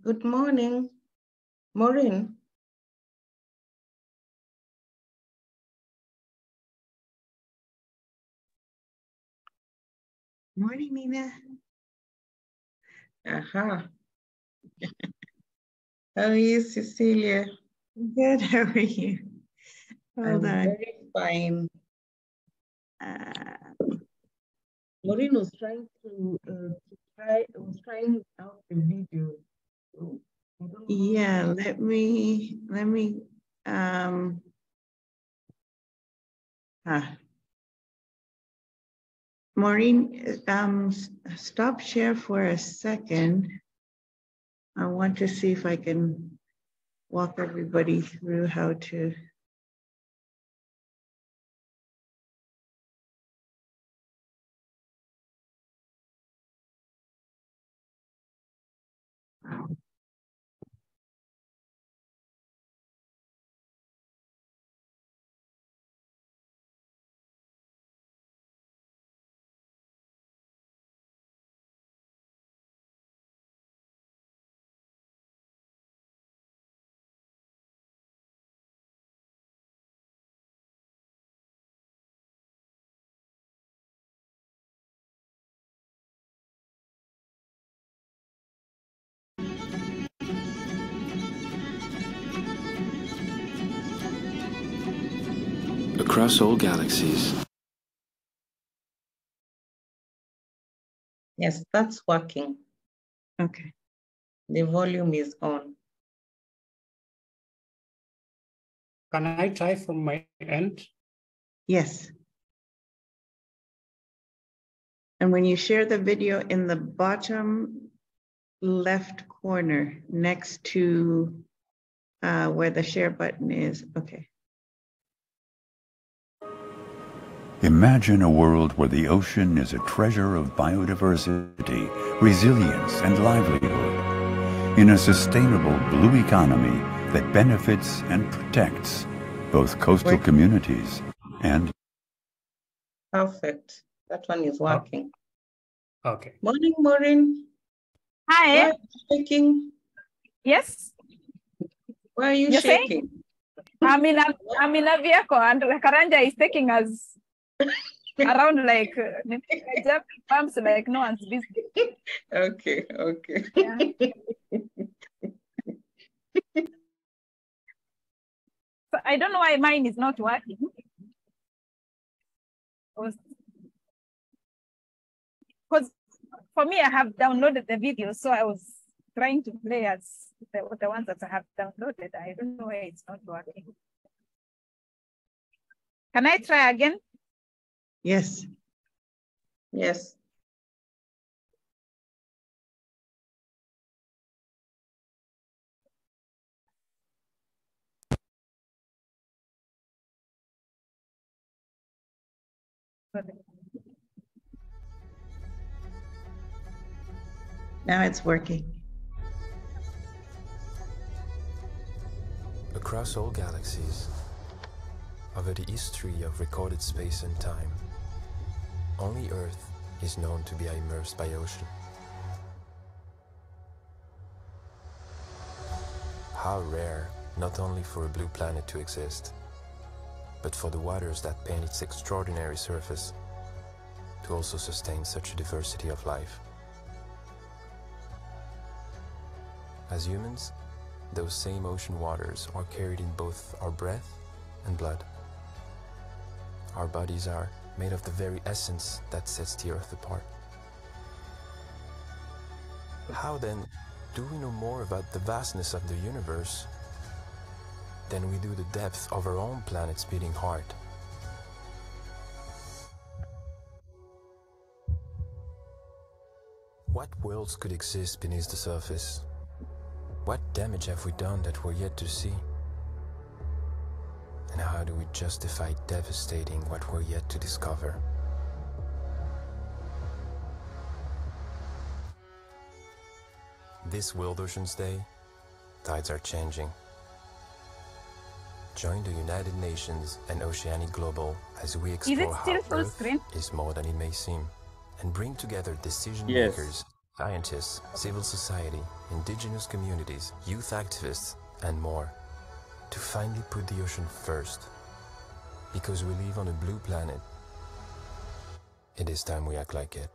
Good morning, Maureen. Morning, Nina. Aha. How are you, Cecilia? Good. How are you? Hold I'm on. very fine. Maureen was trying out the video. So I don't know. Yeah, let me Maureen, stop share for a second. I want to see if I can walk everybody through how to. Across all galaxies. Yes, that's working. Okay. The volume is on. Can I try from my end? Yes. And when you share the video in the bottom left corner next to where the share button is. Okay. Imagine a world where the ocean is a treasure of biodiversity, resilience, and livelihood, in a sustainable blue economy that benefits and protects both coastal communities and... Perfect. That one is working. Okay. Morning, Maureen. Hi. Why are you shaking? Yes. Why are you You're shaking? I'm in a vehicle and Karanja is taking us around like pumps like no one's busy. Okay. Yeah. So I don't know why mine is not working. Because for me, I have downloaded the video, so I was trying to play as the ones that I have downloaded. I don't know why it's not working. Can I try again? Yes. Yes. Now it's working. Across all galaxies, over the history of recorded space and time, only Earth is known to be immersed by ocean. How rare, not only for a blue planet to exist, but for the waters that paint its extraordinary surface to also sustain such a diversity of life. As humans, those same ocean waters are carried in both our breath and blood. Our bodies are made of the very essence that sets the Earth apart. How then do we know more about the vastness of the universe than we do the depth of our own planet's beating heart? What worlds could exist beneath the surface? What damage have we done that we're yet to see? And how do we justify devastating what we're yet to discover? This World Oceans Day, tides are changing. Join the United Nations and Oceanic Global as we explore how Earth is more than it may seem, and bring together decision makers scientists, civil society, indigenous communities, youth activists, and more, to finally put the ocean first. Because we live on a blue planet, it is time we act like it.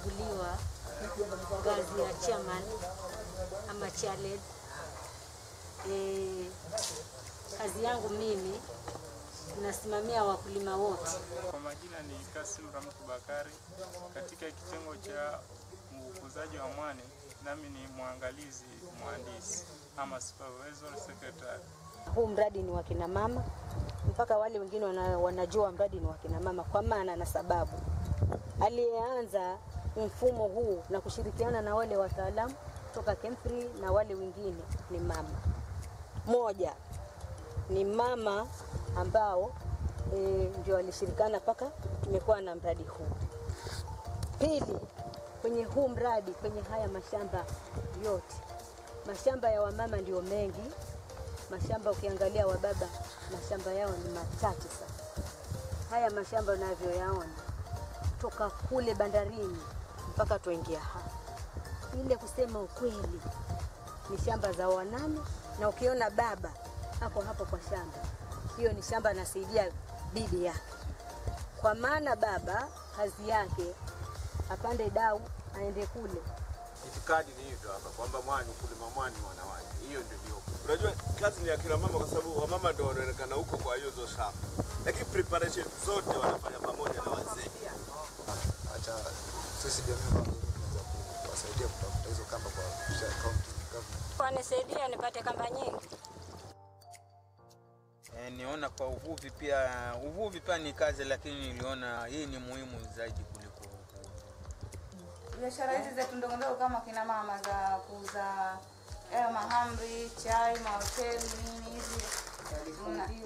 nimechaguliwa ngazi ya chairman ama chairled. Kazi yangu mimi nasimamia wakulima wote. Kwa majina ni Kasim Ramtu Bakari, katika kitengo cha ukuzaji wa mwani, nami ni mwangalizi mhandisi ama supervisor secretary. Huu mradi ni wa kina mama, mpaka wale wengine wanajua mradi ni wa kina mama kwa maana na sababu. Aliyeanza mfumo huu na kushirikiana na wale wataalamu kutoka KMFRI na wale wengine ni mama. Moja ni mama ambao ndio walishirikana paka tumekuwa na mradi huu. Pili, kwenye huu mradi, kwenye haya mashamba yote, mashamba ya wamama ndio mengi. Mashamba ukiangalia wa baba, mashamba yao ni machache sana. Haya mashamba unavyoyaona toka kule bandarini mpaka tuingia hapa, ile kusema ukweli ni shamba za wanane. Na ukiona baba hapo kwa shamba, hiyo ni shamba anasaidia bibi yake, kwa maana baba kazi yake apande dau aende kule. Itikadi ni hivyo hapa kwamba kulima mwani wanawake, hiyo ndio. Unajua kazi ni ya kila mama kwa sababu wamama ndio wanaonekana huko, kwa hiyo zo shamba, lakini preparation zote wanafanya pamoja na wazee. Acha sisi jamii tunaweza kuwasaidia kutafuta hizo kamba kwa county government. Wanisaidia nipate kamba nyingi. Niona kwa uvuvi pia ni kazi, lakini niliona hii ni muhimu zaidi kuliko biashara hizi zetu ndogo ndogo kama kina mama za kuuza mahamri, chai, mahoteli, nini hizi.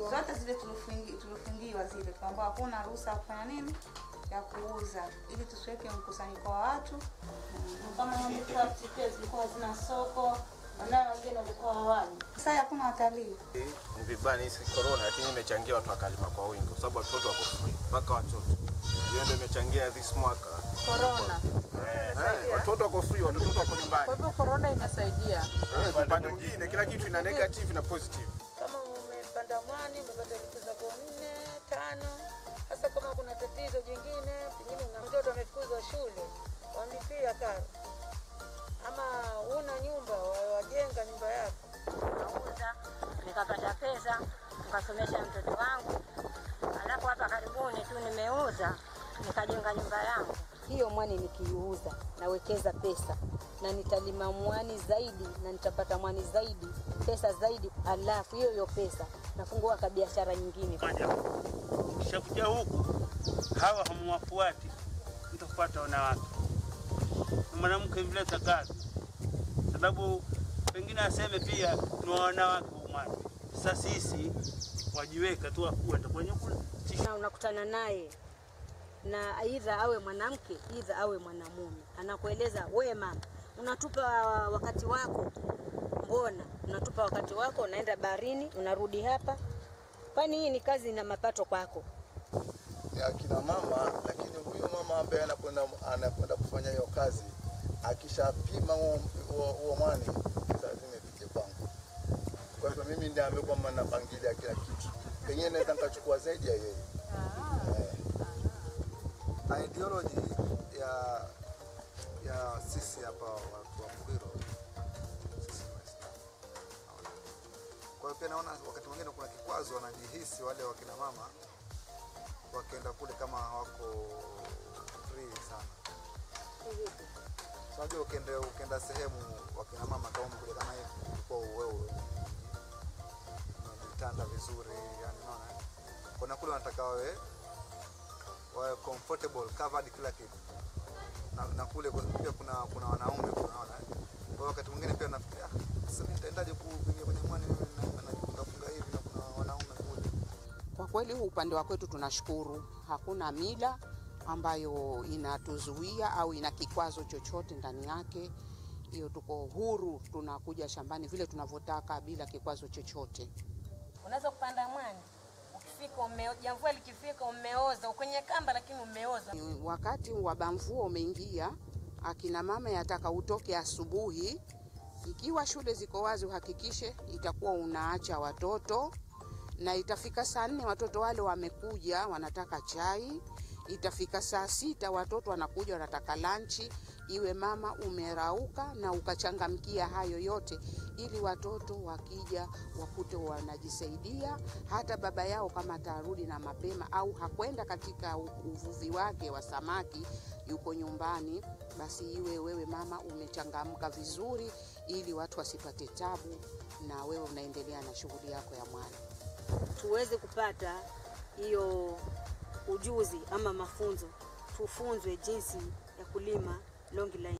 Zote zile tulifungiwa zile kwamba hakuna ruhusa kufanya nini ya kuuza, ili tusiweke mkusanyiko wa watu. Kama handicraft pia zilikuwa zina soko, na wengine walikuwa hawaji. Sasa hakuna watalii. Ni vibaya hizi corona, lakini imechangia watu wakalima kwa wingi kwa sababu watoto wako free, mpaka watoto. Hiyo ndio imechangia this mwaka corona. Watoto wako free, watoto wako nyumbani. Kwa hivyo corona inasaidia. Kwa upande mwingine kila kitu ina negative na positive. Kama umepanda mwani, umepata vitu za 4, 5. Sasa kama kuna tatizo jingine, pengine una mtoto amefukuzwa shule, wamlipia karo. Ama una nyumba, wajenga nyumba yako. Nauza, nikapata pesa, nikasomesha mtoto wangu. Alafu hapa karibuni tu nimeuza, nikajenga nyumba yangu. Hiyo mwani nikiuza, nawekeza pesa na nitalima mwani zaidi na nitapata mwani zaidi, pesa zaidi. Alafu hiyo pesa nafungua kwa biashara nyingine. Kishakuja huku hawa hamwafuati, mtafuata wanawake. Mwanamke vile kazi, sababu pengine aseme pia ni wanawake mwani. Sasa sisi wajiweka tu kwenda kwenye kule. Unakutana naye na aidha awe mwanamke aidha awe mwanamume, anakueleza wewe mama, unatupa wakati wako, mbona unatupa wakati wako, unaenda baharini unarudi hapa, kwani hii ni kazi na mapato kwako? Ya kina mama, lakini huyu mama ambaye anakwenda kufanya hiyo kazi, akishapima huo mwani lazima ifike kwangu. Kwa hivyo mimi ndiye amekuwa napangilia kila kitu, pengine naweza nikachukua zaidi ya yeye. Ideology ya sisi hapa watu wa Mkwiro, sisi Waislamu. Kwa hiyo pia naona wakati mwingine kuna kikwazo, wanajihisi wale wakina mama wakienda kule kama hawako free sana. Unajua ukienda sehemu wakina mama kama kule kama hivi kwa wewe unajitanda vizuri, yani unaona. Kuna kule wanataka wawe comfortable, covered kila kitu. Na kule pia kuna wanaume unaona. Kwa wakati mwingine pia nafikiria sasa nitaendaje kuingia kwenye mwani na kufunga hivi na kuna wanaume kule. Kwa kweli upande wa kwetu tunashukuru, hakuna mila ambayo inatuzuia au ina kikwazo chochote ndani yake. Hiyo tuko huru, tunakuja shambani vile tunavyotaka bila kikwazo chochote. Unaweza kupanda mwani, ukifika jamvua likifika umeoza, kwenye kamba lakini umeoza. Wakati wa bamvua umeingia, akina mama yataka utoke asubuhi. Ikiwa shule ziko wazi, uhakikishe itakuwa unaacha watoto, na itafika saa 4 watoto wale wamekuja wanataka chai. Itafika saa 6 watoto wanakuja wanataka lanchi, iwe mama umerauka na ukachangamkia hayo yote, ili watoto wakija wakute wanajisaidia. Hata baba yao kama atarudi na mapema au hakwenda katika uvuvi wake wa samaki, yuko nyumbani, basi iwe wewe mama umechangamka vizuri, ili watu wasipate tabu na wewe unaendelea na shughuli yako ya mwana. Tuweze kupata hiyo ujuzi ama mafunzo, tufunzwe jinsi ya kulima longline.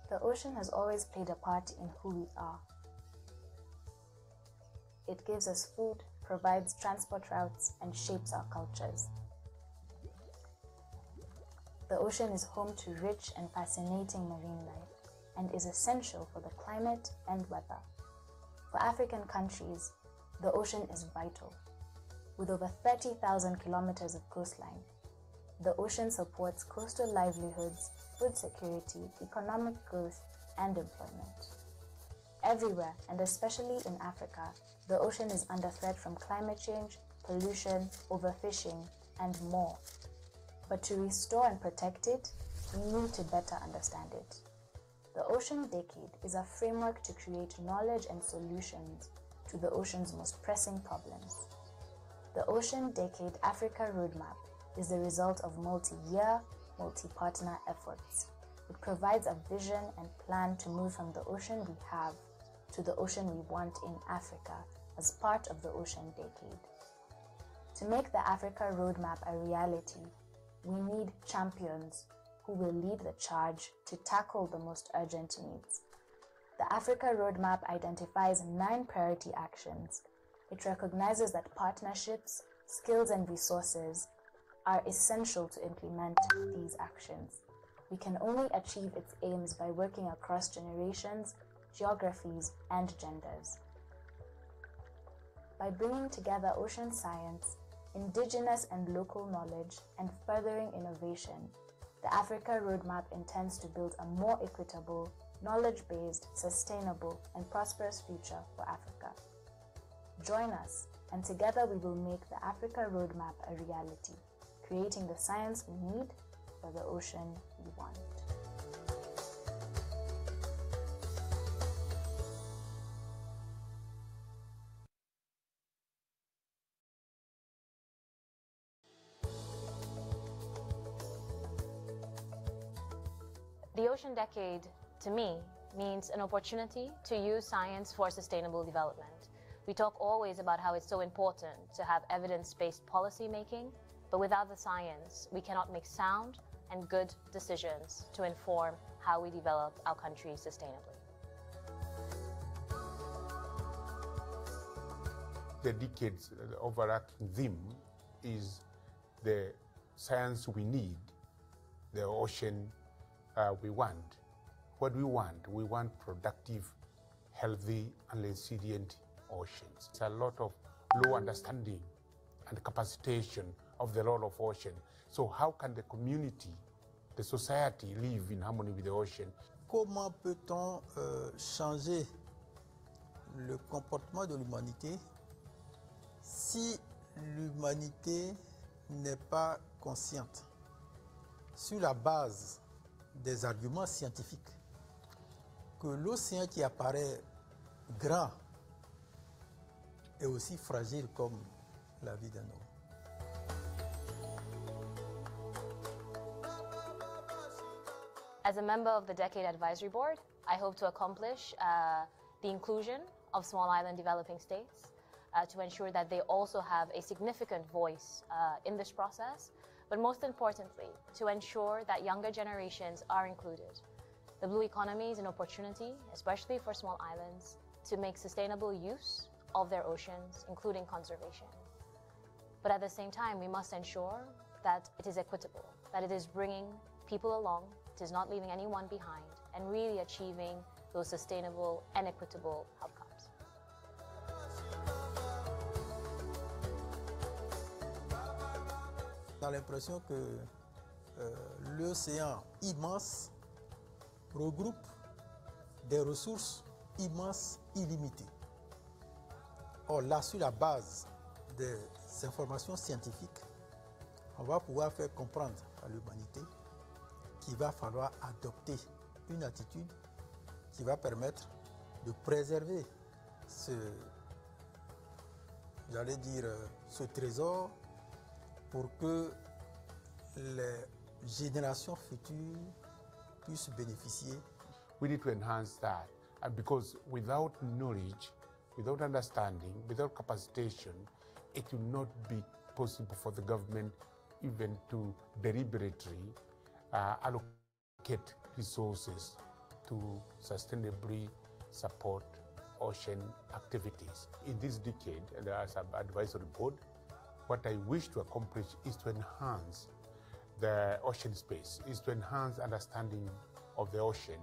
The ocean has always played a part in who we are. It gives us food, provides transport routes, and shapes our cultures. The ocean is home to rich and fascinating marine life and is essential for the climate and weather. For African countries, the ocean is vital. With over 30,000 kilometers of coastline, the ocean supports coastal livelihoods, food security, economic growth, and employment. Everywhere, and especially in Africa, the ocean is under threat from climate change, pollution, overfishing, and more. But to restore and protect it, we need to better understand it. The Ocean Decade is a framework to create knowledge and solutions to the ocean's most pressing problems. The Ocean Decade Africa Roadmap is the result of multi-year, multi-partner efforts. It provides a vision and plan to move from the ocean we have to the ocean we want in Africa as part of the Ocean Decade. To make the Africa Roadmap a reality, we need champions who will lead the charge to tackle the most urgent needs. The Africa Roadmap identifies 9 priority actions. It recognizes that partnerships, skills, and resources are essential to implement these actions. We can only achieve its aims by working across generations, geographies, and genders. By bringing together ocean science, indigenous and local knowledge, and furthering innovation, the Africa Roadmap intends to build a more equitable, knowledge-based, sustainable, and prosperous future for Africa. Join us, and together we will make the Africa Roadmap a reality, creating the science we need for the ocean we want. The Ocean Decade, to me, means an opportunity to use science for sustainable development. We talk always about how it's so important to have evidence-based policy making, but without the science, we cannot make sound and good decisions to inform how we develop our country sustainably. The decade's overarching theme is the science we need, the ocean we want. What do we want? We want productive, healthy, and resilient oceans. It's a lot of low understanding and capacitation of the role of ocean. So how can the community, the society live in harmony with the ocean? Comment peut-on changer le comportement de l'humanité si l'humanité n'est pas consciente sur la base des arguments scientifiques que l'océan qui apparaît grand est aussi fragile comme la vie d'un homme. As a member of the Decade Advisory Board, I hope to accomplish the inclusion of small island developing states to ensure that they also have a significant voice in this process, but most importantly, to ensure that younger generations are included. The blue economy is an opportunity, especially for small islands, to make sustainable use of their oceans, including conservation. But at the same time, we must ensure that it is equitable, that it is bringing people along, it is not leaving anyone behind, and really achieving those sustainable and equitable outcomes. a l'impression que l'océan immense regroupe des ressources immenses, illimitées. Or là, sur la base des informations scientifiques, on va pouvoir faire comprendre à l'humanité qu'il va falloir adopter une attitude qui va permettre de préserver j'allais dire, ce trésor pour que les générations futures puissent bénéficier. We need to enhance that, and because without knowledge, without understanding, without capacitation, it will not be possible for the government even to deliberately allocate resources to sustainably support ocean activities. In this decade, and as an advisory board, what I wish to accomplish is to enhance the ocean space, is to enhance understanding of the ocean,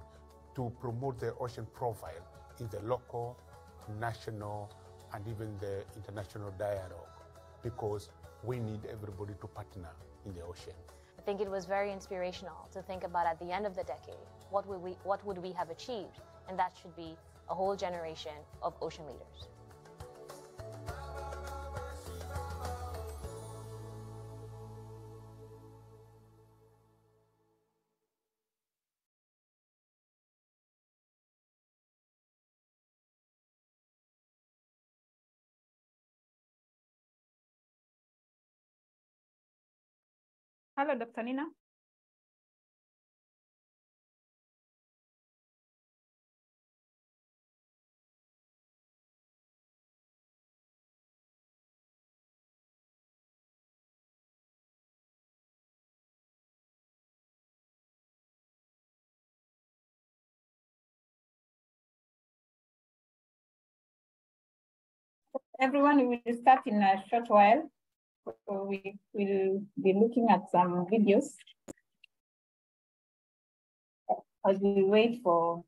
to promote the ocean profile in the local, national, and even the international dialogue, because we need everybody to partner in the ocean. I think it was very inspirational to think about at the end of the decade, what would we have achieved? And that should be a whole generation of ocean leaders. Hello, Dr. Nina. Everyone, we will start in a short while. So we will be looking at some videos as we wait for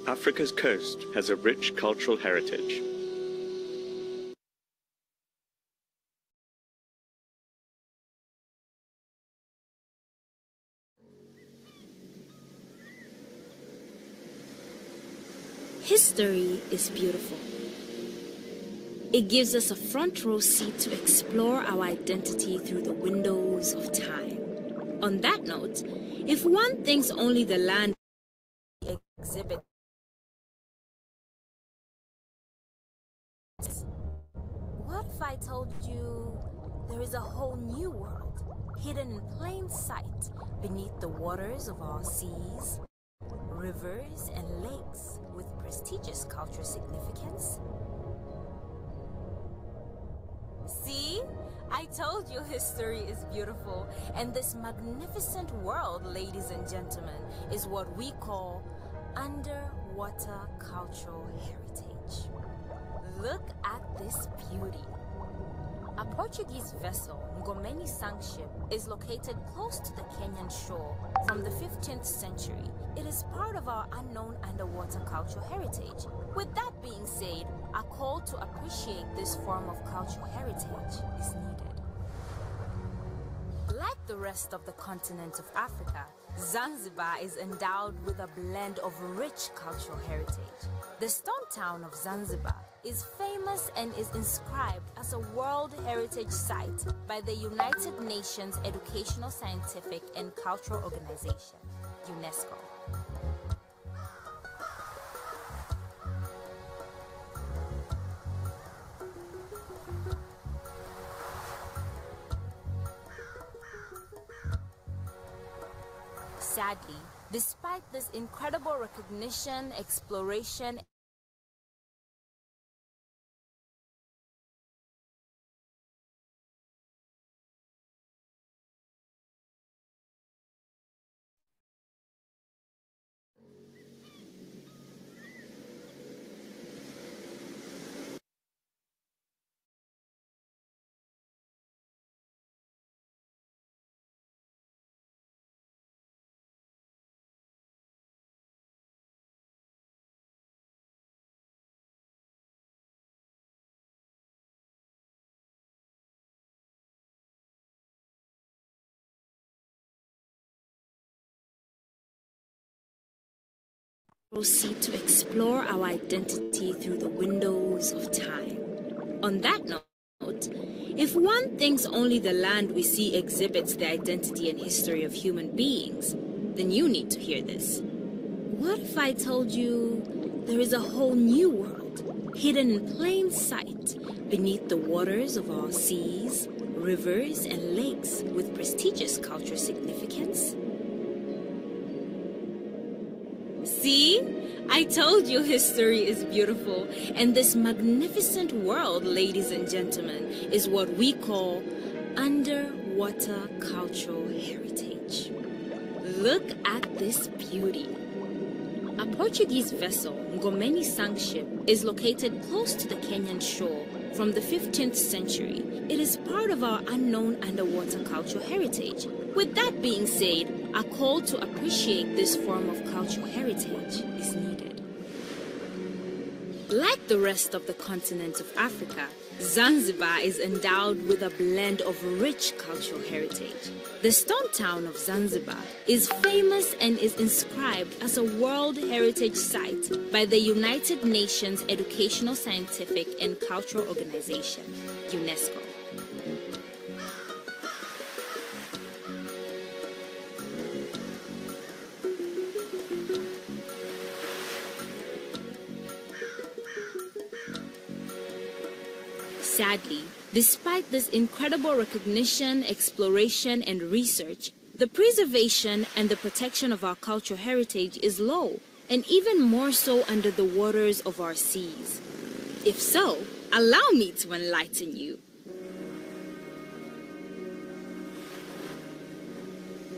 Africa's coast has a rich cultural heritage. History is beautiful. It gives us a front row seat to explore our identity through the windows of time. On that note, if one thinks only the land exhibit, what if I told you there is a whole new world hidden in plain sight beneath the waters of our seas, rivers, and lakes with prestigious cultural significance? See? I told you history is beautiful, and this magnificent world, ladies and gentlemen, is what we call underwater cultural heritage. Look at this beauty. A Portuguese vessel, Ngomeni Ship, is located close to the Kenyan shore from the 15th century. It is part of our unknown underwater cultural heritage. With that being said, a call to appreciate this form of cultural heritage is needed. Like the rest of the continent of Africa, Zanzibar is endowed with a blend of rich cultural heritage. The stone town of Zanzibar is famous and is inscribed as a World Heritage Site by the United Nations Educational, Scientific and Cultural Organization, UNESCO. Sadly, despite this incredible recognition, exploration, proceed to explore our identity through the windows of time. On that note, if one thinks only the land we see exhibits the identity and history of human beings, then you need to hear this. What if I told you there is a whole new world, hidden in plain sight, beneath the waters of our seas, rivers, and lakes with prestigious cultural significance? See? I told you history is beautiful, and this magnificent world, ladies and gentlemen, is what we call underwater cultural heritage. Look at this beauty. A Portuguese vessel, Ngomeni Sang ship, is located close to the Kenyan shore from the 15th century. It is part of our unknown underwater cultural heritage. With that being said, a call to appreciate this form of cultural heritage is needed. Like the rest of the continent of Africa, Zanzibar is endowed with a blend of rich cultural heritage. The stone town of Zanzibar is famous and is inscribed as a World Heritage Site by the United Nations Educational, Scientific and Cultural Organization, UNESCO. Sadly, despite this incredible recognition, exploration, and research, the preservation and the protection of our cultural heritage is low, and even more so under the waters of our seas. If so, allow me to enlighten you.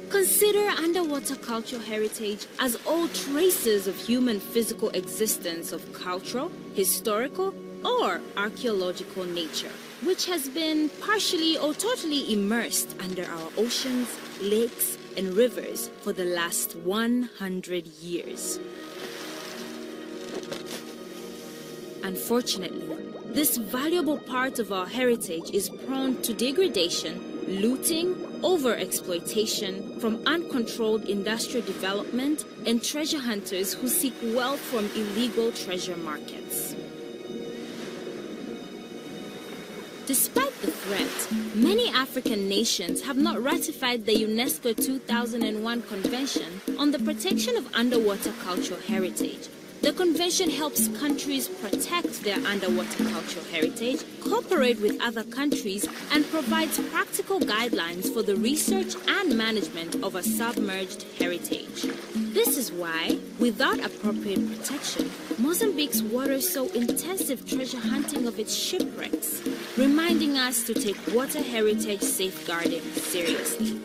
Consider underwater cultural heritage as all traces of human physical existence of cultural, historical, or archaeological nature, which has been partially or totally immersed under our oceans, lakes, and rivers for the last 100 years. Unfortunately, this valuable part of our heritage is prone to degradation, looting, overexploitation from uncontrolled industrial development and treasure hunters who seek wealth from illegal treasure markets. Despite the threat, many African nations have not ratified the UNESCO 2001 Convention on the Protection of Underwater Cultural Heritage. The convention helps countries protect their underwater cultural heritage, cooperate with other countries, and provides practical guidelines for the research and management of a submerged heritage. This is why, without appropriate protection, Mozambique's waters show intensive treasure hunting of its shipwrecks, reminding us to take water heritage safeguarding seriously.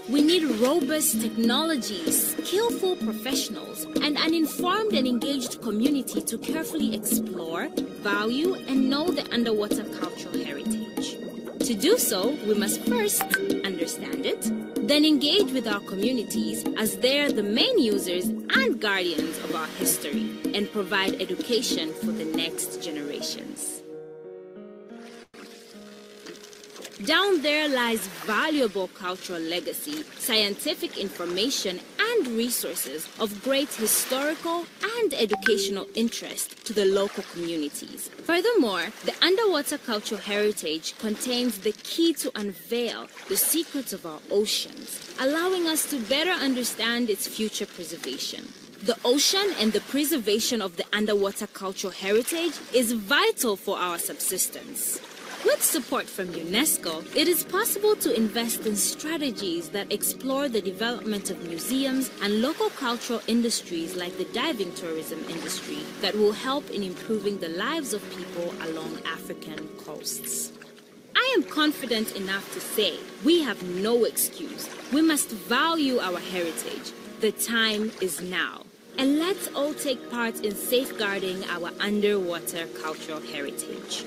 We need robust technology, skillful professionals, and an informed and engaged community to carefully explore, value, and know the underwater cultural heritage. To do so, we must first understand it, then engage with our communities as they're the main users and guardians of our history, and provide education for the next generations. Down there lies valuable cultural legacy, scientific information, and resources of great historical and educational interest to the local communities. Furthermore, the underwater cultural heritage contains the key to unveil the secrets of our oceans, allowing us to better understand its future preservation. The ocean and the preservation of the underwater cultural heritage is vital for our subsistence. With support from UNESCO, it is possible to invest in strategies that explore the development of museums and local cultural industries like the diving tourism industry that will help in improving the lives of people along African coasts. I am confident enough to say we have no excuse. We must value our heritage. The time is now. And let's all take part in safeguarding our underwater cultural heritage.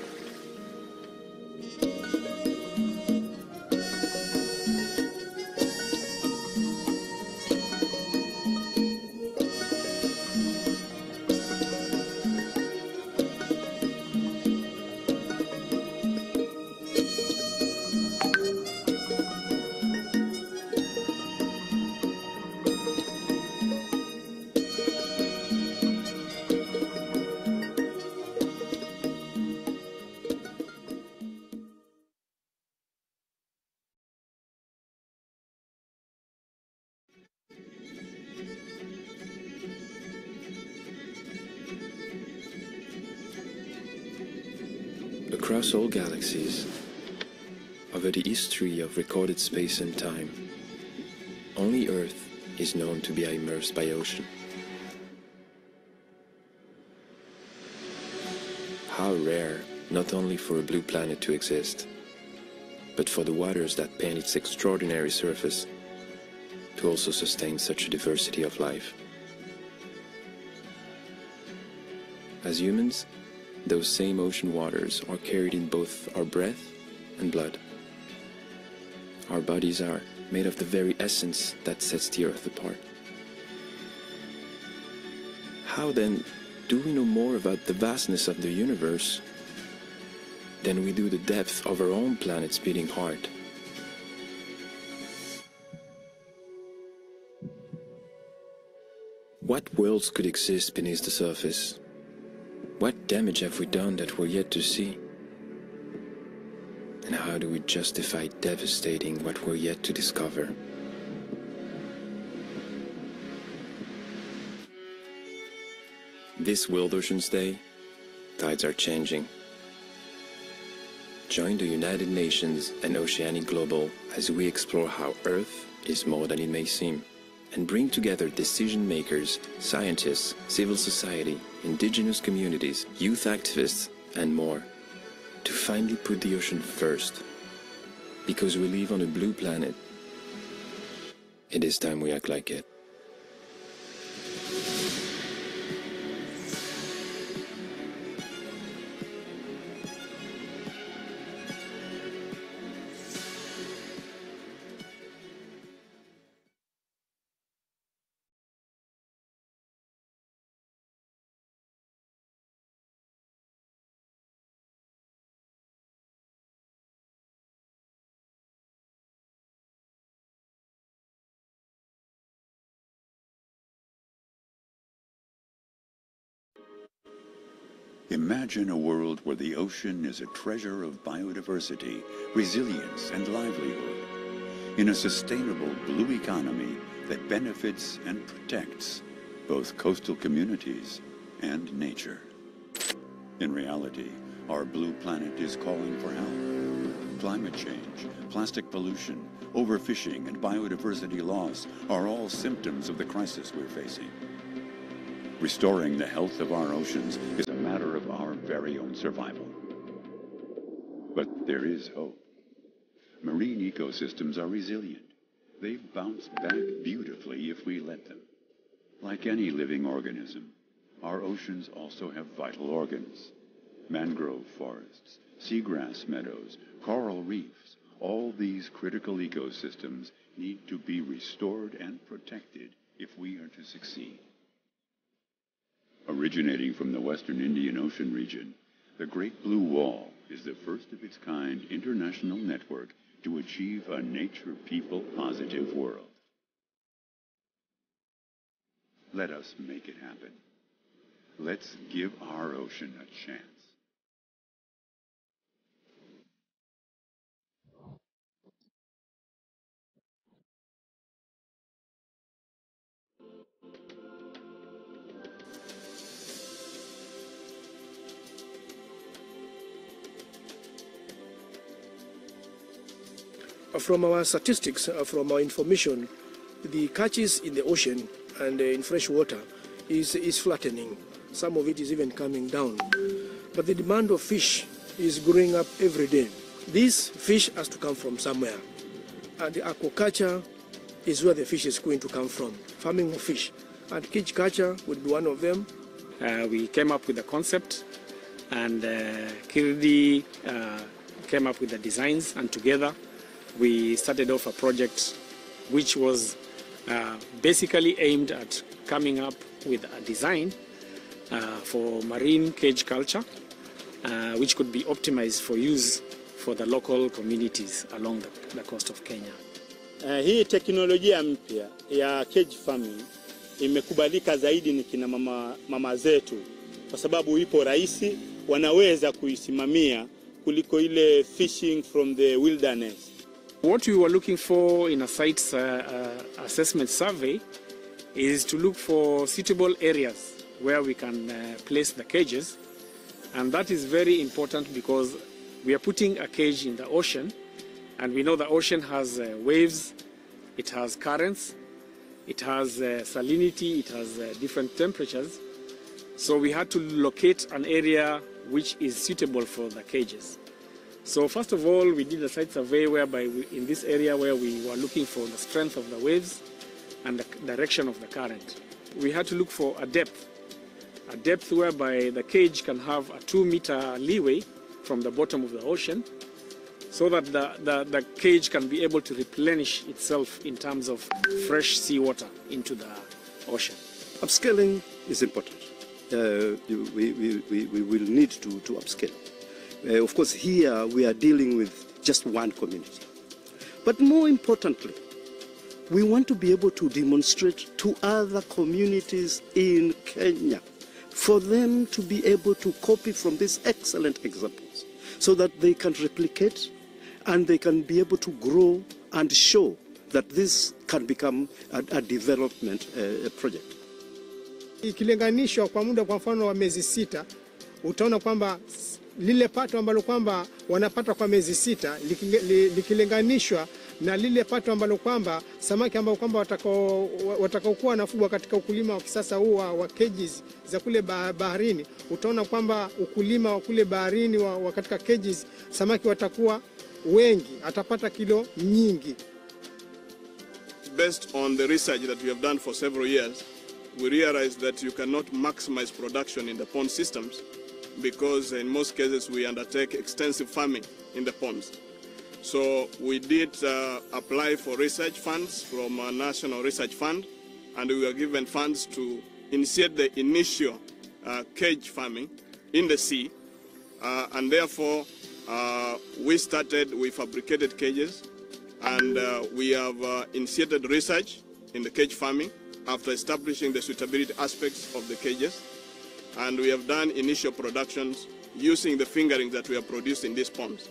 Across all galaxies, over the history of recorded space and time, only Earth is known to be immersed by ocean. How rare, not only for a blue planet to exist, but for the waters that paint its extraordinary surface to also sustain such a diversity of life. As humans, those same ocean waters are carried in both our breath and blood. Our bodies are made of the very essence that sets the Earth apart. How then do we know more about the vastness of the universe than we do the depth of our own planet's beating heart? What worlds could exist beneath the surface? What damage have we done that we're yet to see? And how do we justify devastating what we're yet to discover? This World Oceans Day, tides are changing. Join the United Nations and Oceanic Global as we explore how Earth is more than it may seem, and bring together decision makers, scientists, civil society, indigenous communities, youth activists, and more, to finally put the ocean first. Because we live on a blue planet, it is time we act like it. Imagine a world where the ocean is a treasure of biodiversity, resilience, and livelihood, in a sustainable blue economy that benefits and protects both coastal communities and nature. In reality, our blue planet is calling for help. Climate change, plastic pollution, overfishing, and biodiversity loss are all symptoms of the crisis we're facing. Restoring the health of our oceans is a matter of our very own survival. But there is hope. Marine ecosystems are resilient. They bounce back beautifully if we let them. Like any living organism, our oceans also have vital organs. Mangrove forests, seagrass meadows, coral reefs, all these critical ecosystems need to be restored and protected if we are to succeed. Originating from the Western Indian Ocean region, the Great Blue Wall is the first of its kind international network to achieve a nature people positive world. Let us make it happen. Let's give our ocean a chance. From our statistics, from our information, the catches in the ocean and in fresh water is flattening. Some of it is even coming down. But the demand of fish is growing up every day. This fish has to come from somewhere. And the aquaculture is where the fish is going to come from, farming of fish. And cage culture would be one of them. We came up with the concept, and Kirdi came up with the designs, and together we started off a project which was basically aimed at coming up with a design for marine cage culture, which could be optimized for use for the local communities along the coast of Kenya. Hii teknolojia mpya ya cage farming imekubalika zaidi ni kina mama zetu, kwa sababu ipo rahisi, wanaweza kuisimamia kuliko ile fishing from the wilderness. What we were looking for in a site assessment survey is to look for suitable areas where we can place the cages And that is very important because we are putting a cage in the ocean, and we know the ocean has waves, it has currents, it has salinity, it has different temperatures. So we had to locate an area which is suitable for the cages. So first of all, we did a site survey whereby in this area where we were looking for the strength of the waves and the direction of the current. We had to look for a depth whereby the cage can have a 2-meter leeway from the bottom of the ocean, so that the cage can be able to replenish itself in terms of fresh seawater into the ocean. Upscaling is important. We will need to upscale. Of course, here we are dealing with just one community. But more importantly, we want to be able to demonstrate to other communities in Kenya for them to be able to copy from these excellent examples so that they can replicate and they can be able to grow and show that this can become a development project. Ikilinganishwa kwa muda kwa mfano wa miezi 6, utaona kwamba lile pato ambalo kwamba wanapata kwa miezi 6 likilinganishwa na lile pato ambalo kwamba samaki ambao kwamba watakaokuwa wanafugwa katika ukulima wa kisasa huu wa cages za kule baharini, utaona kwamba ukulima wa kule baharini wa katika cages samaki watakuwa wengi, atapata kilo nyingi. Based on the research that we have done for several years, we realized that you cannot maximize production in the pond systems because in most cases we undertake extensive farming in the ponds. So we did apply for research funds from a National Research Fund, and we were given funds to initiate the initial cage farming in the sea, and therefore we fabricated cages, and we have initiated research in the cage farming after establishing the suitability aspects of the cages, and we have done initial productions using the fingerings that we have produced in these ponds.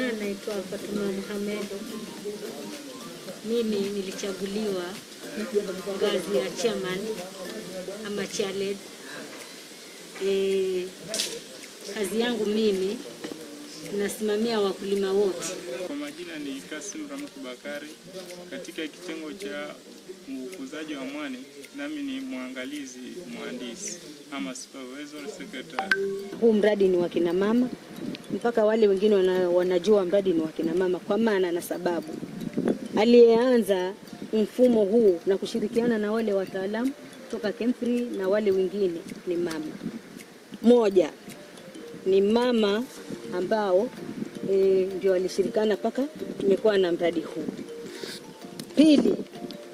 majina naitwa Fatuma Mohamed. Mimi nilichaguliwa ngazi ya chairman ama chairled. Kazi yangu mimi nasimamia wakulima wote. Kwa majina ni Kasim Ramku Bakari. Katika kitengo cha ukuzaji wa mwani, nami ni mwangalizi mhandisi ama supervisor secretary. Huu mradi ni wa kina mama, mpaka wale wengine wanajua mradi ni wa kina mama kwa maana na sababu. Aliyeanza mfumo huu na kushirikiana na wale wataalamu kutoka KMFRI na wale wengine ni mama. Moja ni mama ambao ndio walishirikana paka tumekuwa na mradi huu. Pili,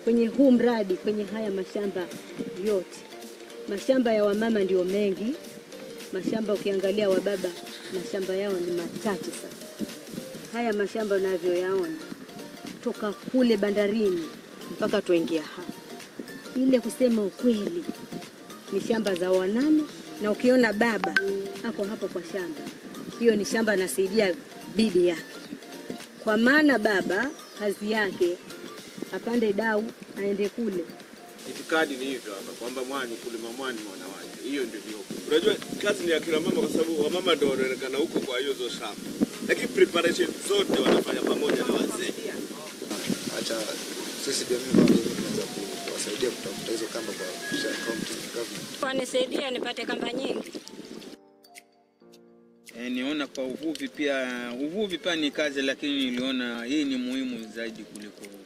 kwenye huu mradi, kwenye haya mashamba yote, mashamba ya wamama ndio mengi. Mashamba ukiangalia wa baba, mashamba yao ni machache sana. Haya mashamba unavyoyaona toka kule bandarini mpaka tuingia hapa, ile kusema ukweli ni shamba za wanane. Na ukiona baba hapo hapo kwa shamba, hiyo ni shamba anasaidia bibi yake, kwa maana baba kazi yake apande dau aende kule. Itikadi ni hivyo hapa kwamba mwani kulima mwani wanawake. Hiyo ndio hiyo. Unajua kazi ni ya kila mama kwa sababu wamama ndio wanaonekana huko kwa hiyo zo shamba. Lakini preparation zote wanafanya pamoja na wazee. Acha sisi jamii tunaweza kuwasaidia kutafuta hizo kamba kwa county government. Wanisaidia nipate kamba nyingi. Niona kwa uvuvi pia ni kazi, lakini niliona hii ni muhimu zaidi kuliko uvuvi.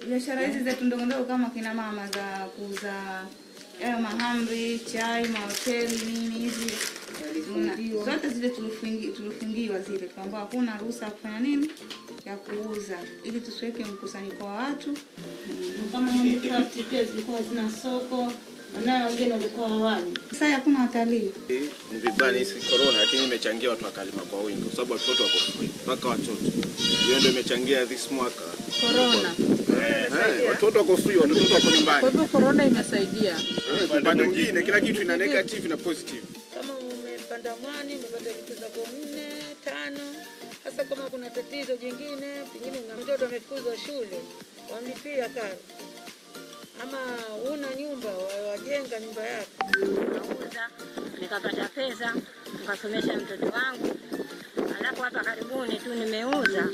Biashara hizi zetu ndogo ndogo kama kina mama za kuuza mahamri, chai, mahoteli, nini hizi zote zile tulifungiwa zile kwamba hakuna ruhusa kufanya nini ya kuuza, ili tusiweke mkusanyiko wa watu. Kama handicraft pia zilikuwa zina soko, na wengine walikuwa hawali. Sasa hakuna watalii. Ni vibaya hizi corona, lakini imechangia watu wakalima kwa wingi kwa sababu watoto wako mpaka watoto. Hiyo ndio imechangia this mwaka corona. Watoto wako free, watoto wako nyumbani. Kwa hivyo corona imesaidia. Upande mwingine kila kitu ina negative na positive. Kama umepanda mwani, umepata vitu zako 4, 5. Sasa kama kuna tatizo jingine, pengine mtoto amefukuzwa shule, wamlipia karo. Ama una nyumba, wajenga nyumba yako. Nauza, nikapata pesa, nikasomesha mtoto wangu. Alafu hapa karibuni tu nimeuza,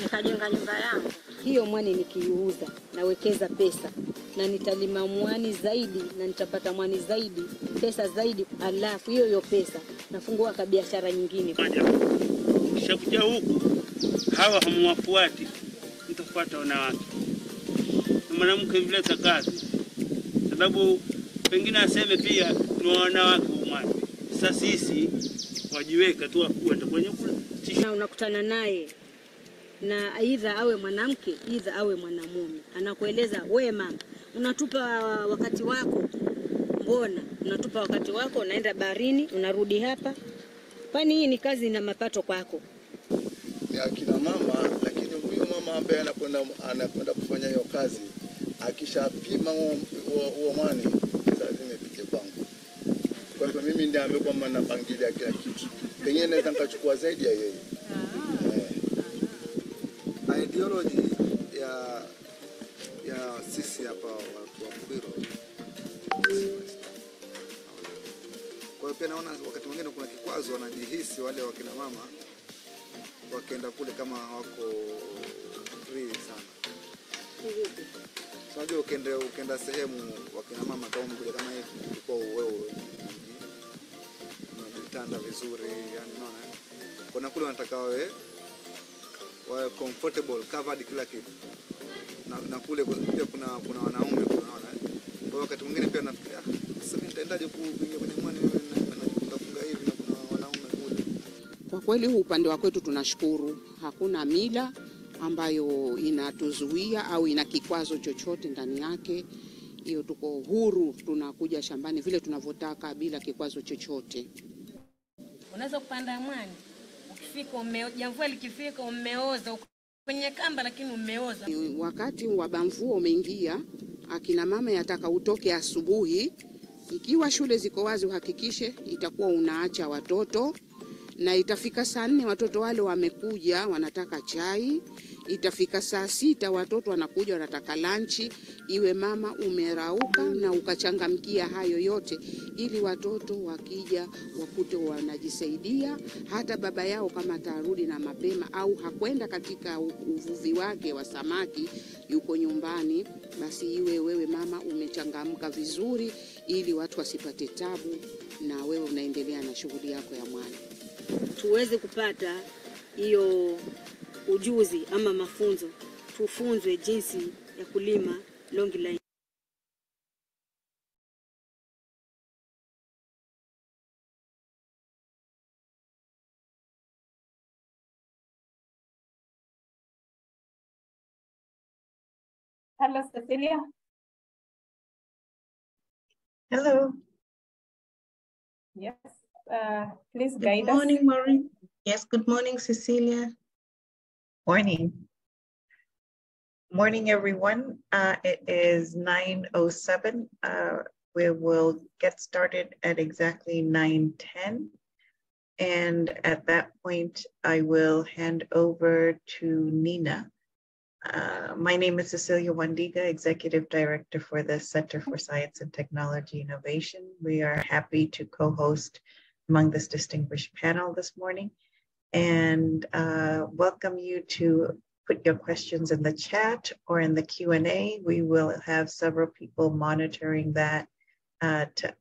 nikajenga nyumba yangu. Hiyo mwani nikiuza, nawekeza pesa na nitalima mwani zaidi na nitapata mwani zaidi, pesa zaidi. Alafu hiyo pesa nafungua kabiashara nyingine. Kishakuja huku hawa hamwafuati, mtafuata wanawake. Mwanamke vile kazi, sababu pengine aseme pia ni wanawake umani. Sasa sisi wajiweka tu kwenda kwenye kule. Na unakutana naye na aidha awe mwanamke aidha awe mwanamume, anakueleza wewe mama, unatupa wakati wako, mbona unatupa wakati wako, unaenda baharini unarudi hapa, kwani hii ni kazi na mapato kwako? Ni akina mama, lakini huyu mama ambaye anakwenda kufanya hiyo kazi akishapima huo mwani lazima ipite kwangu. Kwa hivyo mimi ndiye amekuwa napangilia kila kitu, pengine naweza nikachukua zaidi ya yeye. Ideology ya sisi hapa watu wa Mkwiro. Kwa hiyo pia naona wakati mwingine kuna kikwazo, wanajihisi wale wakina mama wakienda kule kama wako free sana. Unajua ukienda sehemu wakina mama kama kule kama hivi kwa wewe unajitanda vizuri, yani unaona. Kuna kule wanataka wawe comfortable, covered kila kitu. Na kule pia kuna wanaume unaona. Kwa wakati mwingine pia nafikiria sasa nitaendaje kuingia kwenye mwani na kufunga hivi na kuna wanaume kule. Kwa kweli huu upande wa kwetu tunashukuru, hakuna mila ambayo inatuzuia au ina kikwazo chochote ndani yake. Hiyo tuko huru, tunakuja shambani vile tunavyotaka bila kikwazo chochote. Unaweza kupanda mwani, ukifika jamvua likifika umeoza kwenye kamba, lakini umeoza. Wakati wa bamvua umeingia, akina mama yataka utoke asubuhi. Ikiwa shule ziko wazi, uhakikishe itakuwa unaacha watoto na itafika saa 4 watoto wale wamekuja wanataka chai, itafika saa 6 watoto wanakuja wanataka lanchi. Iwe mama umerauka na ukachangamkia hayo yote, ili watoto wakija wakute wanajisaidia. Hata baba yao kama tarudi na mapema au hakwenda katika uvuvi wake wa samaki, yuko nyumbani, basi iwe wewe mama umechangamka vizuri, ili watu wasipate tabu na wewe unaendelea na shughuli yako ya mwana. Tuweze kupata hiyo ujuzi ama mafunzo, tufunzwe jinsi ya kulima long line. Hello, Cecilia. Hello. Yes, please Good guide us. morning, Maureen. Yes, good morning, Cecilia. Morning. Morning, everyone. It is 9:07. We will get started at exactly 9:10. And at that point, I will hand over to Nina. My name is Cecilia Wandiga, Executive Director for the Center for Science and Technology Innovation. We are happy to co-host among this distinguished panel this morning, and welcome you to put your questions in the chat or in the Q&A. We will have several people monitoring that to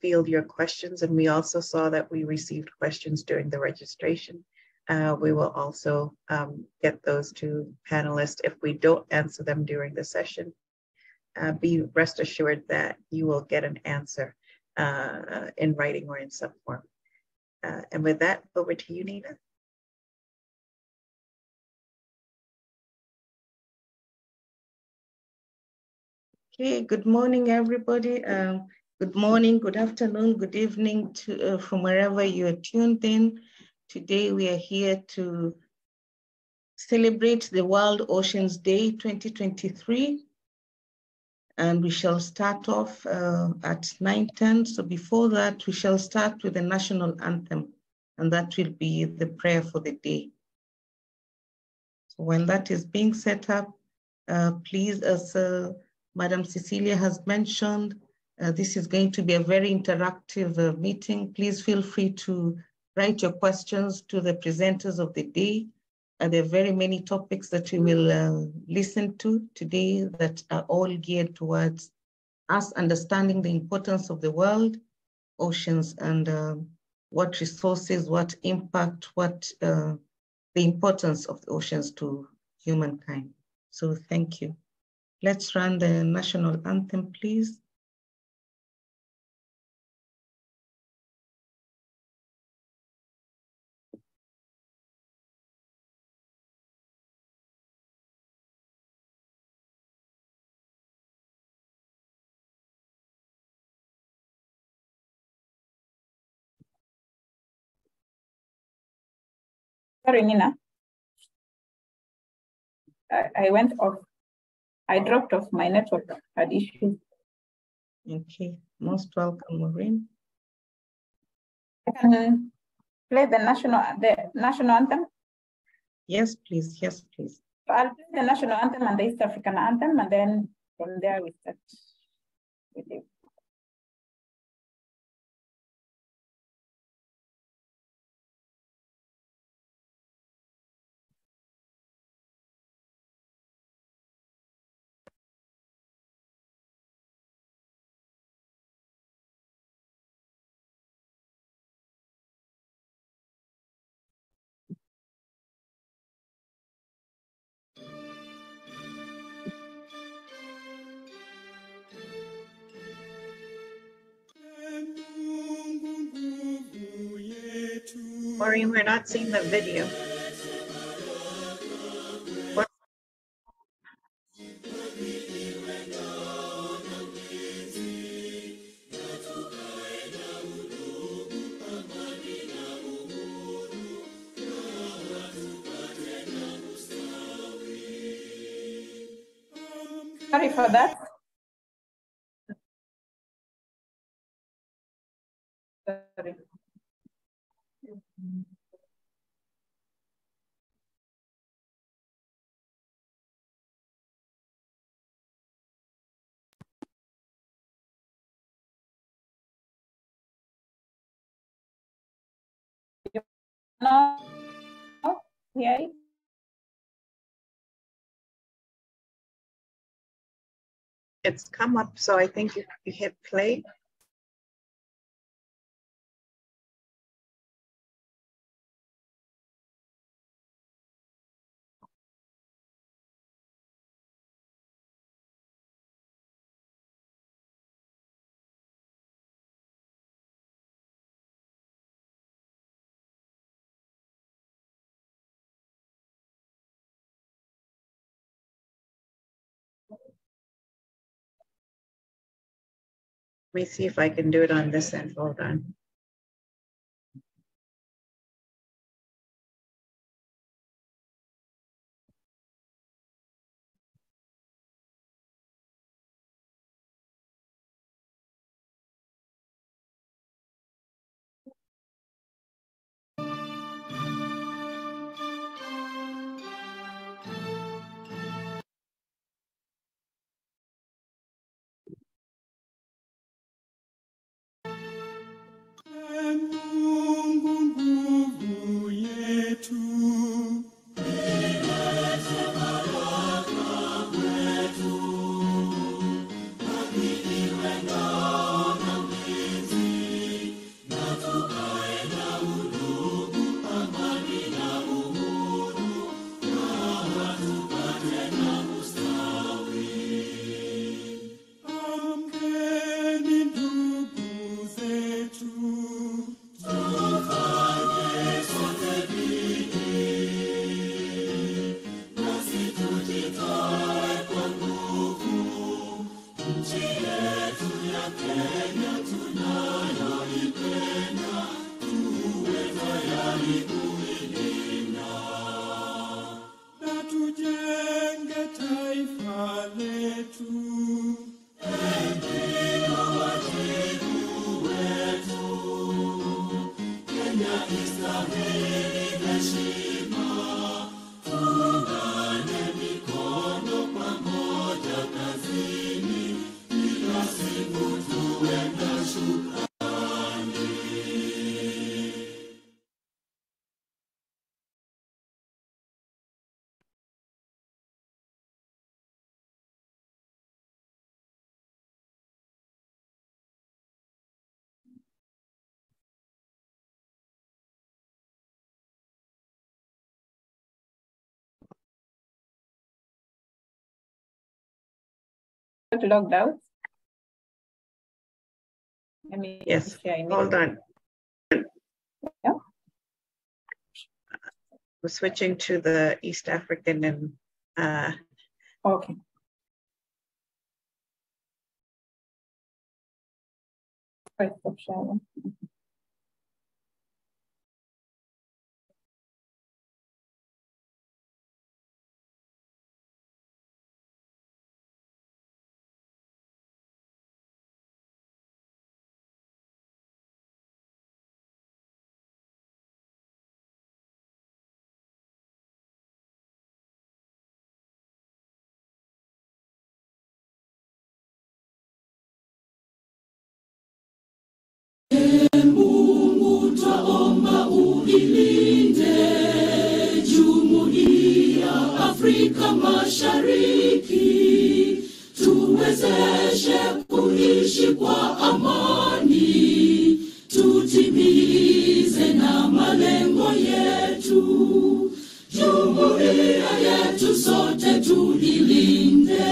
field your questions. And we also saw that we received questions during the registration. We will also get those to panelists. If we don't answer them during the session, be rest assured that you will get an answer in writing or in some form. And with that, over to you, Nina. Okay, good morning, everybody. Good morning, good afternoon, good evening to from wherever you are tuned in. Today we are here to celebrate the World Oceans Day 2023. And we shall start off at 9:10. So before that, we shall start with the national anthem, and that will be the prayer for the day. So when that is being set up, please, as Madam Cecilia has mentioned, this is going to be a very interactive meeting. Please feel free to write your questions to the presenters of the day. There are very many topics that we will listen to today that are all geared towards us understanding the importance of the world, oceans, and what resources, what impact, what the importance of the oceans to humankind. So thank you. Let's run the national anthem, please. Sorry, Nina. I went off. I dropped off. My network had issues. Okay, most welcome, Maureen. I can play the national anthem. Yes, please. Yes, please. So I'll play the national anthem and the East African anthem, and then from there we start with you. Maureen, we're not seeing the video. What? Sorry for that. Sorry. No. Yeah. It's come up, so I think if you hit play. Let me see if I can do it on this end. Hold on. Logged out. Yes, hold on. Yeah. We're switching to the East African and okay. Right, stop sharing. Mungu twaomba uilinde Jumuiya Afrika Mashariki, tuwezeshe kuishi kwa amani, tutimize na malengo yetu. Jumuiya yetu sote tuilinde,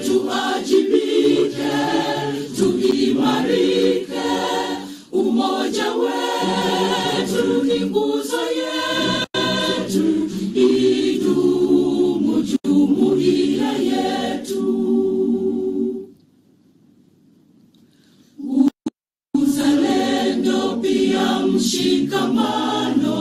tuajibike, tuimarike. Umoja wetu ni nguzo yetu, idumu jumuiya yetu. Uzalendo pia mshikamano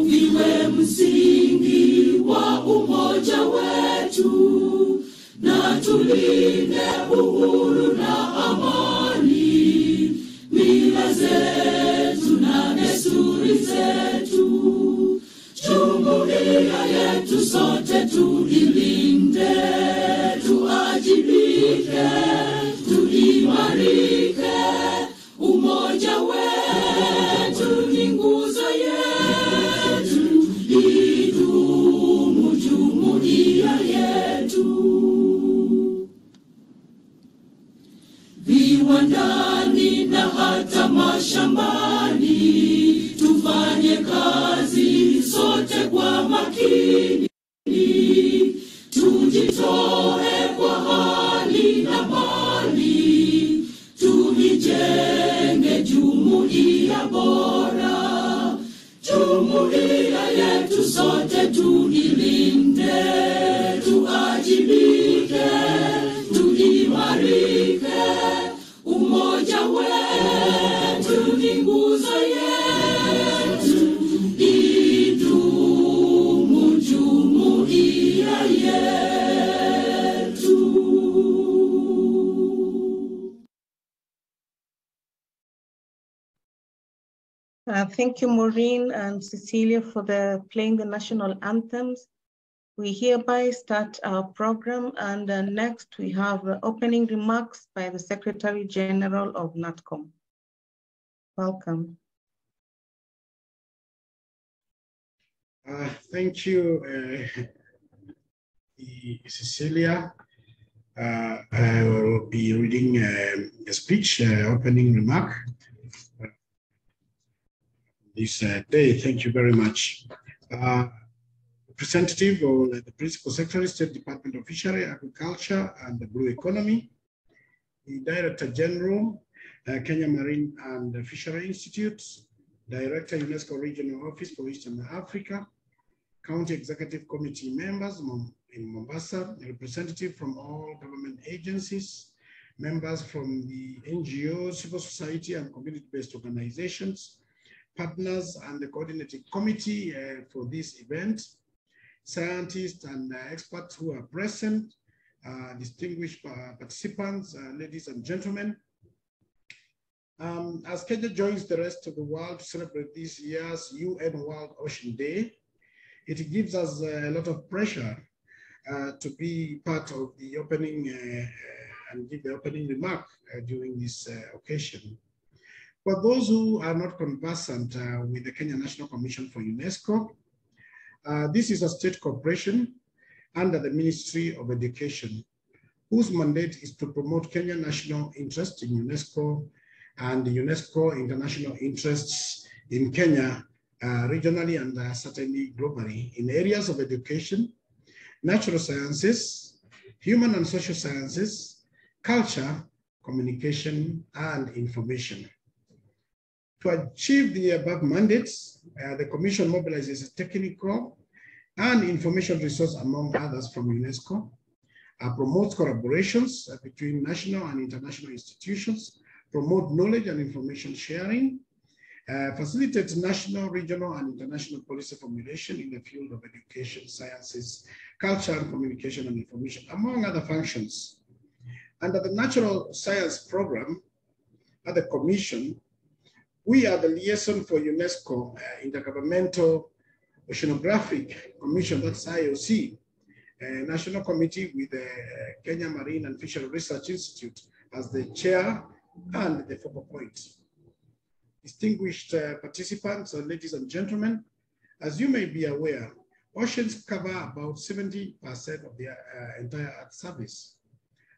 viwe msingi wa umoja wetu, na tulinde uhuru na amani, mila zetu na desturi zetu. Jumuiya yetu sote tuilinde, tuajibike, tuimarike. Umoja wetu ni nguzo yetu, jumuiya yetu sote tuilinde, tuajibike, tuimarike. Umoja wetu ni nguzo yetu, idumu jumuiya yetu. Thank you, Maureen and Cecilia, for playing the national anthems. We hereby start our program, and next we have opening remarks by the Secretary General of KNATCOM. Welcome. Thank you, Cecilia. I will be reading a speech, opening remark. This day, thank you very much. Representative of the Principal Secretary, State Department of Fisheries, Agriculture and the Blue Economy, the Director General, Kenya Marine and Fisheries Institute, Director, UNESCO Regional Office for Eastern Africa, County Executive Committee members in Mombasa, a representative from all government agencies, members from the NGOs, civil society and community-based organizations, partners and the coordinating committee for this event, scientists and experts who are present, distinguished participants, ladies and gentlemen. As Kenya joins the rest of the world to celebrate this year's UN World Ocean Day, it gives us a lot of pressure to be part of the opening and give the opening remark during this occasion. For those who are not conversant with the Kenya National Commission for UNESCO, this is a state corporation under the Ministry of Education, whose mandate is to promote Kenyan national interest in UNESCO and UNESCO international interests in Kenya, regionally and certainly globally, in areas of education, natural sciences, human and social sciences, culture, communication, and information. To achieve the above mandates, the Commission mobilizes a technical and information resource, among others, from UNESCO, promotes collaborations between national and international institutions, promote knowledge and information sharing, facilitates national, regional, and international policy formulation in the field of education, sciences, culture, and communication and information, among other functions. Under the Natural Science Program at the Commission, we are the liaison for UNESCO Intergovernmental Oceanographic Commission, that's IOC, National Committee with the Kenya Marine and Fisheries Research Institute as the chair and the focal point. Distinguished participants, ladies and gentlemen, as you may be aware, oceans cover about 70% of the entire Earth surface,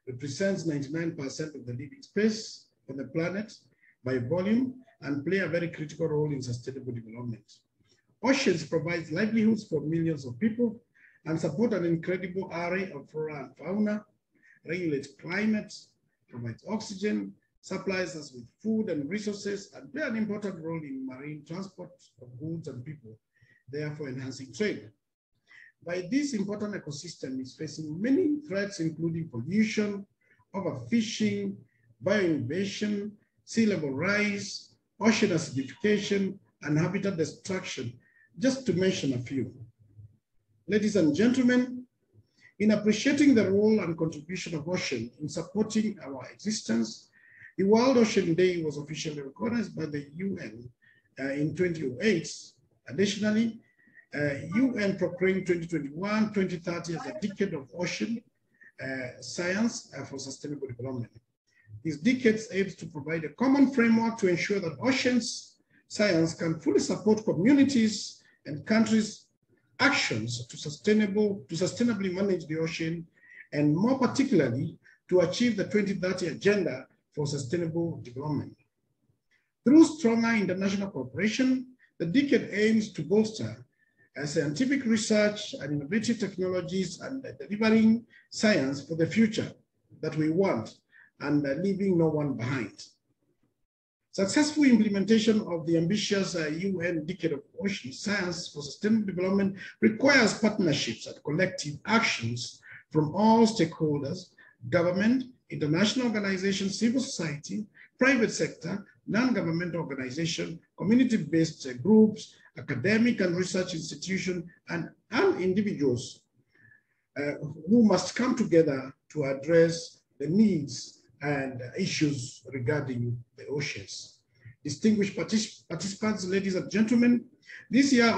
represents 99% of the living space on the planet by volume, and play a very critical role in sustainable development. Oceans provide livelihoods for millions of people and support an incredible array of flora and fauna, regulate climate, provides oxygen, supplies us with food and resources, and play an important role in marine transport of goods and people, therefore enhancing trade. By this important ecosystem is facing many threats, including pollution, overfishing, bioinvasion, sea level rise, ocean acidification, and habitat destruction, just to mention a few. Ladies and gentlemen, in appreciating the role and contribution of ocean in supporting our existence, the World Ocean Day was officially recognized by the UN in 2008. Additionally, UN proclaimed 2021-2030 as a decade of ocean science for sustainable development. This decade aims to provide a common framework to ensure that oceans science can fully support communities and countries' actions to sustainably manage the ocean, and more particularly, to achieve the 2030 Agenda for Sustainable Development. Through stronger international cooperation, the decade aims to bolster scientific research and innovative technologies and delivering science for the future that we want, and leaving no one behind. Successful implementation of the ambitious UN Decade of Ocean Science for Sustainable Development requires partnerships and collective actions from all stakeholders: government, international organizations, civil society, private sector, non-governmental organization, community-based groups, academic and research institutions, and individuals who must come together to address the needs and issues regarding the oceans. Distinguished participants, ladies and gentlemen, this year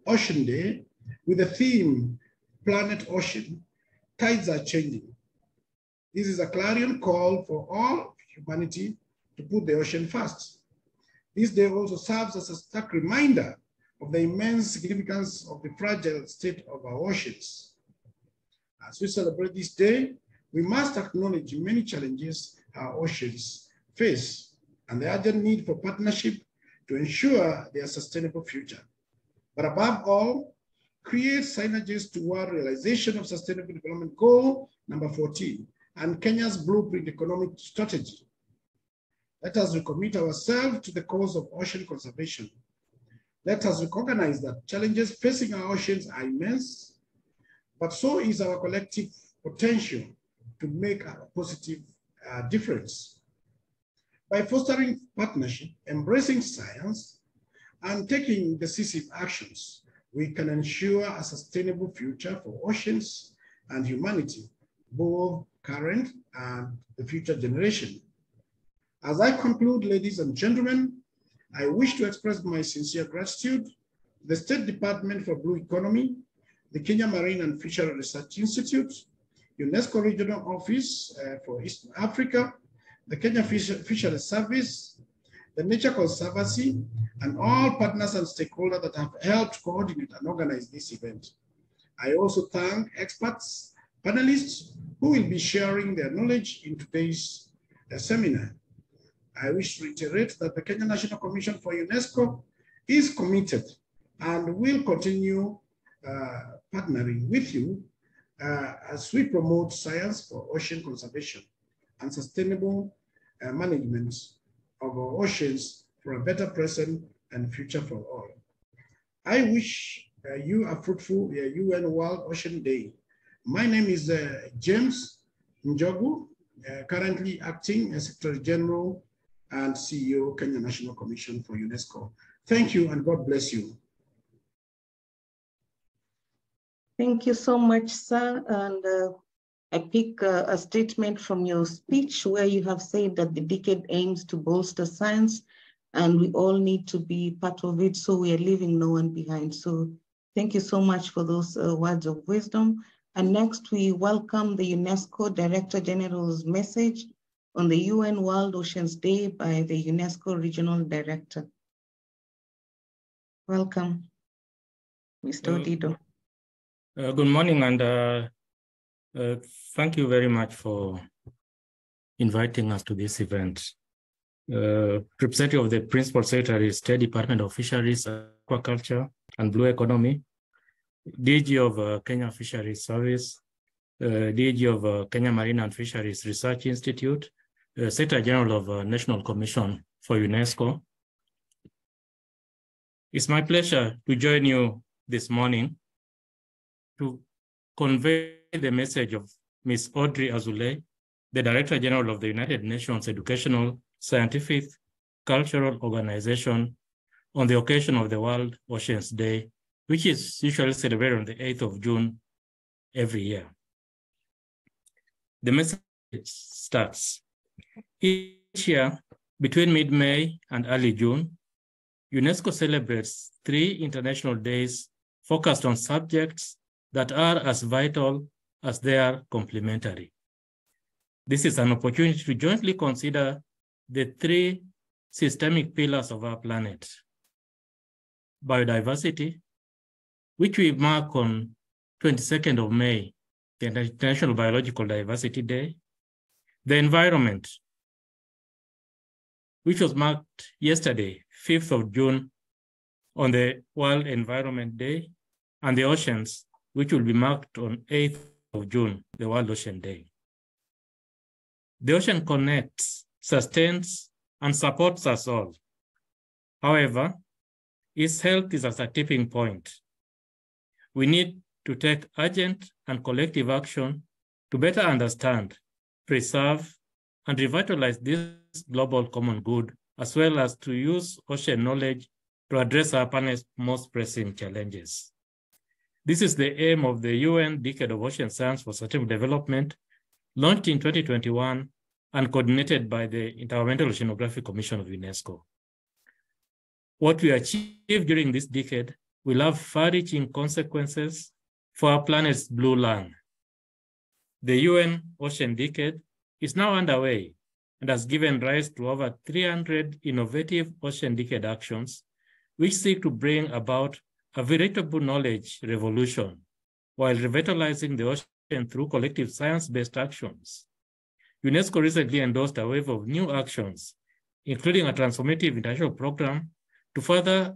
Ocean Day, with the theme Planet Ocean, tides are changing. This is a clarion call for all humanity to put the ocean first. This day also serves as a stark reminder of the immense significance of the fragile state of our oceans. As we celebrate this day, we must acknowledge many challenges our oceans face and the urgent need for partnership to ensure their sustainable future. But above all, create synergies toward realization of Sustainable Development Goal number 14 and Kenya's Blueprint Economic Strategy. Let us recommit ourselves to the cause of ocean conservation. Let us recognize that challenges facing our oceans are immense, but so is our collective potential to make a positive difference. By fostering partnership, embracing science, and taking decisive actions, we can ensure a sustainable future for oceans and humanity, both current and the future generation. As I conclude, ladies and gentlemen, I wish to express my sincere gratitude to the State Department for Blue Economy, the Kenya Marine and Fisheries Research Institute, UNESCO Regional Office for East Africa, the Kenya Fisheries Service, the Nature Conservancy, and all partners and stakeholders that have helped coordinate and organize this event. I also thank experts, panelists who will be sharing their knowledge in today's seminar. I wish to reiterate that the Kenya National Commission for UNESCO is committed and will continue partnering with you as we promote science for ocean conservation and sustainable management of our oceans for a better present and future for all. I wish you a fruitful UN World Ocean Day. My name is James Njogu, currently acting as Secretary General and CEO, Kenya National Commission for UNESCO. Thank you and God bless you. Thank you so much, sir. And I pick a statement from your speech where you have said that the decade aims to bolster science and we all need to be part of it, so we are leaving no one behind. So thank you so much for those words of wisdom. And next we welcome the UNESCO Director General's message on the UN World Oceans Day by the UNESCO Regional Director. Welcome, Mr. Odido. Good morning, and thank you very much for inviting us to this event. Representative of the Principal Secretary, State Department of Fisheries, Aquaculture, and Blue Economy, DG of Kenya Fisheries Service, DG of Kenya Marine and Fisheries Research Institute, Secretary General of National Commission for UNESCO. It's my pleasure to join you this morning to convey the message of Ms. Audrey Azoulay, the Director General of the United Nations Educational, Scientific, Cultural Organization, on the occasion of the World Oceans Day, which is usually celebrated on the 8th of June every year. The message starts. Each year, between mid-May and early June, UNESCO celebrates 3 international days focused on subjects that are as vital as they are complementary. This is an opportunity to jointly consider the 3 systemic pillars of our planet: biodiversity, which we mark on 22nd of May, the International Biological Diversity Day; the environment, which was marked yesterday, 5th of June, on the World Environment Day; and the oceans, which will be marked on 8th of June, the World Ocean Day. The ocean connects, sustains, and supports us all. However, its health is at a tipping point. We need to take urgent and collective action to better understand, preserve, and revitalize this global common good, as well as to use ocean knowledge to address our planet's most pressing challenges. This is the aim of the UN Decade of Ocean Science for Sustainable Development, launched in 2021 and coordinated by the Intergovernmental Oceanographic Commission of UNESCO. What we achieve during this decade will have far-reaching consequences for our planet's blue lung. The UN Ocean Decade is now underway and has given rise to over 300 innovative Ocean Decade actions, which seek to bring about a veritable knowledge revolution while revitalizing the ocean through collective science-based actions. UNESCO recently endorsed a wave of new actions, including a transformative international program to further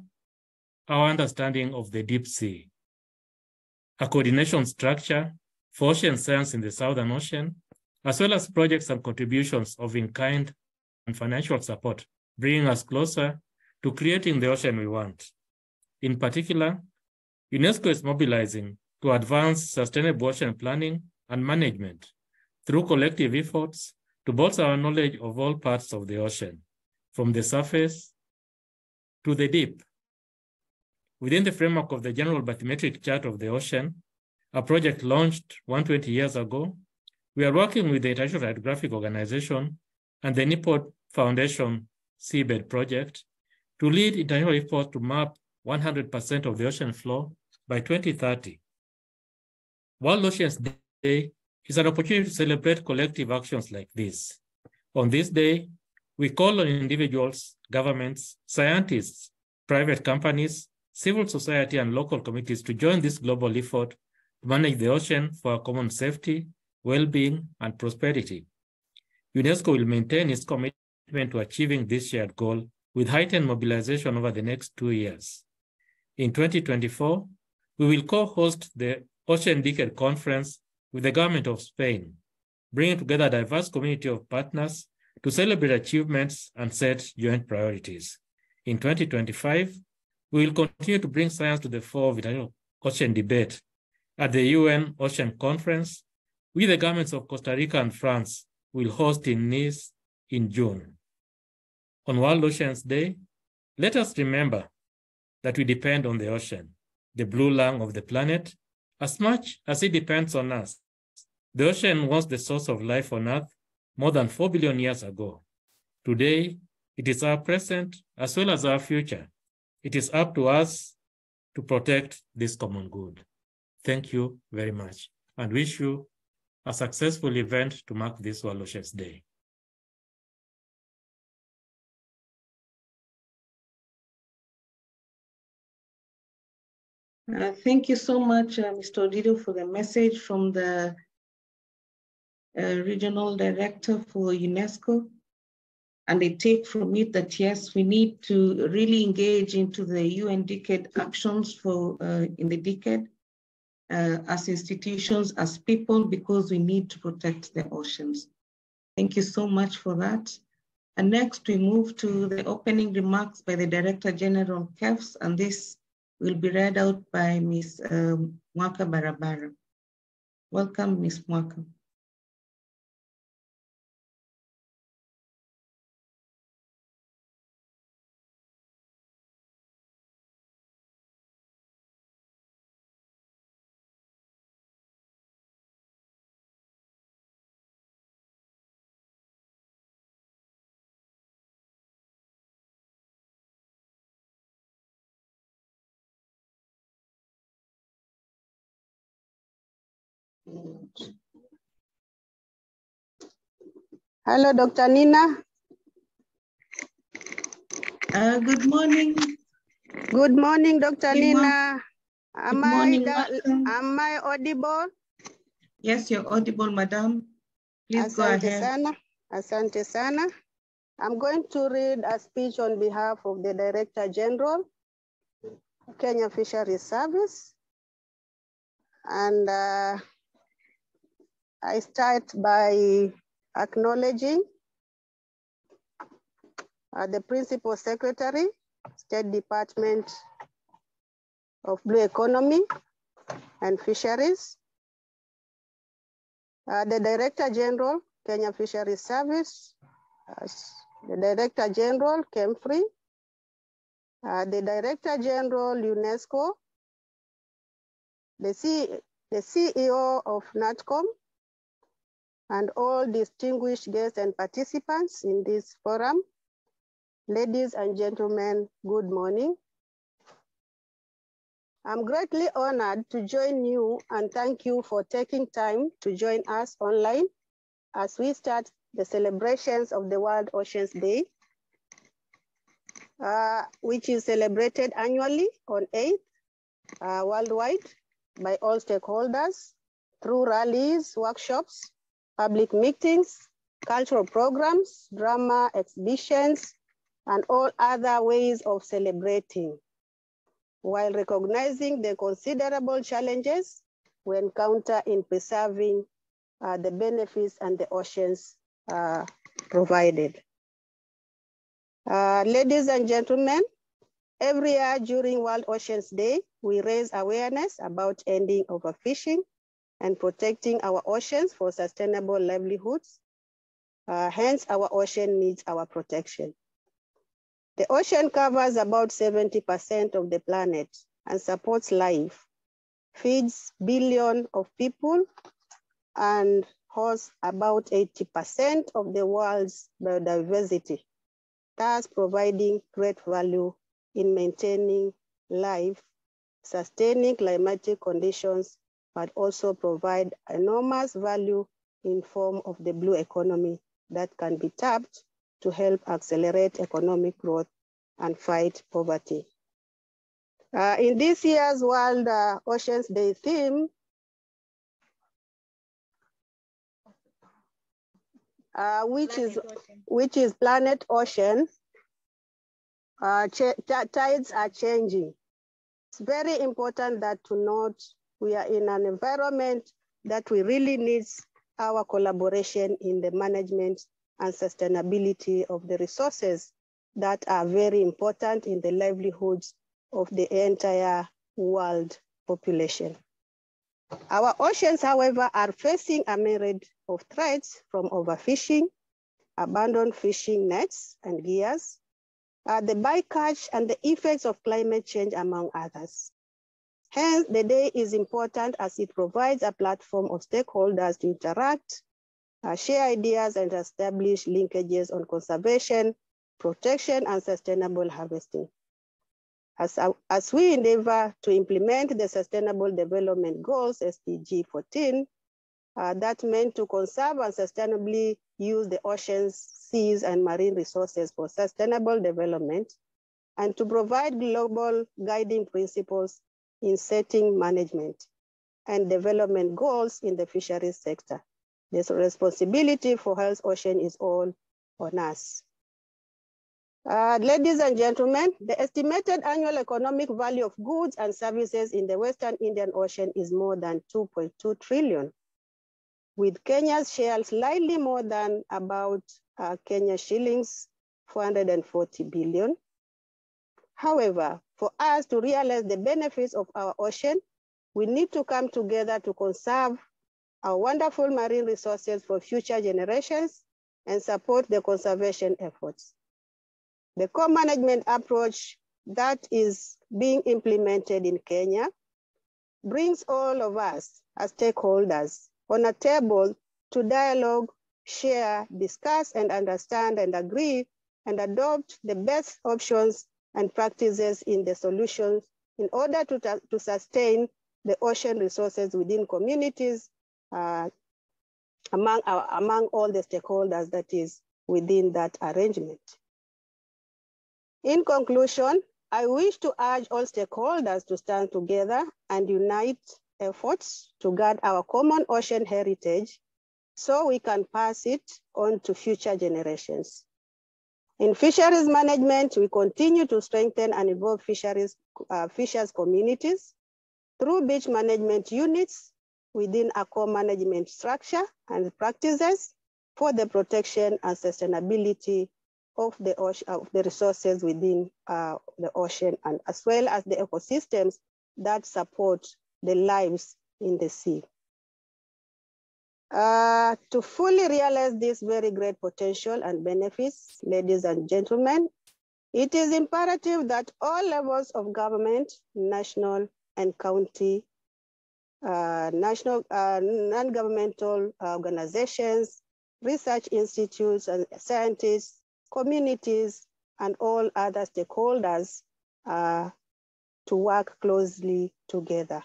our understanding of the deep sea, a coordination structure for ocean science in the Southern Ocean, as well as projects and contributions of in-kind and financial support, bringing us closer to creating the ocean we want. In particular, UNESCO is mobilizing to advance sustainable ocean planning and management through collective efforts to bolster our knowledge of all parts of the ocean, from the surface to the deep. Within the framework of the General Bathymetric Chart of the Ocean, a project launched 120 years ago, we are working with the International Hydrographic Organization and the Nippon Foundation Seabed Project to lead international efforts to map 100% of the ocean floor by 2030. World Oceans Day is an opportunity to celebrate collective actions like this. On this day, we call on individuals, governments, scientists, private companies, civil society, and local communities to join this global effort to manage the ocean for our common safety, well-being, and prosperity. UNESCO will maintain its commitment to achieving this shared goal with heightened mobilization over the next 2 years. In 2024, we will co-host the Ocean Decade Conference with the government of Spain, bringing together a diverse community of partners to celebrate achievements and set joint priorities. In 2025, we will continue to bring science to the fore of international ocean debate at the UN Ocean Conference, which the governments of Costa Rica and France will host in Nice in June. On World Oceans Day, let us remember that we depend on the ocean, the blue lung of the planet, as much as it depends on us. The ocean was the source of life on Earth more than 4 billion years ago. Today, it is our present as well as our future. It is up to us to protect this common good. Thank you very much, and wish you a successful event to mark this World Oceans Day. Thank you so much, Mr. Odido, for the message from the Regional Director for UNESCO. And I take from it that, yes, we need to really engage into the UN Decade actions for in the decade as institutions, as people, because we need to protect the oceans. Thank you so much for that. And next we move to the opening remarks by the Director General KEFS, and this will be read out by Ms. Mwaka Barabara. Welcome, Ms. Mwaka. Hello, Dr. Nina. Good morning. Good morning, Dr. Good Nina. Am I audible? Yes, you're audible, madam. Please go ahead. Asante sana. I'm going to read a speech on behalf of the Director General, Kenya Fisheries Service. And I start by acknowledging the Principal Secretary, State Department of Blue Economy and Fisheries, the Director General, Kenya Fisheries Service, the Director General, KMFRI, the Director General, UNESCO, the CEO of KNATCOM, and all distinguished guests and participants in this forum. Ladies and gentlemen, good morning. I'm greatly honored to join you and thank you for taking time to join us online as we start the celebrations of the World Oceans Day, which is celebrated annually on 8th worldwide by all stakeholders through rallies, workshops, public meetings, cultural programs, drama, exhibitions, and all other ways of celebrating, while recognizing the considerable challenges we encounter in preserving the benefits and the oceans provided. Ladies and gentlemen, every year during World Oceans Day, we raise awareness about ending overfishing and protecting our oceans for sustainable livelihoods. Hence, our ocean needs our protection. The ocean covers about 70% of the planet and supports life, feeds billions of people, and hosts about 80% of the world's biodiversity, thus providing great value in maintaining life, sustaining climatic conditions, but also provide enormous value in form of the blue economy that can be tapped to help accelerate economic growth and fight poverty. In this year's World Oceans Day theme, which is Planet Ocean, tides are changing. It's very important that to note we are in an environment that we really needs our collaboration in the management and sustainability of the resources that are very important in the livelihoods of the entire world population. Our oceans, however, are facing a myriad of threats from overfishing, abandoned fishing nets and gears, the bycatch and the effects of climate change, among others. Hence, the day is important as it provides a platform of stakeholders to interact, share ideas, and establish linkages on conservation, protection, and sustainable harvesting. As we endeavor to implement the Sustainable Development Goals, SDG 14, that meant to conserve and sustainably use the oceans, seas, and marine resources for sustainable development, and to provide global guiding principles in setting management and development goals in the fisheries sector. This responsibility for health ocean is all on us. Ladies and gentlemen, the estimated annual economic value of goods and services in the Western Indian Ocean is more than 2.2 trillion, with Kenya's share slightly more than about Kenya shillings 440 billion. However, for us to realize the benefits of our ocean, we need to come together to conserve our wonderful marine resources for future generations and support the conservation efforts. The co-management approach that is being implemented in Kenya brings all of us as stakeholders on a table to dialogue, share, discuss, and understand and agree and adopt the best options and practices in the solutions in order to sustain the ocean resources within communities among all the stakeholders that is within that arrangement. In conclusion, I wish to urge all stakeholders to stand together and unite efforts to guard our common ocean heritage so we can pass it on to future generations. In fisheries management, we continue to strengthen and involve fishers communities through beach management units within a core management structure and practices for the protection and sustainability of the ocean, of the resources within the ocean, and as well as the ecosystems that support the lives in the sea. To fully realize this very great potential and benefits, ladies and gentlemen, it is imperative that all levels of government, national and county, non-governmental organizations, research institutes and scientists, communities, and all other stakeholders to work closely together.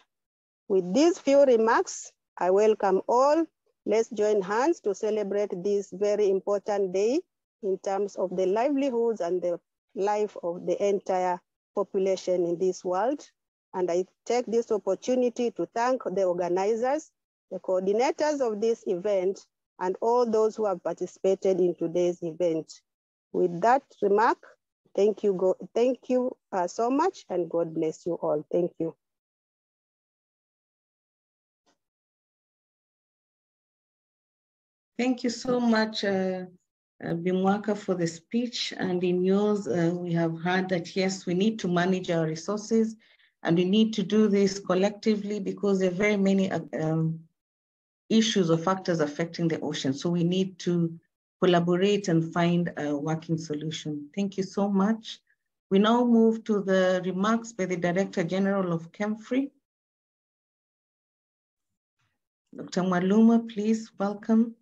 With these few remarks, I welcome all. Let's join hands to celebrate this very important day in terms of the livelihoods and the life of the entire population in this world. And I take this opportunity to thank the organizers, the coordinators of this event, and all those who have participated in today's event. With that remark, thank you so much, and God bless you all. Thank you. Thank you so much, Bimwaka, for the speech. And in yours, we have heard that, yes, we need to manage our resources, and we need to do this collectively because there are very many issues or factors affecting the ocean. So we need to collaborate and find a working solution. Thank you so much. We now move to the remarks by the Director General of KMFRI. Dr. Mwaluma, please, welcome.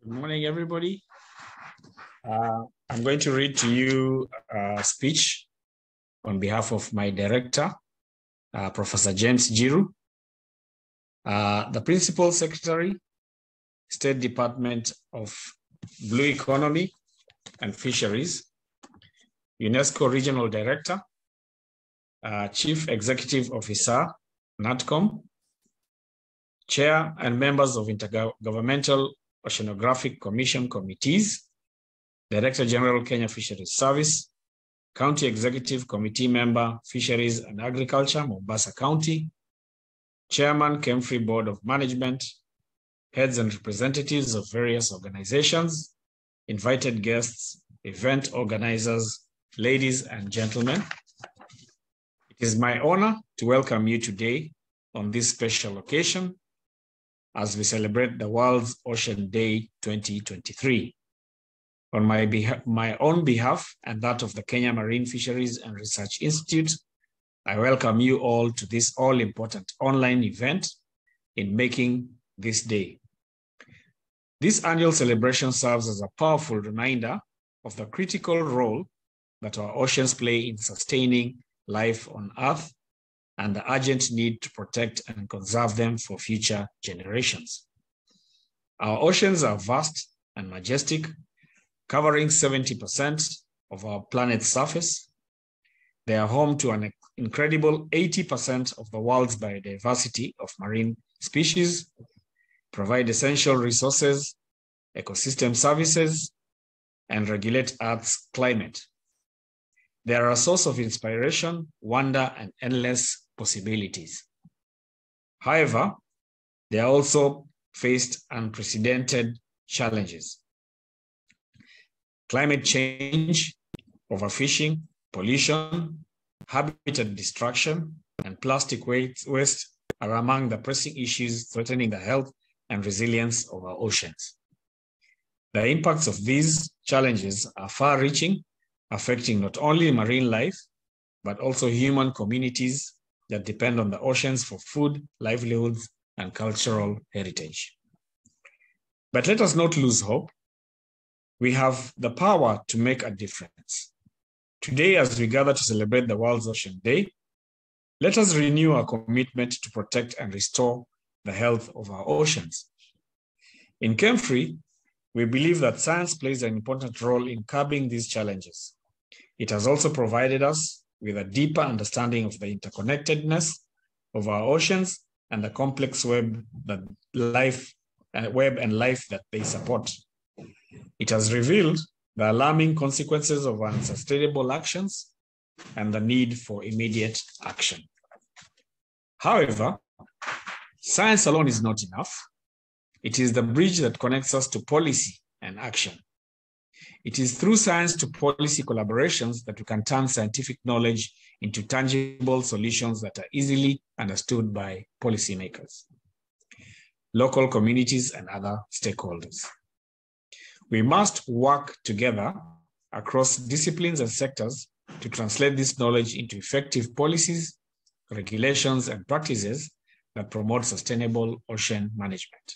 Good morning, everybody. I'm going to read to you a speech on behalf of my director, Professor James Jiru, the Principal Secretary, State Department of Blue Economy and Fisheries, UNESCO Regional Director, Chief Executive Officer, KNATCOM, Chair and members of Intergovernmental Oceanographic Commission committees, Director General Kenya Fisheries Service, County Executive Committee Member, Fisheries and Agriculture, Mombasa County, Chairman, KMFRI Board of Management, heads and representatives of various organizations, invited guests, event organizers, ladies and gentlemen. It is my honor to welcome you today on this special occasion as we celebrate the World's Ocean Day 2023. On my own behalf and that of the Kenya Marine Fisheries and Research Institute, I welcome you all to this all-important online event in making this day. This annual celebration serves as a powerful reminder of the critical role that our oceans play in sustaining life on Earth and the urgent need to protect and conserve them for future generations. Our oceans are vast and majestic, covering 70% of our planet's surface. They are home to an incredible 80% of the world's biodiversity of marine species, provide essential resources, ecosystem services, and regulate Earth's climate. They are a source of inspiration, wonder, and endless possibilities. However, they are also faced unprecedented challenges. Climate change, overfishing, pollution, habitat destruction, and plastic waste are among the pressing issues threatening the health and resilience of our oceans. The impacts of these challenges are far-reaching, affecting not only marine life, but also human communities that depend on the oceans for food, livelihoods, and cultural heritage. But let us not lose hope. We have the power to make a difference. Today, as we gather to celebrate the World's Ocean Day, let us renew our commitment to protect and restore the health of our oceans. In KMFRI, we believe that science plays an important role in curbing these challenges. It has also provided us with a deeper understanding of the interconnectedness of our oceans and the complex web and life that they support. It has revealed the alarming consequences of unsustainable actions and the need for immediate action. However, science alone is not enough. It is the bridge that connects us to policy and action. It is through science to policy collaborations that we can turn scientific knowledge into tangible solutions that are easily understood by policymakers, local communities, and other stakeholders. We must work together across disciplines and sectors to translate this knowledge into effective policies, regulations, and practices that promote sustainable ocean management.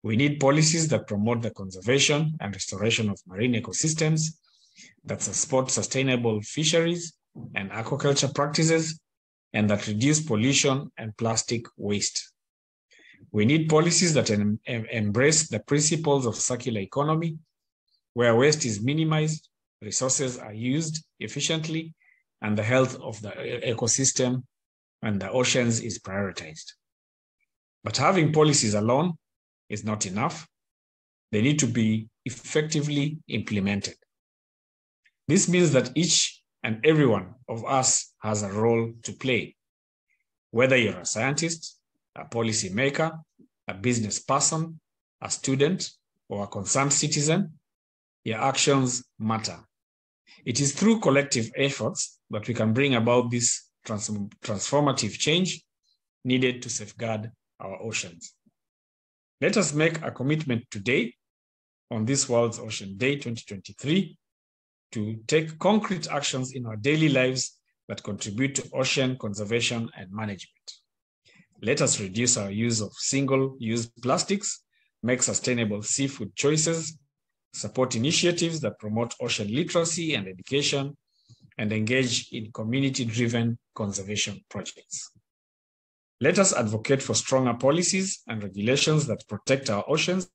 We need policies that promote the conservation and restoration of marine ecosystems, that support sustainable fisheries and aquaculture practices, and that reduce pollution and plastic waste. We need policies that embrace the principles of circular economy, where waste is minimized, resources are used efficiently, and the health of the ecosystem and the oceans is prioritized. But having policies alone is not enough. They need to be effectively implemented. This means that each and every one of us has a role to play. Whether you're a scientist, a policy maker, a business person, a student, or a concerned citizen, your actions matter. It is through collective efforts that we can bring about this transformative change needed to safeguard our oceans. Let us make a commitment today on this World Ocean Day 2023 to take concrete actions in our daily lives that contribute to ocean conservation and management. Let us reduce our use of single-use plastics, make sustainable seafood choices, support initiatives that promote ocean literacy and education, and engage in community-driven conservation projects. Let us advocate for stronger policies and regulations that protect our oceans.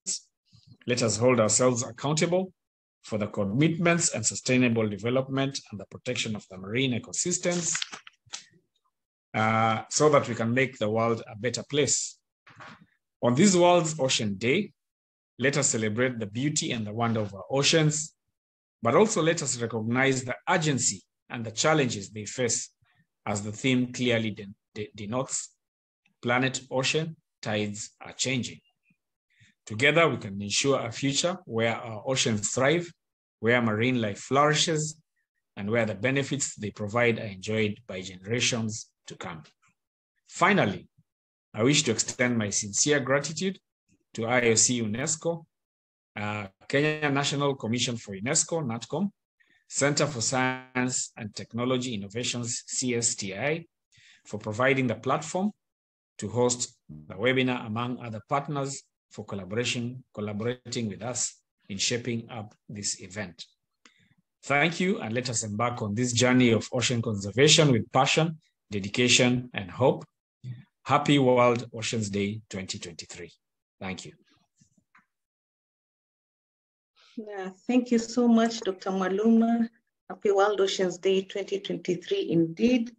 Let us hold ourselves accountable for the commitments and sustainable development and the protection of the marine ecosystems so that we can make the world a better place. On this World Ocean Day, let us celebrate the beauty and the wonder of our oceans, but also let us recognize the urgency and the challenges they face, as the theme clearly denotes. Planet ocean tides are changing. Together, we can ensure a future where our oceans thrive, where marine life flourishes, and where the benefits they provide are enjoyed by generations to come. Finally, I wish to extend my sincere gratitude to IOC UNESCO, Kenya National Commission for UNESCO, KNATCOM, Center for Science and Technology Innovations, CSTI, for providing the platform to host the webinar, among other partners, for collaborating with us in shaping up this event. Thank you, and let us embark on this journey of ocean conservation with passion, dedication, and hope. Happy World Oceans Day 2023. Thank you. Yeah, thank you so much, Dr. Mwaluma. Happy World Oceans Day 2023 indeed.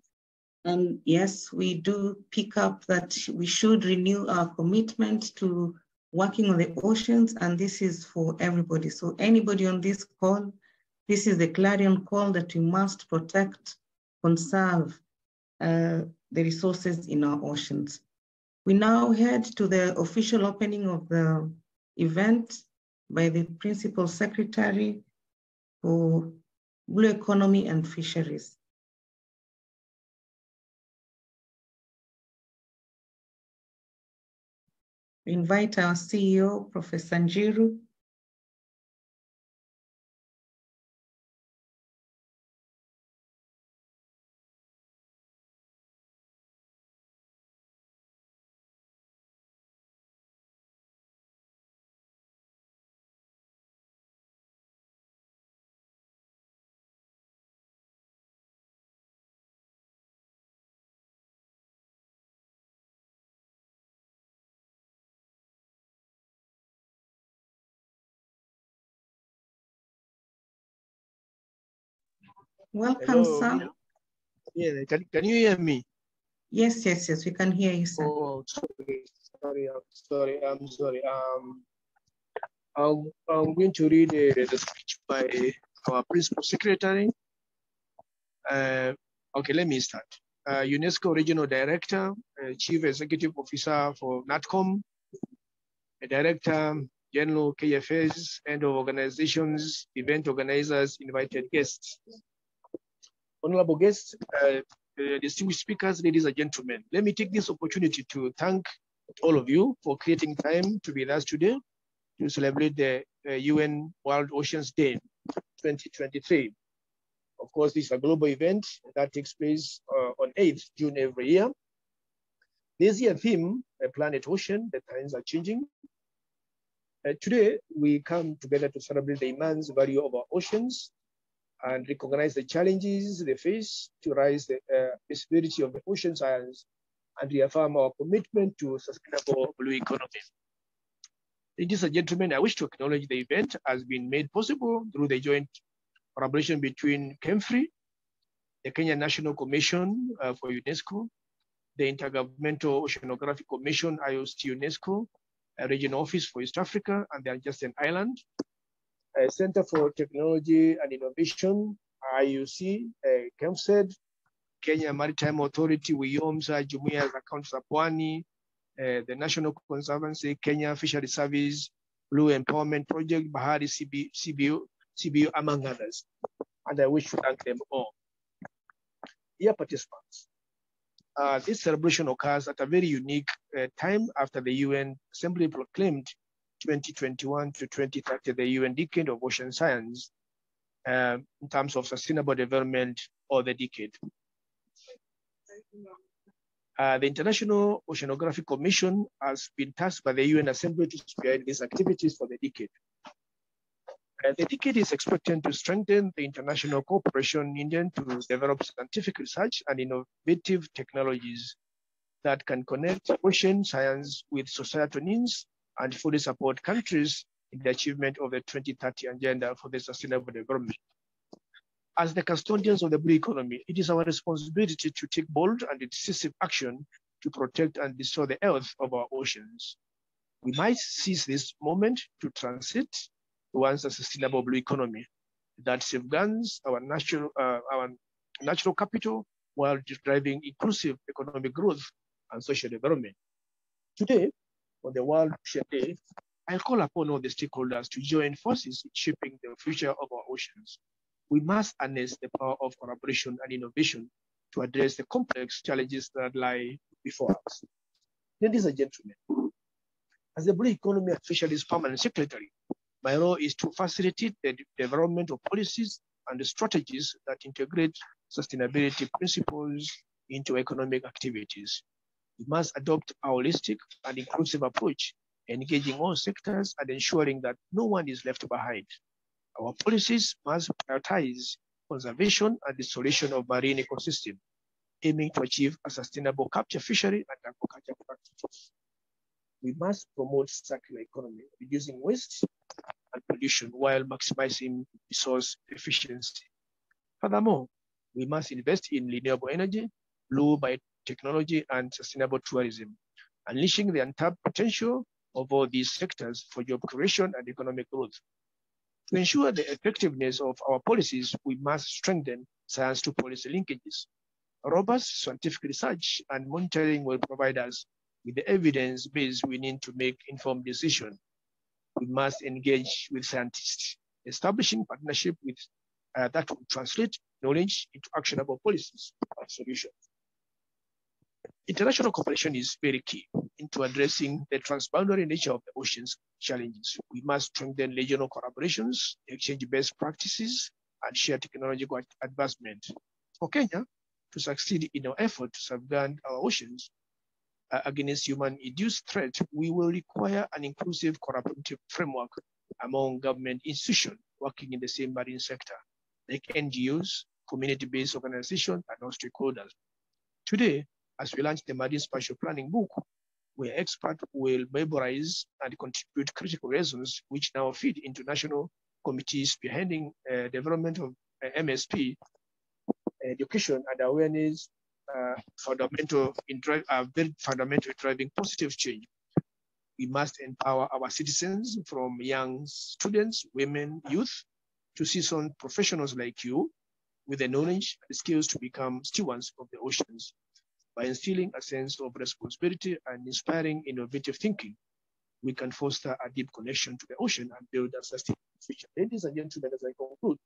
And yes, we do pick up that we should renew our commitment to working on the oceans, and this is for everybody. So anybody on this call, this is the clarion call that we must protect, conserve the resources in our oceans. We now head to the official opening of the event by the Principal Secretary for Blue Economy and Fisheries. We invite our CEO, Professor Njiru. Welcome, Hello. sir. Yeah, can you hear me? Yes, we can hear you, sir. Oh, sorry. I'm going to read the speech by our Principal Secretary. Okay, let me start. UNESCO Regional Director, Chief Executive Officer for KNATCOM, Director, general KFAs, and of organizations, event organizers, invited guests. Honorable guests, distinguished speakers, ladies and gentlemen, let me take this opportunity to thank all of you for creating time to be with us today to celebrate the UN World Oceans Day 2023. Of course, this is a global event that takes place on 8th June every year. This year's theme, Planet Ocean, the times are changing. Today, we come together to celebrate the immense value of our oceans and recognize the challenges they face to raise the visibility of the ocean science and reaffirm our commitment to sustainable blue economy. Ladies and gentlemen, I wish to acknowledge the event has been made possible through the joint collaboration between KMFRI, the Kenya National Commission for UNESCO, the Intergovernmental Oceanographic Commission, IOC UNESCO, a regional office for East Africa and the Adjacent Island, a Center for Technology and Innovation, IUC, KEMSED, Kenya Maritime Authority, WIOMSA, Jumuiya za Kaunti za Pwani, the National Conservancy, Kenya Fisheries Service, Blue Empowerment Project, Bahari CBU, among others. And I wish to thank them all. Dear participants, this celebration occurs at a very unique time after the UN Assembly proclaimed 2021 to 2030 the UN Decade of Ocean Science in terms of sustainable development or the decade. The International Oceanographic Commission has been tasked by the UN Assembly to spearhead these activities for the decade. The decade is expected to strengthen the international cooperation needed to develop scientific research and innovative technologies that can connect ocean science with societal needs and fully support countries in the achievement of the 2030 Agenda for the Sustainable Development. As the custodians of the blue economy, it is our responsibility to take bold and decisive action to protect and restore the health of our oceans. We might seize this moment to transit towards a sustainable blue economy that safeguards our natural capital while driving inclusive economic growth and social development. Today, on the World Ocean Day, I call upon all the stakeholders to join forces in shaping the future of our oceans. We must harness the power of collaboration and innovation to address the complex challenges that lie before us. Ladies and gentlemen, as the Blue Economy and Fisheries Permanent Secretary, my role is to facilitate the development of policies and strategies that integrate sustainability principles into economic activities. We must adopt a holistic and inclusive approach, engaging all sectors and ensuring that no one is left behind. Our policies must prioritize conservation and restoration of marine ecosystem, aiming to achieve a sustainable capture fishery and aquaculture practices. We must promote circular economy, reducing waste and pollution while maximizing resource efficiency. Furthermore, we must invest in renewable energy, blue biotechnology, and sustainable tourism, unleashing the untapped potential of all these sectors for job creation and economic growth. To ensure the effectiveness of our policies, we must strengthen science to policy linkages. Robust scientific research and monitoring will provide us with the evidence base we need to make informed decisions. We must engage with scientists, establishing partnership with that will translate knowledge into actionable policies and solutions. International cooperation is very key into addressing the transboundary nature of the ocean's challenges. We must strengthen regional collaborations, exchange best practices, and share technological advancement. For Kenya to succeed in our effort to safeguard our oceans against human-induced threat, we will require an inclusive collaborative framework among government institutions working in the same marine sector, like NGOs, community-based organizations, and all stakeholders. Today, as we launch the Marine Spatial Planning book, where experts will memorize and contribute critical lessons which now feed into national committees spearheading development of MSP, education and awareness very fundamental in driving positive change. We must empower our citizens from young students, women, youth, to seasoned professionals like you with the knowledge and skills to become stewards of the oceans. By instilling a sense of responsibility and inspiring innovative thinking, we can foster a deep connection to the ocean and build a sustainable future. Ladies and gentlemen, as I conclude,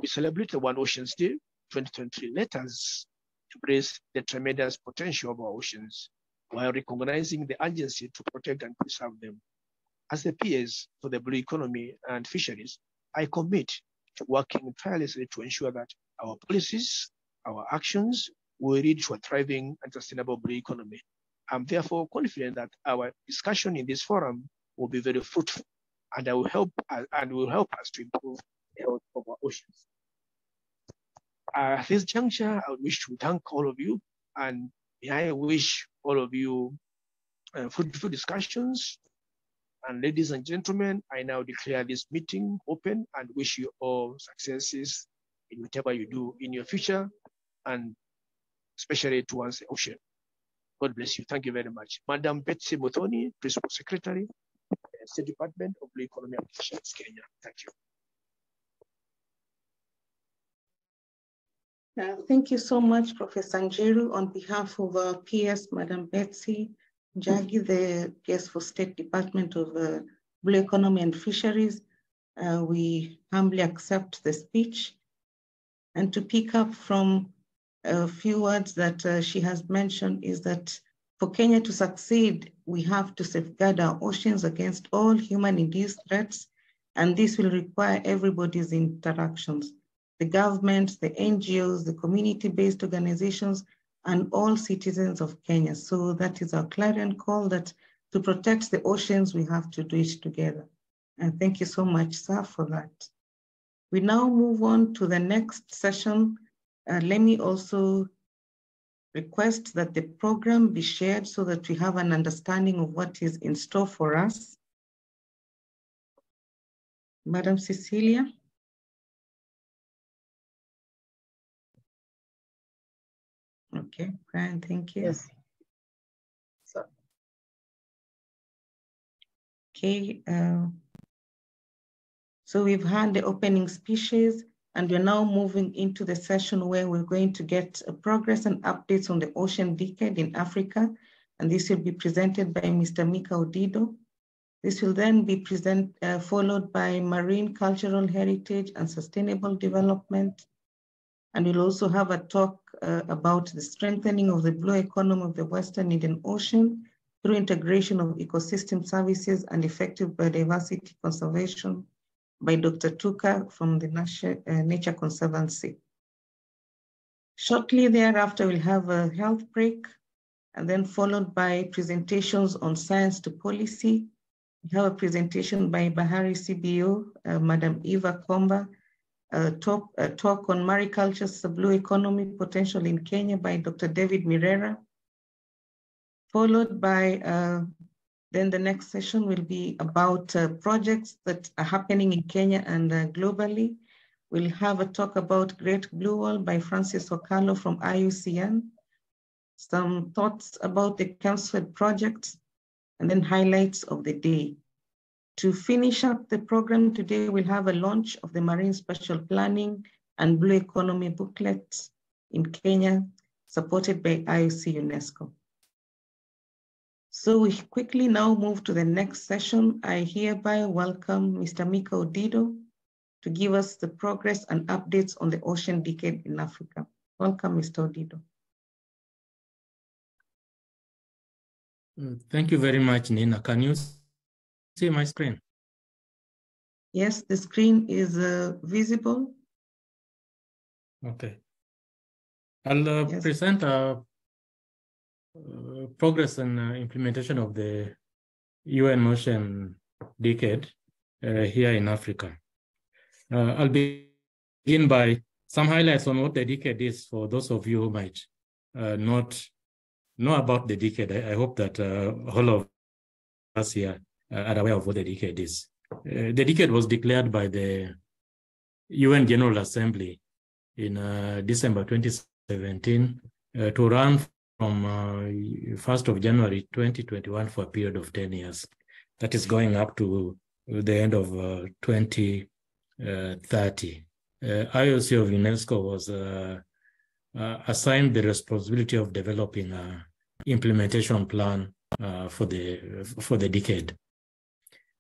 we celebrate the World Oceans Day 2023. Let us embrace the tremendous potential of our oceans while recognizing the urgency to protect and preserve them. As the peers for the blue economy and fisheries, I commit to working tirelessly to ensure that our policies, our actions will lead to a thriving and sustainable blue economy. I'm therefore confident that our discussion in this forum will be very fruitful and will help us to improve the health of our oceans. At this juncture, I wish to thank all of you, and I wish all of you fruitful discussions. And ladies and gentlemen, I now declare this meeting open and wish you all successes in whatever you do in your future, and especially towards the ocean. God bless you. Thank you very much. Madam Betsy Muthoni, Principal Secretary, State Department of Blue Economy and Fisheries, Kenya. Thank you. Thank you so much, Professor Njiru. On behalf of our peers, Madam Betsy Njagi, the guest for State Department of Blue Economy and Fisheries, we humbly accept the speech. And to pick up from a few words that she has mentioned is that for Kenya to succeed, we have to safeguard our oceans against all human-induced threats, and this will require everybody's interactions. The government, the NGOs, the community-based organizations, and all citizens of Kenya. So that is our clarion call that to protect the oceans, we have to do it together. And thank you so much, sir, for that. We now move on to the next session. Let me also request that the program be shared so that we have an understanding of what is in store for us. Madam Cecilia. Okay, Brian, thank you. Yes. Okay, so we've had the opening speeches, and we're now moving into the session where we're going to get progress and updates on the ocean decade in Africa. And this will be presented by Mr. Mika Odido. This will then be followed by marine cultural heritage and sustainable development. And we'll also have a talk about the strengthening of the blue economy of the Western Indian Ocean through integration of ecosystem services and effective biodiversity conservation by Dr. Tuka from the Nature Conservancy. Shortly thereafter, we'll have a health break, and then followed by presentations on science to policy. We have a presentation by Bahari CBO, Madam Eva Komba, a talk on mariculture's blue economy potential in Kenya by Dr. David Mirera, followed by, then the next session will be about projects that are happening in Kenya and globally. We'll have a talk about Great Blue Wall by Francis Okalo from IUCN, some thoughts about the Kemsford project, and then highlights of the day. To finish up the program today, we'll have a launch of the Marine Spatial Planning and Blue Economy booklet in Kenya, supported by IOC UNESCO. So we quickly now move to the next session. I hereby welcome Mr. Mika Odido to give us the progress and updates on the ocean decade in Africa. Welcome, Mr. Odido. Thank you very much, Nina. Can you see my screen? Yes, the screen is visible. Okay. I'll present progress and implementation of the UN Ocean Decade here in Africa. I'll begin by some highlights on what the decade is for those of you who might not know about the decade. I hope that all of us here are aware of what the decade is. The decade was declared by the UN General Assembly in December 2017 to run from 1st of January 2021 for a period of 10 years. That is going up to the end of 2030. IOC of UNESCO was assigned the responsibility of developing an implementation plan for the decade.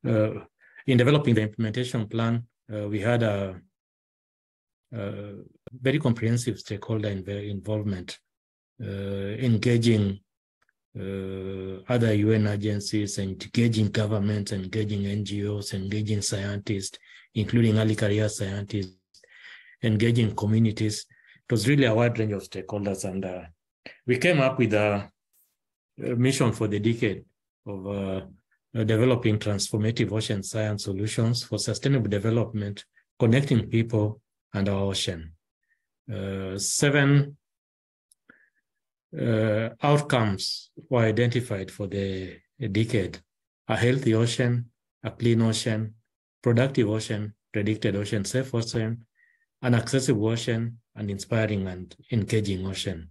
In developing the implementation plan, we had a very comprehensive stakeholder involvement, engaging other UN agencies, engaging governments, engaging NGOs, engaging scientists, including early career scientists, engaging communities. It was really a wide range of stakeholders, and we came up with a mission for the decade of developing transformative ocean science solutions for sustainable development, connecting people and our ocean. 7 outcomes were identified for the decade: a healthy ocean, a clean ocean, productive ocean, predicted ocean, safe ocean, an accessible ocean, an inspiring and engaging ocean.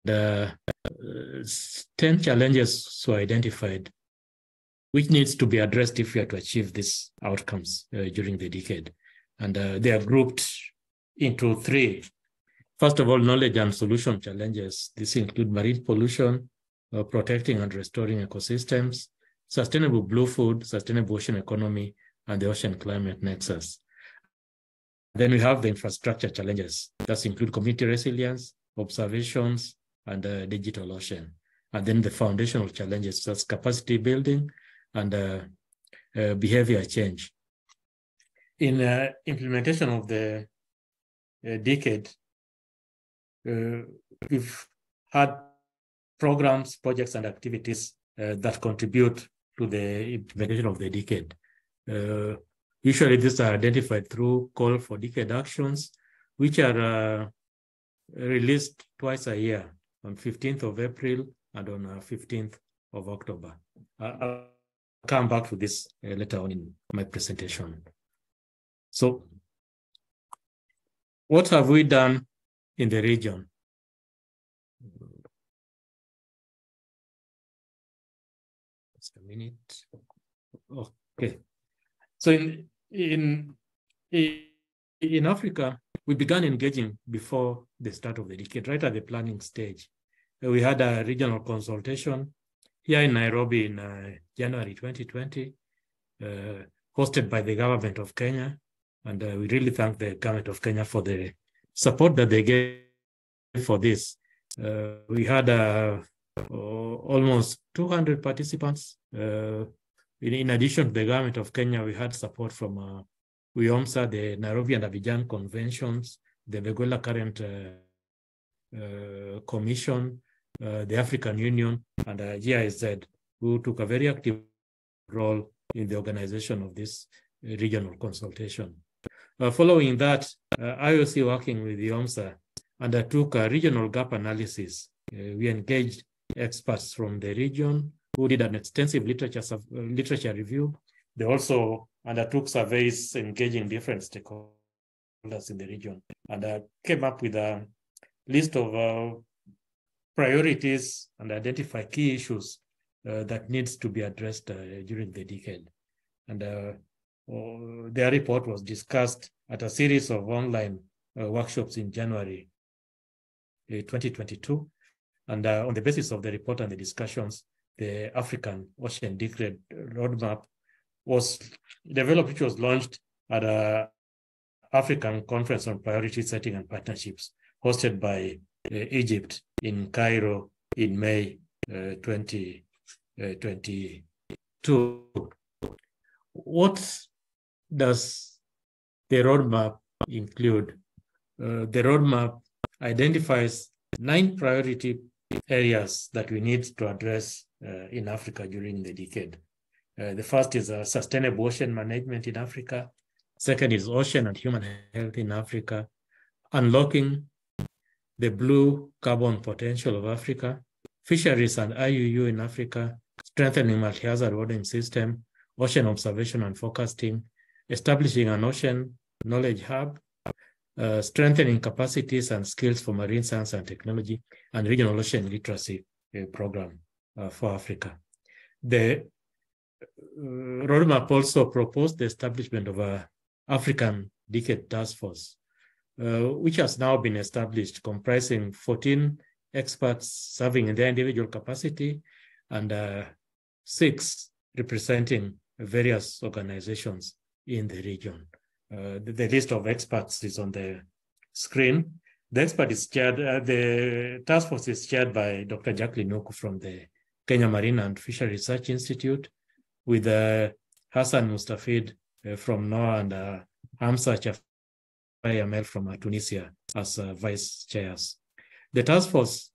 10 challenges were identified which needs to be addressed if we are to achieve these outcomes during the decade. And they are grouped into 3. First of all, knowledge and solution challenges. These include marine pollution, protecting and restoring ecosystems, sustainable blue food, sustainable ocean economy, and the ocean climate nexus. Then we have the infrastructure challenges. That include community resilience, observations, and digital ocean. And then the foundational challenges, such as capacity building and behavior change. In implementation of the decade, we've had programs, projects, and activities that contribute to the implementation of the decade. Usually these are identified through call for decade actions, which are released twice a year, on 15th of April and on 15th of October. I'll come back to this later on in my presentation. So what have we done in the region? Just a minute. Okay. So in Africa, we began engaging before the start of the decade, right at the planning stage. We had a regional consultation here in Nairobi in January 2020, hosted by the government of Kenya. And we really thank the government of Kenya for the support that they gave for this. We had almost 200 participants. In addition to the government of Kenya, we had support from UOMSA, the Nairobi and Abidjan Conventions, the Venezuela Current Commission, the African Union, and GIZ, who took a very active role in the organization of this regional consultation. Following that, IOC, working with UOMSA, undertook a regional gap analysis. We engaged experts from the region who did an extensive literature review. They also undertook surveys engaging different stakeholders in the region, and came up with a list of priorities and identify key issues that needs to be addressed during the decade. And their report was discussed at a series of online workshops in January 2022. And on the basis of the report and the discussions, the African Ocean Decade Roadmap was developed, which was launched at an African Conference on Priority Setting and Partnerships, hosted by Egypt in Cairo in May 2022. What does the roadmap include? The roadmap identifies 9 priority areas that we need to address in Africa during the decade. The first is sustainable ocean management in Africa. Second is ocean and human health in Africa. Unlocking the blue carbon potential of Africa. Fisheries and IUU in Africa. Strengthening multi-hazard warning system. Ocean observation and forecasting. Establishing an ocean knowledge hub. Strengthening capacities and skills for marine science and technology, and regional ocean literacy program for Africa. The roadmap also proposed the establishment of an African Decade Task Force, which has now been established, comprising 14 experts serving in their individual capacity, and 6 representing various organizations in the region. The list of experts is on the screen. The expert is chaired, the task force is chaired by Dr. Jacqueline Oku from the Kenya Marine and Fisheries Research Institute, with Hassan Mustafid from NOAA and Hamza Chafai from Tunisia as vice chairs. The task force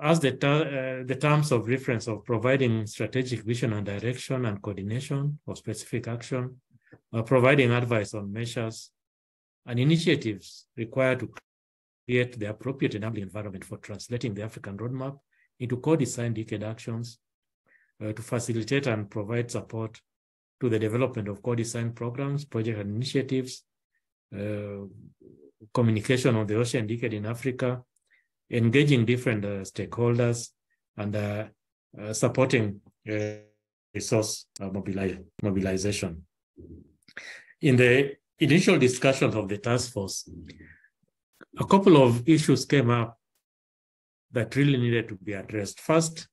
has the terms of reference of providing strategic vision and direction and coordination of specific action, providing advice on measures and initiatives required to create the appropriate enabling environment for translating the African roadmap into co-designed decade actions, to facilitate and provide support to the development of co-designed programs, projects and initiatives, communication on the ocean decade in Africa, engaging different stakeholders, and supporting resource mobilization. In the initial discussions of the task force, a couple of issues came up that really needed to be addressed. First,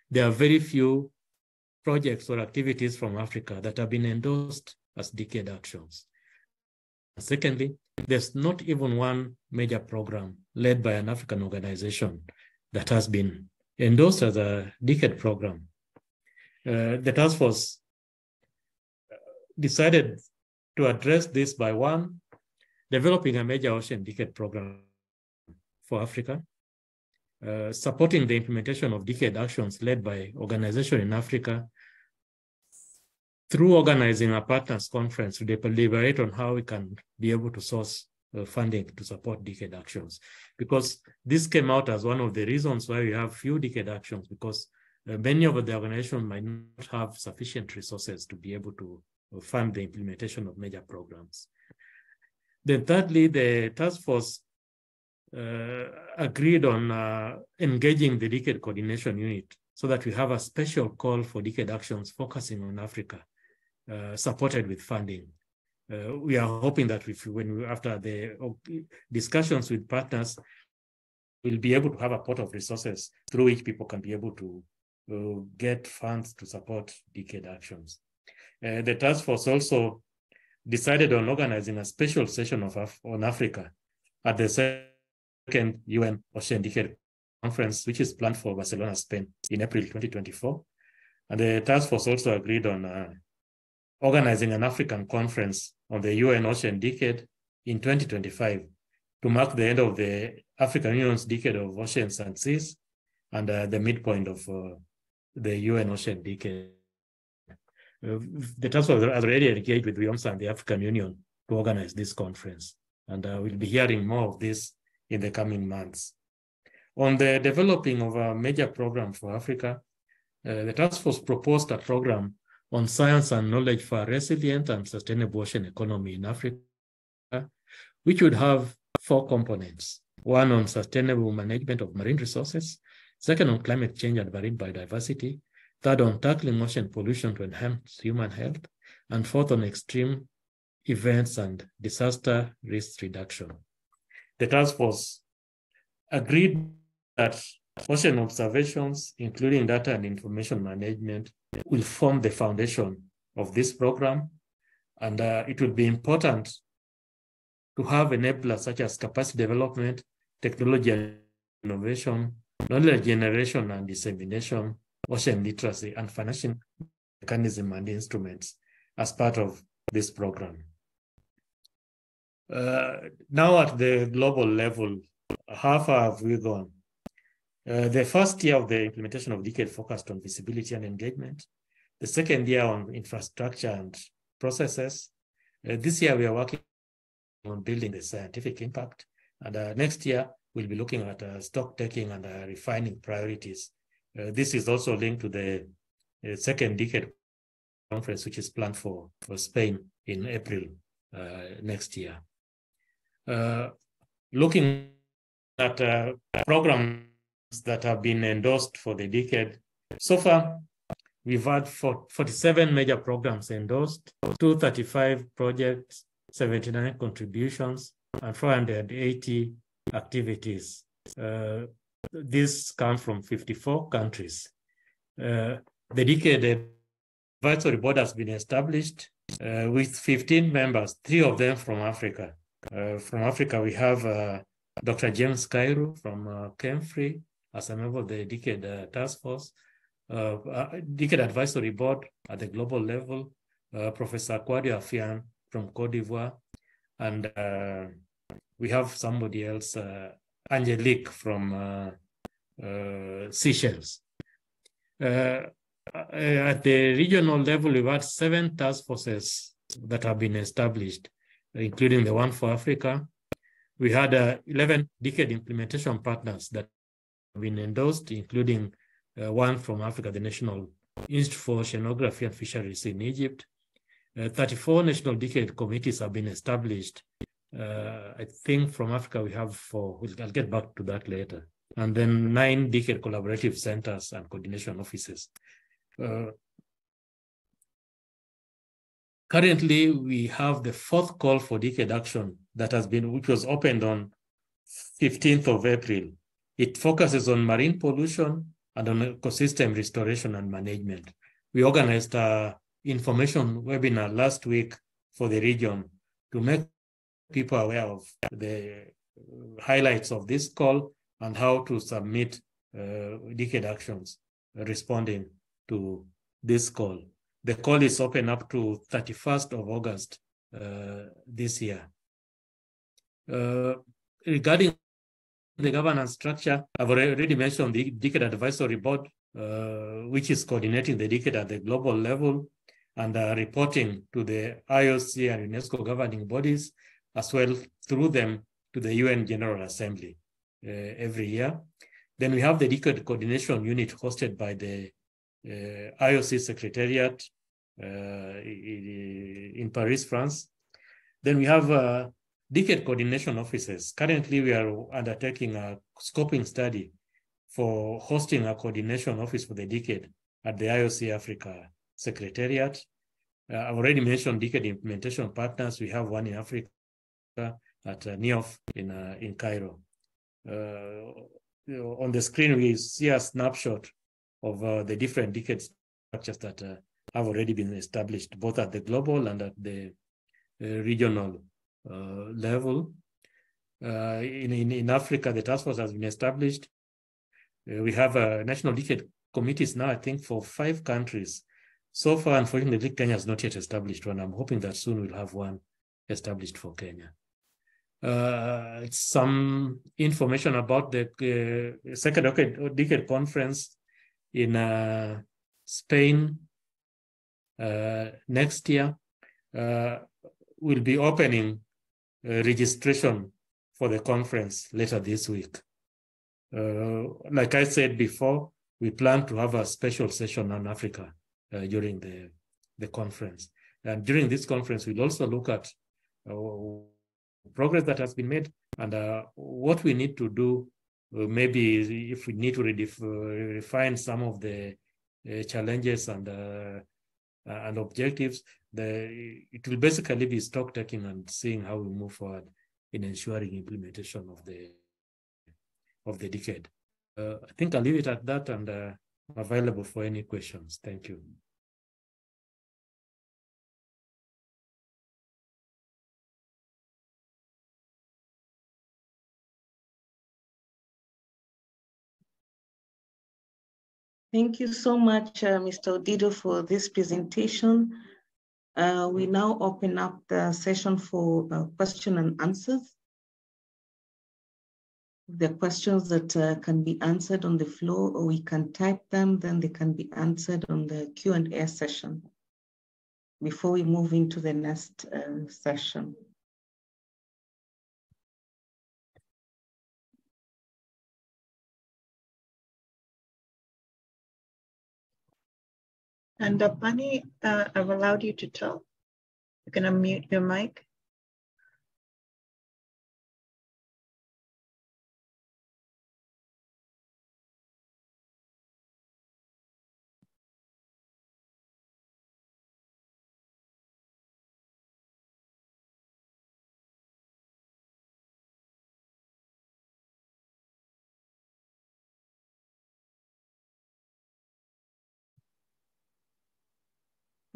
there are very few projects or activities from Africa that have been endorsed as decade actions. Secondly, there's not even one major program led by an African organization that has been endorsed as a decade program. The task force decided to address this by, 1, developing a major ocean decade program for Africa, supporting the implementation of decade actions led by organizations in Africa through organizing a partners conference to deliberate on how we can be able to source funding to support decade actions. Because this came out as one of the reasons why we have few decade actions, because many of the organizations might not have sufficient resources to be able to fund the implementation of major programs. Then thirdly, the task force agreed on engaging the decade coordination unit so that we have a special call for decade actions focusing on Africa, supported with funding. We are hoping that after the discussions with partners, we'll be able to have a pot of resources through which people can be able to get funds to support decade actions. The task force also decided on organizing a special session on Africa at the second UN Ocean Decade Conference, which is planned for Barcelona, Spain in April 2024. And the task force also agreed on organizing an African conference on the UN Ocean Decade in 2025 to mark the end of the African Union's Decade of Oceans and Seas and the midpoint of the UN Ocean Decade. The task force has already engaged with UNOMSA and the African Union to organize this conference, and we'll be hearing more of this in the coming months. On the developing of a major program for Africa, the task force proposed a program on science and knowledge for a resilient and sustainable ocean economy in Africa, which would have 4 components. 1 on sustainable management of marine resources, 2nd on climate change and marine biodiversity, 3rd on tackling ocean pollution to enhance human health, and 4th on extreme events and disaster risk reduction. The task force agreed that ocean observations, including data and information management, will form the foundation of this program, and it would be important to have enablers such as capacity development, technology and innovation, knowledge generation and dissemination, ocean literacy, and financial mechanism and instruments as part of this program. Now at the global level, how far have we gone? The first year of the implementation of decade focused on visibility and engagement. The second year on infrastructure and processes. This year we are working on building the scientific impact. And next year we'll be looking at stock taking and refining priorities. This is also linked to the second decade conference, which is planned for Spain in April next year. Looking at programs that have been endorsed for the decade. So far, we've had 47 major programs endorsed, 235 projects, 79 contributions, and 480 activities These come from 54 countries. The Decade Advisory Board has been established with 15 members, 3 of them from Africa. From Africa, we have Dr. James Kairu from KMFRI as a member of the Decade Task Force, Decade Advisory Board at the global level, Professor Kwadio Afian from Cote d'Ivoire, and we have somebody else, Angelique from Seychelles. At the regional level, we've had 7 task forces that have been established, including the one for Africa. We had 11 decade implementation partners that have been endorsed, including one from Africa, the National Institute for Oceanography and Fisheries in Egypt. 34 national decade committees have been established. I think from Africa we have 4. I'll get back to that later. And then 9 decade collaborative centers and coordination offices. Currently, we have the 4th call for decade action that has been, which was opened on 15th of April. It focuses on marine pollution and on ecosystem restoration and management. We organized an information webinar last week for the region to make people aware of the highlights of this call and how to submit decade actions responding to this call. The call is open up to 31st of August this year. Regarding the governance structure, I've already mentioned the Decade Advisory Board, which is coordinating the decade at the global level and reporting to the IOC and UNESCO governing bodies, as well through them to the UN General Assembly every year. Then we have the Decade Coordination Unit hosted by the IOC Secretariat in Paris, France. Then we have decade coordination offices. Currently, we are undertaking a scoping study for hosting a coordination office for the decade at the IOC Africa Secretariat. I've already mentioned decade implementation partners. We have one in Africa at NIOF in Cairo. On the screen, we see a snapshot of the different decade structures that have already been established, both at the global and at the regional level. In Africa, the task force has been established. We have national decade committees now, I think, for 5 countries. So far, unfortunately, Kenya has not yet established one. I'm hoping that soon we'll have one established for Kenya. Some information about the second decade conference in Spain next year. We'll be opening registration for the conference later this week. Like I said before, we plan to have a special session on Africa during the conference. And during this conference, we'll also look at progress that has been made and what we need to do, maybe if we need to refine some of the challenges and objectives. It will basically be stock taking and seeing how we move forward in ensuring implementation of the decade. I think I'll leave it at that and available for any questions. Thank you. Thank you so much, Mr. Odido, for this presentation. We now open up the session for question and answers. The questions that can be answered on the floor, or we can type them, then they can be answered on the Q&A session before we move into the next session. And Pani, I've allowed you to talk. You can unmute your mic.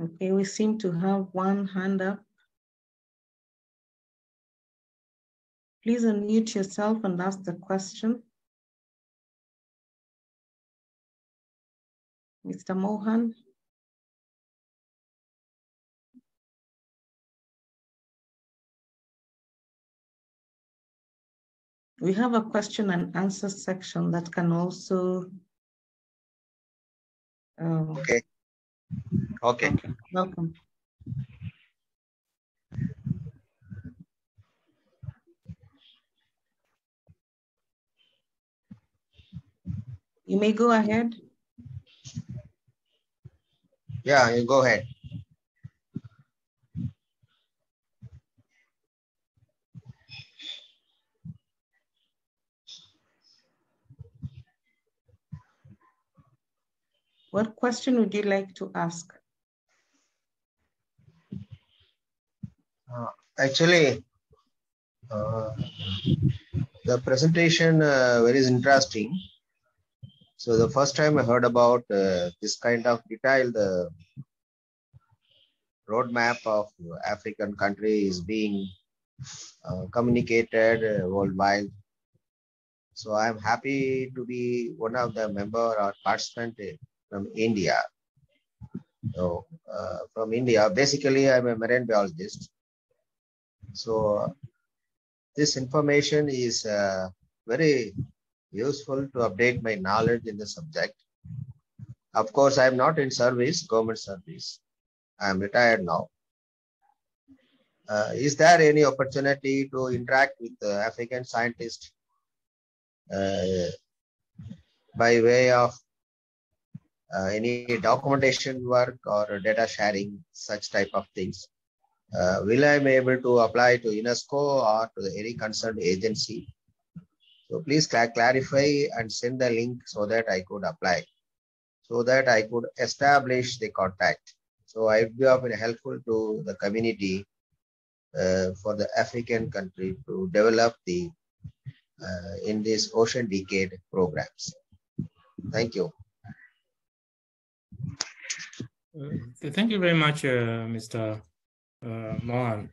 Okay, we seem to have one hand up. Please unmute yourself and ask the question. Mr. Mohan. We have a question and answer section that can also. Okay. Welcome. You may go ahead. Yeah, you go ahead. What question would you like to ask? Actually, the presentation very interesting. So the first time I heard about this kind of detailed roadmap of African country is being communicated worldwide. So I'm happy to be one of the member or participant from India. So from India, basically I'm a marine biologist. So this information is very useful to update my knowledge in the subject. Of course, I'm not in service, government service. I'm retired now. Is there any opportunity to interact with African scientists by way of any documentation work or data sharing, such type of things? Will I be able to apply to UNESCO or to any concerned agency? So please clarify and send the link so that I could apply, so that I could establish the contact. So I would be of helpful to the community for the African country to develop the in this ocean decade programs. Thank you. Thank you very much, Mr. Mohan.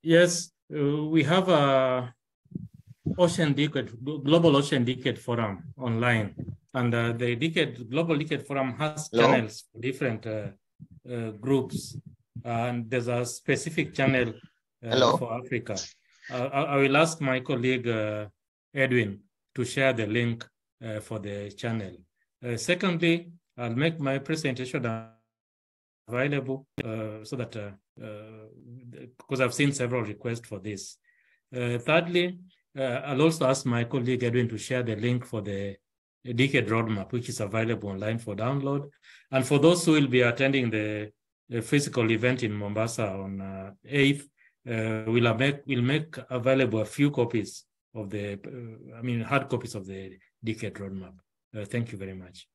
Yes, we have a Global Ocean Decade Forum online, and the Global Decade Forum has channels for different groups, and there's a specific channel for Africa. I will ask my colleague Edwin to share the link for the channel. Secondly, I'll make my presentation available so that, because I've seen several requests for this. Thirdly, I'll also ask my colleague Edwin to share the link for the Decade Roadmap, which is available online for download. And for those who will be attending the physical event in Mombasa on 8th, we'll make available a few copies of the, hard copies of the Decade Roadmap. Thank you very much.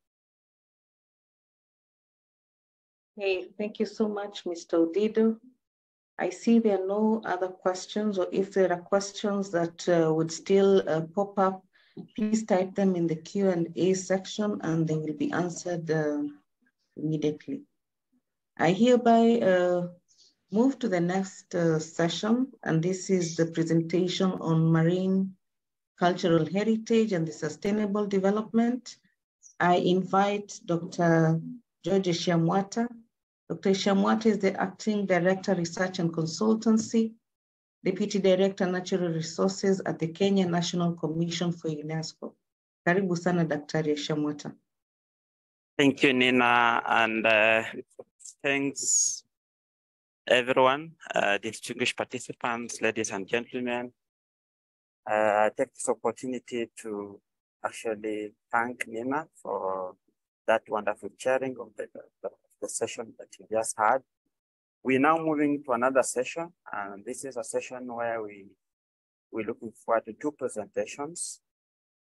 Hey, thank you so much, Mr. Odido. I see there are no other questions, or if there are questions that would still pop up, please type them in the Q&A section and they will be answered immediately. I hereby move to the next session, and this is the presentation on marine cultural heritage and the sustainable development. I invite Dr. George Shamwata. Dr. Shamwata is the Acting Director, Research and Consultancy, Deputy Director, Natural Resources at the Kenya National Commission for UNESCO. Karibu sana, Dr. Shamwata. Thank you, Nina, and thanks everyone, distinguished participants, ladies and gentlemen. I take this opportunity to actually thank Nina for that wonderful sharing of the session that you just had. We're now moving to another session, and this is a session where we're looking forward to two presentations.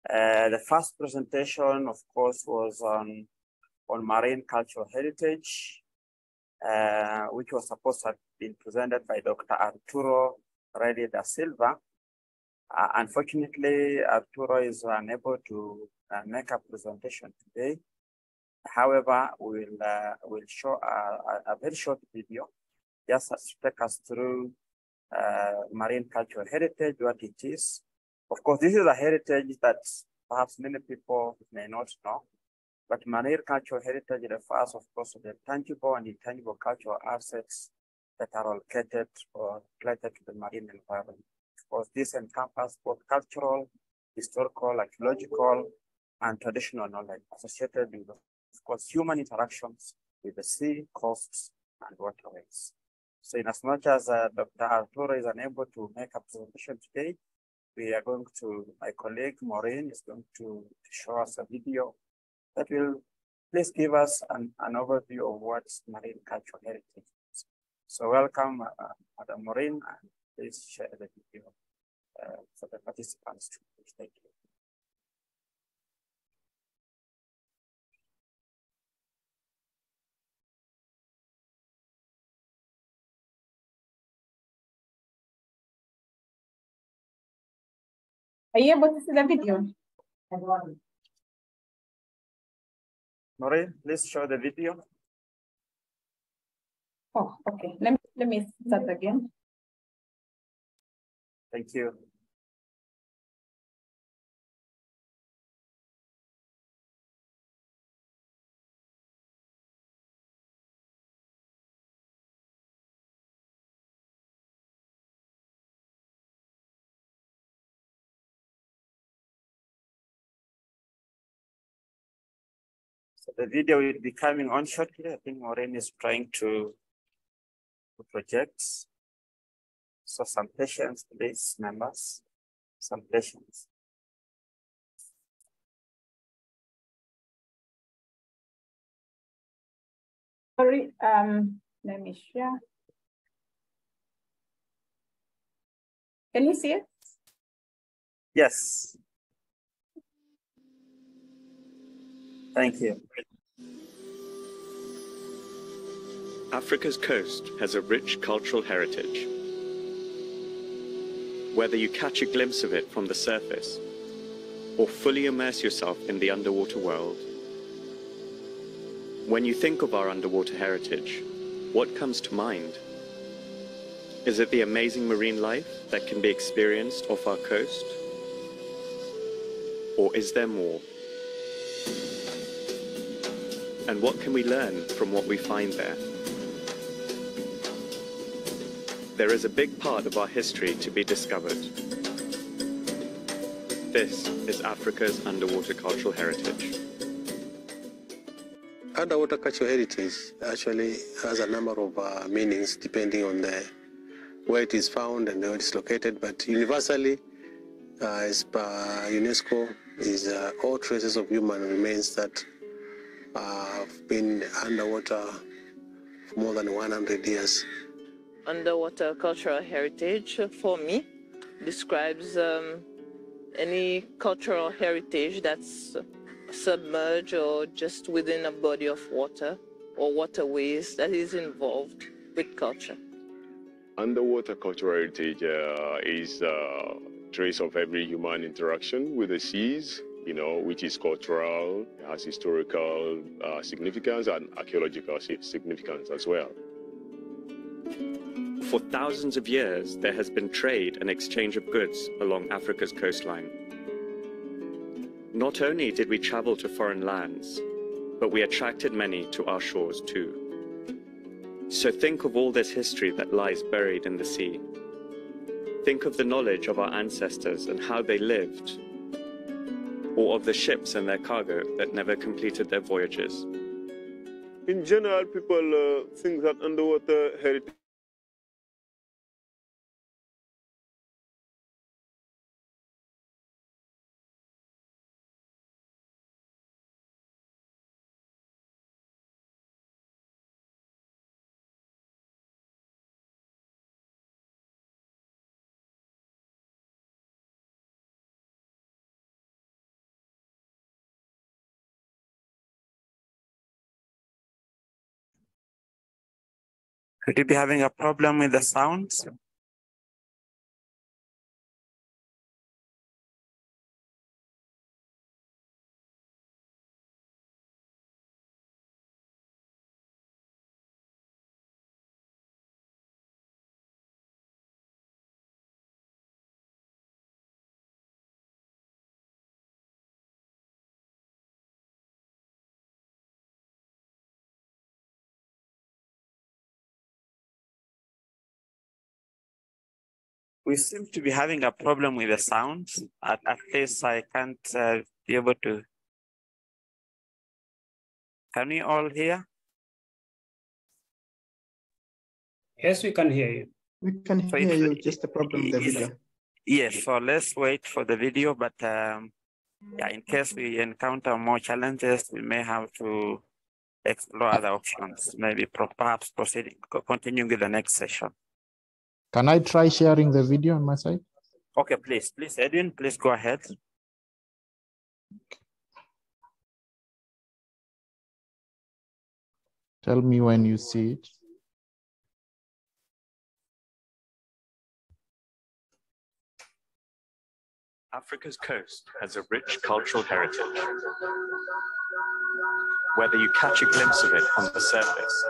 The first presentation, of course, was on marine cultural heritage, which was supposed to have been presented by Dr. Arturo Reyes da Silva. Unfortunately, Arturo is unable to make a presentation today. However, we'll show a very short video just to take us through marine cultural heritage, what it is. Of course, this is a heritage that perhaps many people may not know, but marine cultural heritage refers, of course, to the tangible and intangible cultural assets that are located or related to the marine environment. Of course, this encompasses both cultural, historical, archaeological, and traditional knowledge associated with, of course, human interactions with the sea, coasts, and waterways. So in as much as Dr. Arturo is unable to make a presentation today, we are going to, my colleague Maureen is going to show us a video that will please give us an overview of what marine cultural heritage is. So welcome, Madam Maureen, and please share the video for the participants too. Thank you. Are you able to see the video? Maureen, please show the video. Oh, okay. Let me start again. Thank you. So the video will be coming on shortly. I think Maureen is trying to project. So some patience, please, members. Some patience. Sorry, let me share. Can you see it? Yes. Thank you. Africa's coast has a rich cultural heritage. Whether you catch a glimpse of it from the surface or fully immerse yourself in the underwater world, when you think of our underwater heritage, what comes to mind? Is it the amazing marine life that can be experienced off our coast? Or is there more? And what can we learn from what we find there? There is a big part of our history to be discovered. This is Africa's underwater cultural heritage. Underwater cultural heritage actually has a number of meanings depending on where it is found and where it is located, but universally, as per UNESCO, is all traces of human remains that have been underwater for more than 100 years. Underwater cultural heritage, for me, describes any cultural heritage that's submerged or just within a body of water or waterways that is involved with culture. Underwater cultural heritage is a trace of every human interaction with the seas, which is cultural, has historical significance and archaeological significance as well. For thousands of years, there has been trade and exchange of goods along Africa's coastline. Not only did we travel to foreign lands, but we attracted many to our shores too. So think of all this history that lies buried in the sea. Think of the knowledge of our ancestors and how they lived, or of the ships and their cargo that never completed their voyages. In general, people think that underwater heritage Could you be having a problem with the sounds? We seem to be having a problem with the sound. At least I can't be able to. Can we all hear? Yes, we can hear you. We can hear you, just the problem with the video. Yes, so let's wait for the video, but yeah, in case we encounter more challenges, we may have to explore other options, maybe perhaps continuing with the next session. Can I try sharing the video on my side? Okay, please, Edwin, please go ahead. Tell me when you see it. Africa's coast has a rich cultural heritage. Whether you catch a glimpse of it on the surface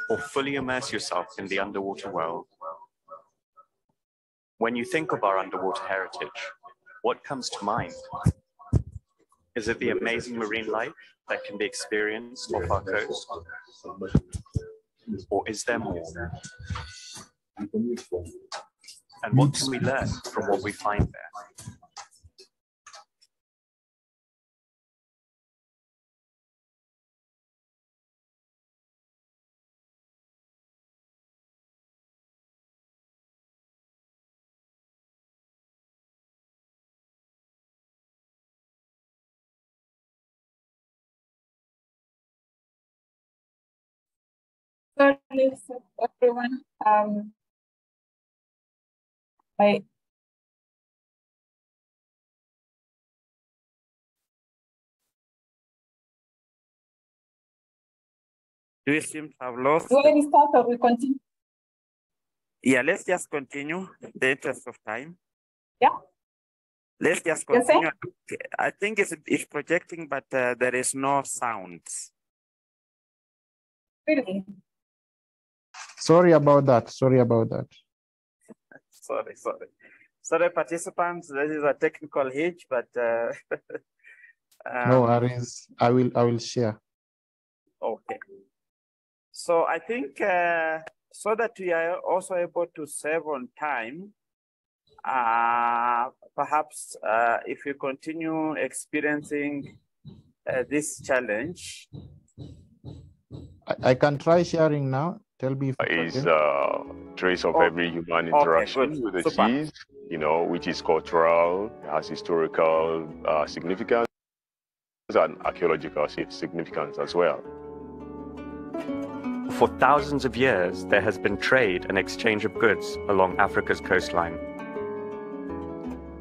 or fully immerse yourself in the underwater world, when you think of our underwater heritage, what comes to mind? Is it the amazing marine life that can be experienced off our coast? Or is there more? And what can we learn from what we find there? Sorry, everyone. Do you seem to have lost? Do we start or we continue? Yeah, let's just continue in the interest of time. Yeah. Let's just continue. I think it's projecting, but there is no sound. Really? Sorry about that. Sorry, participants. This is a technical hitch, but no worries. I will share. Okay. So I think so that we are also able to save on time, perhaps if you continue experiencing this challenge. I can try sharing now. Tell me if is a trace of every human interaction with the seas, you know, which is cultural, has historical significance and archaeological significance as well. For thousands of years, there has been trade and exchange of goods along Africa's coastline.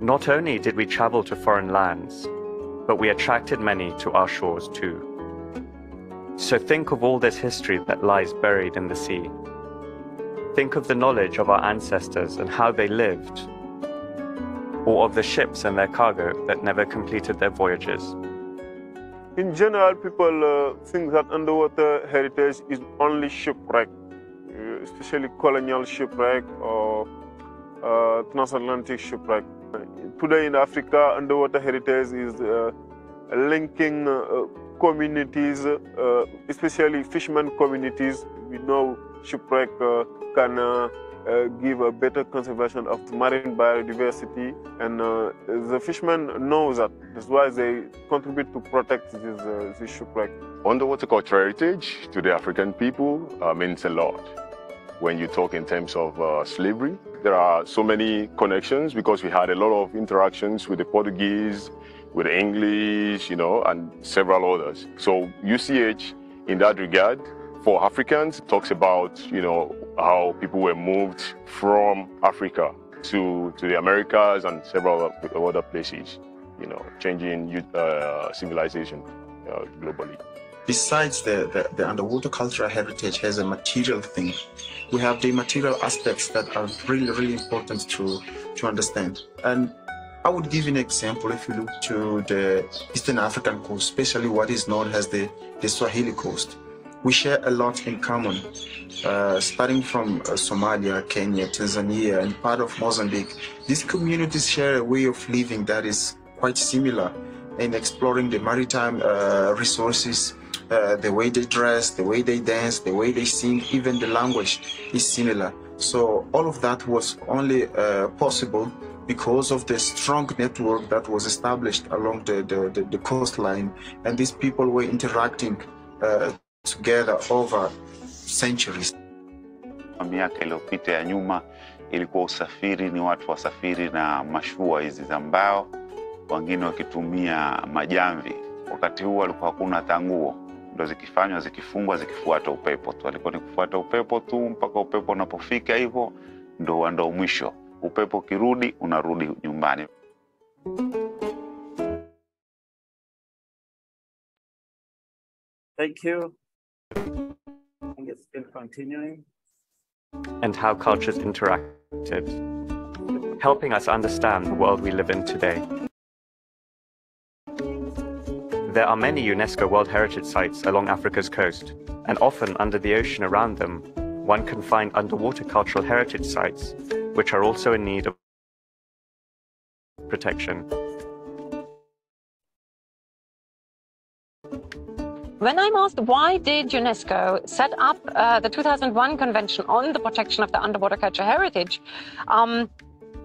Not only did we travel to foreign lands, but we attracted many to our shores too. So think of all this history that lies buried in the sea. Think of the knowledge of our ancestors and how they lived, or of the ships and their cargo that never completed their voyages. In general, people think that underwater heritage is only shipwreck, especially colonial shipwreck or transatlantic shipwreck. Today in Africa, underwater heritage is linking communities, especially fishermen communities. We know shipwreck can give a better conservation of the marine biodiversity, and the fishermen know that. That's why they contribute to protect this shipwreck. Underwater cultural heritage to the African people means a lot. When you talk in terms of slavery, there are so many connections because we had a lot of interactions with the Portuguese, with the English, you know, and several others. So UCH, in that regard, for Africans, talks about, you know, how people were moved from Africa to the Americas and several other places, you know, changing civilization globally. Besides the underwater cultural heritage has a material thing, we have the material aspects that are really, really important to understand. And I would give you an example. If you look to the Eastern African coast, especially what is known as the Swahili coast, we share a lot in common, starting from Somalia, Kenya, Tanzania, and part of Mozambique. These communities share a way of living that is quite similar in exploring the maritime resources. The way they dress, the way they dance, the way they sing, even the language is similar. So all of that was only possible because of the strong network that was established along the coastline, and these people were interacting together over centuries. Miaka iliyopita ya nyuma ilikuwa usafiri ni watu wasafiri na mashua hizi za mbao, wengine wakitumia majamvi. Wakati huo walikuwa hakuna tanguo, ndo zikifanywa zikifungwa zikifuata upepo tu. Walikuwa ni kufuata upepo tu mpaka upepo unapofika hivyo ndo mwisho. Upepo ukirudi unarudi nyumbani. Thank you. I think it's still continuing. And how cultures interacted, helping us understand the world we live in today. There are many UNESCO World Heritage Sites along Africa's coast, and often under the ocean around them, one can find underwater cultural heritage sites, which are also in need of protection. When I'm asked why did UNESCO set up the 2001 Convention on the Protection of the Underwater Cultural Heritage, then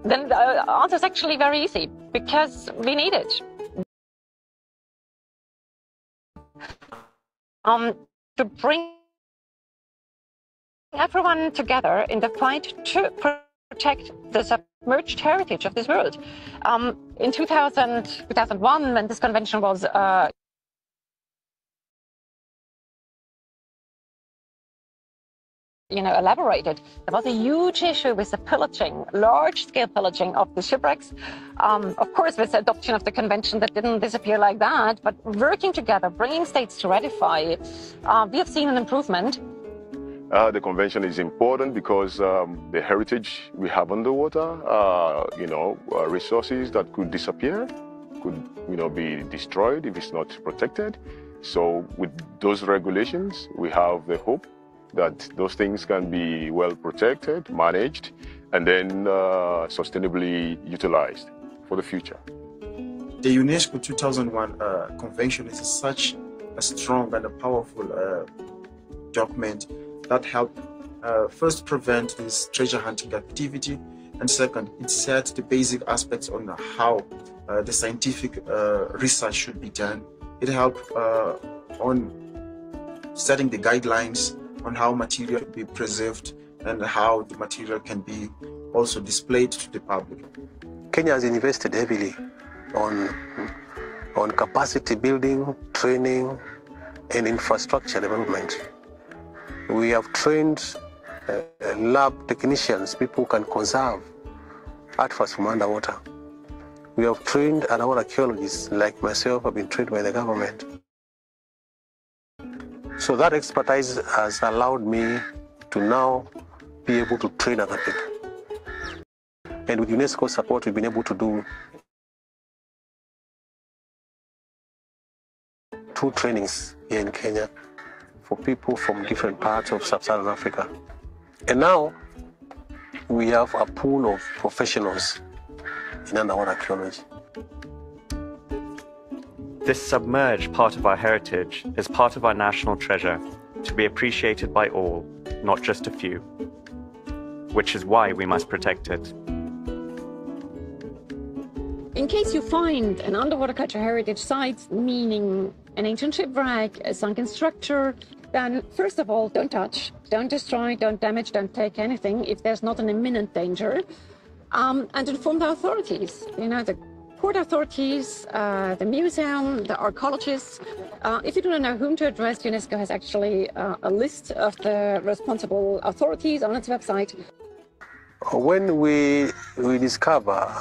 the answer is actually very easy, because we need it. To bring everyone together in the fight to protect the submerged heritage of this world. In 2001, when this convention was elaborated, there was a huge issue with the pillaging, large-scale pillaging of the shipwrecks. Of course, with the adoption of the convention, that didn't disappear like that, but working together, bringing states to ratify, we have seen an improvement. The convention is important because the heritage we have underwater, resources that could disappear, could be destroyed if it's not protected. So with those regulations, we have the hope that those things can be well protected, managed, and then sustainably utilized for the future. The UNESCO 2001 Convention is such a strong and a powerful document that helped first prevent this treasure hunting activity, and second, it set the basic aspects on how the scientific research should be done. It helped on setting the guidelines on how material can be preserved and how the material can be also displayed to the public. Kenya has invested heavily on capacity building, training, and infrastructure development. We have trained lab technicians, people who can conserve artifacts from underwater. We have trained underwater archaeologists, like myself, have been trained by the government. So that expertise has allowed me to now be able to train other people. And with UNESCO support, we've been able to do 2 trainings here in Kenya for people from different parts of sub-Saharan Africa. And now we have a pool of professionals in underwater archaeology. This submerged part of our heritage is part of our national treasure, to be appreciated by all, not just a few, which is why we must protect it. In case you find an underwater cultural heritage site, meaning an ancient shipwreck, a sunken structure, then first of all, don't touch, don't destroy, don't damage, don't take anything if there's not an imminent danger, and inform the authorities, the port authorities, the museum, the archaeologists. If you do not know whom to address, UNESCO has actually a list of the responsible authorities on its website. When we discover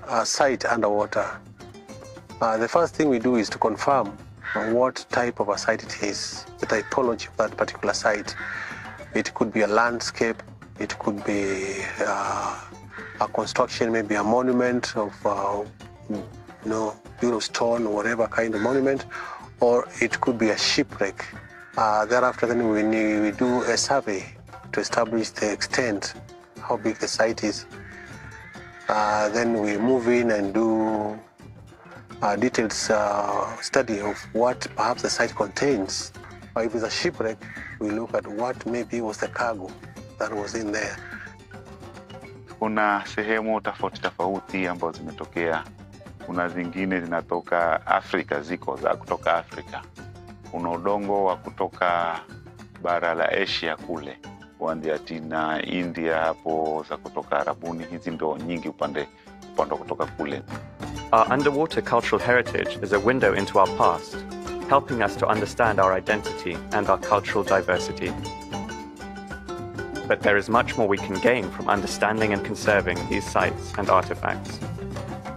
a site underwater, the first thing we do is to confirm what type of a site it is, the typology of that particular site. It could be a landscape, it could be a construction, maybe a monument of stone or whatever kind of monument, or it could be a shipwreck. Thereafter, then we do a survey to establish the extent, how big the site is. Then we move in and do a detailed study of what perhaps the site contains. Or if it's a shipwreck, we look at what maybe was the cargo that was in there. kuna sehemu tofauti tofauti ambazo zimetokea. Kuna zingine zinatoka Afrika, ziko za kutoka Afrika. Kuna udongo wa kutoka bara la Asia kule, kuanzia China, India, hapo za kutoka Arabuni. Hizi ndo nyingi upande kutoka kule. Our underwater cultural heritage is a window into our past, helping us to understand our identity and our cultural diversity. But there is much more we can gain from understanding and conserving these sites and artifacts.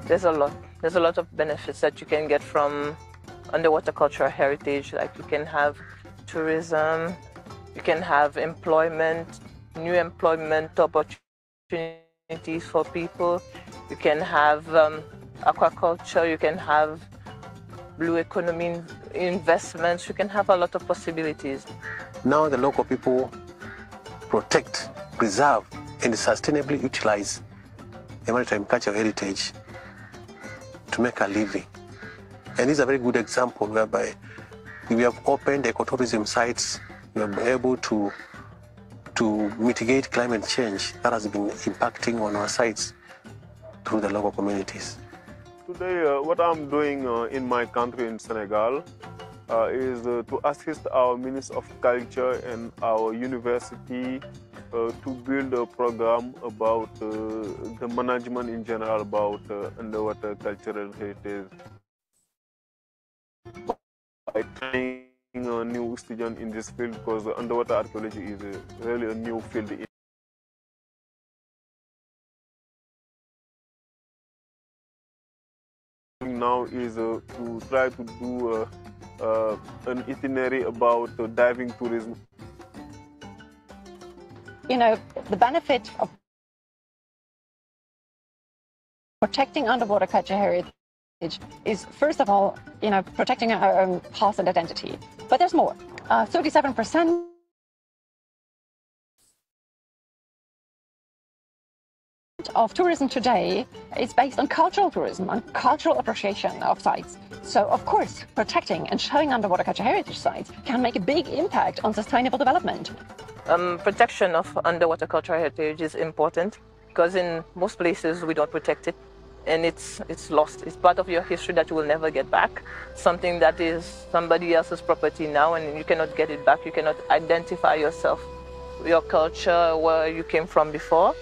There's a lot of benefits that you can get from underwater cultural heritage. Like you can have tourism, you can have employment, new employment opportunities for people. You can have aquaculture, you can have blue economy investments, you can have a lot of possibilities. Now the local people protect, preserve, and sustainably utilize the maritime cultural heritage to make a living. And this is a very good example whereby we have opened ecotourism sites. We are able to mitigate climate change that has been impacting on our sites through the local communities. Today, what I'm doing in my country in Senegal is to assist our Minister of Culture and our university to build a program about the management in general about underwater cultural heritage. By training a new student in this field, because underwater archaeology is really a new field. Now is to try to do an itinerary about diving tourism. You know, the benefit of protecting underwater cultural heritage is, first of all, you know, protecting our own past and identity. But there's more. 37% of tourism today is based on cultural tourism, on cultural appreciation of sites. So, of course, protecting and showing underwater cultural heritage sites can make a big impact on sustainable development. Protection of underwater cultural heritage is important because in most places we don't protect it and it's lost. It's part of your history that you will never get back. Something that is somebody else's property now and you cannot get it back. You cannot identify yourself, your culture, where you came from before.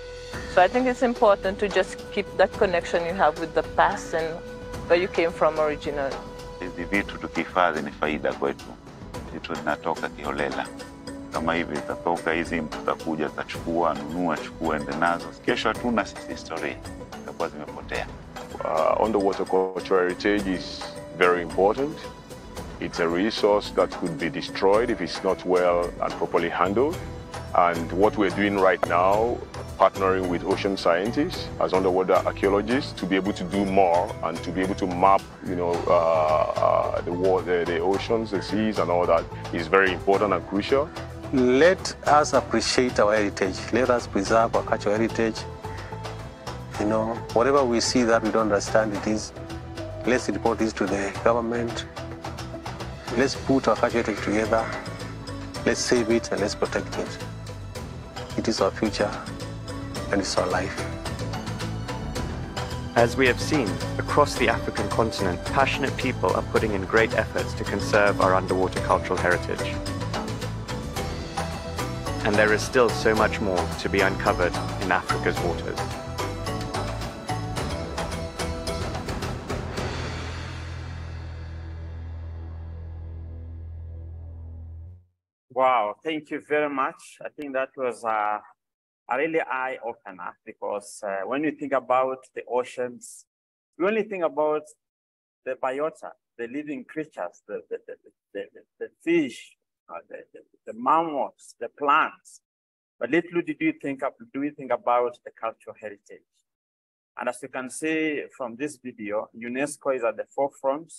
So I think it's important to just keep that connection you have with the past and where you came from originally. Hizi vitu tukihifadhi ni faida kwetu. Vitu zinatoka kiholela. Kama hivi zitatoka hizi, mtu atakuja atachukua, nunua, chukua, ende nazo. Kesho hatuna sisi historia. Zitakuwa zimepotea. Underwater cultural heritage is very important. It's a resource that could be destroyed if it's not well and properly handled. And what we're doing right now, partnering with ocean scientists as underwater archaeologists to be able to do more and to be able to map, you know, the water, the oceans, the seas and all that is very important and crucial. Let us appreciate our heritage. Let us preserve our cultural heritage. You know, whatever we see that we don't understand it is, let's report this to the government. Let's put our cultural heritage together. Let's save it and let's protect it. It is our future and it's our life. As we have seen, across the African continent, passionate people are putting in great efforts to conserve our underwater cultural heritage. And there is still so much more to be uncovered in Africa's waters. Wow, thank you very much. I think that was a really eye-opener because when you think about the oceans, you only think about the biota, the living creatures, the fish, the mammals, the plants. But little do we think about the cultural heritage. And as you can see from this video, UNESCO is at the forefront,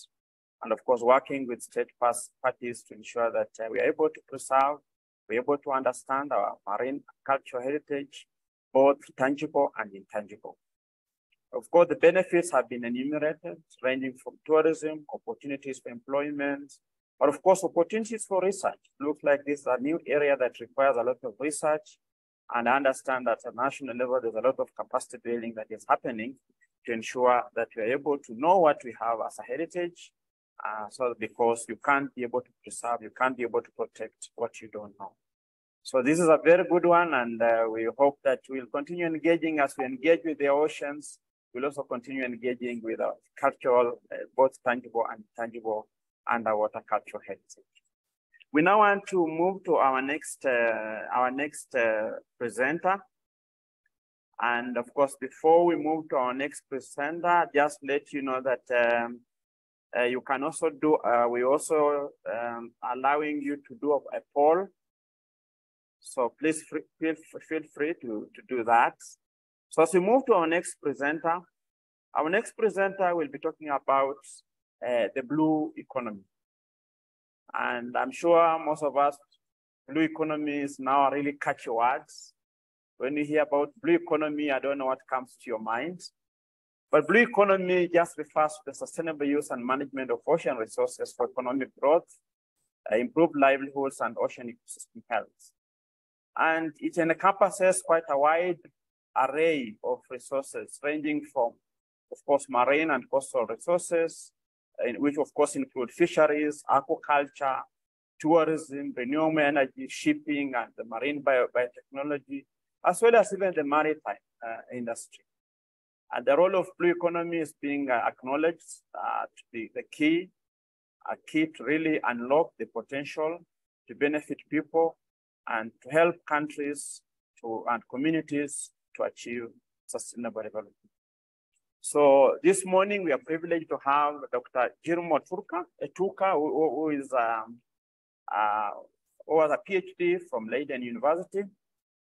and of course, working with state parties to ensure that we are able to preserve, we're able to understand our marine cultural heritage, both tangible and intangible. Of course, the benefits have been enumerated, ranging from tourism, opportunities for employment, but of course, opportunities for research. It looks like this is a new area that requires a lot of research And I understand that at national level, there's a lot of capacity building that is happening to ensure that we're able to know what we have as a heritage. So because you can't be able to preserve, you can't be able to protect what you don't know. So this is a very good one, and we hope that we'll continue engaging as we engage with the oceans. We'll also continue engaging with our cultural, both tangible and intangible underwater cultural heritage. We now want to move to our next presenter. And of course, before we move to our next presenter, just let you know that you can also do, we also allowing you to do a poll. So please feel free to do that. So as we move to our next presenter will be talking about the blue economy. And I'm sure most of us, blue economy is now really catchy words. When you hear about blue economy, I don't know what comes to your mind. But blue economy just refers to the sustainable use and management of ocean resources for economic growth, improved livelihoods, and ocean ecosystem health. And it encompasses quite a wide array of resources, ranging from, of course, marine and coastal resources, which of course include fisheries, aquaculture, tourism, renewable energy, shipping, and the marine biotechnology, as well as even the maritime industry. And the role of blue economy is being acknowledged to be the key to really unlock the potential to benefit people and to help countries and communities to achieve sustainable development. So this morning we are privileged to have Dr. Jomo Kenyatta, who was a PhD from Leiden University.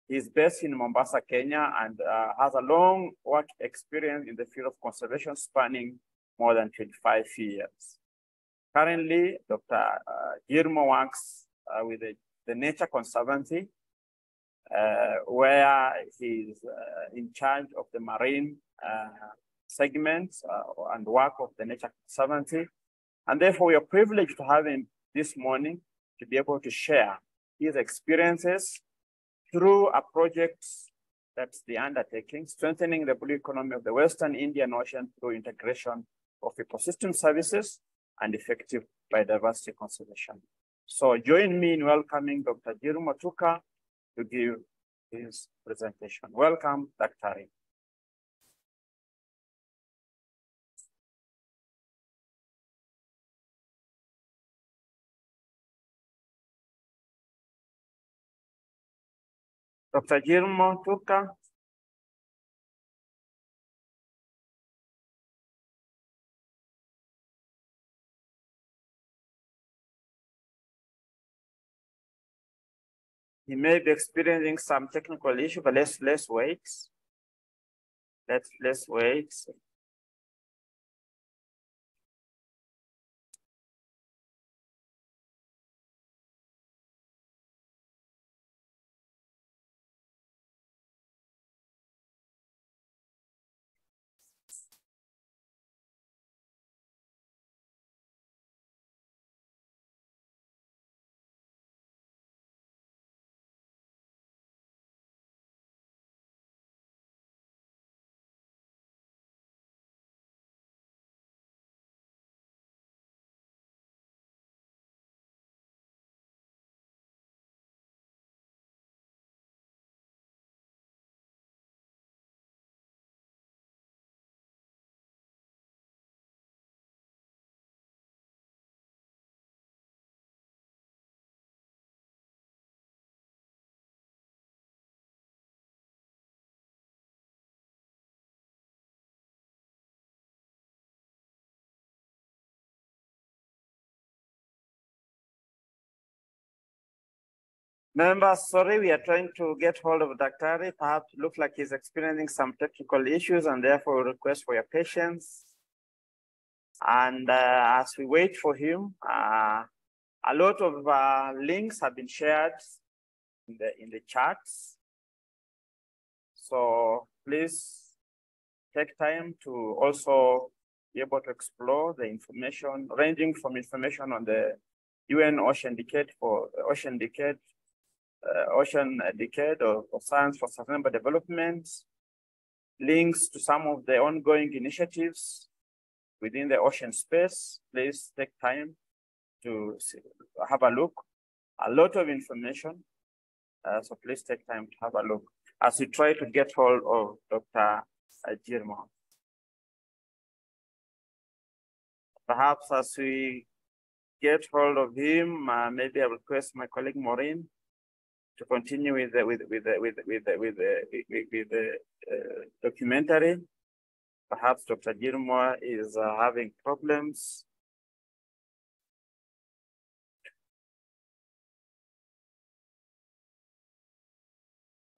He's based in Mombasa, Kenya, and has a long work experience in the field of conservation spanning more than 25 years. Currently, Dr. Jomo works with the Nature Conservancy, where he's in charge of the marine segments and work of the Nature Conservancy. And therefore, we are privileged to have him this morning to be able to share his experiences through a project that's the undertaking, strengthening the blue economy of the Western Indian Ocean through integration of ecosystem services and effective biodiversity conservation. So join me in welcoming Dr. Jomo Kenyatta to give his presentation. Welcome, Dr. Dr. Jomo Kenyatta. He may be experiencing some technical issue, but let's wait. Let's wait. Members, sorry, we are trying to get hold of Dr. Perhaps it looks like he's experiencing some technical issues, and therefore we request for your patience. And as we wait for him, a lot of links have been shared in the chats. So please take time to also be able to explore the information, ranging from information on the UN Ocean Decade Ocean Decade or Science for Sustainable Development, links to some of the ongoing initiatives within the ocean space. Please take time to have a look. A lot of information, so please take time to have a look as we try to get hold of Dr. Jomo. Perhaps as we get hold of him, maybe I will request my colleague Maureen to continue with the documentary. Perhaps Dr. Jomo is having problems.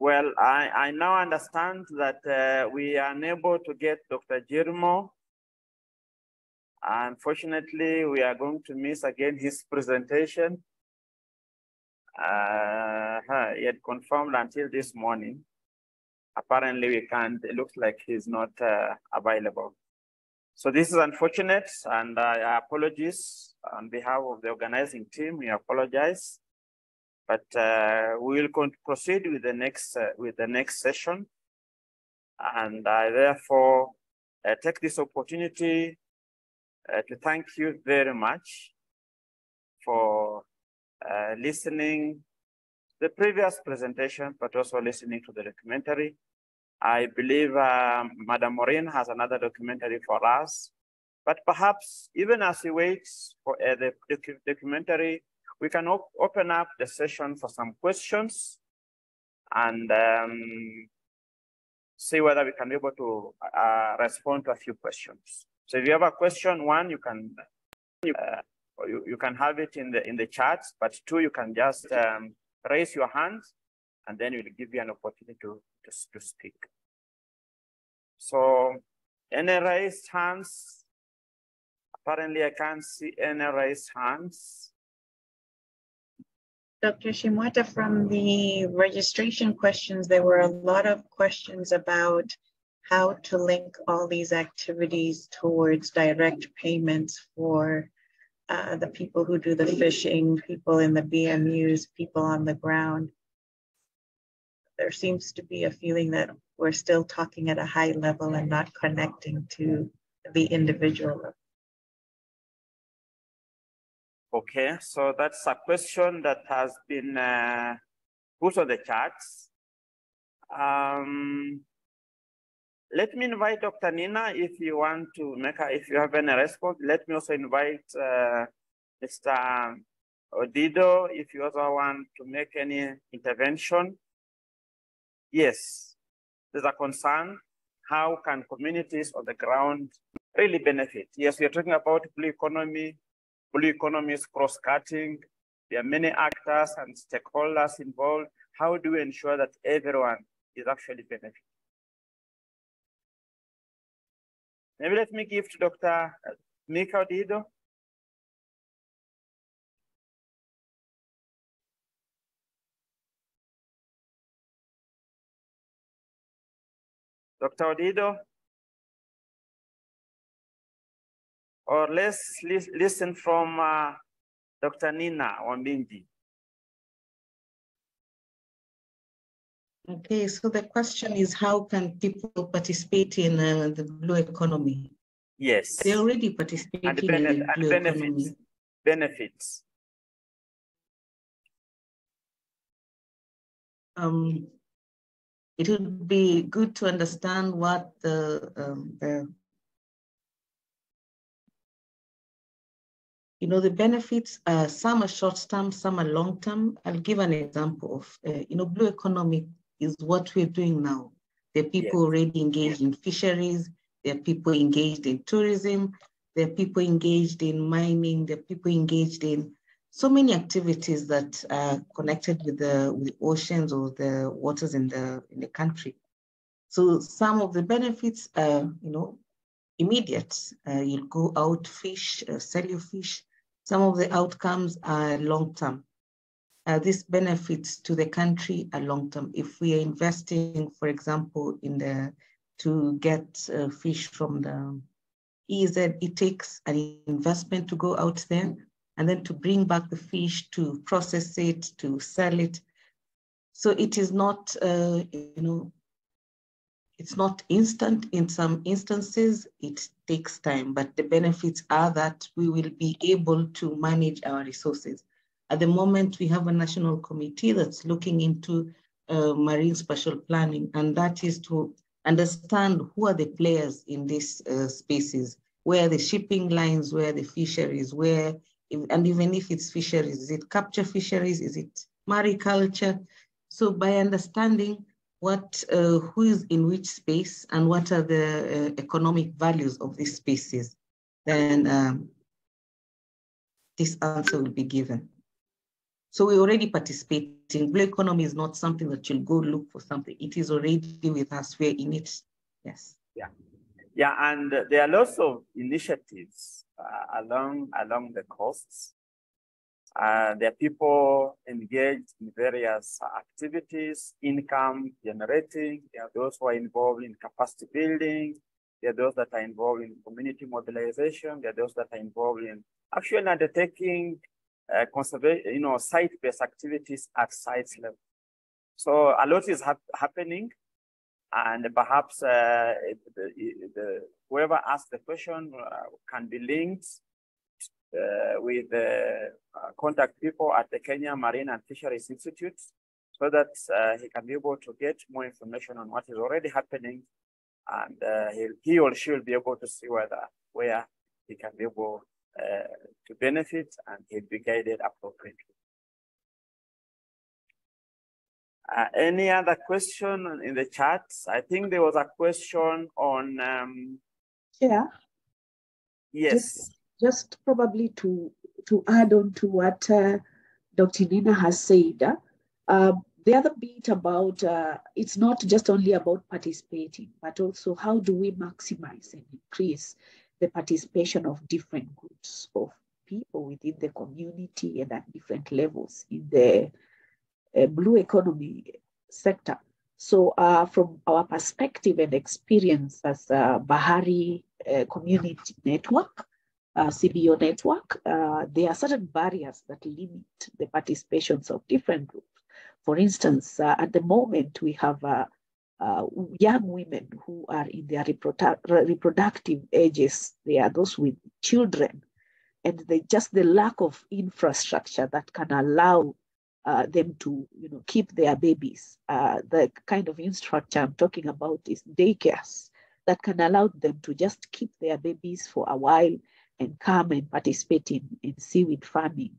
Well, I now understand that we are unable to get Dr. Jomo. Unfortunately, we are going to miss again his presentation. He had confirmed until this morning. Apparently, we can't. It looks like he's not available. So this is unfortunate, and I apologize on behalf of the organizing team. We apologize, but we will proceed with the next session, and I therefore take this opportunity to thank you very much for listening to the previous presentation, but also listening to the documentary. I believe Madam Maureen has another documentary for us, but perhaps even as we wait for the documentary, we can open up the session for some questions and see whether we can be able to respond to a few questions. So if you have a question, one, you can have it in the chat, but two, you can just raise your hand, and then we'll give you an opportunity to speak. So any raised hands? Apparently, I can't see any raised hands. Dr. Shimwata, from the registration questions, there were a lot of questions about how to link all these activities towards direct payments for the people who do the fishing, people in the BMUs, people on the ground. There seems to be a feeling that we're still talking at a high level and not connecting to the individual level. Okay, so that's a question that has been put on the charts. Let me invite Dr. Nina if you want to if you have any response. Let me also invite Mr. Odido if you also want to make any intervention. Yes, there's a concern. How can communities on the ground really benefit? Yes, we are talking about blue economy. Blue economy is cross-cutting. There are many actors and stakeholders involved. How do we ensure that everyone is actually benefiting? Maybe let me give to Dr. Mika Odido. Dr. Odido? Or let's listen from Dr. Nina Wambindi. Okay, so the question is, how can people participate in the blue economy? Yes. They're already participating in the blue economy. Benefits. It would be good to understand what the benefits, some are short-term, some are long-term. I'll give an example of, blue economy is what we're doing now. There are people already engaged in fisheries, there are people engaged in tourism, there are people engaged in mining, there are people engaged in so many activities that are connected with the oceans or the waters in the country. So some of the benefits are, immediate. You'll go out, fish, sell your fish. Some of the outcomes are long-term. These benefits to the country are long-term. If we are investing, for example, to get fish from the EZ, it takes an investment to go out there and then to bring back the fish, to process it, to sell it. So it is not, it's not instant. In some instances, it takes time, but the benefits are that we will be able to manage our resources. At the moment, we have a national committee that's looking into marine spatial planning, and that is to understand who are the players in these spaces, where are the shipping lines, where are the fisheries, and even if it's fisheries, is it capture fisheries, is it mariculture? So by understanding who is in which space and what are the economic values of these spaces, then this answer will be given. So we're already participating. Blue economy is not something that you'll go look for something. It is already with us. We're in it. Yes. Yeah, and there are lots of initiatives along the coasts. There are people engaged in various activities, income generating. There are those who are involved in capacity building. There are those that are involved in community mobilization. There are those that are involved in actually undertaking conservation, site-based activities at site level. So a lot is happening, and perhaps whoever asked the question can be linked with the contact people at the Kenya Marine and Fisheries Institute, so that he can be able to get more information on what is already happening, and he or she will be able to see where he can be able to benefit, and he'll be guided appropriately. Any other question in the chat? I think there was a question on. Chair. Yes. Just probably to add on to what Dr. Nina has said, the other bit about it's not just only about participating, but also how do we maximize and increase the participation of different groups of people within the community and at different levels in the blue economy sector. So from our perspective and experience as a Bahari Community Network, CBO network, there are certain barriers that limit the participations of different groups. For instance, at the moment, we have young women who are in their reproductive ages. They are those with children, and just the lack of infrastructure that can allow them to keep their babies. The kind of infrastructure I'm talking about is daycares that can allow them to just keep their babies for a while and come and participate in seaweed farming.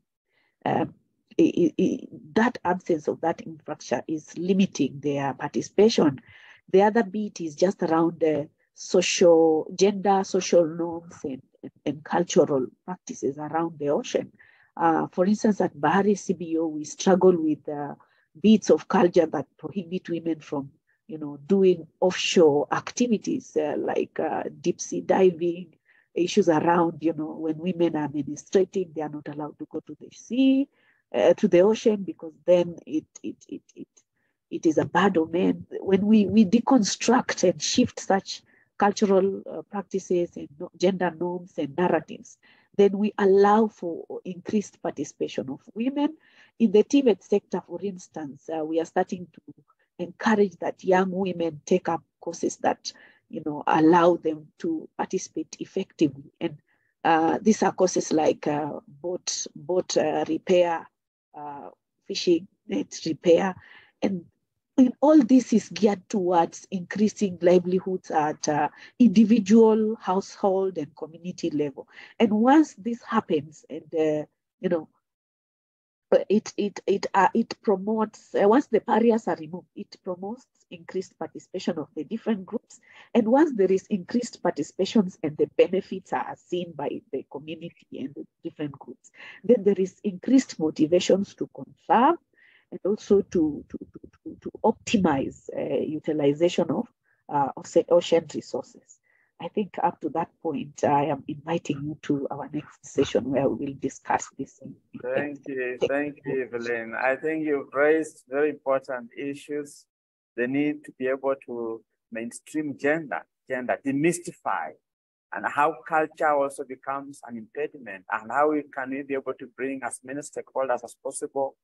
That absence of that infrastructure is limiting their participation. The other bit is just around the gender social norms and cultural practices around the ocean. For instance, at Bahari CBO, we struggle with bits of culture that prohibit women from doing offshore activities like deep sea diving, issues around, when women are menstruating, they are not allowed to go to the sea, to the ocean, because then it is a bad omen. When we deconstruct and shift such cultural practices and gender norms and narratives, then we allow for increased participation of women. In the TVET sector, for instance, we are starting to encourage that young women take up courses that allow them to participate effectively. And these are courses like boat repair, fishing net repair. And all this is geared towards increasing livelihoods at individual, household, and community level. And once this happens, and it promotes, once the barriers are removed, it promotes increased participation of the different groups. And once there is increased participations and the benefits are seen by the community and the different groups, then there is increased motivations to conserve and also to optimize utilization of ocean resources. I think up to that point, I am inviting you to our next session where we will discuss this. Thank you, Evelyn. I think you've raised very important issues. The need to be able to mainstream gender, demystify, and how culture also becomes an impediment, and how we can be able to bring as many stakeholders as possible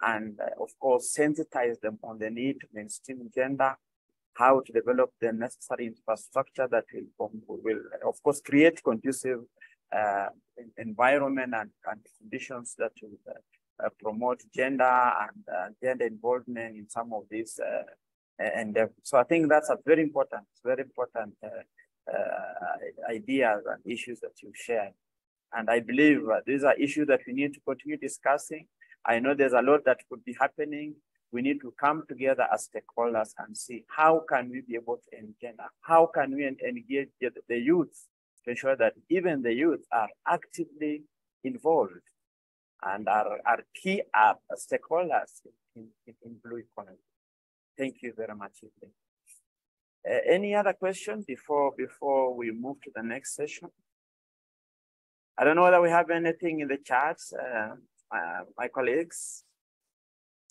and of course, sensitize them on the need to mainstream gender, how to develop the necessary infrastructure that will of course, create conducive environment and conditions that will promote gender and gender involvement in some of these endeavors. So I think that's a very important ideas and issues that you shared. And I believe these are issues that we need to continue discussing. I know there's a lot that could be happening. We need to come together as stakeholders and see how can we be able to engage, how can we engage the youth to ensure that even the youth are actively involved and are key stakeholders in blue economy. Thank you very much. Any other question before we move to the next session? I don't know whether we have anything in the chats, my colleagues.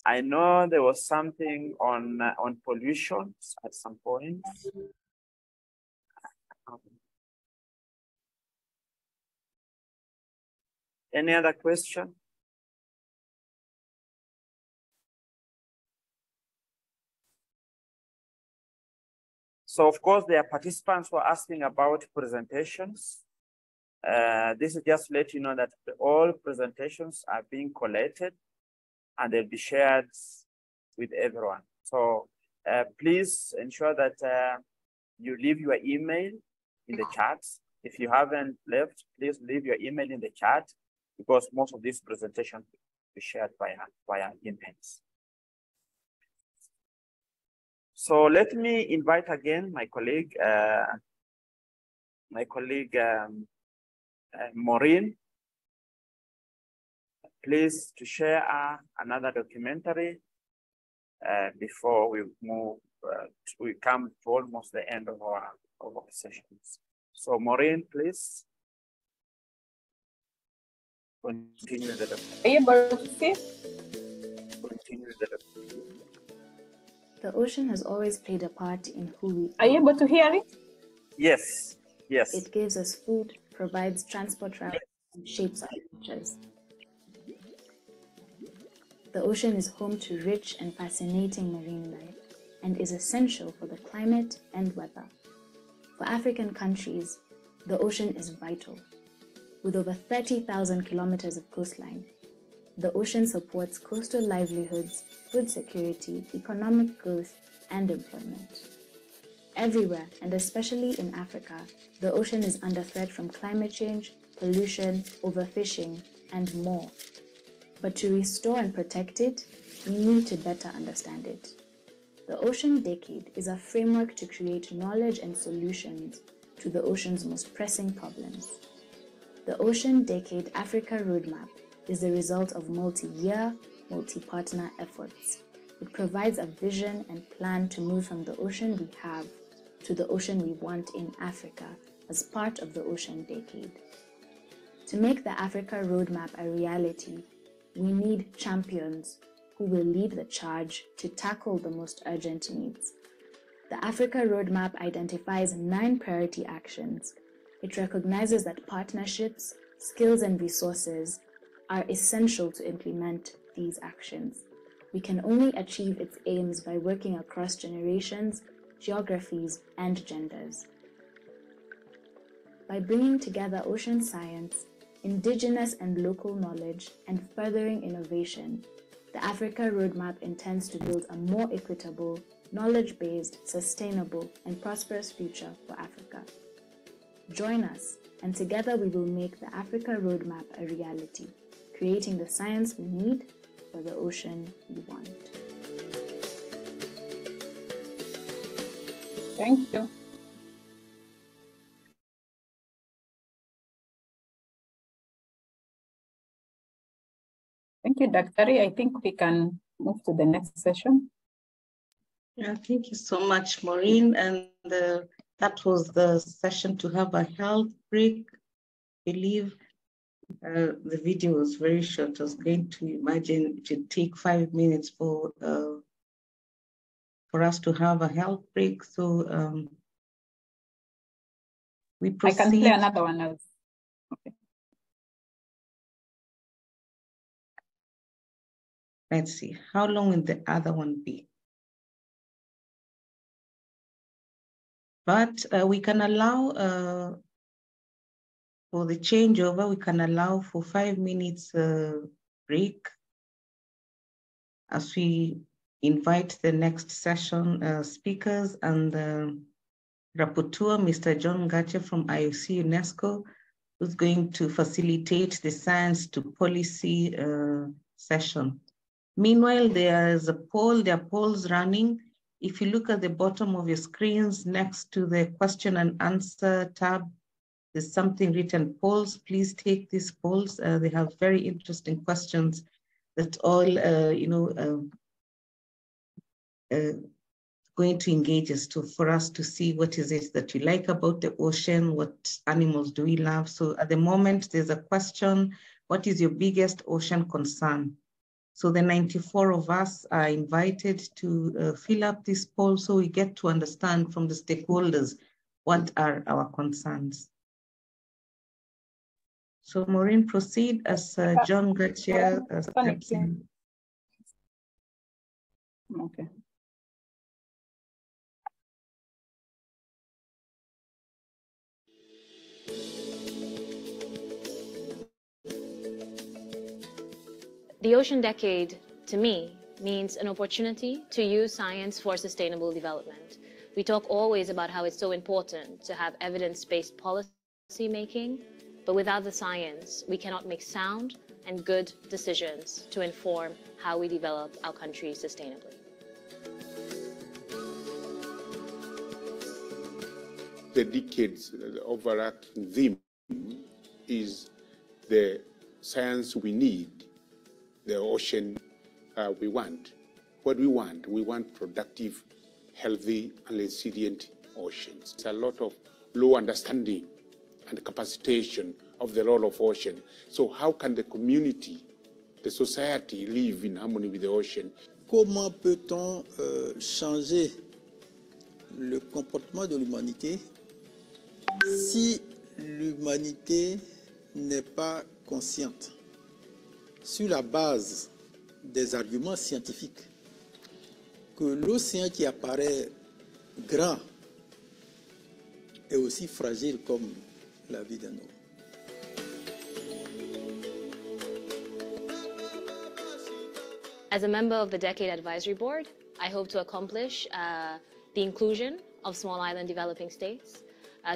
I know there was something on pollution at some point. Any other question? So of course, there are participants who are asking about presentations. This is just to let you know that all presentations are being collated and they'll be shared with everyone. So please ensure that you leave your email in the chat. If you haven't left, please leave your email in the chat because most of these presentations will be shared via emails. So let me invite again my colleague, Maureen, please to share another documentary before we move. We come to almost the end of our sessions. So Maureen, please continue the documentary. Are you able to see? Continue the documentary. The ocean has always played a part in who we are. Are you able to hear it? Yes, yes. It gives us food, provides transport routes, and shapes our futures. The ocean is home to rich and fascinating marine life and is essential for the climate and weather. For African countries, the ocean is vital. With over 30,000 kilometers of coastline, the ocean supports coastal livelihoods, food security, economic growth, and employment. Everywhere, and especially in Africa, the ocean is under threat from climate change, pollution, overfishing, and more. But to restore and protect it, we need to better understand it. The Ocean Decade is a framework to create knowledge and solutions to the ocean's most pressing problems. The Ocean Decade Africa Roadmap is the result of multi-year, multi-partner efforts. It provides a vision and plan to move from the ocean we have to the ocean we want in Africa as part of the Ocean Decade. To make the Africa Roadmap a reality, we need champions who will lead the charge to tackle the most urgent needs. The Africa Roadmap identifies 9 priority actions. It recognizes that partnerships, skills, and resources are essential to implement these actions. We can only achieve its aims by working across generations, geographies, and genders. By bringing together ocean science, indigenous and local knowledge, and furthering innovation, the Africa Roadmap intends to build a more equitable, knowledge-based, sustainable, and prosperous future for Africa. Join us, and together we will make the Africa Roadmap a reality, creating the science we need for the ocean we want. Thank you. Thank you, Dr. I think we can move to the next session. Yeah, thank you so much, Maureen. And that was the session to have a health break. I believe the video was very short. I was going to imagine it should take 5 minutes for us to have a health break. So we proceed. I can play another one else. Okay. Let's see, how long will the other one be? But we can allow for the changeover, we can allow for 5 minutes break as we invite the next session speakers and the rapporteur, Mr. John Gache from IOC UNESCO, who's going to facilitate the science to policy session. Meanwhile, there's a poll, there are polls running. If you look at the bottom of your screens next to the question and answer tab, there's something written polls. Please take these polls. They have very interesting questions that all, going to engage us for us to see what is it that you like about the ocean, what animals do we love. So at the moment, there's a question, what is your biggest ocean concern? So the 94 of us are invited to fill up this poll so we get to understand from the stakeholders what are our concerns. So Maureen, proceed as John Gache steps in. Okay. The Ocean Decade, to me, means an opportunity to use science for sustainable development. We talk always about how it's so important to have evidence-based policy making, but without the science, we cannot make sound and good decisions to inform how we develop our country sustainably. The decade's overarching theme is the science we need, the ocean we want. What we want productive, healthy, and resilient oceans. There's a lot of low understanding and capacitation of the role of ocean. So how can the community, the society live in harmony with the ocean? Comment peut-on changer le comportement de l'humanité si l'humanité n'est pas consciente sur la base des arguments scientifiques que l'océan qui apparaît grand est aussi fragile comme la vie d'un homme. As a member of the Decade Advisory Board, I hope to accomplish the inclusion of small island developing states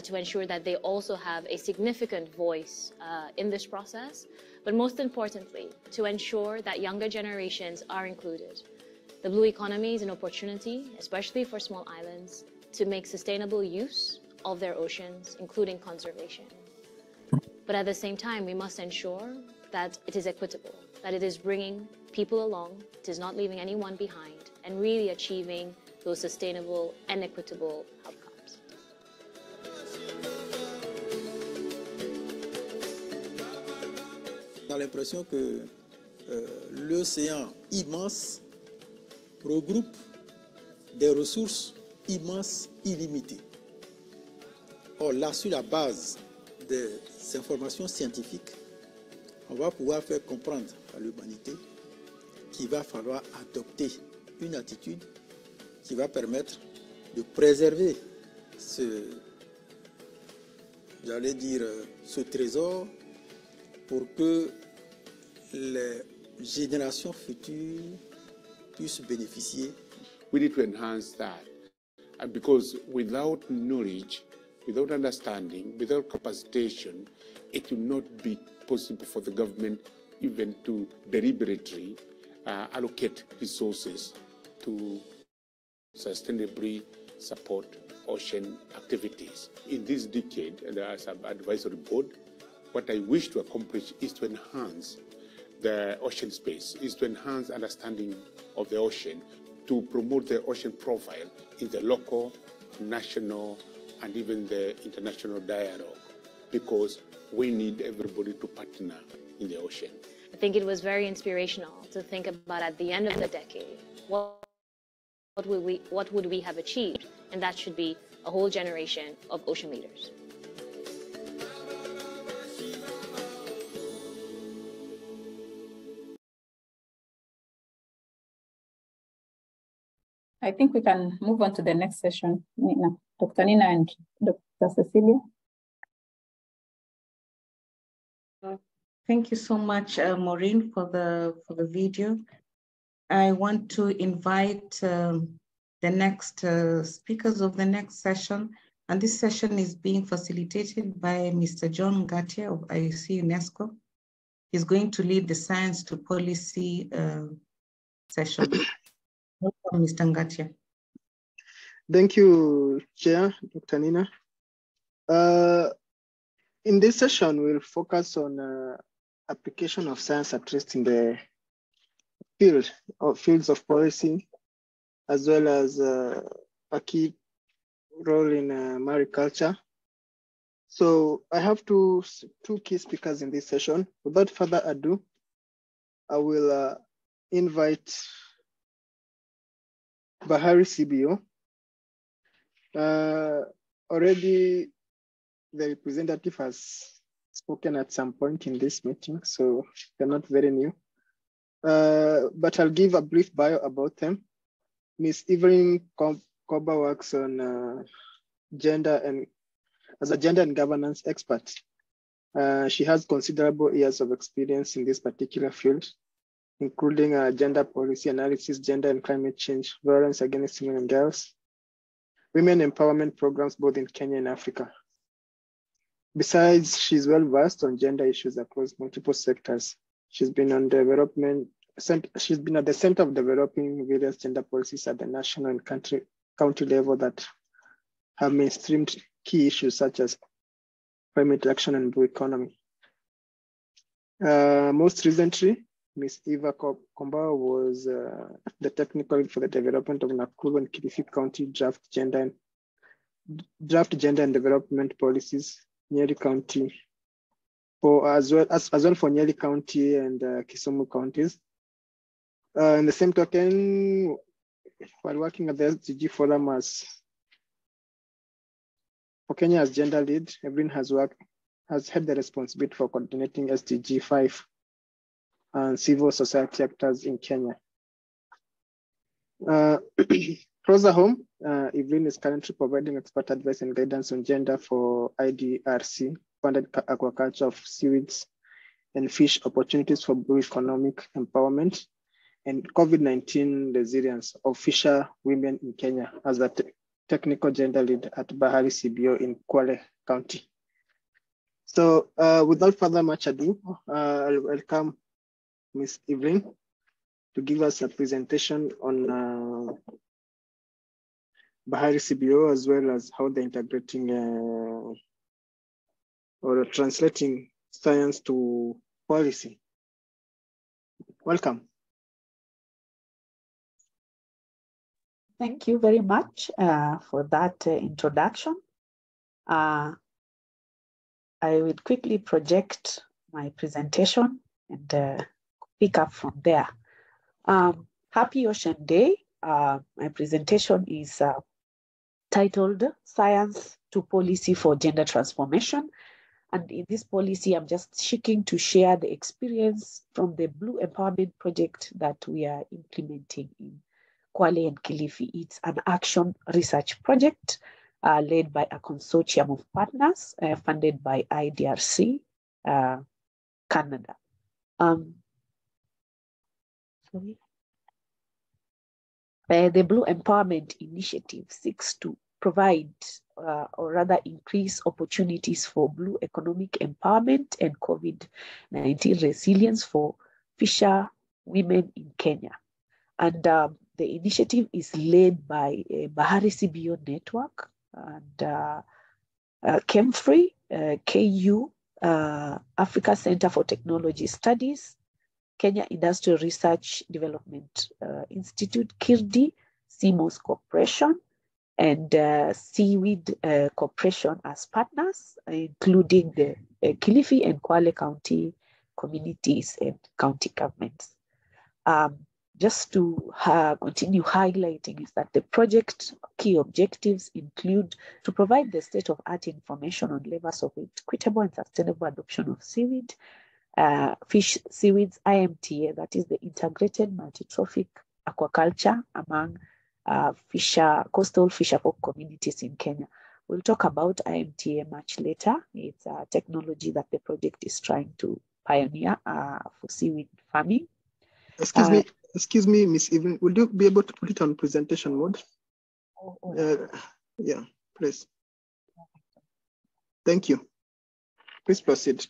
to ensure that they also have a significant voice in this process, but most importantly, to ensure that younger generations are included. The blue economy is an opportunity, especially for small islands, to make sustainable use of their oceans, including conservation. But at the same time, we must ensure that it is equitable, that it is bringing people along, it is not leaving anyone behind, and really achieving those sustainable and equitable outcomes. On a l'impression que l'océan immense regroupe des ressources immenses, illimitées. Or là, sur la base des informations scientifiques, on va pouvoir faire comprendre à l'humanité qu'il va falloir adopter une attitude qui va permettre de préserver ce trésor pour que les générations futures puissent bénéficier. We need to enhance that, and because without knowledge, without understanding, without capacitation, it will not be possible for the government even to deliberately allocate resources to sustainably support ocean activities. In this decade, and as an advisory board, what I wish to accomplish is to enhance the ocean space, is to enhance understanding of the ocean, to promote the ocean profile in the local, national, and even the international dialogue, because we need everybody to partner in the ocean. I think it was very inspirational to think about at the end of the decade, what would we have achieved? And that should be a whole generation of ocean leaders. I think we can move on to the next session. Nina, Dr. Nina and Dr. Cecilia. Thank you so much, Maureen, for the video. I want to invite the next speakers of the next session. And this session is being facilitated by Mr. John Ngatia of IUC UNESCO. He's going to lead the Science to Policy session. Welcome, Mr. Ngatia. Thank you, Chair, Dr. Nina. In this session, we'll focus on application of science at least in the fields of policy, as well as a key role in mariculture. So I have two key speakers in this session. Without further ado, I will invite Bahari CBO. Already the representative has spoken at some point in this meeting, so they're not very new. But I'll give a brief bio about them. Ms. Evelyn Koba works on gender and as a gender and governance expert. She has considerable years of experience in this particular field, including gender policy analysis, gender and climate change, violence against women and girls, women empowerment programs both in Kenya and Africa. Besides, she's well versed on gender issues across multiple sectors. She's been at the center of developing various gender policies at the national and county level that have mainstreamed key issues such as climate action and blue economy. Most recently, Ms. Eva Komba was the technical lead for the development of Nakuru and Kilifi County draft gender and development policies, Nyeri County, as well for Nyeri County and Kisumu counties. In the same token, while working at the SDG Forum for Kenya as gender lead, Evelyn has had the responsibility for coordinating SDG 5 and civil society actors in Kenya. Closer home, Evelyn is currently providing expert advice and guidance on gender for IDRC, funded aquaculture of seaweeds and fish opportunities for blue economic empowerment, and COVID-19 resilience of fisher women in Kenya as a technical gender lead at Bahari CBO in Kwale County. So without further much ado, I'll welcome Ms. Evelyn to give us a presentation on Bahari CBO, as well as how they're integrating or translating science to policy. Welcome. Thank you very much for that introduction. I will quickly project my presentation and pick up from there. Happy Ocean Day. My presentation is titled Science to Policy for Gender Transformation. And in this policy, I'm just seeking to share the experience from the Blue Empowerment Project that we are implementing in Kwale and Kilifi. It's an action research project led by a consortium of partners funded by IDRC, Canada. The Blue Empowerment Initiative seeks to provide or rather increase opportunities for blue economic empowerment and COVID-19 resilience for fisher women in Kenya. And the initiative is led by Bahari CBO Network and KMFRI, KU, Africa Center for Technology Studies, Kenya Industrial Research Development Institute, KIRDI, CMOS Corporation, and Seaweed Corporation as partners, including the Kilifi and Kwale County communities and county governments. Just to continue highlighting is that the project key objectives include to provide the state-of-art information on levels of equitable and sustainable adoption of seaweed, fish seaweeds, IMTA, that is the integrated multi-trophic aquaculture among coastal fisherfolk communities in Kenya. We'll talk about IMTA much later. It's a technology that the project is trying to pioneer for seaweed farming. Excuse me, Miss Evelyn, will you be able to put it on presentation mode? Yeah, please. Thank you. Please proceed.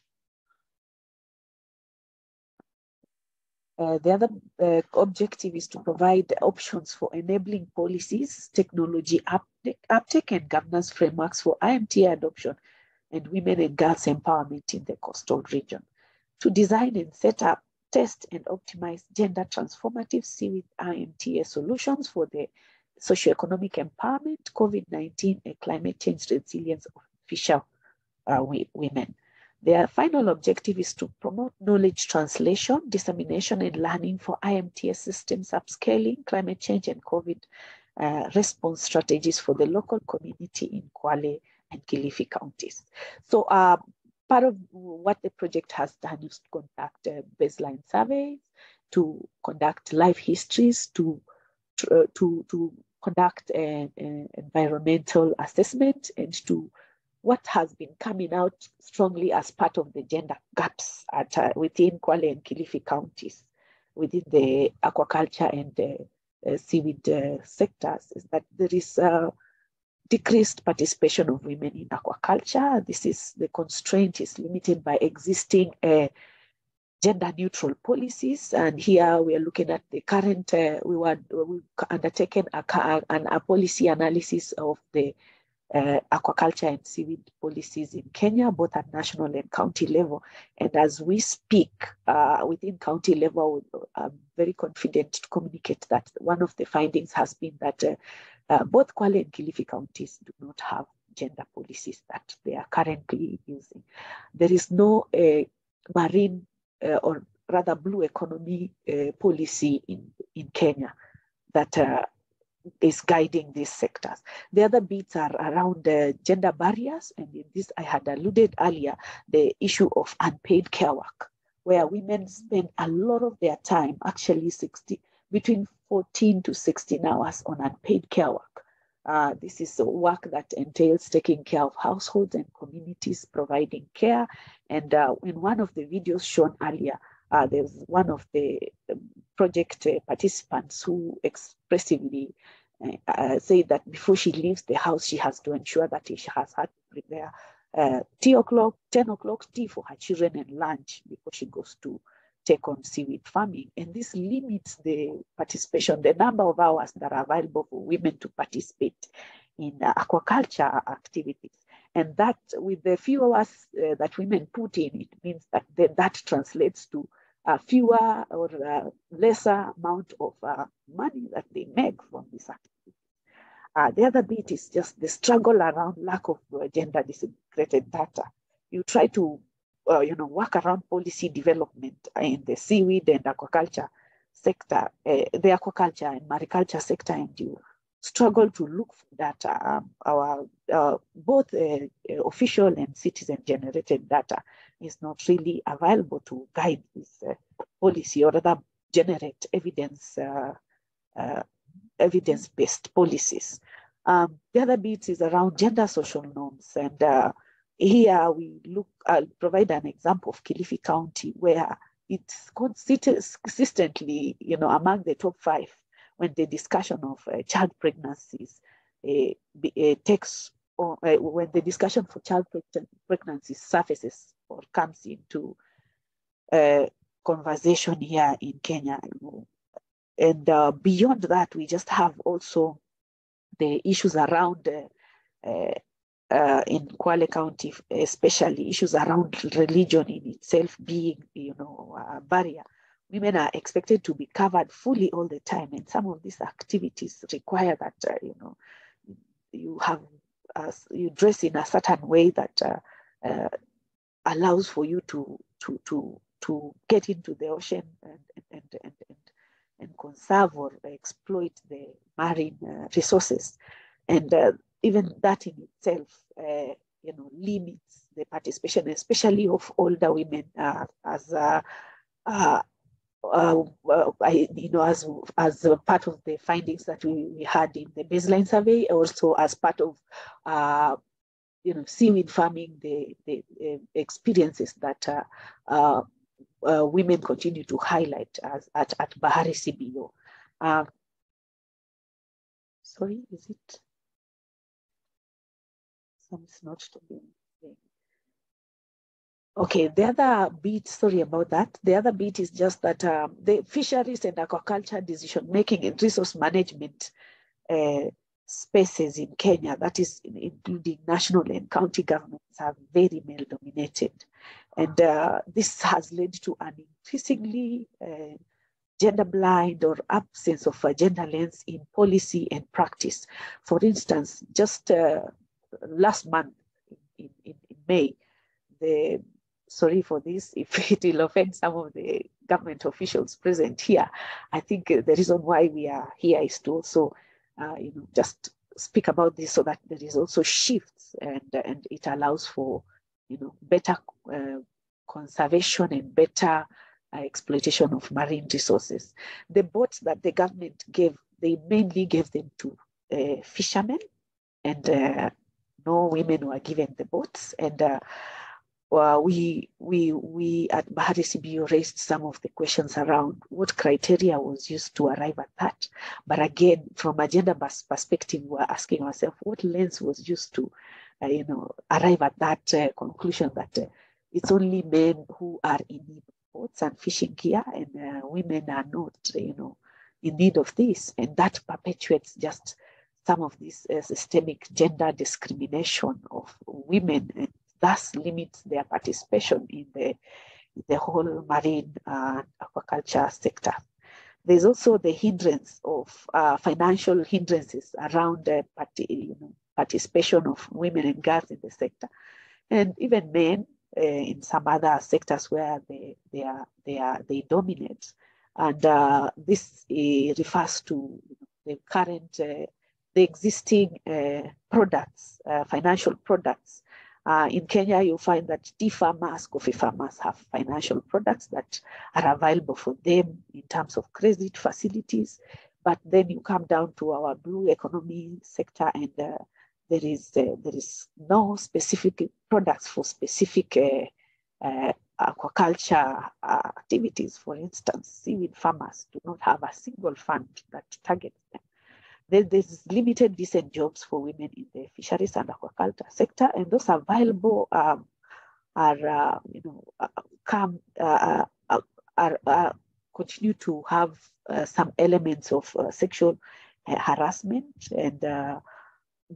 The other objective is to provide options for enabling policies, technology uptake and governance frameworks for IMTA adoption and women and girls empowerment in the coastal region. To design and set up, test and optimize gender transformative seaweed IMTA solutions for the socioeconomic empowerment, COVID-19 and climate change resilience of fisher women. Their final objective is to promote knowledge translation, dissemination, and learning for IMTA systems, upscaling, climate change, and COVID response strategies for the local community in Kwale and Kilifi counties. So part of what the project has done is to conduct baseline surveys, to conduct life histories, to conduct an environmental assessment, and to what has been coming out strongly as part of the gender gaps within Kwale and Kilifi counties, within the aquaculture and seaweed sectors, is that there is decreased participation of women in aquaculture. The constraint is limited by existing gender neutral policies. And here we are looking at the current, we've undertaken a policy analysis of the aquaculture and seaweed policies in Kenya, both at national and county level. And as we speak, within county level, I'm very confident to communicate that one of the findings has been that both Kwale and Kilifi counties do not have gender policies that they are currently using. There is no marine or rather blue economy policy in Kenya that is guiding these sectors. The other bits are around gender barriers, and in this I had alluded earlier, the issue of unpaid care work, where women spend a lot of their time, actually between 14 to 16 hours on unpaid care work. This is work that entails taking care of households and communities, providing care. And in one of the videos shown earlier, there's one of the project participants who expressively say that before she leaves the house, she has to ensure that she has had to prepare 10 o'clock tea for her children and lunch before she goes to take on seaweed farming. And this limits the participation, the number of hours that are available for women to participate in aquaculture activities. And that, with the few hours that women put in, it means that that translates to fewer or lesser amount of money that they make from this activity. The other bit is just the struggle around lack of gender disintegrated data. You try to work around policy development in the seaweed and aquaculture sector, the aquaculture and mariculture sector, and you struggle to look for data. Both official and citizen-generated data is not really available to guide this policy or rather generate evidence-based policies. The other bit is around gender social norms, and here I'll provide an example of Kilifi County, where it's consistently, among the top 5 when the discussion of child pregnancies takes, or when the discussion for child pregnancies surfaces or comes into conversation here in Kenya. And beyond that, we just have also the issues around in Kwale County, especially issues around religion in itself being, a barrier. Women are expected to be covered fully all the time, and some of these activities require that you dress in a certain way that allows for you to get into the ocean and conserve or exploit the marine resources, and even that in itself, limits the participation, especially of older women, as as a part of the findings that we had in the baseline survey, also as part of seaweed farming, the experiences that women continue to highlight at Bahari CBO. Sorry, is it? It's not to be. Okay, the other bit, sorry about that. The other bit is just that the fisheries and aquaculture decision-making and resource management spaces in Kenya, that is including national and county governments, are very male-dominated. And this has led to an increasingly gender-blind or absence of a gender lens in policy and practice. For instance, just last month in May, sorry for this, if it will offend some of the government officials present here. I think the reason why we are here is to also, just speak about this so that there is also shifts and it allows for, better conservation and better exploitation of marine resources. The boats that the government gave, they mainly gave them to fishermen, and no women were given the boats. And we at Bahari CBO raised some of the questions around what criteria was used to arrive at that. But again, from a gender perspective, we're asking ourselves what lens was used to, arrive at that conclusion that it's only men who are in need of boats and fishing gear, and women are not, in need of this, and that perpetuates just some of this systemic gender discrimination of women, and thus limits their participation in the whole marine aquaculture sector. There's also the hindrance of financial hindrances around participation of women and girls in the sector, and even men in some other sectors where they dominate. And this refers to the current, the existing products, financial products. In Kenya, you'll find that tea farmers, coffee farmers have financial products that are available for them in terms of credit facilities. But then you come down to our blue economy sector, and there is no specific products for specific aquaculture activities. For instance, seaweed farmers do not have a single fund that targets them. There's limited decent jobs for women in the fisheries and aquaculture sector, and those available continue to have some elements of sexual harassment, and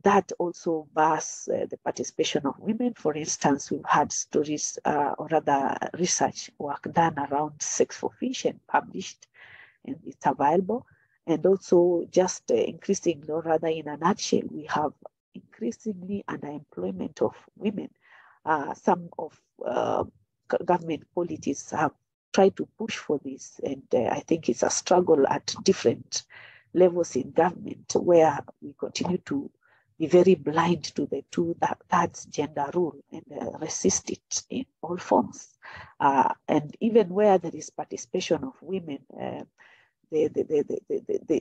that also bars the participation of women. For instance, we've had stories or rather research work done around sex for fish and published, and it's available. And also just increasingly, or rather in a nutshell, we have increasingly underemployment of women. Some of government policies have tried to push for this, and I think it's a struggle at different levels in government, where we continue to be very blind to the that's gender rule, and resist it in all forms. And even where there is participation of women, there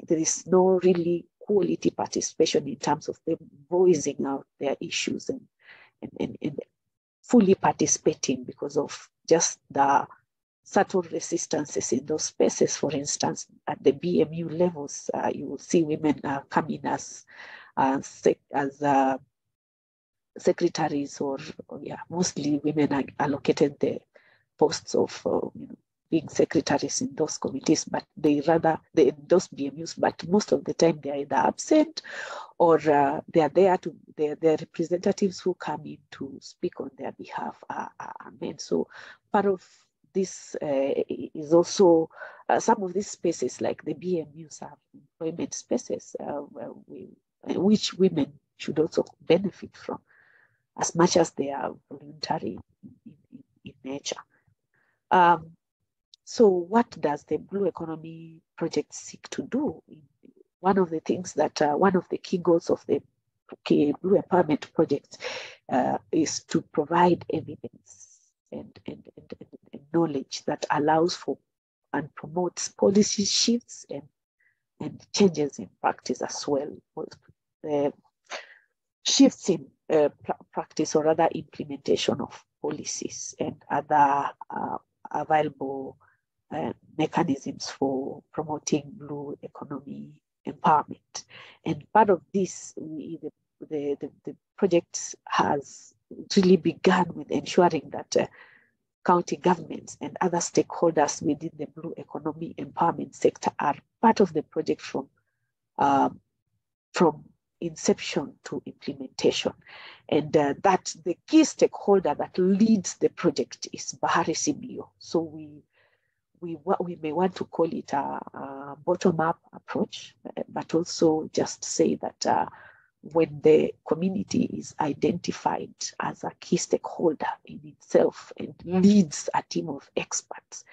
is no really quality participation in terms of them voicing out their issues and fully participating because of just the subtle resistances in those spaces. For instance, at the BMU levels, you will see women coming as secretaries, or mostly women are allocated the posts of being secretaries in those committees, but they those BMUs, but most of the time they're either absent or they are there to, they're representatives who come in to speak on their behalf are men. So part of this is also some of these spaces, like the BMUs, are employment spaces which women should also benefit from, as much as they are voluntary in nature. So what does the Blue Economy Project seek to do? One of the things that, one of the key goals of the Blue Empowerment Project is to provide evidence and knowledge that allows for and promotes policy shifts and changes in practice as well. Shifts in practice or other implementation of policies and other available mechanisms for promoting blue economy empowerment. And part of this, the project has really begun with ensuring that county governments and other stakeholders within the blue economy empowerment sector are part of the project from inception to implementation. And that the key stakeholder that leads the project is Bahari CBO. So we may want to call it a bottom-up approach, but also just say that when the community is identified as a key stakeholder in itself and leads a team of experts,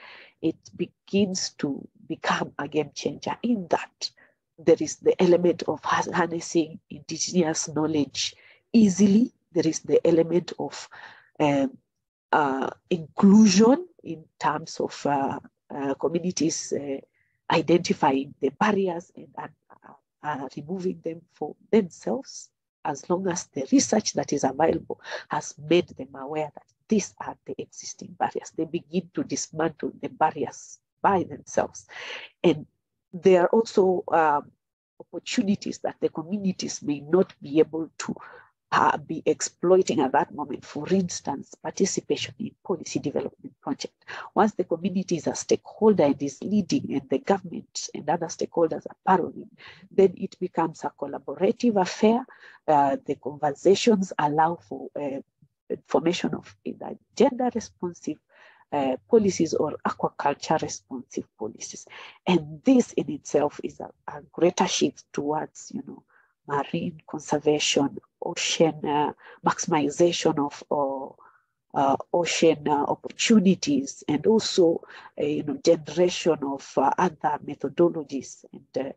it begins to become a game changer in that there is the element of harnessing indigenous knowledge easily. There is the element of inclusion in terms of communities identifying the barriers and removing them for themselves, as long as the research that is available has made them aware that these are the existing barriers. They begin to dismantle the barriers by themselves. And there are also opportunities that the communities may not be able to be exploiting at that moment. For instance, participation in policy development project. Once the community is a stakeholder and is leading, and the government and other stakeholders are following, then it becomes a collaborative affair. The conversations allow for formation of either gender responsive policies or aquaculture responsive policies. And this in itself is a greater shift towards, marine conservation, ocean maximization of ocean opportunities, and also generation of other methodologies and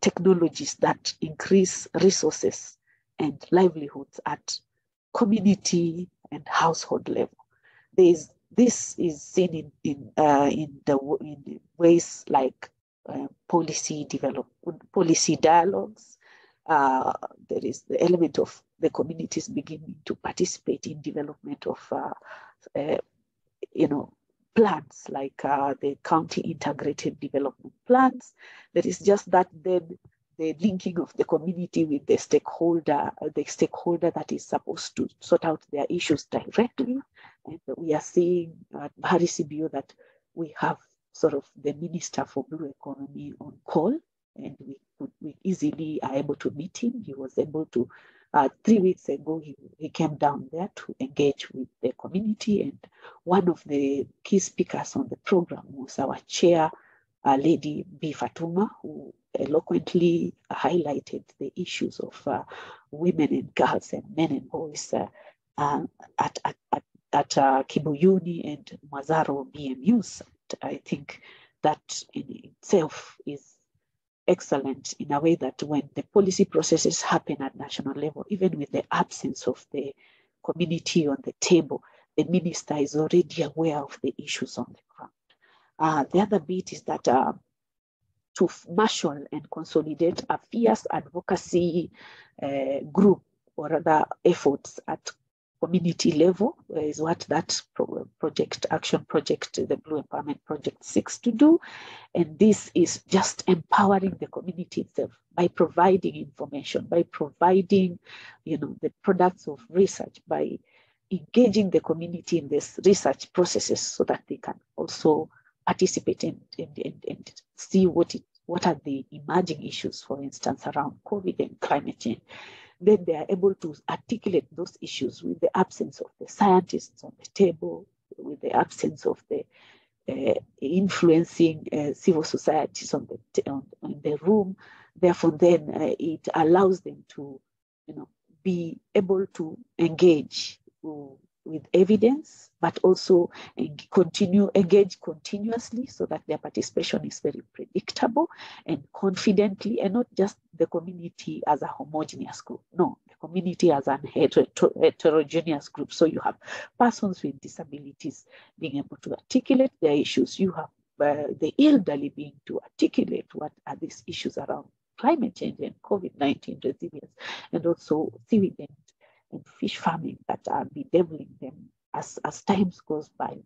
technologies that increase resources and livelihoods at community and household level. This is seen in ways like policy dialogues. There is the element of the communities beginning to participate in development of plans like the county integrated development plans. There is just that then the linking of the community with the stakeholder that is supposed to sort out their issues directly. And we are seeing at Bahari CBO that we have sort of the Minister for Blue Economy on call, and we easily are able to meet him. He was able to, 3 weeks ago, he came down there to engage with the community. And one of the key speakers on the program was our chair, Lady B. Fatuma, who eloquently highlighted the issues of women and girls and men and boys at Kibuyuni and Mazaro BMUs. I think that in itself is excellent in a way that when the policy processes happen at national level, even with the absence of the community on the table, the minister is already aware of the issues on the ground. The other bit is that to marshal and consolidate a fierce advocacy group or other efforts at community level is what that action project, the Blue Empowerment Project, seeks to do. And this is just empowering the community itself by providing information, by providing, the products of research, by engaging the community in this research processes so that they can also participate and see what are the emerging issues, for instance, around COVID and climate change. Then they are able to articulate those issues with the absence of the scientists on the table, with the absence of the influencing civil societies on the room. Therefore, then it allows them to, be able to engage with evidence, but also engage continuously so that their participation is very predictable and confidently, and not just the community as a homogeneous group. No, the community as an heterogeneous group. So you have persons with disabilities being able to articulate their issues. You have the elderly being to articulate what are these issues around climate change and COVID-19 resilience, and also seaweed and fish farming that are bedeviling them as times goes by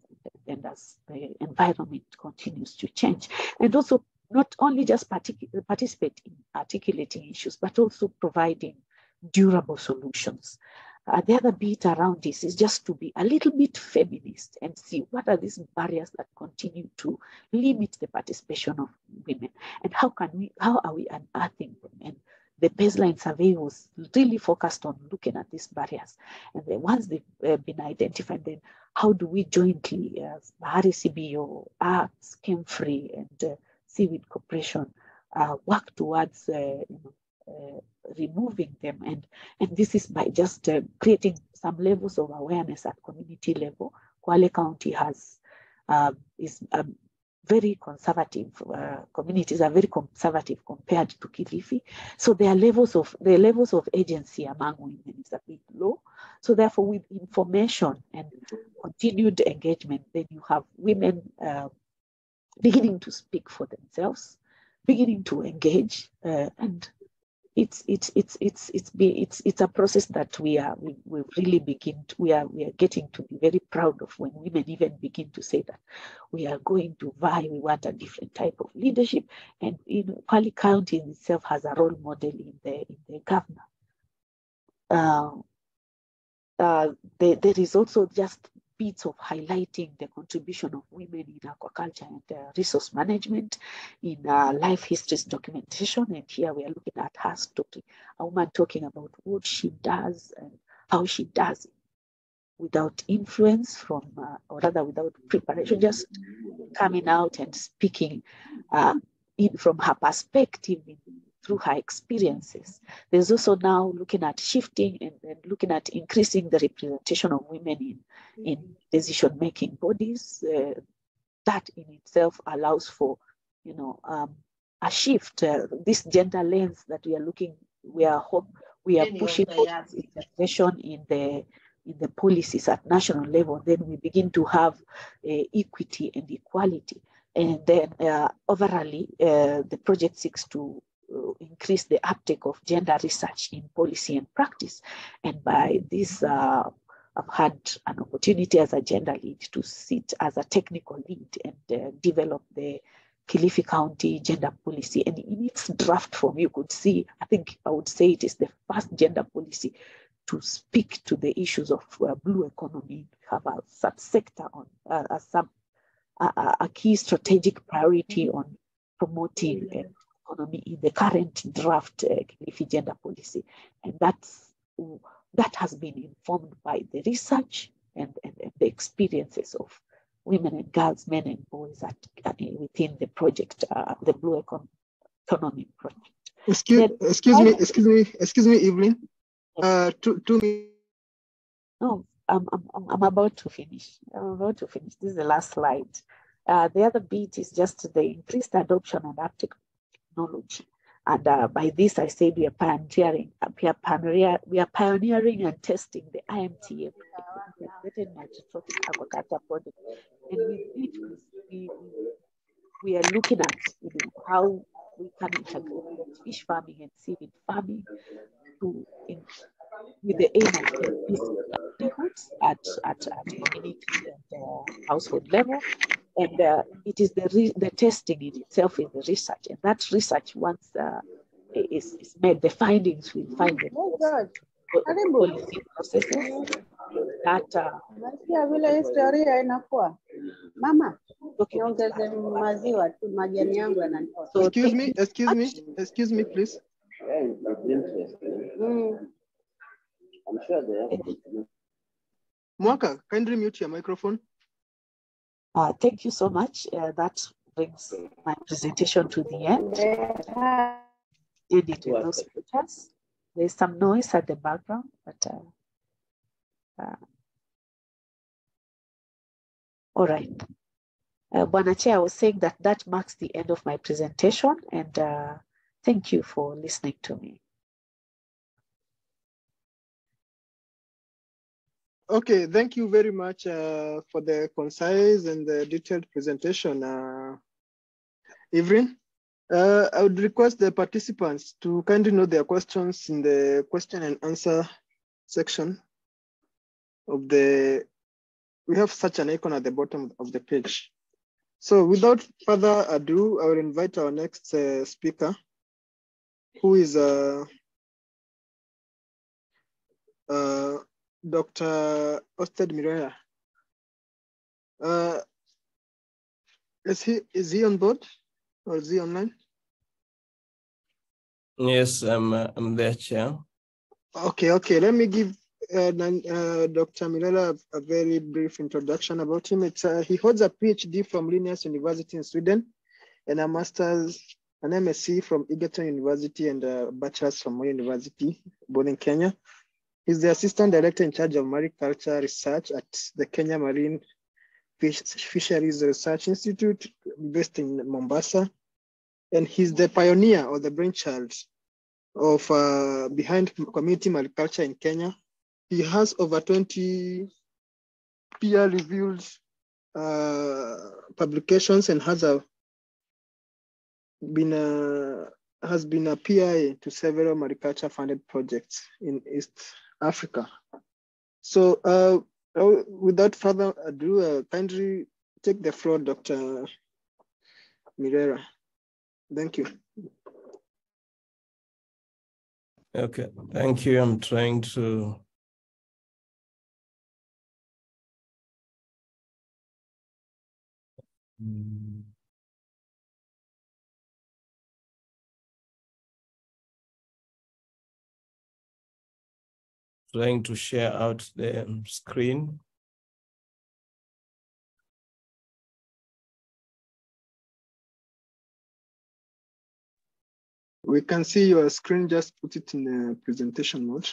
and as the environment continues to change. And also not only just participate in articulating issues, but also providing durable solutions. The other bit around this is just to be a little bit feminist and see what are these barriers that continue to limit the participation of women, and how are we unearthing them. And the baseline survey was really focused on looking at these barriers. And then once they've been identified, then how do we jointly, as Bahari CBO, ARTS, KMFRI, and Seaweed Corporation, work towards removing them. And this is by just creating some levels of awareness at community level. Kwale County is very conservative. Communities are very conservative compared to Kilifi. So their levels of agency among women is a bit low. So therefore, with information and continued engagement, then you have women beginning to speak for themselves, beginning to engage, and it's a process that we are getting to be very proud of, when women even begin to say that we are going to vie, we want a different type of leadership. And Kwale County in itself has a role model in the governor. There is also just bits of highlighting the contribution of women in aquaculture and resource management, in life histories documentation. And here we are looking at her story, a woman talking about what she does and how she does it without influence from, or rather without preparation, just coming out and speaking from her perspective, through her experiences. There's also now looking at shifting and looking at increasing the representation of women in decision-making bodies. That in itself allows for, a shift. This gender lens that we are looking, we are pushing for integration in the policies at national level. Then we begin to have equity and equality. And then overall, the project seeks to increase the uptake of gender research in policy and practice. And by this, I've had an opportunity as a gender lead to sit as a technical lead and develop the Kilifi County gender policy. And in its draft form, you could see, I would say it is the first gender policy to speak to the issues of blue economy, have a subsector on a key strategic priority on promoting economy in the current draft Kilifi gender policy. And that has been informed by the research and the experiences of women and girls, men and boys within the project, the Blue Economy project. Excuse me, Evelyn. 2 minutes. No, I'm about to finish. This is the last slide. The other bit is just the increased adoption and uptake of technology. And by this, I say we are pioneering and testing the IMTA, integrated multi-trophic aquaculture project. And with it, we are looking at how we can integrate fish farming and seaweed farming with the aim of increasing livelihoods at community and household level. And it is the testing in itself is the research. And that research, once is made, the findings will find the policy processes that vile historia inakuwa mama niongeze maziwa tu, majani yangu yananitoa. Excuse me please. I'm sure they have. Mwaka, kindly mute your microphone. Thank you so much. That brings my presentation to the end. Edit those pictures. There's some noise at the background, but all right. Bwana Chair, I was saying that marks the end of my presentation, and thank you for listening to me. Okay, thank you very much for the concise and the detailed presentation, Evelyn. I would request the participants to kindly note their questions in the question and answer section of the, we have such an icon at the bottom of the page. So without further ado, I will invite our next speaker, who is Dr. Osted Mireya. Is he on board or is he online? Yes, I'm there, Chair. Okay. Let me give Dr. Mireya a very brief introduction about him. He holds a PhD from Linnaeus University in Sweden and a master's, an MSc from Egerton University and a bachelor's from Moi University, both in Kenya. He's the assistant director in charge of mariculture research at the Kenya Marine Fisheries Research Institute based in Mombasa. And he's the pioneer or the brainchild of behind community mariculture in Kenya. He has over 20 peer-reviewed publications and has been a PI to several mariculture funded projects in East Africa. So without further ado, kindly take the floor, Dr. Mireya. Thank you. Okay, thank you. I'm trying to share out the screen. We can see your screen, just put it in the presentation mode.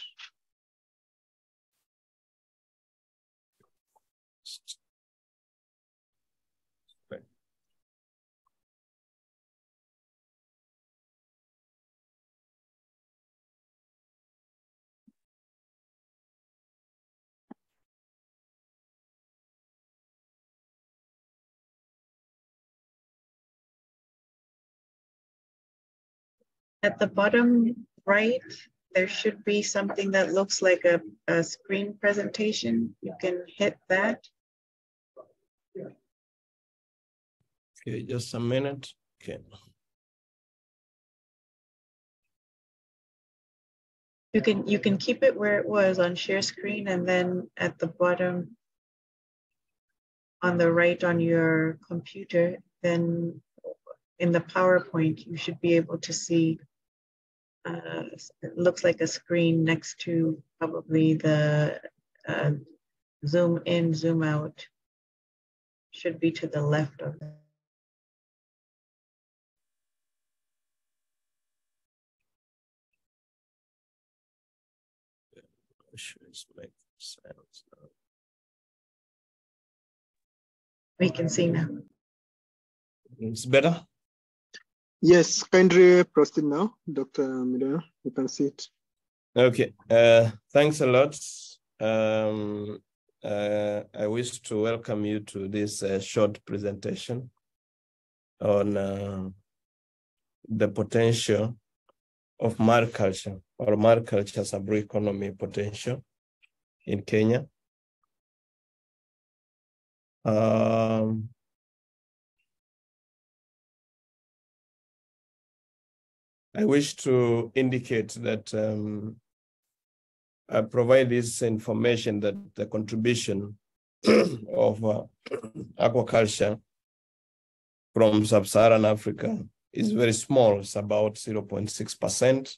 At the bottom right, there should be something that looks like a screen presentation. You can hit that. Okay, just a minute. Okay. You can keep it where it was on share screen, and then at the bottom on the right on your computer, then in the PowerPoint, you should be able to see, it looks like a screen next to probably the zoom in, zoom out. Should be to the left of that. Make sounds now. We can see now. It's better? Yes, kindly proceed now, Dr. Mireya. You can see it. Okay, thanks a lot. I wish to welcome you to this short presentation on the potential of mariculture or mariculture sub-economy potential in Kenya. I wish to indicate that I provide this information that the contribution of aquaculture from sub-Saharan Africa is very small. It's about 0.6%.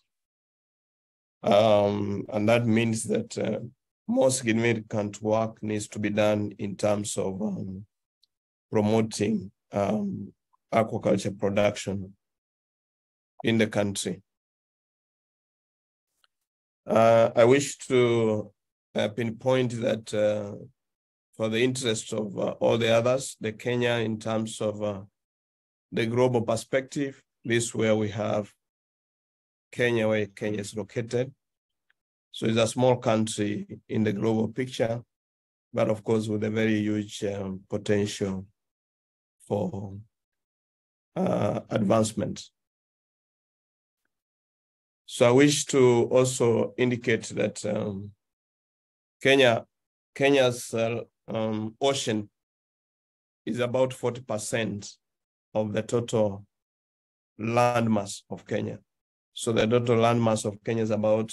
And that means that more significant work needs to be done in terms of promoting aquaculture production in the country. I wish to pinpoint that for the interest of all the others, the Kenya in terms of the global perspective, this is where we have Kenya, where Kenya is located. So it's a small country in the global picture, but of course with a very huge potential for advancement. So I wish to also indicate that Kenya's ocean is about 40% of the total landmass of Kenya. So the total landmass of Kenya is about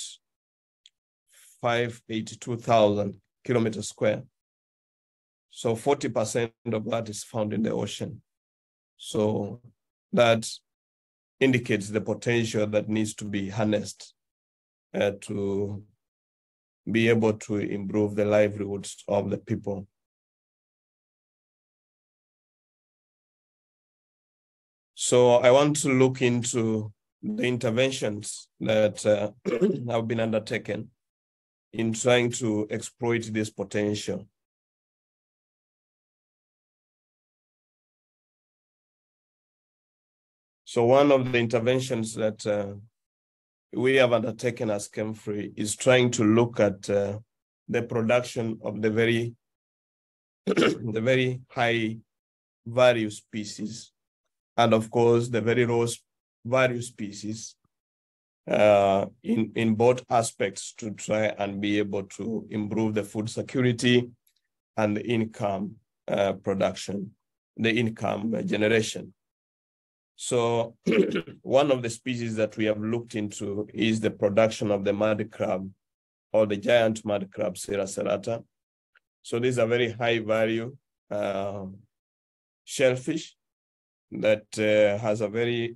582,000 kilometers square. So 40% of that is found in the ocean. So that indicates the potential that needs to be harnessed to be able to improve the livelihoods of the people. So I want to look into the interventions that have been undertaken in trying to exploit this potential. So one of the interventions that we have undertaken as KMFRI is trying to look at the production of the very, the very high value species, and of course the very low value species in both aspects to try and be able to improve the food security and the income production, the income generation. So one of the species that we have looked into is the production of the mud crab, or the giant mud crab, Sera serrata. So these are very high value shellfish that has a very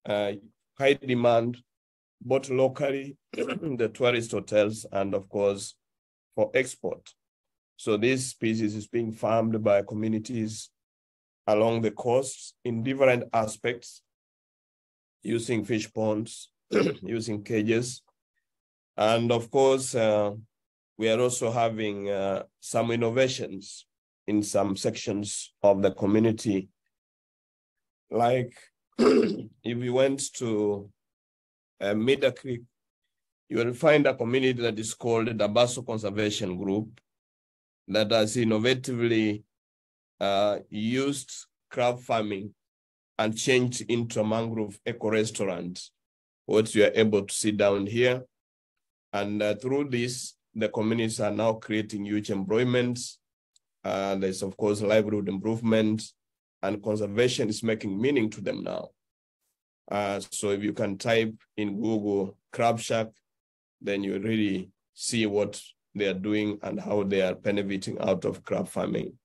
high demand, both locally, the tourist hotels, and of course for export. So this species is being farmed by communities along the coast in different aspects, using fish ponds, using cages. And of course, we are also having some innovations in some sections of the community. Like if you went to Mida Creek, you will find a community that is called the Dabaso Conservation Group that has innovatively used crab farming and changed into a mangrove eco-restaurant, what you are able to see down here. And through this, the communities are now creating huge employments. There's of course livelihood improvement, and conservation is making meaning to them now. So if you can type in Google crab shack, then you really see what they are doing and how they are benefiting out of crab farming.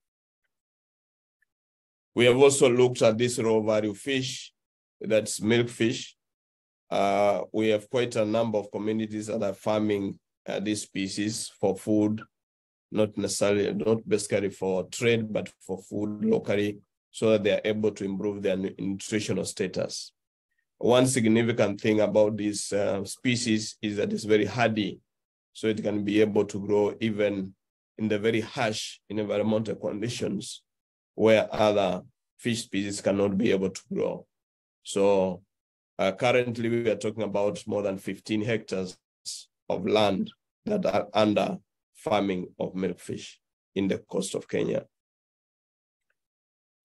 We have also looked at this raw value fish, that's milkfish. We have quite a number of communities that are farming this species for food, not basically for trade, but for food locally, so that they are able to improve their nutritional status. One significant thing about this species is that it's very hardy, so it can be able to grow even in the very harsh environmental conditions where other fish species cannot be able to grow. So currently we are talking about more than 15 hectares of land that are under farming of milkfish in the coast of Kenya.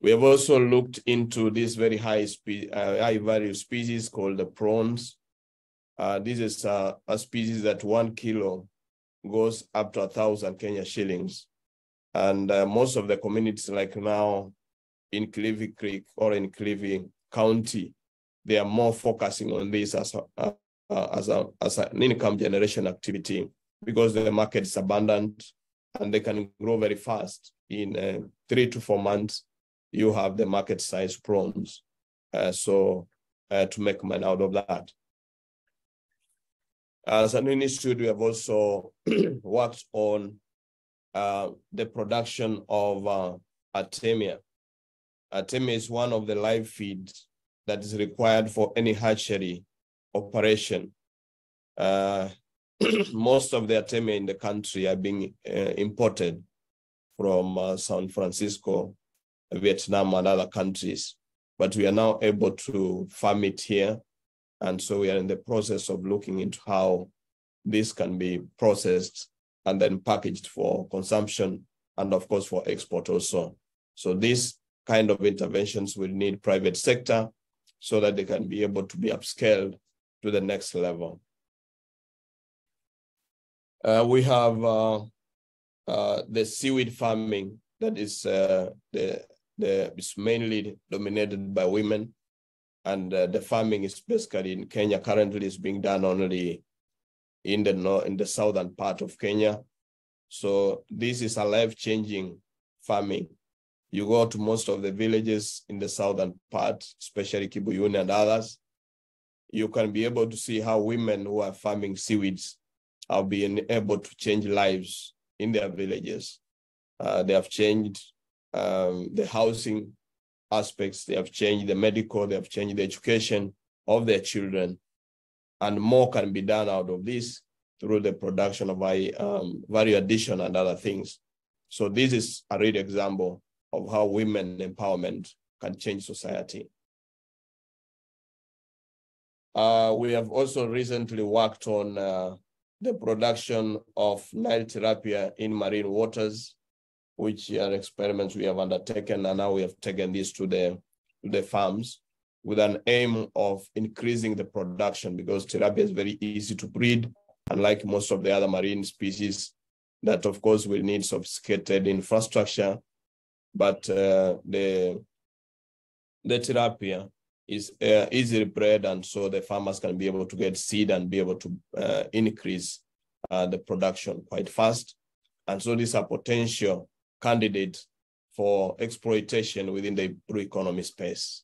We have also looked into this very high value species called the prawns. This is a species that 1 kilo goes up to 1,000 Kenya shillings. And most of the communities, like now in Kilifi Creek or in Kilifi County, they are more focusing on this as an income generation activity, because the market is abundant and they can grow very fast. In 3 to 4 months, you have the market size prawns. To make money out of that. As an institute, we have also worked on the production of artemia. Artemia is one of the live feeds that is required for any hatchery operation. Most of the artemia in the country are being imported from San Francisco, Vietnam, and other countries. But we are now able to farm it here. And so we are in the process of looking into how this can be processed and then packaged for consumption and of course for export also. So these kind of interventions will need private sector so that they can be able to be upscaled to the next level. We have the seaweed farming that is it's mainly dominated by women, and the farming is basically in Kenya currently is being done only in the southern part of Kenya. So this is a life-changing farming. You go to most of the villages in the southern part, especially Kibuyuni and others, you can be able to see how women who are farming seaweeds are being able to change lives in their villages. They have changed the housing aspects, they have changed the medical, they have changed the education of their children, and more can be done out of this through the production of value addition and other things. So this is a real example of how women empowerment can change society. We have also recently worked on the production of Nile tilapia in marine waters, which are experiments we have undertaken, and now we have taken this to the farms with an aim of increasing the production, because tilapia is very easy to breed, unlike most of the other marine species that of course will need sophisticated infrastructure. But the tilapia is easily bred, and so the farmers can be able to get seed and be able to increase the production quite fast. And so this is a potential candidate for exploitation within the blue economy space.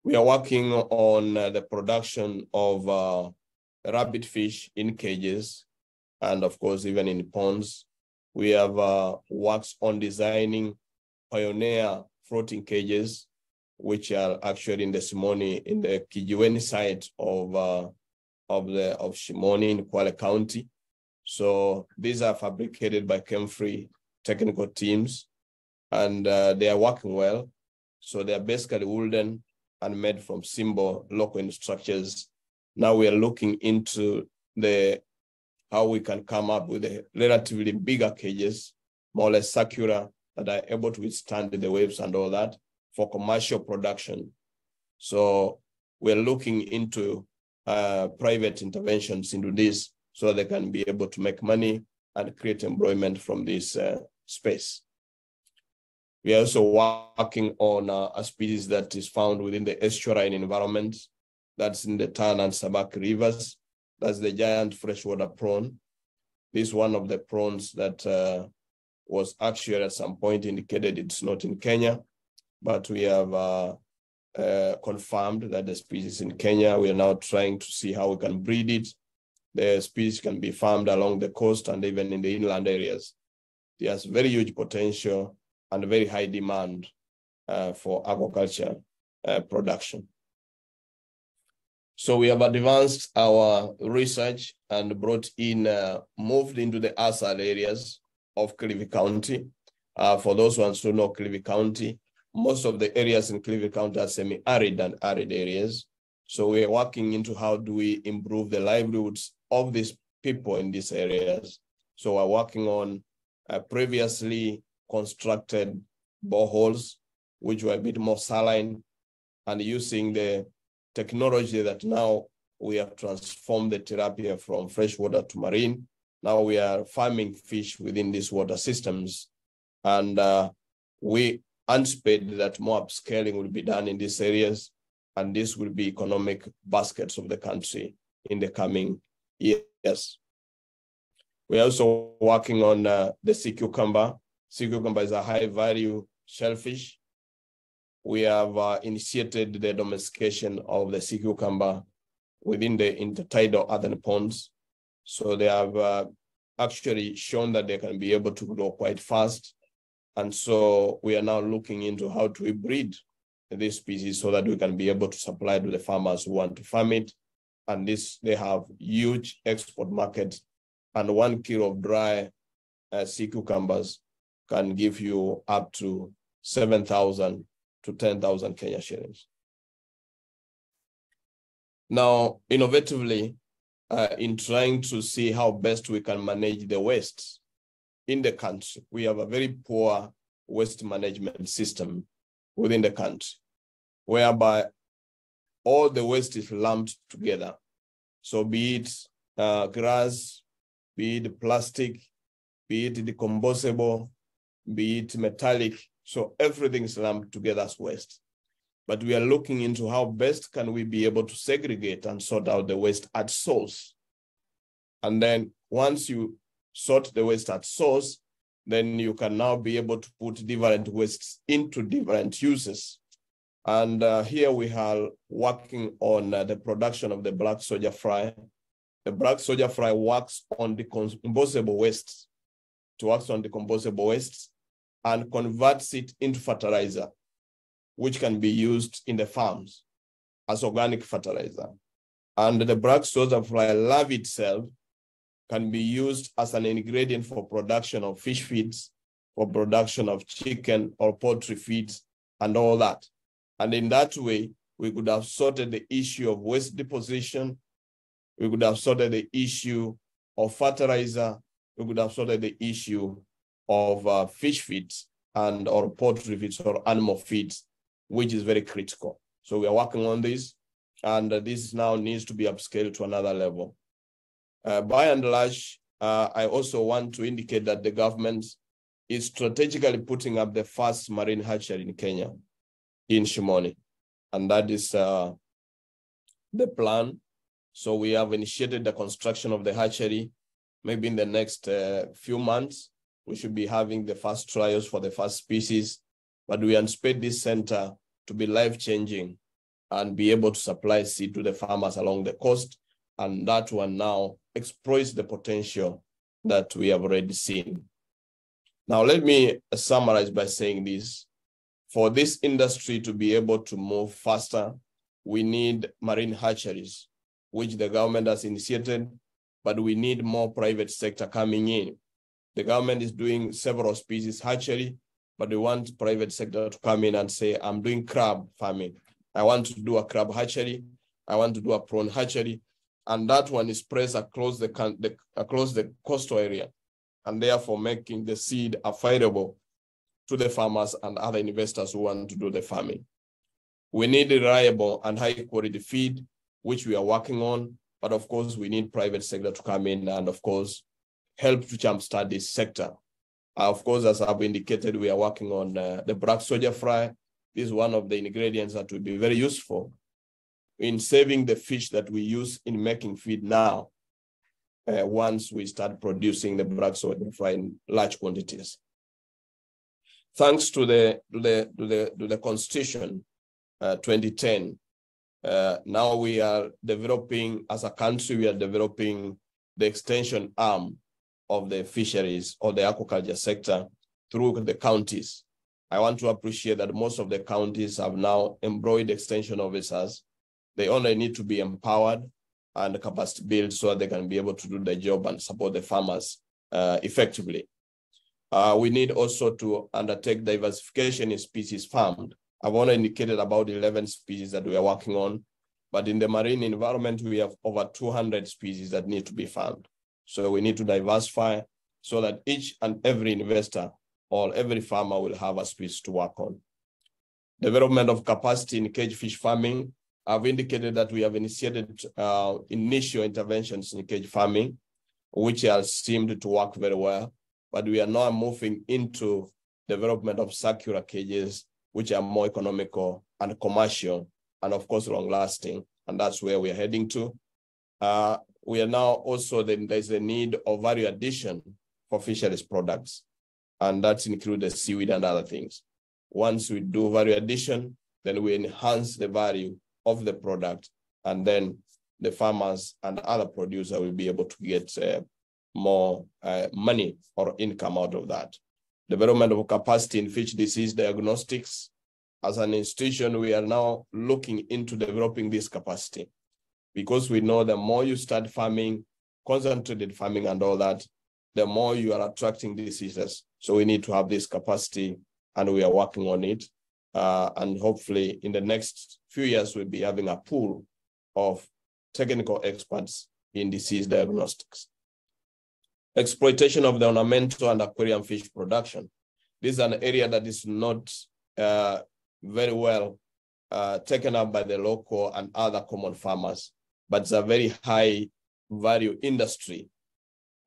We are working on the production of rabbit fish in cages, and of course, even in ponds. We have worked on designing pioneer floating cages, which are actually in the Shimoni, in the Kijiweni site of Shimoni in Kwale County. So these are fabricated by KMFRI technical teams, and they are working well. So they are basically wooden and made from simple local structures. Now we are looking into how we can come up with a relatively bigger cages, more or less circular, that are able to withstand the waves and all that for commercial production. So we're looking into private interventions into this so that they can be able to make money and create employment from this space. We are also working on a species that is found within the estuarine environment, that's in the Tana and Sabaki rivers. That's the giant freshwater prawn. This is one of the prawns that was actually at some point indicated it's not in Kenya, but we have confirmed that the species in Kenya. We are now trying to see how we can breed it. The species can be farmed along the coast and even in the inland areas. It has very huge potential and very high demand for aquaculture production. So we have advanced our research and moved into the ASAL areas of Kilifi County. For those ones who know Kilifi County, most of the areas in Kilifi County are semi-arid and arid areas. So we are working into how do we improve the livelihoods of these people in these areas. So we're working on previously constructed boreholes, which were a bit more saline, and using the technology that now we have transformed the tilapia from freshwater to marine. Now we are farming fish within these water systems, and we anticipate that more upscaling will be done in these areas, and this will be economic baskets of the country in the coming years. We are also working on the sea cucumber. Sea cucumber is a high-value shellfish. We have initiated the domestication of the sea cucumber within the intertidal earthen ponds. So they have actually shown that they can be able to grow quite fast. And so we are now looking into how to breed this species so that we can be able to supply to the farmers who want to farm it. And they have huge export market. And 1 kilo of dry sea cucumbers can give you up to 7,000 to 10,000 Kenya shillings. Now, innovatively, in trying to see how best we can manage the waste in the country. We have a very poor waste management system within the country, whereby all the waste is lumped together. So be it grass, be it plastic, be it decomposable, be it metallic. So everything is lumped together as waste. But we are looking into how best can we be able to segregate and sort out the waste at source. And then once you sort the waste at source, then you can now be able to put different wastes into different uses. And here we are working on the production of the black soldier fry. The black soldier fry works on decomposable wastes. It works on decomposable wastes and converts it into fertilizer, which can be used in the farms as organic fertilizer. And the black soldier fly larvae itself can be used as an ingredient for production of fish feeds, for production of chicken or poultry feeds, and all that. And in that way, we could have sorted the issue of waste deposition. We could have sorted the issue of fertilizer. We could have sorted the issue of fish feeds and or poultry feeds or animal feeds, which is very critical. So we are working on this, and this now needs to be upscaled to another level. By and large, I also want to indicate that the government is strategically putting up the first marine hatchery in Kenya, in Shimoni, and that is the plan. So we have initiated the construction of the hatchery. Maybe in the next few months, we should be having the first trials for the first species, but we anticipate this center to be life-changing and be able to supply seed to the farmers along the coast, and that one now exploits the potential that we have already seen. Now, let me summarize by saying this. For this industry to be able to move faster, we need marine hatcheries, which the government has initiated, but we need more private sector coming in. The government is doing several species hatchery, but we want private sector to come in and say, I'm doing crab farming. I want to do a crab hatchery. I want to do a prawn hatchery. And that one is spread across the coastal area, and therefore making the seed affordable to the farmers and other investors who want to do the farming. We need reliable and high quality feed, which we are working on, but of course we need private sector to come in and of course help to jumpstart this sector. Of course, as I've indicated, we are working on the black soldier fry. This is one of the ingredients that will be very useful in saving the fish that we use in making feed now, once we start producing the black soldier fry in large quantities. Thanks to the Constitution 2010, now we are developing, as a country, we are developing the extension arm of the fisheries or the aquaculture sector through the counties. I want to appreciate that most of the counties have now employed extension officers. They only need to be empowered and capacity built so that they can be able to do the job and support the farmers effectively. We need also to undertake diversification in species farmed. I've only indicated about 11 species that we are working on, but in the marine environment, we have over 200 species that need to be farmed. So we need to diversify so that each and every investor or every farmer will have a species to work on. Development of capacity in cage fish farming. I've indicated that we have initiated initial interventions in cage farming, which has seemed to work very well, but we are now moving into development of circular cages, which are more economical and commercial, and of course, long-lasting, and that's where we are heading to. We are now also, there's a need of value addition for fisheries products, and that includes the seaweed and other things. Once we do value addition, then we enhance the value of the product, and then the farmers and other producers will be able to get more money or income out of that. Development of capacity in fish disease diagnostics. As an institution, we are now looking into developing this capacity, because we know the more you start farming, concentrated farming and all that, the more you are attracting diseases. So we need to have this capacity, and we are working on it. And hopefully in the next few years, we'll be having a pool of technical experts in disease diagnostics. Exploitation of the ornamental and aquarium fish production. This is an area that is not very well taken up by the local and other common farmers, but it's a very high value industry.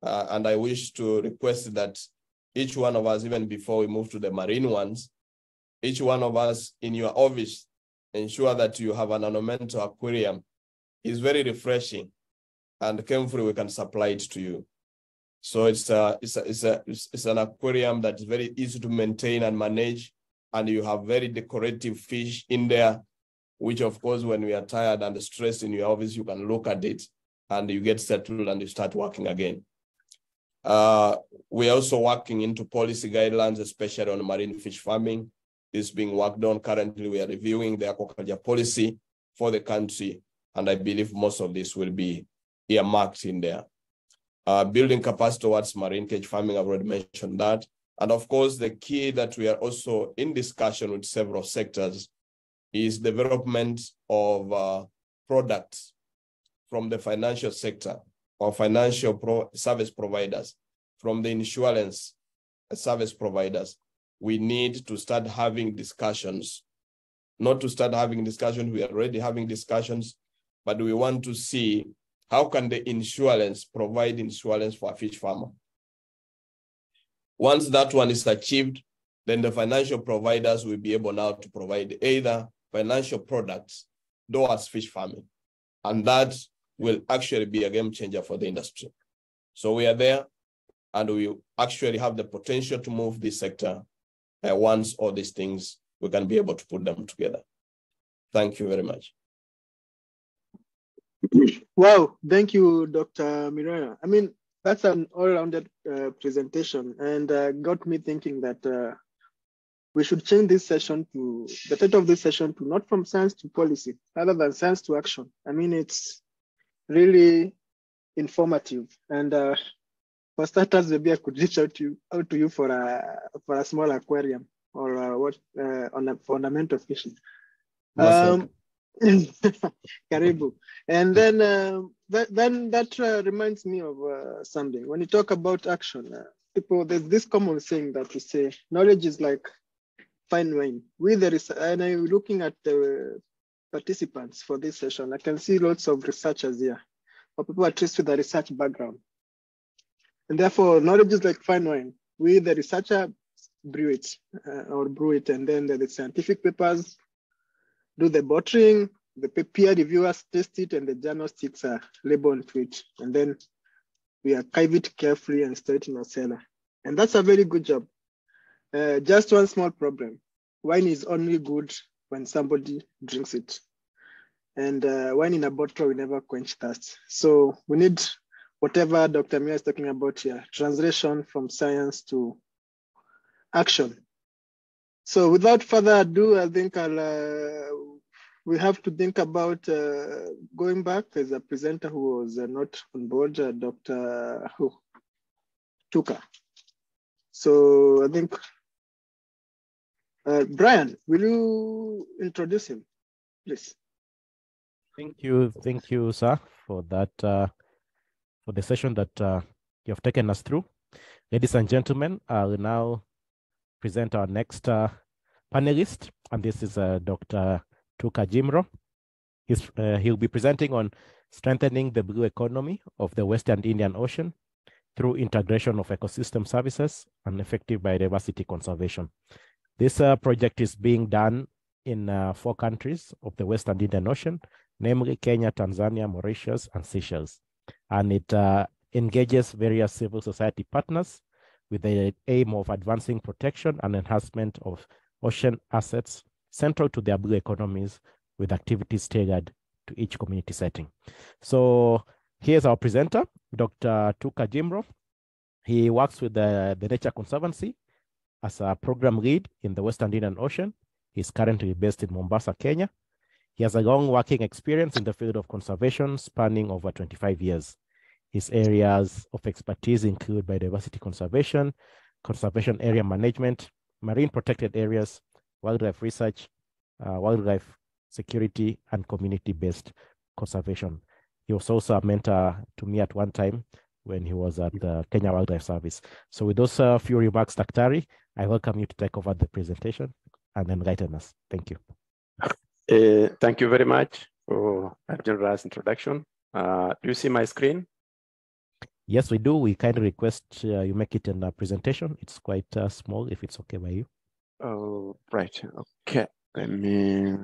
And I wish to request that each one of us, even before we move to the marine ones, each one of us in your office, ensure that you have an ornamental aquarium. It's very refreshing, and KMFRI, we can supply it to you. So it's an aquarium that is very easy to maintain and manage, and you have very decorative fish in there, which of course, when we are tired and stressed in your office, you can look at it and you get settled and you start working again. We're also working into policy guidelines, especially on marine fish farming. This is being worked on. Currently, we are reviewing the aquaculture policy for the country, and I believe most of this will be earmarked in there. Building capacity towards marine cage farming, I've already mentioned that. And of course, the key that we are also in discussion with several sectors is development of products from the financial sector or financial service providers, from the insurance service providers. We need to start having discussions, not to start having discussions, we are already having discussions, but we want to see how can the insurance provide insurance for a fish farmer. Once that one is achieved, then the financial providers will be able now to provide either financial products towards fish farming. And that will actually be a game changer for the industry. So we are there, and we actually have the potential to move this sector. Once all these things, we can be able to put them together. Thank you very much. Wow, thank you, Dr. Mirana. I mean, that's an all-rounded presentation, and got me thinking that we should change this session to, the title of this session to not from science to policy, rather than science to action. I mean, it's really informative. And for starters, maybe I could reach out to you for a small aquarium or for ornamental fishing. Karibu. And then that reminds me of something. When you talk about action, people, there's this common saying that we say, knowledge is like fine wine. And I'm looking at the participants for this session. I can see lots of researchers here, or people at least with a research background. And therefore, knowledge is like fine wine. We, the researcher, brew it, and then the scientific papers do the bottling, the peer reviewers test it, and the journal sticks a label onto it. And then we archive it carefully and store it in a cellar. And that's a very good job. Just one small problem. Wine is only good when somebody drinks it. And wine in a bottle will never quench thirst. So we need whatever Dr. Mia is talking about here, translation from science to action. So without further ado, I think we have to think about going back. There's a presenter who was not on board, Dr. Tuka. So I think, Brian, will you introduce him, please? Thank you, sir, for that, for the session that you have taken us through. Ladies and gentlemen, I will now present our next panelist, and this is Dr. Tuka Jimro. He'll be presenting on strengthening the blue economy of the Western Indian Ocean through integration of ecosystem services and effective biodiversity conservation. This project is being done in 4 countries of the Western Indian Ocean, namely Kenya, Tanzania, Mauritius, and Seychelles. And it engages various civil society partners with the aim of advancing protection and enhancement of ocean assets central to their blue economies, with activities tailored to each community setting. So here's our presenter, Dr. Tuka Jimro. He works with the Nature Conservancy as a program lead in the Western Indian Ocean. He's currently based in Mombasa, Kenya. He has a long working experience in the field of conservation spanning over 25 years. His areas of expertise include biodiversity conservation, conservation area management, marine protected areas, wildlife research, wildlife security, and community-based conservation. He was also a mentor to me at one time when he was at the Kenya Wildlife Service. So with those few remarks, Daktari, I welcome you to take over the presentation and enlighten us. Thank you. Thank you very much for a generous introduction. Do you see my screen? Yes, we do. We kindly request you make it in a presentation. It's quite small, if it's okay by you. Oh, right. Okay. Let me.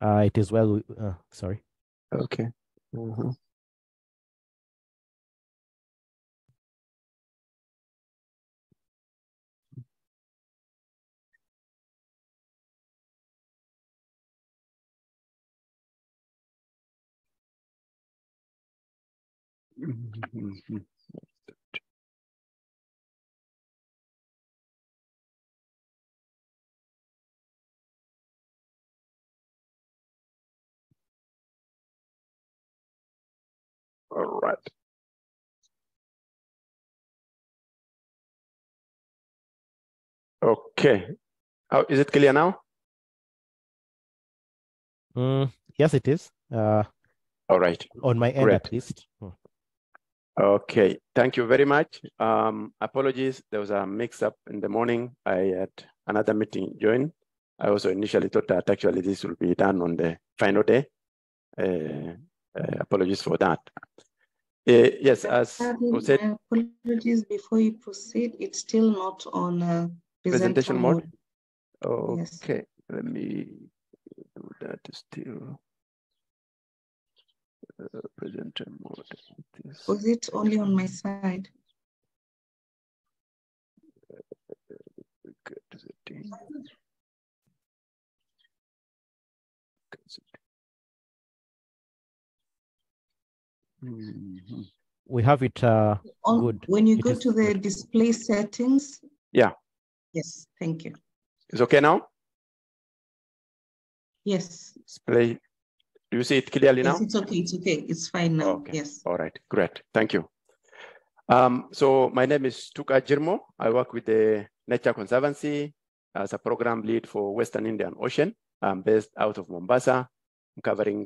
It is well. Sorry. Okay. All right. Okay. Is it clear now? Yes, it is. All right. On my end, Great. at least. Okay. Thank you very much. Apologies. There was a mix-up in the morning. I had another meeting join. I also initially thought that actually this will be done on the final day. Apologies for that. Yes, as was said. Apologies before you proceed. It's still not on Presentation mode. Yes. Okay, let me do that still. Presenter mode. Was it only on my side? We have it good. When you go to the display settings. Yeah. Yes, thank you. It's okay now? Yes. Display. Do you see it clearly now? Yes, it's okay. It's okay. It's fine now. Okay. Yes. All right. Great. Thank you. So my name is Tuka Jirmo. I work with the Nature Conservancy as a program lead for Western Indian Ocean. I'm based out of Mombasa. I'm covering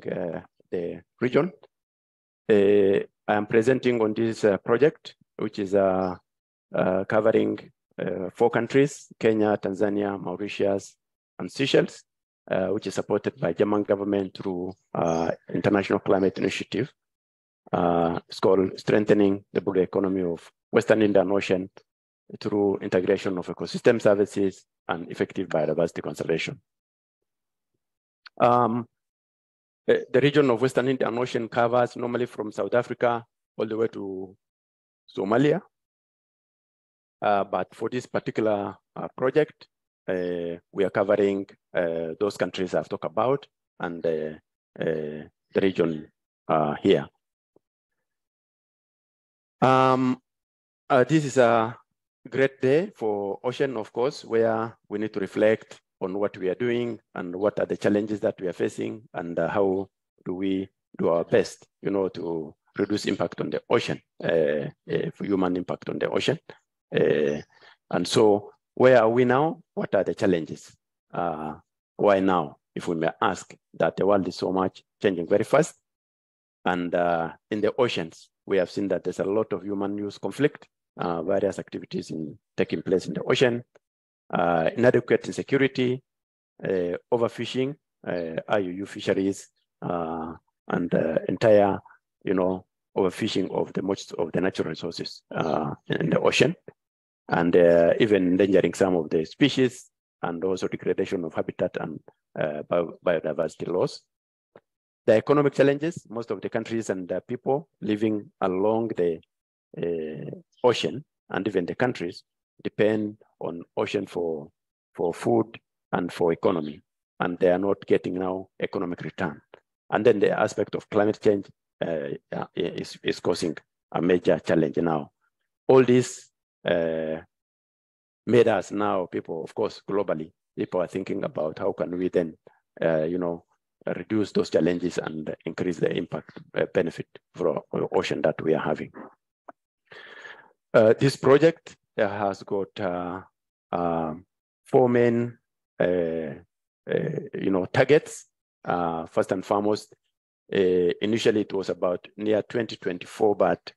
the region. I am presenting on this project, which is covering 4 countries, Kenya, Tanzania, Mauritius, and Seychelles, which is supported by German government through International Climate Initiative. It's called Strengthening the Blue Economy of Western Indian Ocean through integration of ecosystem services and effective biodiversity conservation. The region of Western Indian Ocean covers normally from South Africa all the way to Somalia. But for this particular project, we are covering those countries I've talked about and the region here. This is a great day for ocean, of course, where we need to reflect on what we are doing and what are the challenges that we are facing and how do we do our best, to reduce impact on the ocean, human impact on the ocean. And so where are we now? What are the challenges? Why now? If we may ask, that the world is so much changing very fast. And in the oceans, we have seen that there's a lot of human-use conflict, various activities taking place in the ocean, inadequate insecurity, overfishing, IUU fisheries, and entire, overfishing of most of the natural resources in the ocean, and even endangering some of the species, and also degradation of habitat and biodiversity loss. The economic challenges, most of the countries and the people living along the ocean, and even the countries, depend on ocean for food and for economy, and they are not getting now economic return. And then the aspect of climate change is causing a major challenge now. All this made us now, people, of course, globally, people are thinking about how can we then, reduce those challenges and increase the impact benefit for ocean that we are having. This project has got 4 main targets. First and foremost, initially it was about near 2024, but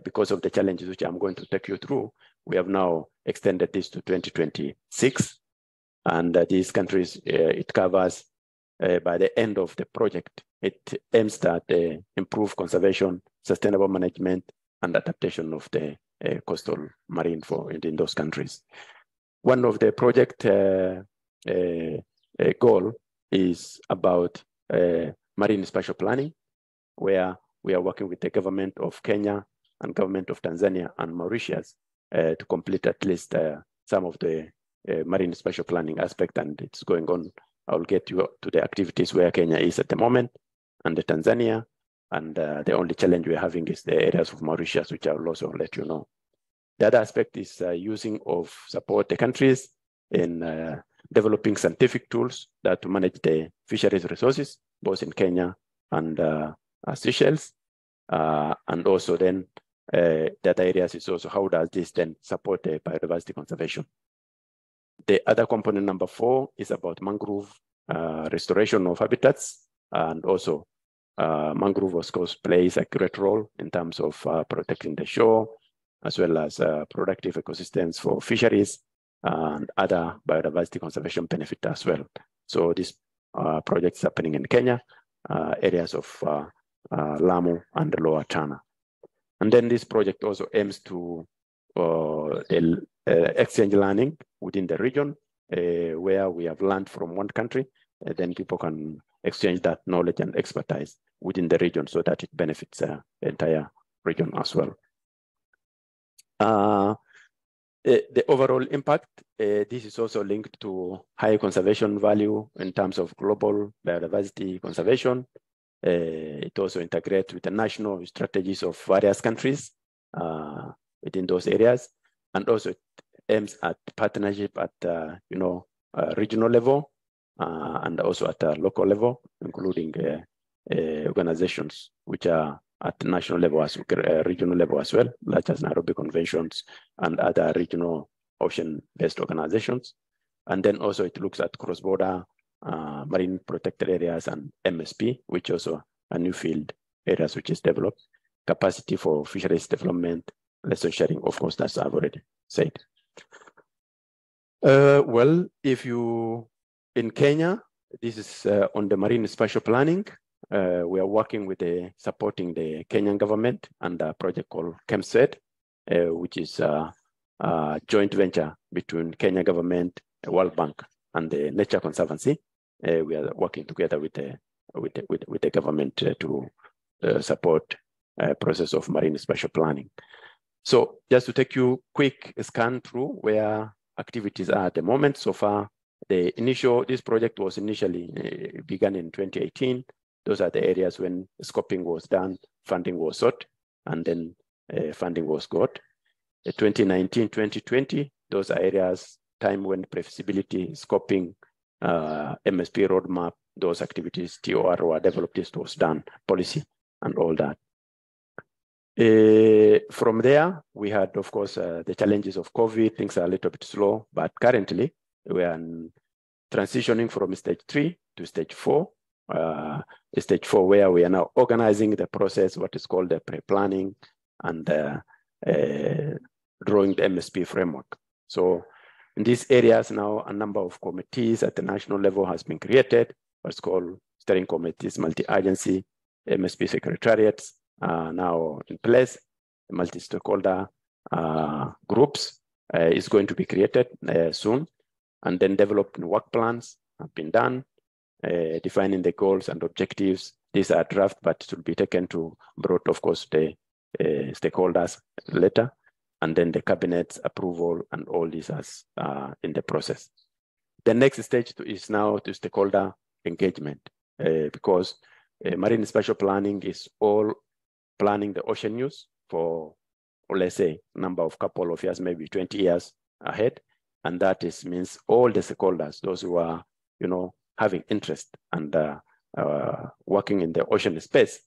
because of the challenges which I'm going to take you through, we have now extended this to 2026. And these countries, it covers by the end of the project, it aims at improve conservation, sustainable management, and adaptation of the coastal marine in those countries. One of the project goal is about marine spatial planning, where we are working with the government of Kenya and government of Tanzania and Mauritius to complete at least some of the marine spatial planning aspect, and it's going on. I'll get you to the activities where Kenya is at the moment and the Tanzania, and the only challenge we're having is the areas of Mauritius, which I will also let you know. The other aspect is using of support the countries in developing scientific tools that to manage the fisheries resources, both in Kenya and Seychelles. And also then the other areas is also how does this then support the biodiversity conservation. The other component, number 4, is about mangrove restoration of habitats, and also mangrove, of course, plays a great role in terms of protecting the shore, as well as productive ecosystems for fisheries and other biodiversity conservation benefit as well. So this project is happening in Kenya, areas of Lamu and the Lower Tana. And then this project also aims to exchange learning within the region, where we have learned from one country, then people can exchange that knowledge and expertise within the region so that it benefits the entire region as well. The overall impact, this is also linked to high conservation value in terms of global biodiversity conservation. It also integrates with the national strategies of various countries within those areas, and also it aims at partnership at regional level and also at a local level, including organizations which are at the national level as regional level as well, such as Nairobi Conventions and other regional ocean-based organizations. And then also it looks at cross-border marine protected areas and MSP, which also a new field areas which is developed, capacity for fisheries development, lesson sharing, of course, that's I've already said. Well, if you, in Kenya, this is on the marine spatial planning. We are working with supporting the Kenyan government and a project called KMFRI, which is a joint venture between Kenya government, World Bank, and the Nature Conservancy. We are working together with the government to support process of marine spatial planning. So just to take you quick scan through where activities are at the moment. So far, this project was initially began in 2018. Those are the areas when scoping was done, funding was sought, and then funding was got. 2019, 2020, those are areas, time when pre-feasibility, scoping, MSP roadmap, those activities, TOR were developed, this was done, policy and all that. From there, we had, of course, the challenges of COVID. Things are a little bit slow, but currently we are transitioning from stage 3 to stage 4. Stage 4, where we are now organizing the process, what is called the pre-planning, and drawing the MSP framework. So in these areas now, a number of committees at the national level has been created, what's called steering committees, multi-agency, MSP secretariats now in place, multi-stakeholder groups is going to be created soon, and then developing work plans have been done, defining the goals and objectives. These are draft, but it will be taken to broad, of course, the stakeholders later, and then the cabinet's approval, and all these as in the process. The next stage is now to stakeholder engagement, because marine spatial planning is all planning the ocean use for, or let's say, couple of years, maybe 20 years ahead, and that means all the stakeholders, those who are, having interest and working in the ocean space,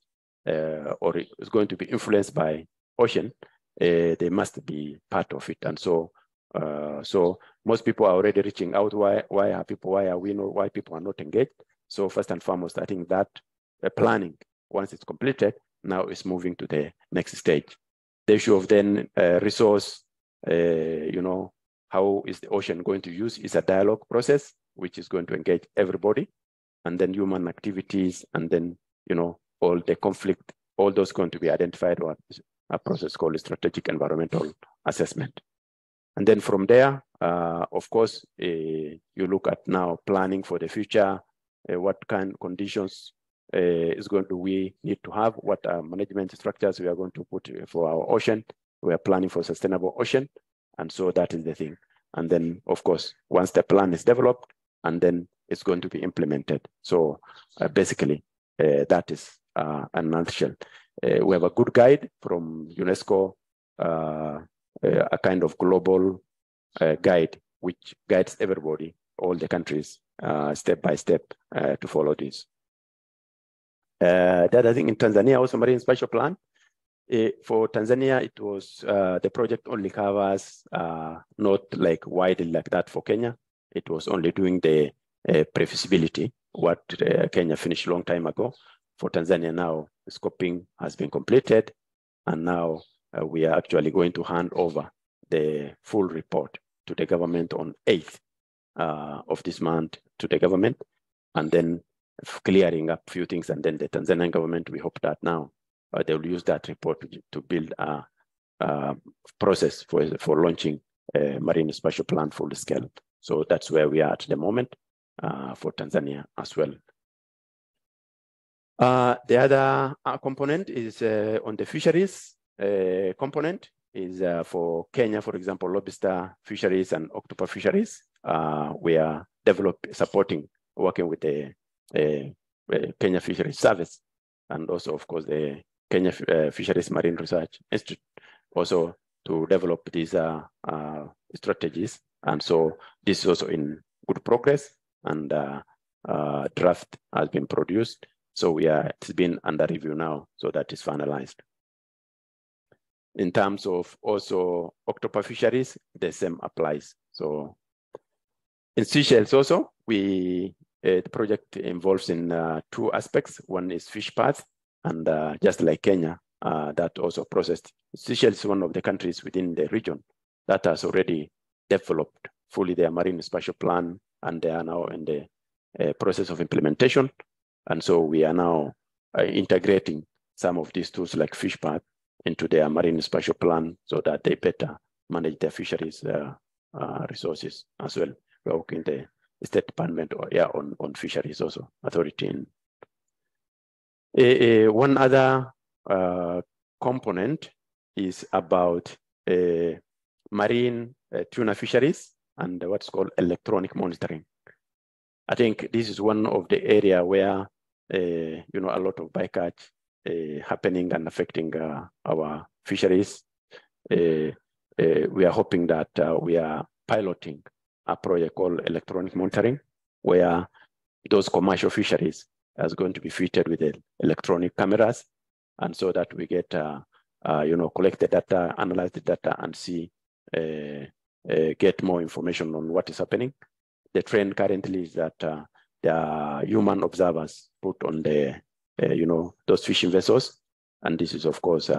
or is going to be influenced by ocean, they must be part of it. And so, so most people are already reaching out. Why people are not engaged? So first and foremost, I think that planning, once it's completed, now is moving to the next stage. The issue of then resource, you know, how is the ocean going to use is a dialogue process, which is going to engage everybody, and then human activities, and then, you know, all the conflict, all those going to be identified or a process called strategic environmental assessment. And then from there, of course, you look at now planning for the future, what kind of conditions we need to have, what management structures we are going to put for our ocean. We are planning for sustainable ocean. And so that is the thing. And then, of course, once the plan is developed, and then it's going to be implemented. So basically, that is a nutshell. We have a good guide from UNESCO, a kind of global guide, which guides everybody, all the countries, step by step to follow this. That I think in Tanzania, also marine spatial plan. For Tanzania, it was the project only covers not like widely like that for Kenya. It was only doing the pre-feasibility, what Kenya finished a long time ago. For Tanzania now, scoping has been completed, and now we are actually going to hand over the full report to the government on 8th of this month to the government, and then clearing up a few things, and then the Tanzanian government, we hope that now they will use that report to build a process for launching a marine spatial plan full scale. So that's where we are at the moment for Tanzania as well. The other component is on the fisheries component is for Kenya, for example, lobster fisheries and octopus fisheries. We are working with the Kenya Fisheries Service, and also, of course, the Kenya Fisheries Marine Research Institute, also to develop these strategies. And so this is also in good progress, and draft has been produced. So it's been under review now, so that is finalized. In terms of also octopus fisheries, the same applies. So in Seychelles also, the project involves in 2 aspects. One is fish path, and just like Kenya, that also processed. Seychelles is one of the countries within the region that has already developed fully their marine spatial plan, and they are now in the process of implementation. And so we are now integrating some of these tools like fish path into their marine spatial plan so that they better manage their fisheries resources as well. We're working the State Department on fisheries also, authority. One other component is about marine tuna fisheries and what's called electronic monitoring. I think this is one of the area where a lot of bycatch happening and affecting our fisheries. We are hoping that we are piloting a project called electronic monitoring, where those commercial fisheries is going to be fitted with electronic cameras, and so that we get collect the data, analyze the data, and see get more information on what is happening. The trend currently is that there are human observers put on the those fishing vessels, and this is of course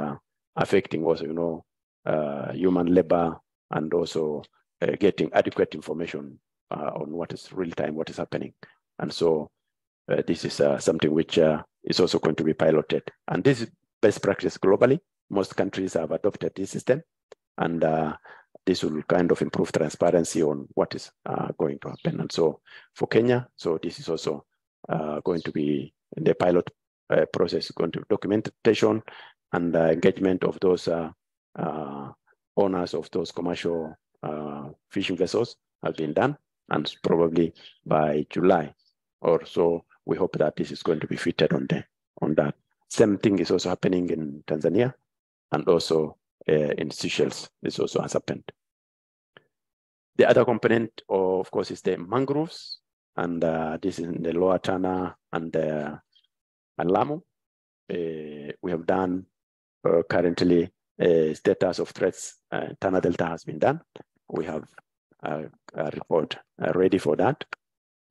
affecting also human labor, and also getting adequate information on what is real time, what is happening. And so this is something which is also going to be piloted, and this is best practice globally. Most countries have adopted this system, and this will kind of improve transparency on what is going to happen. And so for Kenya, so this is also going to be in the pilot process, going to documentation and engagement of those owners of those commercial fishing vessels has been done, and probably by July or so, we hope that this is going to be fitted on that. Same thing is also happening in Tanzania, and also in Seychelles, this also has happened. The other component, of course, is the mangroves, and this is in the Lower Tana and Lamu. We have done currently status of threats, Tana Delta has been done. We have a report ready for that.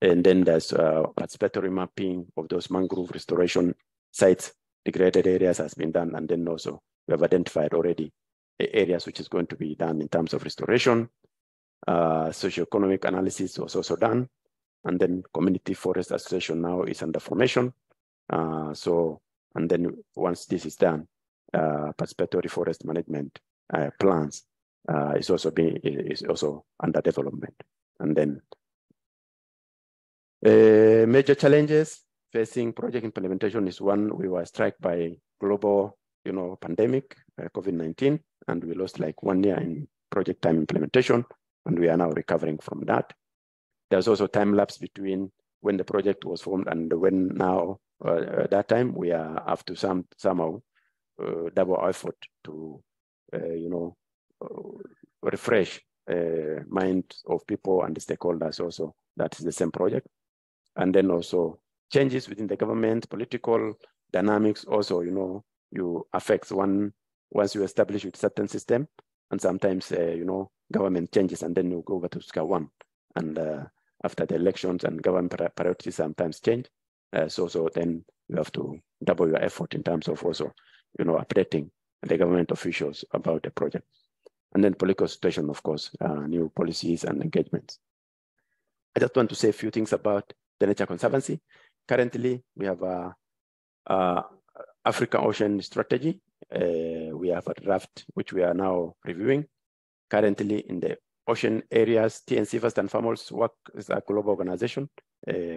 And then there's participatory mapping of those mangrove restoration sites, degraded areas has been done. And then also we have identified already areas which is going to be done in terms of restoration. Socioeconomic analysis was also done. And then community forest association now is under formation. And then once this is done, participatory forest management plans is also under development. And then major challenges facing project implementation is one, we were struck by global, pandemic, COVID-19, and we lost like 1 year in project time implementation, and we are now recovering from that. There's also time lapse between when the project was formed and when now, that time we are have to somehow double effort to, refresh minds of people and the stakeholders also. That is the same project. And then also changes within the government, political dynamics also, you affects once you establish with certain system, and sometimes, government changes and then you go over to square one. And after the elections and government priorities sometimes change. So then you have to double your effort in terms of also, updating the government officials about the project. And then political situation, of course, new policies and engagements. I just want to say a few things about the Nature Conservancy. Currently, we have a African Ocean Strategy. We have a draft, which we are now reviewing. Currently, in the ocean areas, TNC First and Foremost work is a global organization,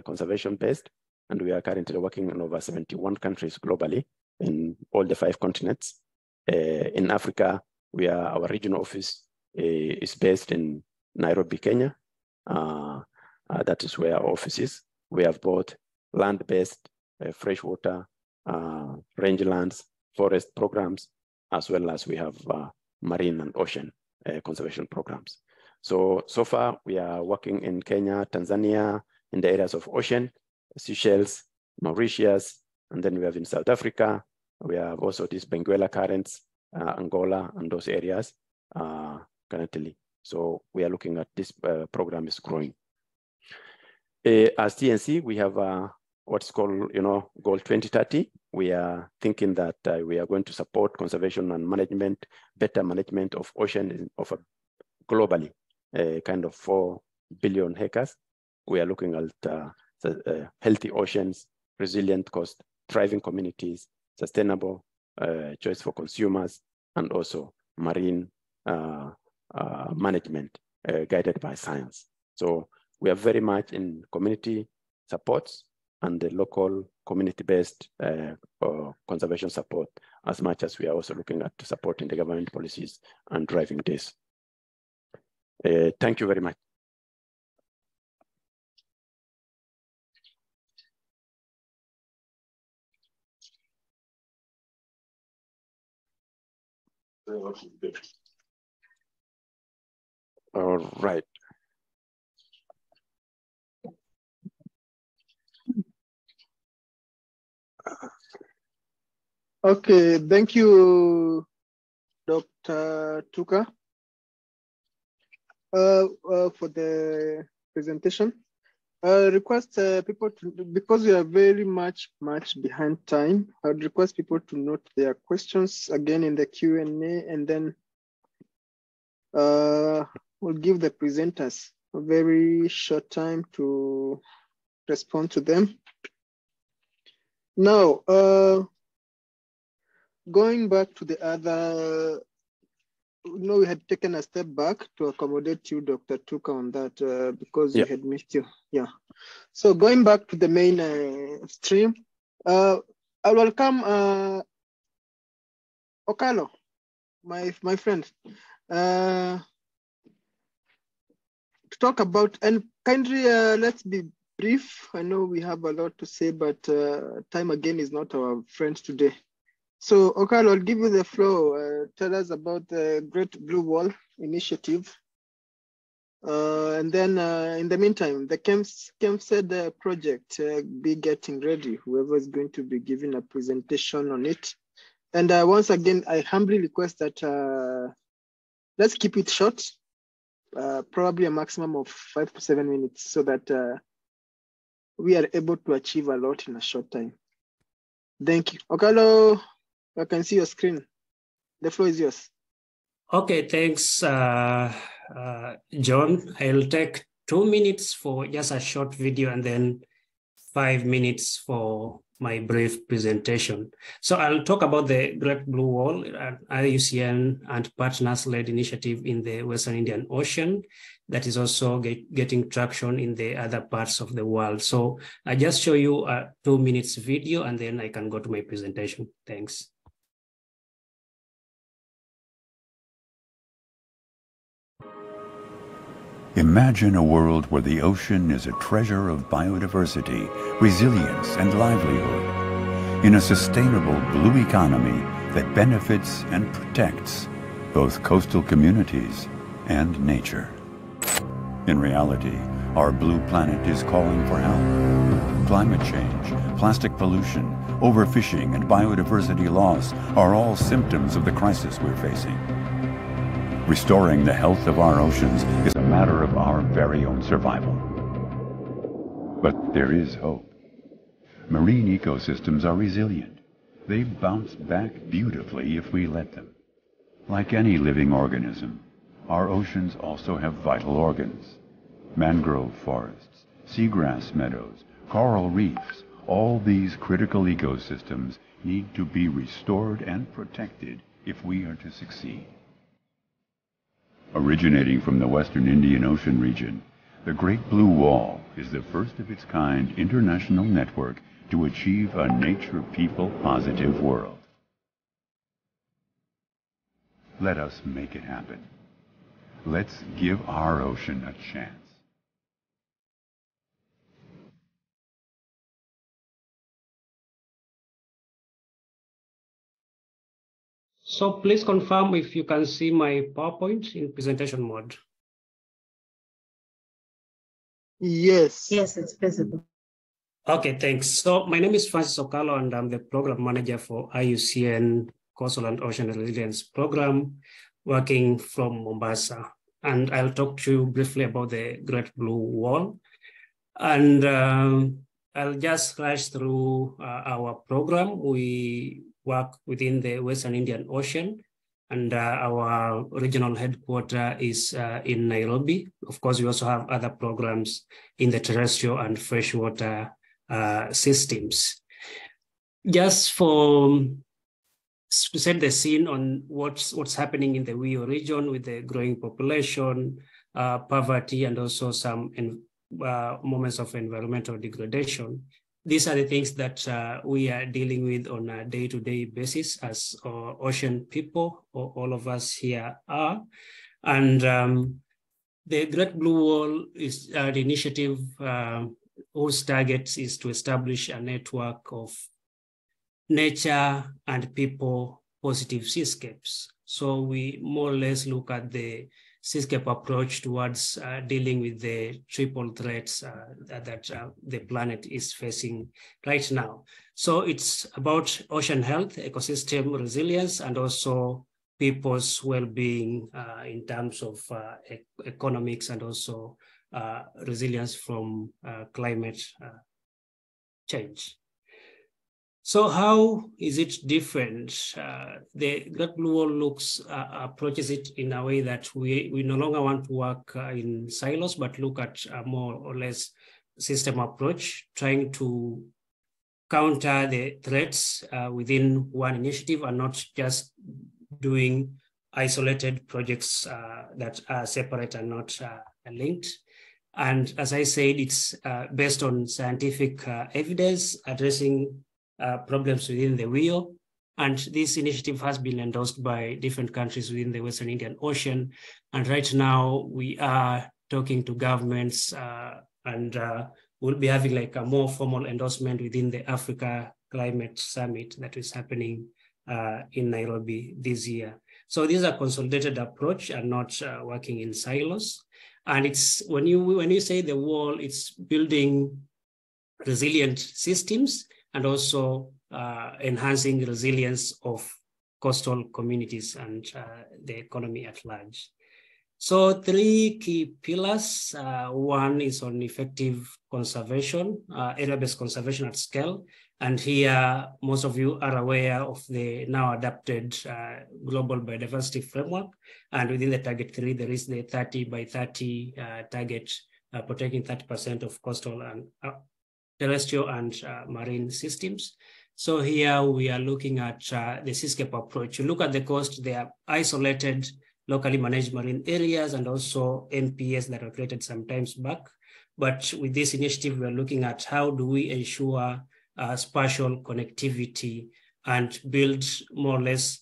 conservation-based, and we are currently working in over 71 countries globally in all the 5 continents. In Africa, our regional office is based in Nairobi, Kenya. That is where our office is. We have both land-based, freshwater, rangelands, forest programs, as well as we have marine and ocean conservation programs. So far, we are working in Kenya, Tanzania, in the areas of ocean, Seychelles, Mauritius, and then we have in South Africa. We have also these Benguela currents, Angola, and those areas currently. So we are looking at this program is growing. As TNC, we have what's called, Goal 2030. We are thinking that we are going to support conservation and management, better management of ocean globally, kind of 4 billion hectares. We are looking at healthy oceans, resilient coast, thriving communities, sustainable choice for consumers, and also marine management guided by science. So we are very much in community supports and the local community-based conservation support, as much as we are also looking at supporting the government policies and driving this. Thank you very much. All right. Okay, thank you, Dr. Tuka, for the presentation. Request people to, because we are very much behind time, I would request people to note their questions again in the Q&A, and then we'll give the presenters a very short time to respond to them. Now, going back to the other, we had taken a step back to accommodate you, Dr. Tuka, on that because we had missed you. Yeah. So going back to the main stream, I welcome Okalo, my friend, to talk about, and kindly let's be brief. I know we have a lot to say, but time again is not our friend today. So, Okalo, I'll give you the floor. Tell us about the Great Blue Wall Initiative. And then in the meantime, the KMFRI project be getting ready. Whoever is going to be giving a presentation on it, And once again, I humbly request that let's keep it short, probably a maximum of 5 to 7 minutes, so that we are able to achieve a lot in a short time. Thank you. Okalo, I can see your screen. The floor is yours. Okay, thanks, John. I'll take 2 minutes for just a short video and then 5 minutes for my brief presentation. So I'll talk about the Great Blue Wall, an IUCN and partners-led initiative in the Western Indian Ocean that is also getting traction in the other parts of the world. So I just show you a 2 minutes video and then I can go to my presentation. Thanks. Imagine a world where the ocean is a treasure of biodiversity, resilience, and livelihood, in a sustainable blue economy that benefits and protects both coastal communities and nature. In reality, our blue planet is calling for help. Climate change, plastic pollution, overfishing, and biodiversity loss are all symptoms of the crisis we're facing. Restoring the health of our oceans is a matter of our very own survival. But there is hope. Marine ecosystems are resilient. They bounce back beautifully if we let them. Like any living organism, our oceans also have vital organs. Mangrove forests, seagrass meadows, coral reefs, all these critical ecosystems need to be restored and protected if we are to succeed. Originating from the Western Indian Ocean region, the Great Blue Wall is the first of its kind international network to achieve a nature people positive world. Let us make it happen. Let's give our ocean a chance. So please confirm if you can see my PowerPoint in presentation mode. Yes. Yes, it's visible. Okay, thanks. So my name is Francis Okalo and I'm the program manager for IUCN Coastal and Ocean Resilience Program working from Mombasa. And I'll talk to you briefly about the Great Blue Wall. And I'll just rush through our program. We work within the Western Indian Ocean, and our regional headquarters is in Nairobi. Of course, we also have other programs in the terrestrial and freshwater systems. Just to set the scene on what's happening in the WIO region with the growing population, poverty, and also some moments of environmental degradation. These are the things that we are dealing with on a day-to-day basis as ocean people, or all of us here are. And the Great Blue Wall is an initiative whose target is to establish a network of nature and people positive seascapes. So we more or less look at the seascape approach towards dealing with the triple threats that the planet is facing right now. So it's about ocean health, ecosystem resilience, and also people's well-being in terms of economics and also resilience from climate change. So how is it different? The Great Blue Wall approaches it in a way that we no longer want to work in silos, but look at a more or less system approach, trying to counter the threats within one initiative and not just doing isolated projects that are separate and not linked. And as I said, it's based on scientific evidence addressing problems within the WIO. And this initiative has been endorsed by different countries within the Western Indian Ocean. And right now we are talking to governments and we'll be having like a more formal endorsement within the Africa Climate Summit that is happening in Nairobi this year. So this is a consolidated approach and not working in silos. And it's when you say the wall, it's building resilient systems and also enhancing resilience of coastal communities and the economy at large. So 3 key pillars. One is on effective conservation, area-based conservation at scale. And here, most of you are aware of the now adapted global biodiversity framework. And within the target 3, there is the 30 by 30 target, protecting 30% of coastal and terrestrial and marine systems. So here we are looking at the seascape approach. You look at the coast, they are isolated, locally managed marine areas, and also NPS that were created some times back. But with this initiative, we're looking at how do we ensure spatial connectivity and build more or less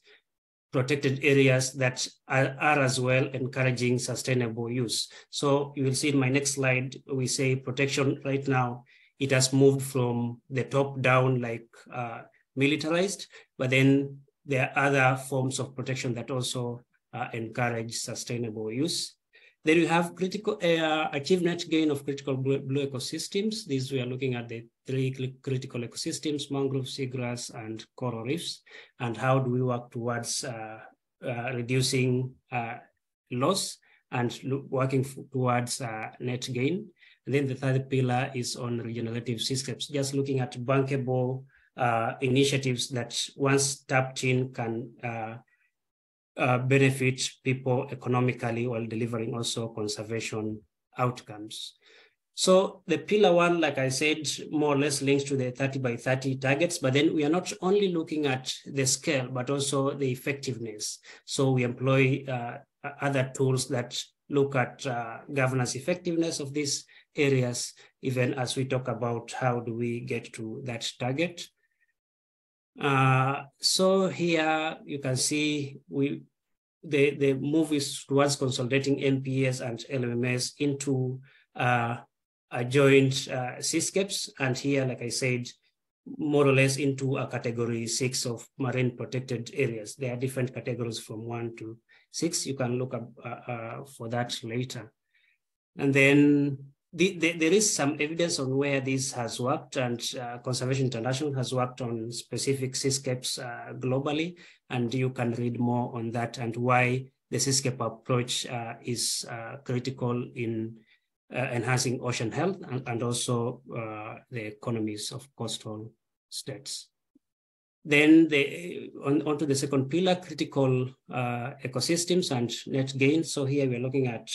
protected areas that are as well encouraging sustainable use. So you will see in my next slide, we say protection right now, it has moved from the top down, like militarized, but then there are other forms of protection that also encourage sustainable use. Then we have critical achieve net gain of critical blue ecosystems. These we are looking at the 3 critical ecosystems: mangrove, seagrass, and coral reefs. And how do we work towards reducing loss and working towards net gain? And then the 3rd pillar is on regenerative seascapes, just looking at bankable initiatives that once tapped in can benefit people economically while delivering also conservation outcomes. So the pillar 1, like I said, more or less links to the 30 by 30 targets, but then we are not only looking at the scale, but also the effectiveness. So we employ other tools that look at governance effectiveness of these areas, even as we talk about how do we get to that target. So here you can see the move is towards consolidating NPS and LMS into a joint seascapes. And here, like I said, more or less into a category 6 of marine protected areas. There are different categories from 1 to 6. You can look up for that later. And then there is some evidence on where this has worked, and Conservation International has worked on specific seascapes globally, and you can read more on that and why the seascape approach is critical in enhancing ocean health and also the economies of coastal states. Then onto the 2nd pillar, critical ecosystems and net gain. So here we're looking at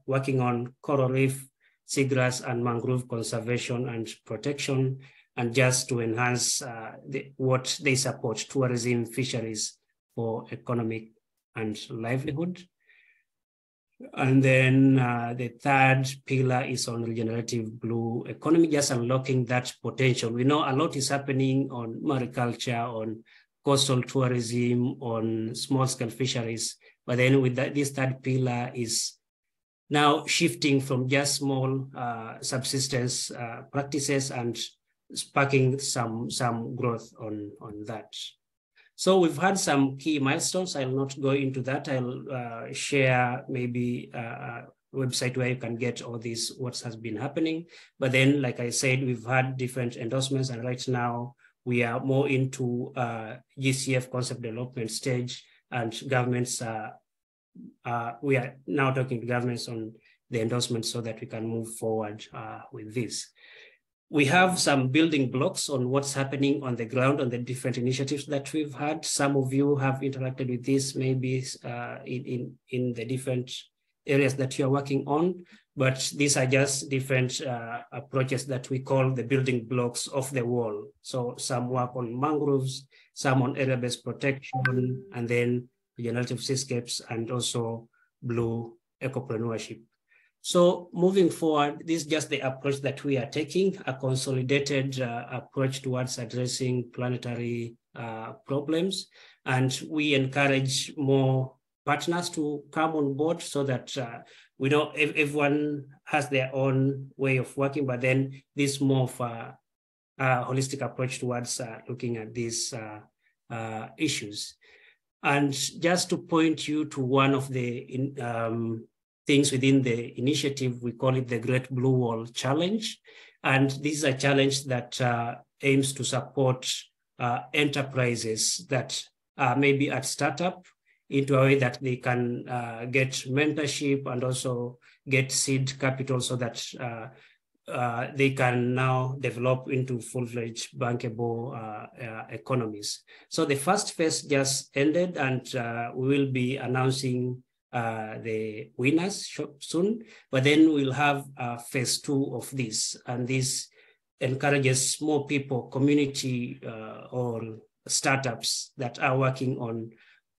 working on coral reef, seagrass, and mangrove conservation and protection, and just to enhance what they support, tourism, fisheries for economic and livelihood. And then the 3rd pillar is on regenerative blue economy, just unlocking that potential. We know a lot is happening on mariculture, on coastal tourism, on small-scale fisheries, but then with this 3rd pillar is now shifting from just small subsistence practices and sparking some growth on that. So we've had some key milestones. I'll not go into that. I'll share maybe a website where you can get all this, what has been happening. But then, like I said, we've had different endorsements, and right now we are more into GCF concept development stage, and governments we are now talking to governments on the endorsement so that we can move forward with this. We have some building blocks on what's happening on the ground on the different initiatives that we've had. Some of you have interacted with this maybe in the different areas that you're working on, but these are just different approaches that we call the building blocks of the wall. So some work on mangroves, some on area-based protection, and then regenerative seascapes, and also blue ecopreneurship. So moving forward, this is just the approach that we are taking, a consolidated approach towards addressing planetary problems. And we encourage more partners to come on board so that we know everyone has their own way of working, but then this is more of a holistic approach towards looking at these issues. And just to point you to one of the things within the initiative, we call it the Great Blue Wall Challenge. And this is a challenge that aims to support enterprises that maybe at startup, into a way that they can get mentorship and also get seed capital so that they can now develop into full-fledged bankable economies. So the first phase just ended, and we will be announcing the winners soon, but then we'll have phase 2 of this, and this encourages small people, community or startups that are working on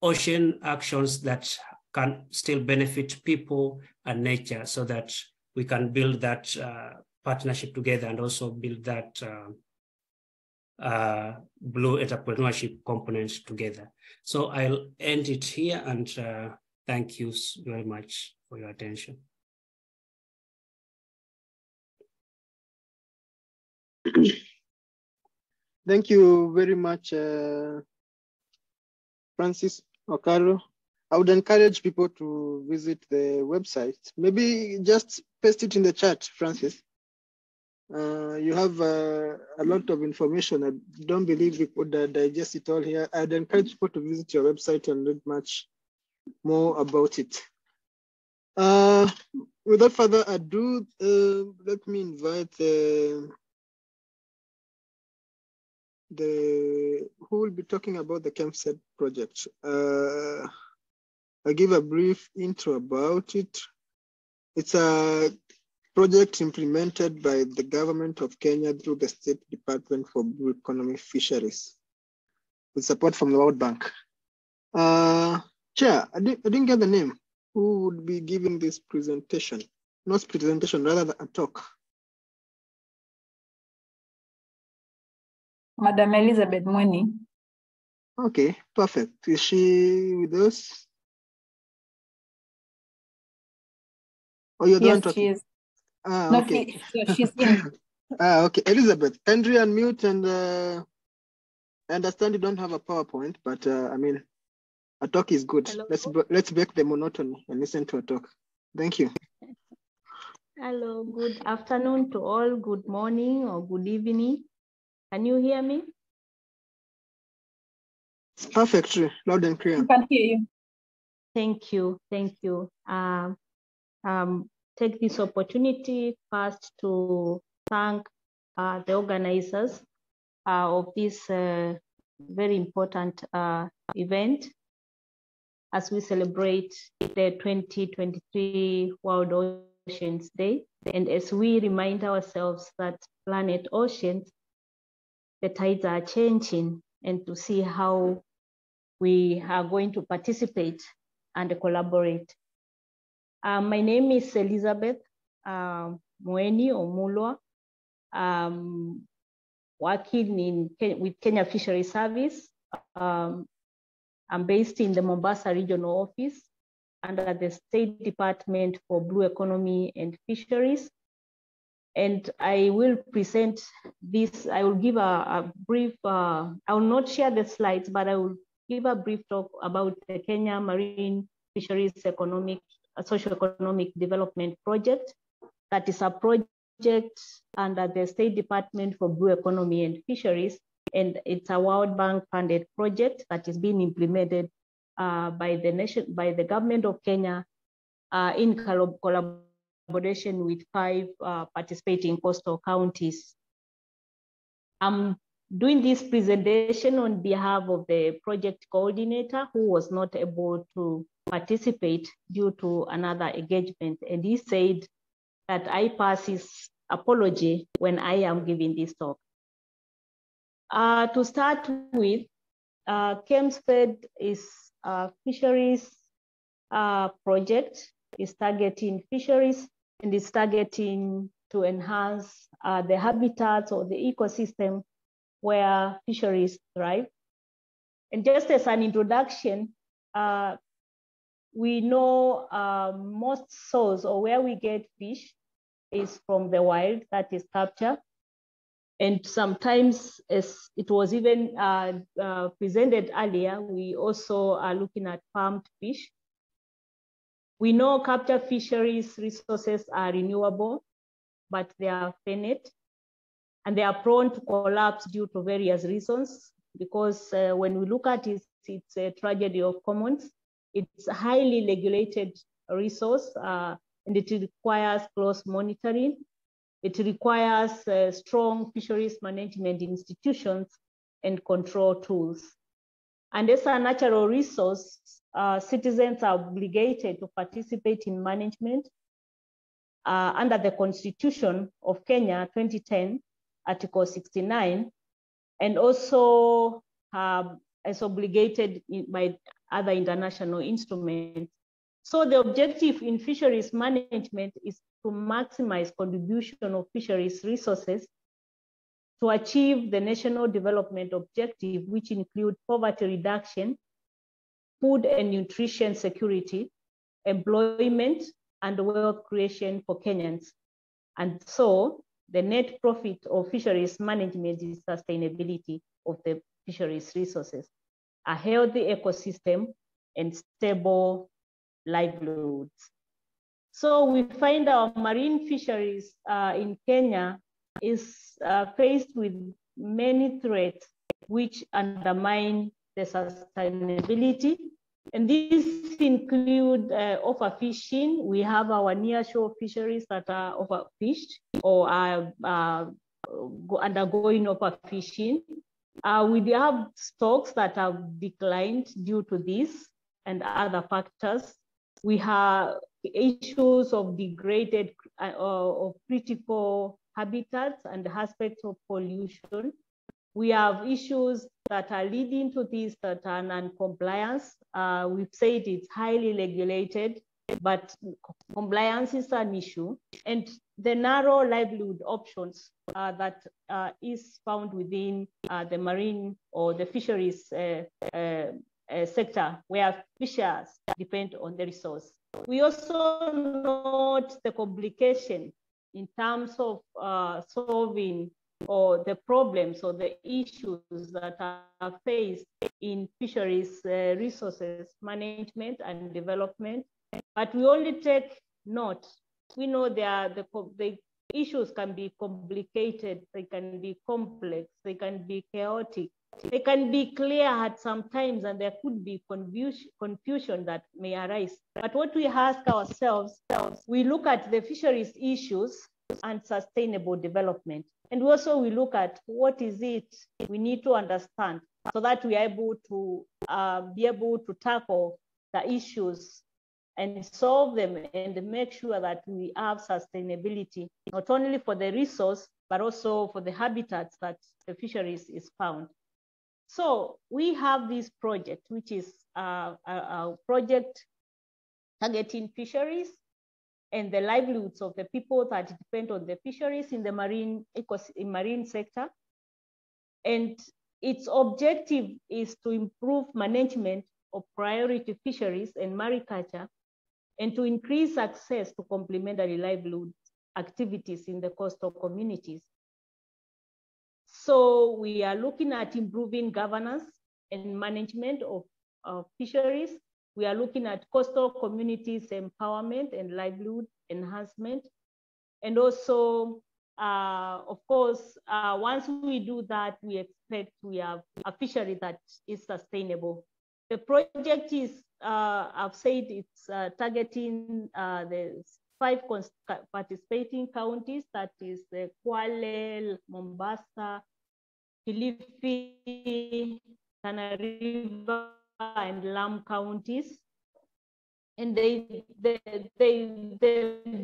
ocean actions that can still benefit people and nature, so that we can build that partnership together and also build that blue entrepreneurship component together. So I'll end it here, and thank you very much for your attention. Thank you very much, Francis Okaro. I would encourage people to visit the website. Maybe just paste it in the chat, Francis. You have a lot of information. I don't believe we could digest it all here. I'd encourage people to visit your website and read much more about it. Without further ado, let me invite who will be talking about the KMFRI project. I'll give a brief intro about it. It's a project implemented by the government of Kenya through the State Department for Blue Economy Fisheries, with support from the World Bank. Chair, I didn't get the name. Who would be giving this presentation? Not presentation, rather a talk. Madam Elizabeth Mweni. Okay, perfect. Is she with us? Oh, you're the one talking? Yes, she is. No, okay. She's in. Okay, Elizabeth, kindly unmute, and I understand you don't have a PowerPoint, but I mean, a talk is good. Hello. Let's break the monotony and listen to a talk. Thank you. Hello, good afternoon to all. Good morning or good evening. Can you hear me? It's perfect, loud and clear. I can hear you. Thank you, thank you. Take this opportunity first to thank the organizers of this very important event as we celebrate the 2023 World Oceans Day, and as we remind ourselves that planet oceans, the tides are changing, and to see how we are going to participate and collaborate. My name is Elizabeth Mweni Omulwa, working with Kenya Fisheries Service. I'm based in the Mombasa Regional Office under the State Department for Blue Economy and Fisheries. And I will present this, I will give a brief, I will not share the slides, but I will give a brief talk about the Kenya Marine Fisheries Socio-Economic Development Project. That is a project under the State Department for Blue Economy and Fisheries, and it's a World Bank funded project that is being implemented by the government of Kenya in collaboration with 5 participating coastal counties. I'm doing this presentation on behalf of the project coordinator, who was not able to participate due to another engagement, and he said that I pass his apology when I am giving this talk. To start with, KMFRI is a fisheries project. Is targeting fisheries and is targeting to enhance the habitats or the ecosystem where fisheries thrive. And just as an introduction, we know most source or where we get fish is from the wild, that is capture. And sometimes, as it was even presented earlier, we also are looking at farmed fish. We know capture fisheries resources are renewable, but they are finite, and they are prone to collapse due to various reasons, because when we look at its it's a tragedy of commons. It's a highly regulated resource, and it requires close monitoring. It requires strong fisheries management institutions and control tools. And as a natural resource, citizens are obligated to participate in management under the Constitution of Kenya 2010, Article 69, and also as obligated by other international instruments. So the objective in fisheries management is to maximize contribution of fisheries resources to achieve the national development objective, which include poverty reduction, food and nutrition security, employment, and wealth creation for Kenyans. And so the net profit of fisheries management is sustainability of the fisheries resources, a healthy ecosystem, and stable livelihoods. So we find our marine fisheries in Kenya is faced with many threats which undermine the sustainability. And these include overfishing. We have our nearshore fisheries that are overfished or are undergoing overfishing. We have stocks that have declined due to this and other factors. We have issues of degraded of critical habitats and aspects of pollution. We have issues that are leading to this that are non-compliance. We've said it's highly regulated, but compliance is an issue. And the narrow livelihood options that is found within the marine or the fisheries sector, where fishers depend on the resource. We also note the complication in terms of solving or the problems or the issues that are faced in fisheries resources management and development. But we only take note. We know the issues can be complicated, they can be complex, they can be chaotic, they can be clear at some times, and there could be confusion that may arise. But what we ask ourselves, we look at the fisheries issues and sustainable development. And also we look at what is it we need to understand so that we are able to be able to tackle the issues and solve them and make sure that we have sustainability, not only for the resource, but also for the habitats that the fisheries is found. So we have this project, which is a project targeting fisheries and the livelihoods of the people that depend on the fisheries in the marine sector. And its objective is to improve management of priority fisheries and mariculture, and to increase access to complementary livelihood activities in the coastal communities. So we are looking at improving governance and management of fisheries. We are looking at coastal communities empowerment and livelihood enhancement. And also, of course, once we do that, we expect we have a fishery that is sustainable. The project is, I've said it's targeting the 5 participating counties, that is Kwale, Mombasa, Kilifi, Tana River, and Lamu counties. And they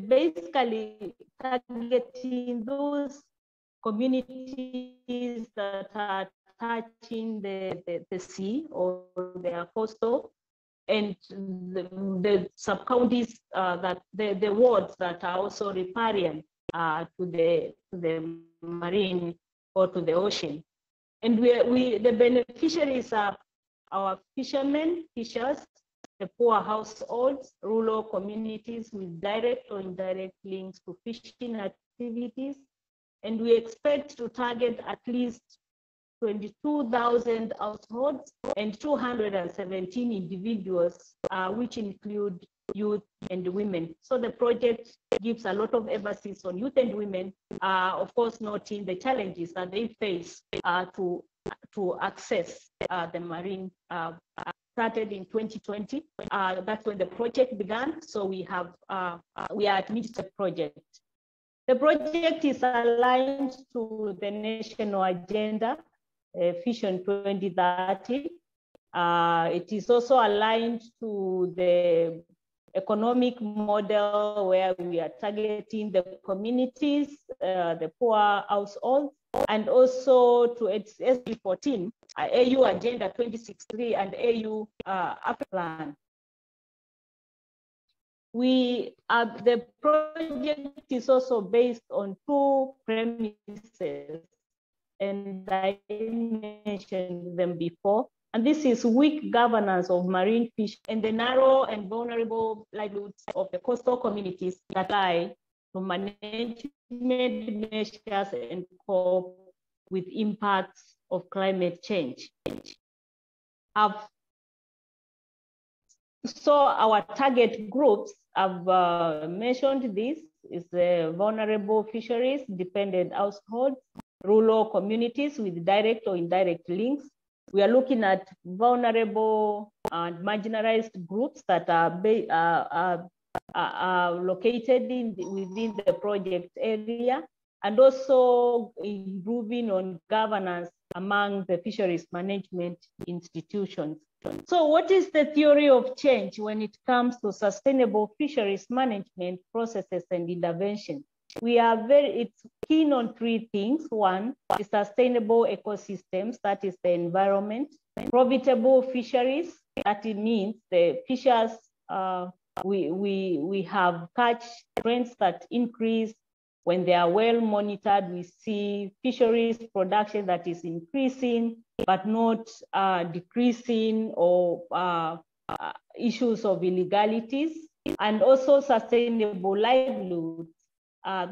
basically targeting those communities that are touching the sea or their coastal, and the sub-counties that the wards that are also riparian to the marine or to the ocean. And the beneficiaries are our fishermen, fishers, the poor households, rural communities with direct or indirect links to fishing activities. And we expect to target at least 22,000 households and 217 individuals, which include youth and women. So the project gives a lot of emphasis on youth and women, of course, noting the challenges that they face to access the marine. Started in 2020. That's when the project began. So we are at mid-step project. The project is aligned to the national agenda, Vision 2030. It is also aligned to the economic model where we are targeting the communities, the poor households, and also to its SB14, AU Agenda 2063 and AU Africa Plan. The project is also based on two premises, and I mentioned them before. And this is weak governance of marine fish and the narrow and vulnerable livelihoods of the coastal communities that lie to management measures and cope with impacts of climate change. So our target groups, I've mentioned this, is the vulnerable fisheries, dependent households, rural communities with direct or indirect links. We are looking at vulnerable and marginalized groups that are located within the project area, and also improving on governance among the fisheries management institutions. So what is the theory of change when it comes to sustainable fisheries management processes and intervention? We are it's keen on three things. One is sustainable ecosystems, that is the environment. Profitable fisheries, that it means the fishers, we have catch trends that increase when they are well monitored. We see fisheries production that is increasing, but not decreasing, or issues of illegalities, and also sustainable livelihoods.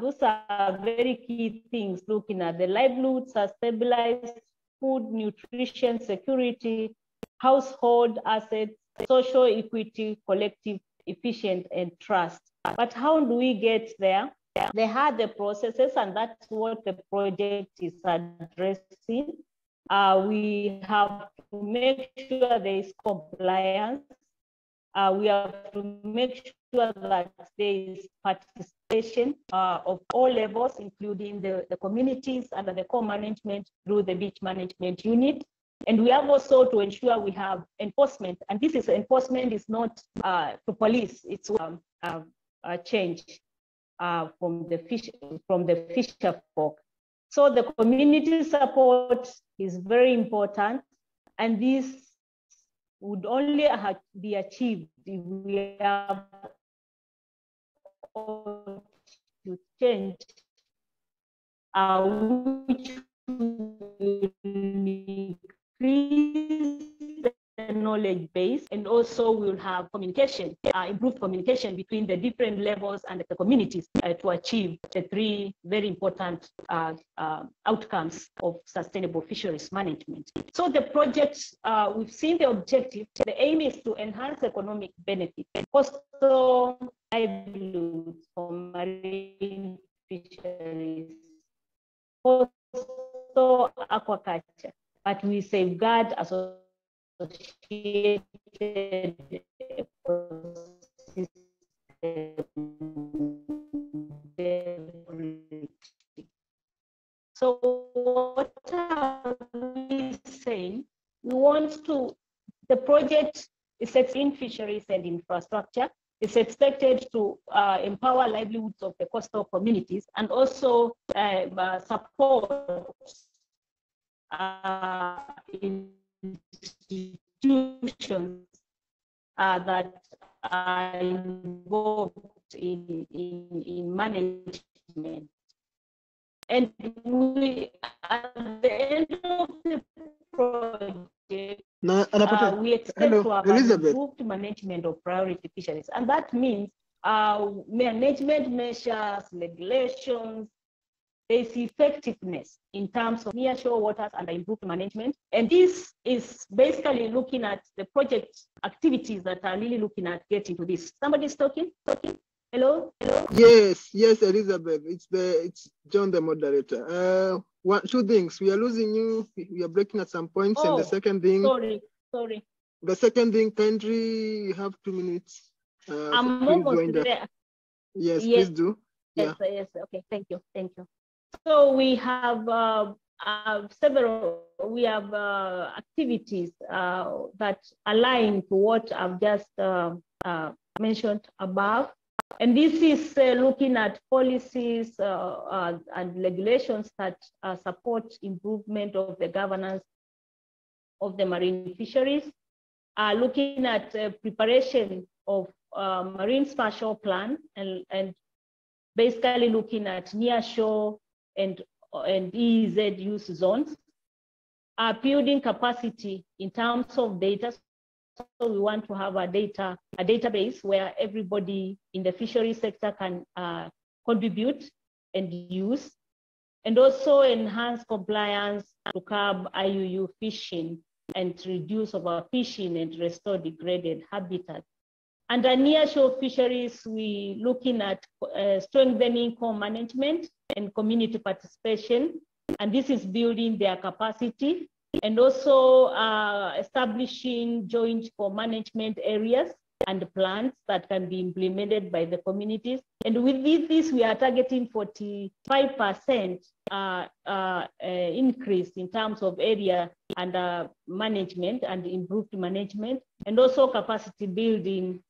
Those are very key things, looking at the livelihoods are stabilized, food, nutrition, security, household assets, social equity, collective, efficient, and trust. But how do we get there? They had the processes, and that's what the project is addressing. We have to make sure there is compliance. We have to make sure that there is participation of all levels, including the communities under the core management through the beach management unit. And we have also to ensure we have enforcement. And this is enforcement is not to police, it's a change from the fisher folk. So the community support is very important, and this would only be achieved if we have to change which will increase the knowledge base, and also we'll have communication, improved communication between the different levels and the communities to achieve the three very important outcomes of sustainable fisheries management. So the project, we've seen the objective. The aim is to enhance economic benefit, coastal livelihoods for marine fisheries, coastal aquaculture, but we safeguard associated ecosystems. So what are we saying? We want to, the project is in fisheries and infrastructure. It's expected to empower livelihoods of the coastal communities, and also support institutions that are involved in management. And we, at the end of the project, we expect to have improved management of priority fisheries. And that means management measures, regulations, there's effectiveness in terms of nearshore waters and improved management. And this is basically looking at the project activities that are really looking at getting to this. Somebody's talking? Hello? Yes, Elizabeth. It's John, the moderator. Two things. We are losing you. We are breaking at some points. And the second thing. Sorry. The second thing, country, you have 2 minutes. I'm almost there. Yes, please do. Yes. Okay, thank you. So we have several activities that align to what I've just mentioned above. And this is looking at policies and regulations that support improvement of the governance of the marine fisheries, looking at preparation of marine spatial plan and basically looking at nearshore and EEZ use zones, building capacity in terms of data. So we want to have a database where everybody in the fishery sector can contribute and use, and also enhance compliance to curb IUU fishing and reduce overfishing and restore degraded habitat. Under nearshore fisheries, we looking at strengthening co-management and community participation, and this is building their capacity, and also establishing joint co-management areas and plans that can be implemented by the communities. And with this, we are targeting 45% increase in terms of area and management and improved management, and also capacity building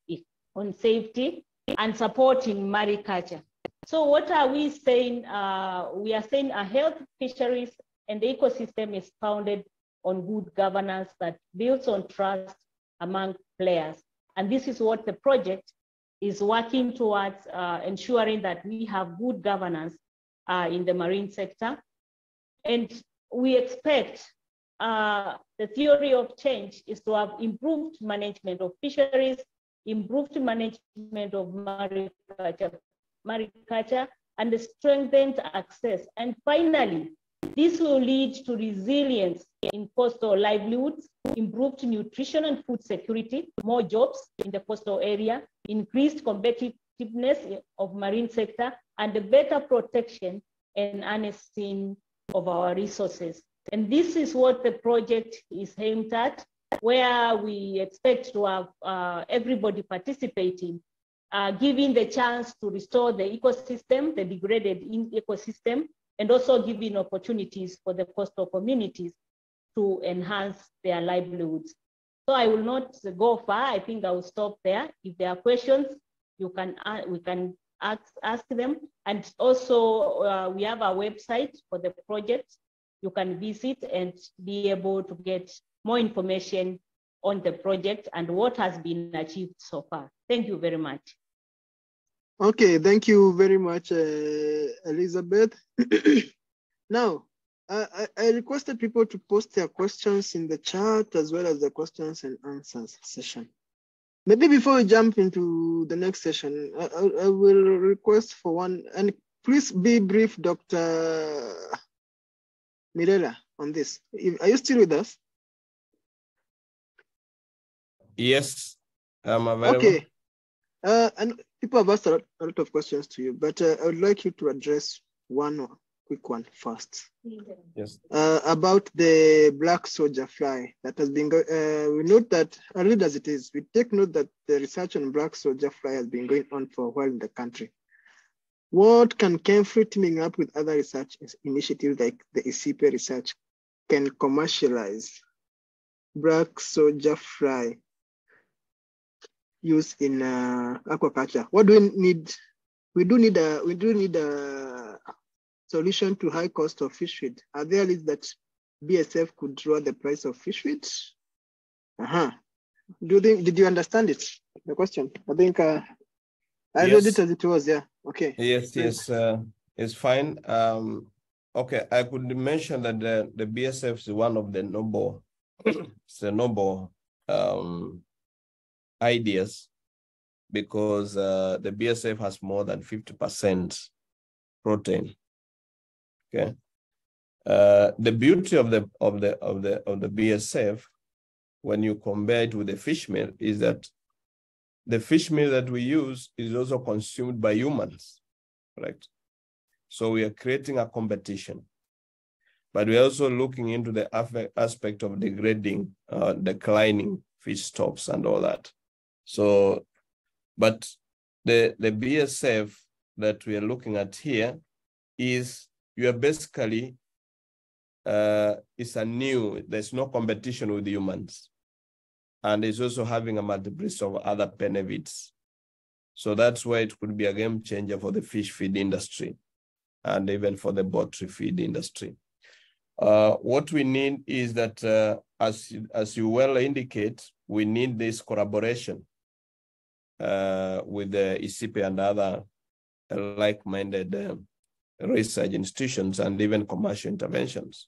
on safety and supporting mariculture. So what are we saying? We are saying a healthy fisheries and the ecosystem is founded on good governance that builds on trust among players. And this is what the project is working towards, ensuring that we have good governance in the marine sector. And we expect the theory of change is to have improved management of fisheries, improved management of mariculture, and strengthened access. And finally, this will lead to resilience in coastal livelihoods, improved nutrition and food security, more jobs in the coastal area, increased competitiveness of marine sector, and a better protection and harnessing of our resources. And this is what the project is aimed at, where we expect to have everybody participating, giving the chance to restore the ecosystem, the degraded ecosystem, and also giving opportunities for the coastal communities to enhance their livelihoods. So I will not go far. I think I will stop there. If there are questions, we can ask them. And also we have a website for the project. You can visit and be able to get more information on the project and what has been achieved so far. Thank you very much. Okay, thank you very much, Elizabeth. Now, I requested people to post their questions in the chat as well as the questions and answers session. Maybe before we jump into the next session, I will request for one, and please be brief, Dr. Mirela, on this. Are you still with us? Yes, I'm available. Okay. And people have asked a lot of questions to you, but I would like you to address one quick one first. Yes. About the black soldier fly that has been, we note that, I'll read as it is, we take note that the research on black soldier fly has been going on for a while in the country. What can KMFRI, teaming up with other research initiatives like the ICP research, can commercialize black soldier fly used in aquaculture? What do we need? We do need a solution to high cost of fish feed. Are there leads that BSF could draw the price of fish feed? Did you understand it? The question. I think I read it as it was. Yeah. Okay. Yes. It's fine. Okay, I could mention that the BSF is one of the noble, it's a noble ideas, because the BSF has more than 50% protein. Okay. The beauty of the BSF, when you compare it with the fish meal, is that the fish meal that we use is also consumed by humans, right? So we are creating a competition, but we're also looking into the aspect of degrading, declining fish stocks and all that. So, but the BSF that we are looking at here is you are basically, there's no competition with humans. And it's also having a multiplicity of other benefits. So that's why it could be a game changer for the fish feed industry and even for the poultry feed industry. What we need is that, as you well indicate, we need this collaboration with the ICIPE and other like-minded research institutions and even commercial interventions.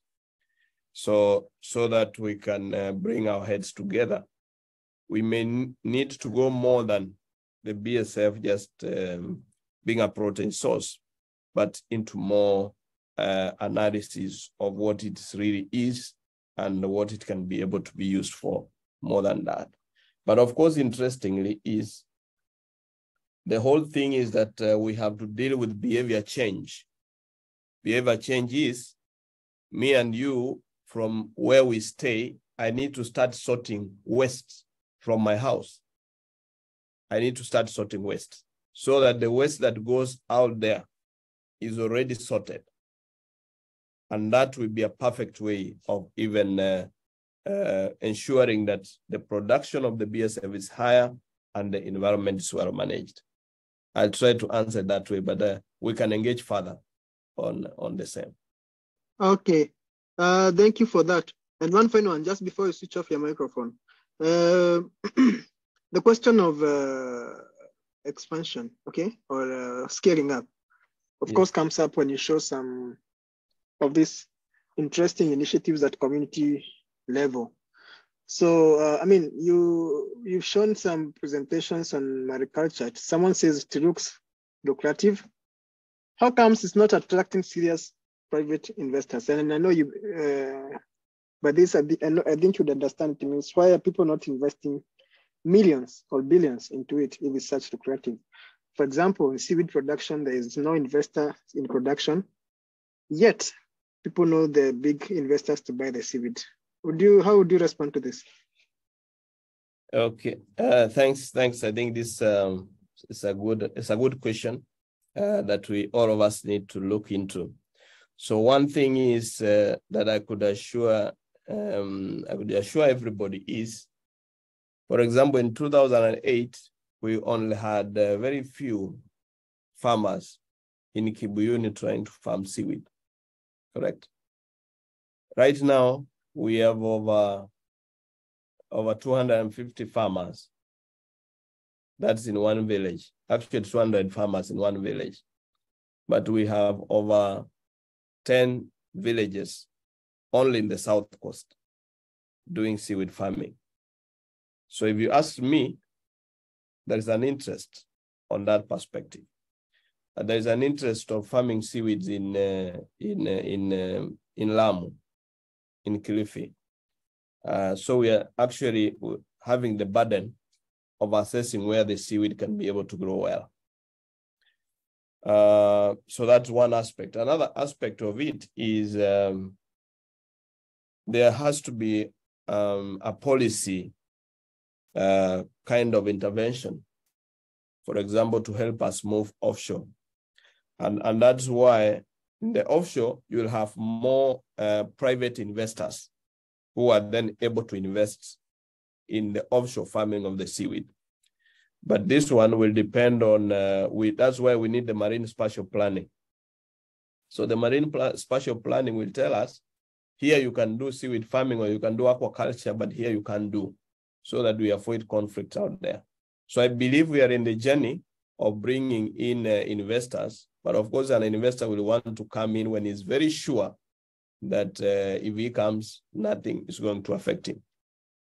So that we can bring our heads together. We may need to go more than the BSF just being a protein source, but into more analysis of what it really is and what it can be able to be used for more than that. But of course, interestingly, is the whole thing is that we have to deal with behavior change. Behavior change is me and you from where we stay, I need to start sorting waste from my house. I need to start sorting waste so that the waste that goes out there is already sorted. And that will be a perfect way of even ensuring that the production of the BSF is higher and the environment is well managed. I'll try to answer that way, but we can engage further on the same. Okay, thank you for that. And one final one, just before you switch off your microphone. The question of expansion, okay, or scaling up, of course, comes up when you show some of these interesting initiatives at community level. So, I mean, you've shown some presentations on mariculture. Someone says it looks lucrative. How comes it's not attracting serious private investors? And I know you, but this, I think you'd understand it means why are people not investing millions or billions into it if it's such lucrative? For example, in seaweed production, there is no investor in production, yet people know the big investors to buy the seaweed. How would you respond to this? Okay, thanks. I think this is a good question that all of us need to look into. So one thing is that I could assure everybody is, for example, in 2008, we only had very few farmers in Kibuyuni trying to farm seaweed, correct? Right now, we have over 250 farmers. That's in one village. Actually, 200 farmers in one village. But we have over 10 villages only in the South Coast doing seaweed farming. So if you ask me, there is an interest on that perspective. There is an interest of farming seaweeds in Lamu, in Kilifi. So we are actually having the burden of assessing where the seaweed can be able to grow well. So that's one aspect. Another aspect of it is there has to be a policy kind of intervention, for example, to help us move offshore. And that's why in the offshore, you'll have more private investors who are then able to invest in the offshore farming of the seaweed. But this one will depend on, that's why we need the marine spatial planning. So the marine spatial planning will tell us, here you can do seaweed farming or you can do aquaculture, but here you can't do, so that we avoid conflicts out there. So I believe we are in the journey of bringing in investors, but of course an investor will want to come in when he's very sure that if he comes, nothing is going to affect him.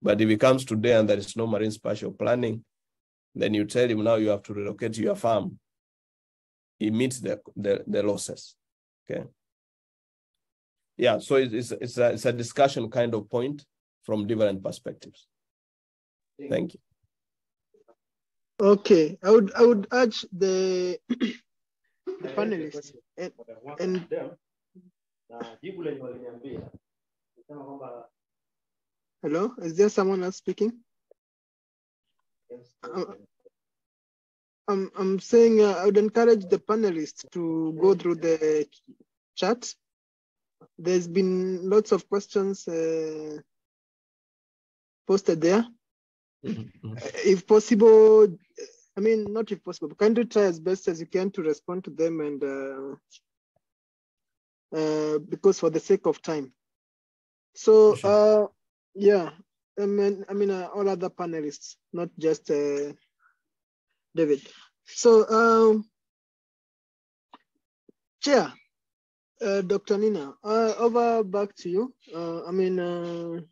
But if he comes today and there is no marine spatial planning, then you tell him now you have to relocate to your farm. He meets the losses, okay? yeah, so it's a discussion kind of point from different perspectives. Thank you. Okay, I would urge the panelists and hello, is there someone else speaking? I'm saying I would encourage the panelists to go through the chat. There's been lots of questions posted there. If possible, I mean, not if possible, but kindly try as best as you can to respond to them, and because for the sake of time. So, yeah, I mean, all other panelists, not just David. So, Chair, Dr. Nina, over back to you. I mean,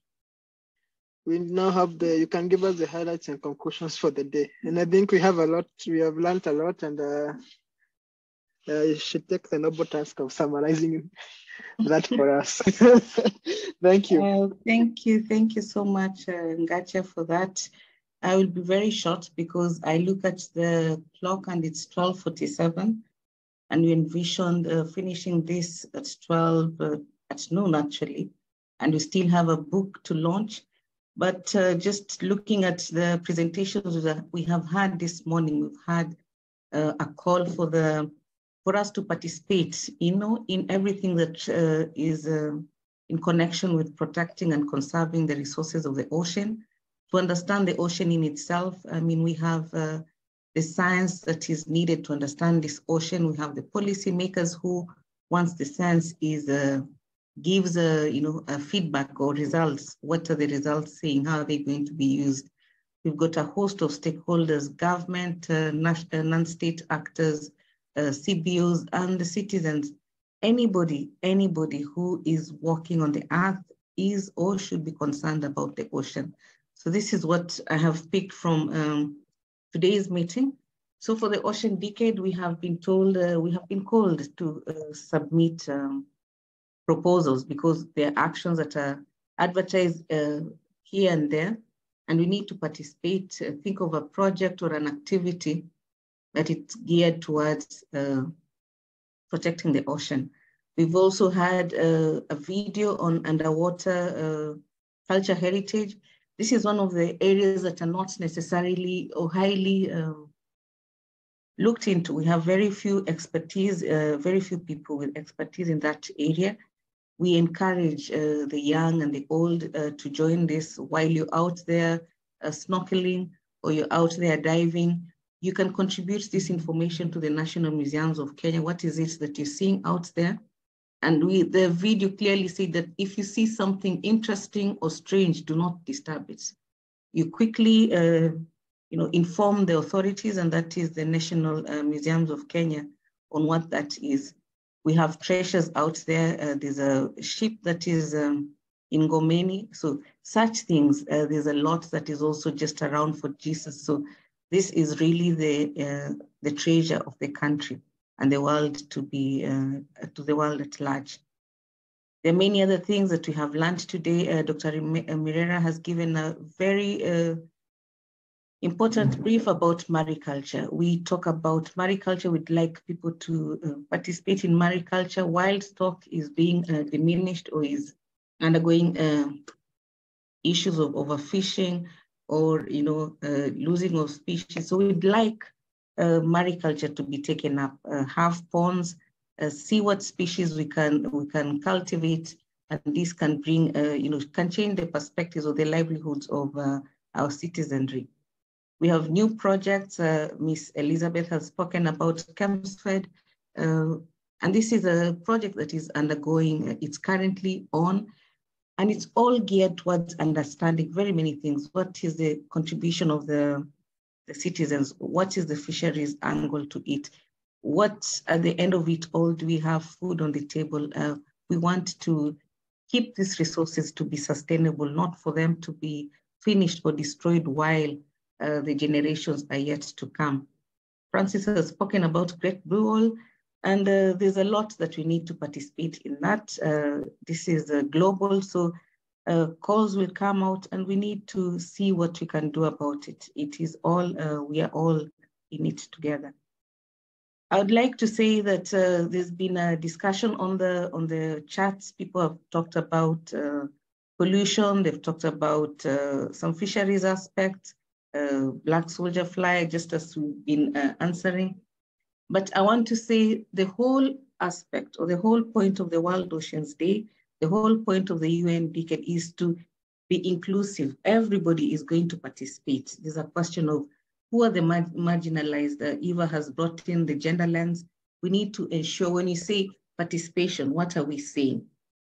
we now have you can give us the highlights and conclusions for the day. And I think we have learned a lot, and you should take the noble task of summarizing that for us. Thank you. Thank you so much, Ngacha, for that. I will be very short because I look at the clock and it's 12:47, and we envisioned finishing this at 12 at noon actually, and we still have a book to launch. But just looking at the presentations that we have had this morning, we've had a call for us to participate, in everything that is in connection with protecting and conserving the resources of the ocean, to understand the ocean in itself. I mean, we have the science that is needed to understand this ocean. We have the policy makers who, once the science is gives a feedback or results, what are the results saying, how are they going to be used? We've got a host of stakeholders, government, non-state actors, CBOs, and the citizens. Anybody who is walking on the earth is or should be concerned about the ocean. So this is what I have picked from today's meeting. So for the Ocean Decade, we have been told, we have been called to submit proposals because there are actions that are advertised here and there, and we need to participate, think of a project or an activity that it's geared towards protecting the ocean. We've also had a video on underwater culture heritage. This is one of the areas that are not necessarily or highly looked into. We have very few expertise, very few people with expertise in that area. We encourage the young and the old to join this. While you're out there snorkeling or you're out there diving, you can contribute this information to the National Museums of Kenya. What is it that you're seeing out there? And the video clearly said that if you see something interesting or strange, do not disturb it. You quickly inform the authorities, and that is the National Museums of Kenya, on what that is. We have treasures out there. There's a ship that is in Ngomeni. So such things, there's a lot that is also just around for Jesus. So this is really the treasure of the country and the world to the world at large. There are many other things that we have learned today. Dr. Mirera has given a very important brief about mariculture. We talk about mariculture. We'd like people to participate in mariculture. Wild stock is being diminished or is undergoing issues of overfishing or losing of species. So we'd like mariculture to be taken up. Have ponds, see what species we can cultivate, and this can bring can change the perspectives of the livelihoods of our citizenry. We have new projects. Miss Elizabeth has spoken about KMFRI, and this is a project that is undergoing, it's currently on, and it's all geared towards understanding very many things. What is the contribution of the citizens? What is the fisheries angle to it? What, at the end of it all, do we have food on the table? We want to keep these resources to be sustainable, not for them to be finished or destroyed while the generations are yet to come. Francis has spoken about Great Blue Wall. And there's a lot that we need to participate in that. This is global, so calls will come out and we need to see what we can do about it. It is all, we are all in it together. I would like to say that there's been a discussion on the chats. People have talked about pollution, they've talked about some fisheries aspects, black soldier fly, just as we've been answering. But I want to say the whole aspect or the whole point of the World Oceans Day, the whole point of the UN decade is to be inclusive. Everybody is going to participate. There's a question of who are the marginalized. Eva has brought in the gender lens. We need to ensure when you say participation, what are we saying?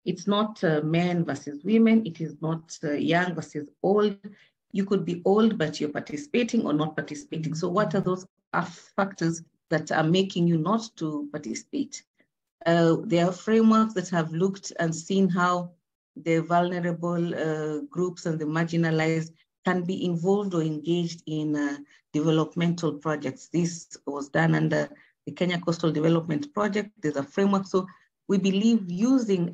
It's not men versus women. It is not young versus old. You could be old, but you're participating or not participating. So what are those factors that are making you not to participate? There are frameworks that have looked and seen how the vulnerable groups and the marginalized can be involved or engaged in developmental projects. This was done under the Kenya Coastal Development Project. There's a framework. So we believe using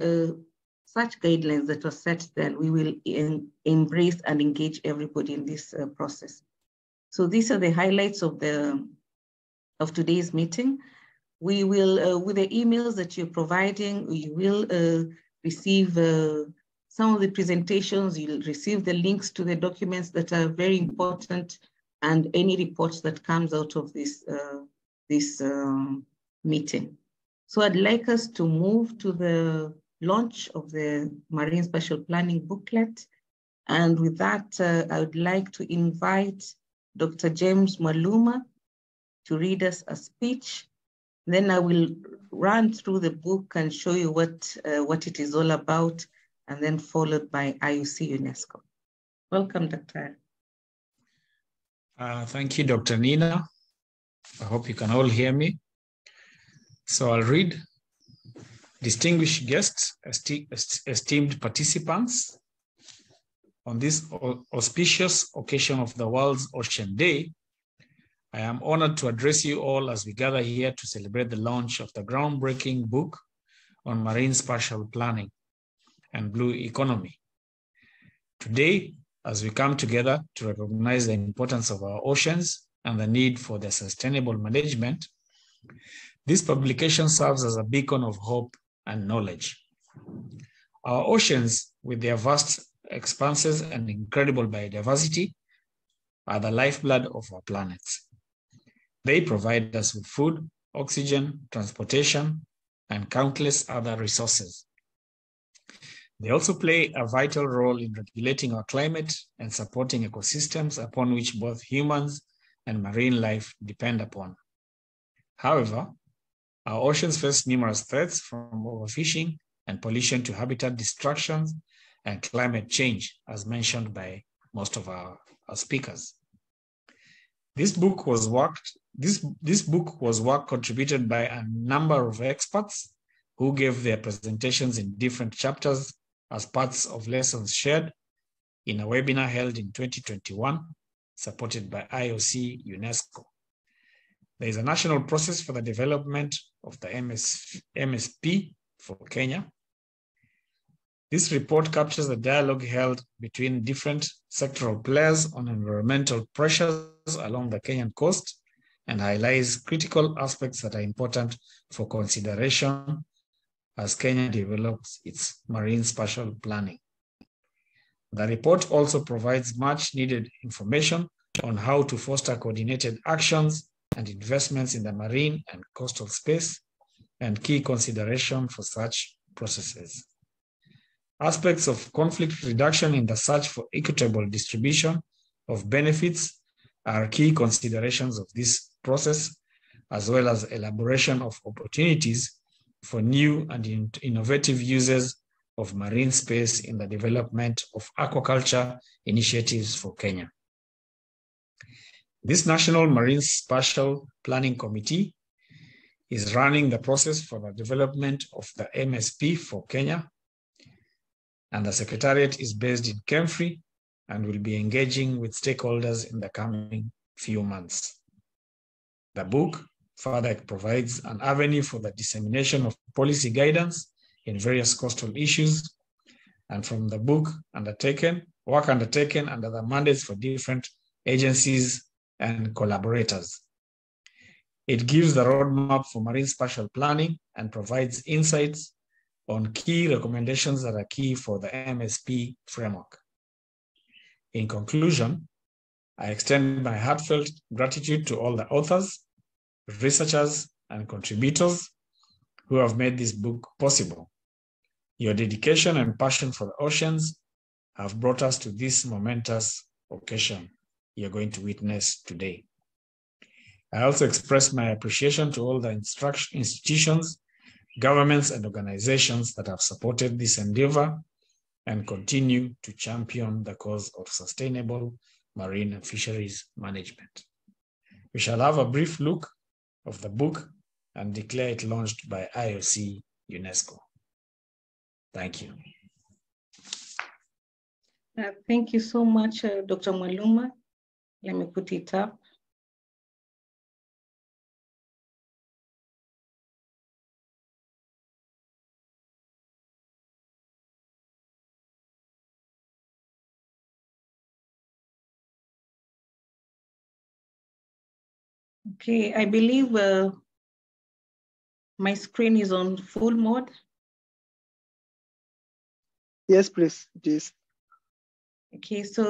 such guidelines that were set then, we will embrace and engage everybody in this process. So these are the highlights of today's meeting. We will, with the emails that you're providing, you will receive some of the presentations, you'll receive the links to the documents that are very important and any reports that comes out of this, meeting. So I'd like us to move to the launch of the Marine Spatial Planning booklet. And with that, I would like to invite Dr. James Mwaluma to read us a speech. Then I will run through the book and show you what it is all about, and then followed by IUC UNESCO. Welcome, Dr. Thank you, Dr. Nina. I hope you can all hear me. So I'll read. Distinguished guests, esteemed participants, on this auspicious occasion of the World's Ocean Day, I am honored to address you all as we gather here to celebrate the launch of the groundbreaking book on marine spatial planning and blue economy. Today, as we come together to recognize the importance of our oceans and the need for their sustainable management, this publication serves as a beacon of hope and knowledge. Our oceans, with their vast expanses and incredible biodiversity, are the lifeblood of our planet. They provide us with food, oxygen, transportation, and countless other resources. They also play a vital role in regulating our climate and supporting ecosystems upon which both humans and marine life depend upon. However, our oceans face numerous threats from overfishing and pollution to habitat destruction and climate change, as mentioned by most of our speakers. This book was work contributed by a number of experts who gave their presentations in different chapters as parts of lessons shared in a webinar held in 2021, supported by IOC UNESCO. There is a national process for the development of the MSP for Kenya. This report captures the dialogue held between different sectoral players on environmental pressures along the Kenyan coast and highlights critical aspects that are important for consideration as Kenya develops its marine spatial planning. The report also provides much needed information on how to foster coordinated actions and investments in the marine and coastal space and key consideration for such processes. Aspects of conflict reduction in the search for equitable distribution of benefits are key considerations of this process, as well as elaboration of opportunities for new and innovative uses of marine space in the development of aquaculture initiatives for Kenya. This National Marine Spatial Planning Committee is running the process for the development of the MSP for Kenya, and the Secretariat is based in KMFRI and will be engaging with stakeholders in the coming few months. The book Further, it provides an avenue for the dissemination of policy guidance in various coastal issues, and from the book work undertaken under the mandates for different agencies and collaborators. It gives the roadmap for marine spatial planning and provides insights on key recommendations that are key for the MSP framework. In conclusion, I extend my heartfelt gratitude to all the authors, researchers, and contributors who have made this book possible. Your dedication and passion for the oceans have brought us to this momentous occasion you're going to witness today. I also express my appreciation to all the institutions, governments, and organizations that have supported this endeavor and continue to champion the cause of sustainable marine and fisheries management. We shall have a brief look of the book and declare it launched by IOC UNESCO. Thank you. Thank you so much, Dr. Mwaluma. Let me put it up. Okay, I believe my screen is on full mode. Yes, please, it is. Okay, so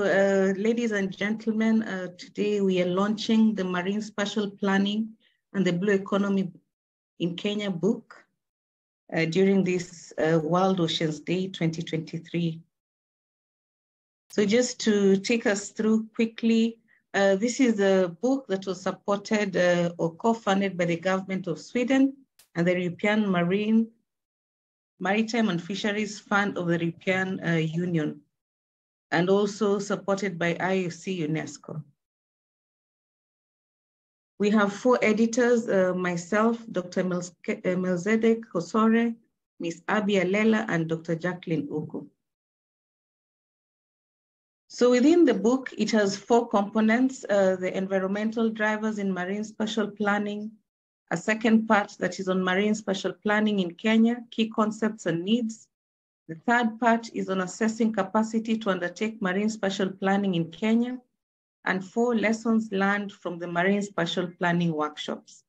ladies and gentlemen, today we are launching the Marine Spatial Planning and the Blue Economy in Kenya book during this World Oceans Day 2023. So just to take us through quickly, this is a book that was supported or co-funded by the government of Sweden and the European Maritime and Fisheries Fund of the European Union, and also supported by IOC UNESCO. We have 4 editors, myself, Dr. Melzedek Kosore, Ms. Abby Alela, and Dr. Jacqueline Ugu. So within the book, it has 4 components, the environmental drivers in marine spatial planning, a second part that is on marine spatial planning in Kenya, key concepts and needs. The third part is on assessing capacity to undertake marine spatial planning in Kenya, and 4 lessons learned from the marine spatial planning workshops.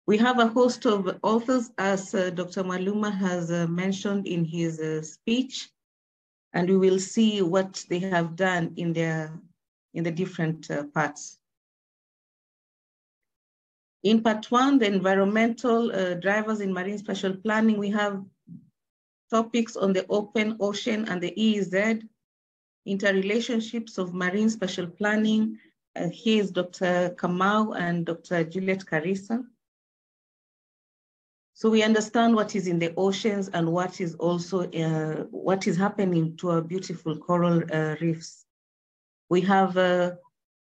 We have a host of authors, as Dr. Mwaluma has mentioned in his speech, and we will see what they have done in the different parts. In part 1, the environmental drivers in marine spatial planning, we have topics on the open ocean and the EEZ, interrelationships of marine spatial planning. Here is Dr. Kamau and Dr. Juliet Karisa. So we understand what is in the oceans and what is also what is happening to our beautiful coral reefs. We have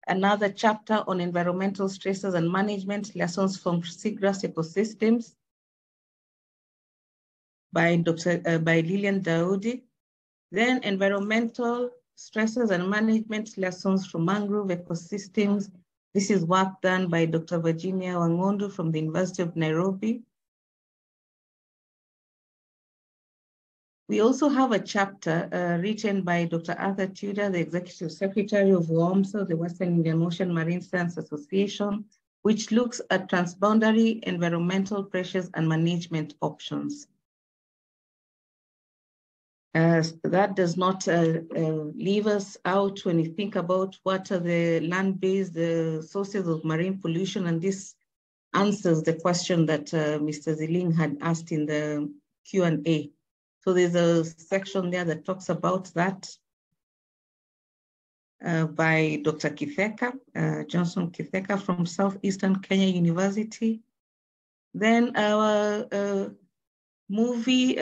another chapter on environmental stresses and management, lessons from seagrass ecosystems by Lilian Daudi. Then environmental stresses and management, lessons from mangrove ecosystems. This is work done by Dr. Virginia Wangondo from the University of Nairobi. We also have a chapter written by Dr. Arthur Tudor, the Executive Secretary of WAMSA, the Western Indian Ocean Marine Science Association, which looks at transboundary environmental pressures and management options. That does not leave us out when we think about what are the land-based sources of marine pollution, and this answers the question that Mr. Ziling had asked in the Q&A. So there's a section there that talks about that by Dr. Kitheka, Johnson Kitheka from Southeastern Kenya University. Then our movie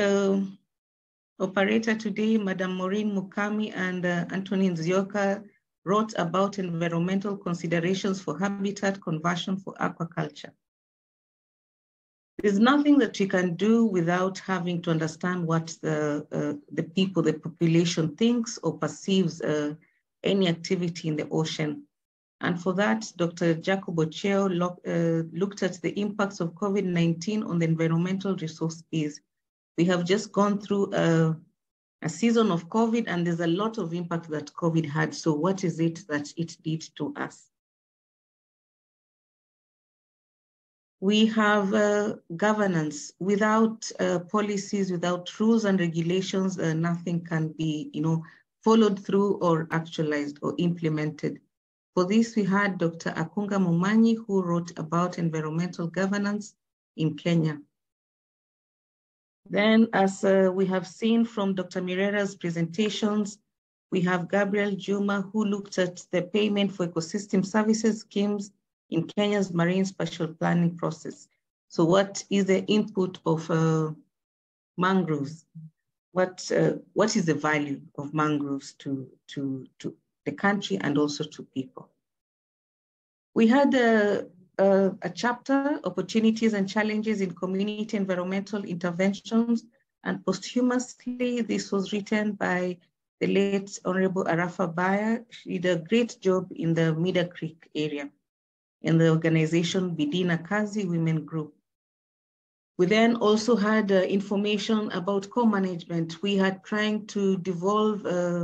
operator today, Madam Maureen Mukami and Anthony Nzioka, wrote about environmental considerations for habitat conversion for aquaculture. There's nothing that we can do without having to understand what the population thinks or perceives any activity in the ocean. And for that, Dr. Jacob Ocheo looked at the impacts of COVID-19 on the environmental resource base. We have just gone through a season of COVID, and there's a lot of impact that COVID had. So what is it that it did to us? We have governance. Without policies, without rules and regulations, nothing can be, followed through or actualized or implemented. For this, we had Dr. Akunga Mumanyi, who wrote about environmental governance in Kenya. Then, as we have seen from Dr. Mirera's presentations, we have Gabriel Juma, who looked at the payment for ecosystem services schemes in Kenya's marine spatial planning process. So what is the input of mangroves? What is the value of mangroves to the country and also to people? We had a chapter, Opportunities and Challenges in Community Environmental Interventions, and posthumously, this was written by the late Honorable Arafa Baya. She did a great job in the Mida Creek area in the organization Bidina Kazi Women Group. We then also had information about co-management. We had trying to devolve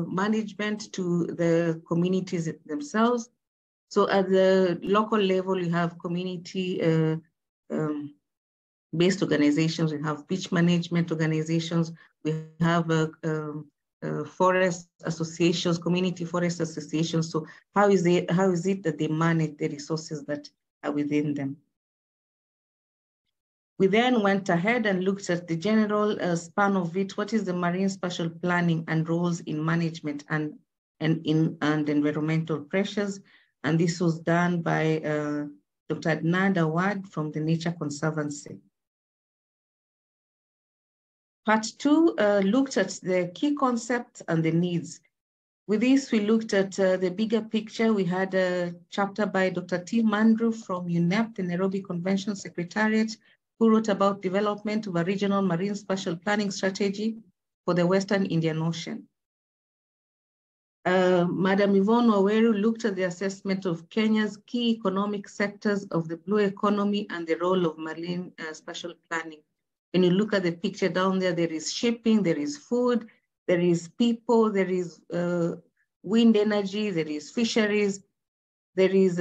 management to the communities themselves. So at the local level, you have community-based organizations, we have beach management organizations, we have forest associations, community forest associations. So how is it that they manage the resources that are within them? We then went ahead and looked at the general span of it. What is the marine spatial planning and roles in management and environmental pressures? And this was done by Dr. Adnan Awad from the Nature Conservancy. Part 2 looked at the key concepts and the needs. With this, we looked at the bigger picture. We had a chapter by Dr. T. Mandru from UNEP, the Nairobi Convention Secretariat, who wrote about development of a regional marine spatial planning strategy for the Western Indian Ocean. Madam Yvonne Waweru looked at the assessment of Kenya's key economic sectors of the blue economy and the role of marine spatial planning. When you look at the picture down there, there is shipping, there is food, there is people, there is wind energy, there is fisheries, there is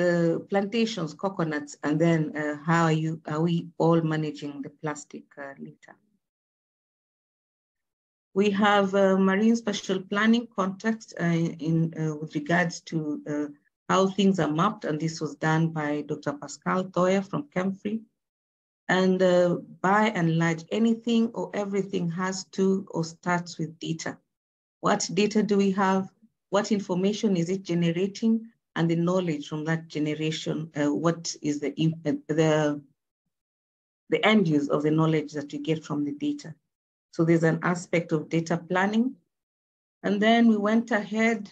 plantations, coconuts, and then how are we all managing the plastic litter? We have marine spatial planning context with regards to how things are mapped, and this was done by Dr. Pascal Thoya from KMFRI. And by and large, anything or everything has to or starts with data. What data do we have? What information is it generating? And the knowledge from that generation, what is the end use of the knowledge that we get from the data? So there's an aspect of data planning. And then we went ahead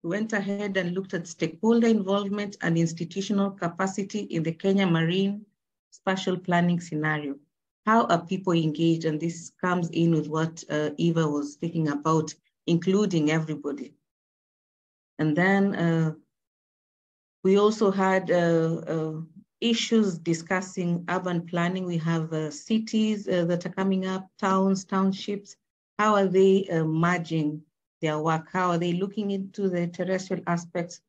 and looked at stakeholder involvement and institutional capacity in the Kenya marine spatial planning scenario. How are people engaged? And this comes in with what Eva was speaking about, including everybody. And then we also had issues discussing urban planning. We have cities that are coming up, towns, townships. How are they merging their work? How are they looking into the terrestrial aspects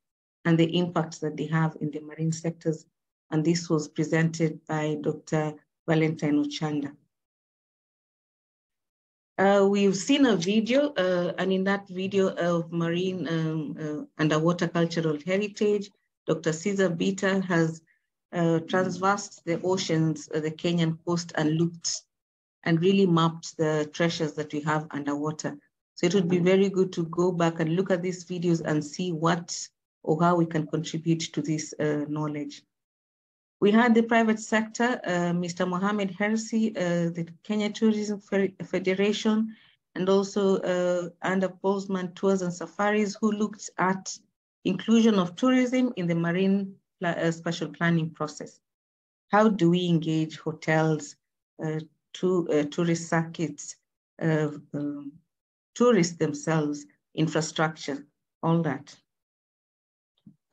and the impacts that they have in the marine sectors? And this was presented by Dr. Valentine Ochanda. We've seen a video, and in that video of marine underwater cultural heritage, Dr. Caesar Bita has transversed the oceans, the Kenyan coast, and looked and really mapped the treasures that we have underwater. So it would be very good to go back and look at these videos and see what or how we can contribute to this knowledge. We had the private sector, Mr. Mohamed Hersi, the Kenya Tourism Federation, and also under Postman Tours and Safaris, who looked at inclusion of tourism in the marine spatial planning process. How do we engage hotels, tourist circuits, tourists themselves, infrastructure, all that.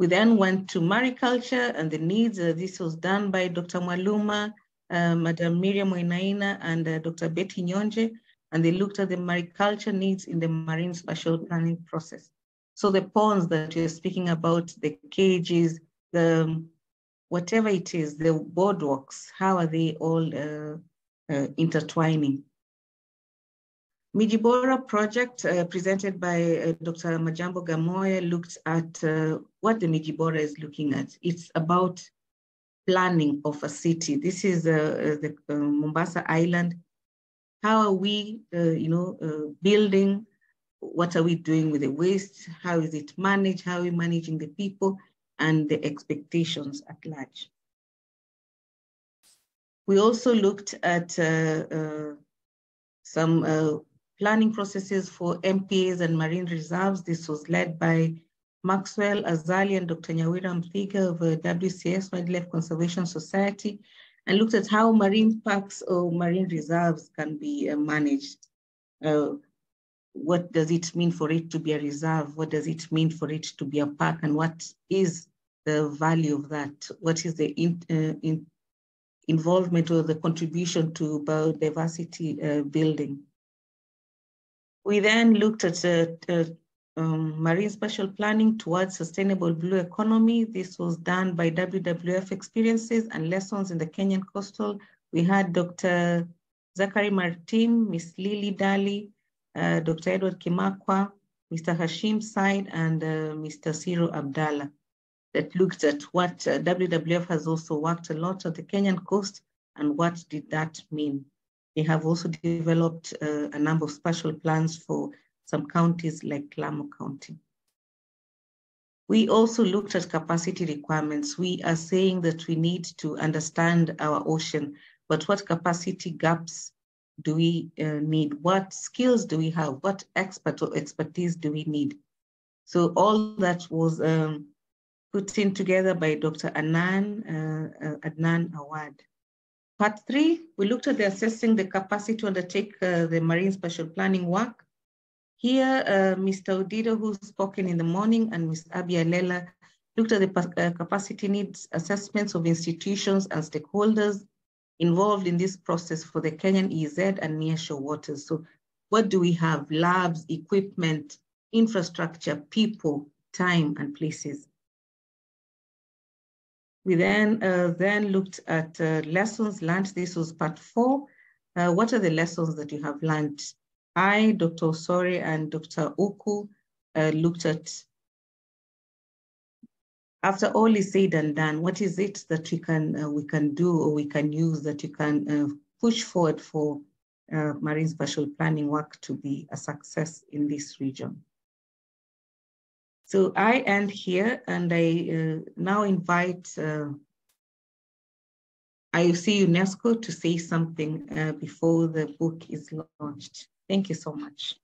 We then went to mariculture and the needs. This was done by Dr. Mwaluma, Madam Miriam Wainaina, and Dr. Betty Nyonje, and they looked at the mariculture needs in the marine spatial planning process. So the ponds that you're speaking about, the cages, the whatever it is, the boardwalks, how are they all intertwining? Mijibora project presented by Dr. Majambo Gamoya looked at what the Mijibora is looking at. It's about planning of a city. This is the Mombasa Island. How are we, building? What are we doing with the waste? How is it managed? How are we managing the people and the expectations at large? We also looked at some planning processes for MPAs and marine reserves. This was led by Maxwell Azali and Dr. Nyawira Mthiga of WCS, Wildlife Conservation Society, and looked at how marine parks or marine reserves can be managed. What does it mean for it to be a reserve? What does it mean for it to be a park? And what is the value of that? What is the involvement or the contribution to biodiversity building? We then looked at marine spatial planning towards sustainable blue economy. This was done by WWF Experiences and Lessons in the Kenyan Coastal. We had Dr. Zachary Martin, Ms. Lily Daly, Dr. Edward Kimakwa, Mr. Hashim Said, and Mr. Ciro Abdallah, that looked at what WWF has also worked a lot on the Kenyan coast and what did that mean. They have also developed a number of spatial plans for some counties like Lamu County. We also looked at capacity requirements. We are saying that we need to understand our ocean, but what capacity gaps do we need? What skills do we have? What expertise do we need? So all that was put in together by Dr. Adnan Awad. Part 3, we looked at assessing the capacity to undertake the marine spatial planning work. Here, Mr. Odido, who's spoken in the morning, and Ms. Abia Lela looked at the capacity needs assessments of institutions and stakeholders involved in this process for the Kenyan EEZ and nearshore waters. So what do we have? Labs, equipment, infrastructure, people, time, and places. We then looked at lessons learned. This was part 4. What are the lessons that you have learned? I, Dr. Osori, and Dr. Uku looked at, after all is said and done, what is it that we can do or we can use that you can push forward for marine spatial planning work to be a success in this region? So I end here, and I now invite IOC UNESCO to say something before the book is launched. Thank you so much.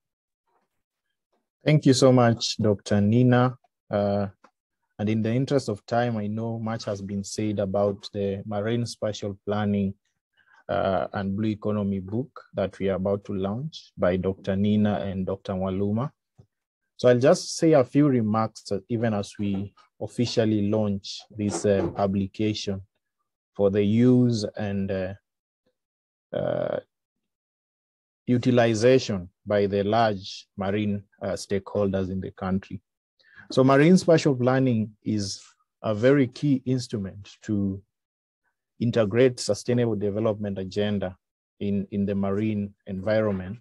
Thank you so much, Dr. Nina. And in the interest of time, I know much has been said about the marine spatial planning and blue economy book that we are about to launch by Dr. Nina and Dr. Mwaluma. So I'll just say a few remarks even as we officially launch this publication for the use and utilization by the large marine stakeholders in the country. So marine spatial planning is a very key instrument to integrate sustainable development agenda in the marine environment,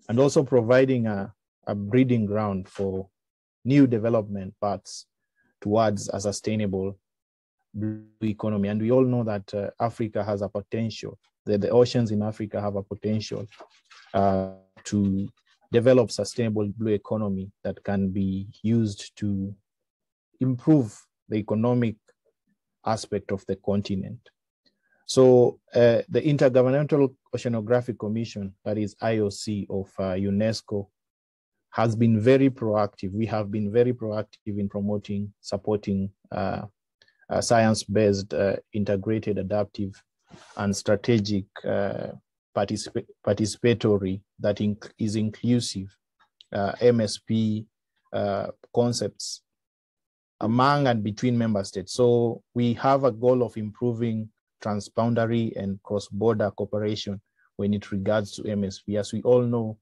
and also providing a breeding ground for new development paths towards a sustainable blue economy. And we all know that Africa has a potential, that the oceans in Africa have a potential to develop sustainable blue economy that can be used to improve the economic aspect of the continent. So the Intergovernmental Oceanographic Commission, that is IOC of UNESCO, has been very proactive. We have been very proactive in promoting, supporting science-based, integrated, adaptive, and strategic participatory that is inclusive MSP concepts among and between member states. So we have a goal of improving transboundary and cross-border cooperation when it regards to MSP. As we all know,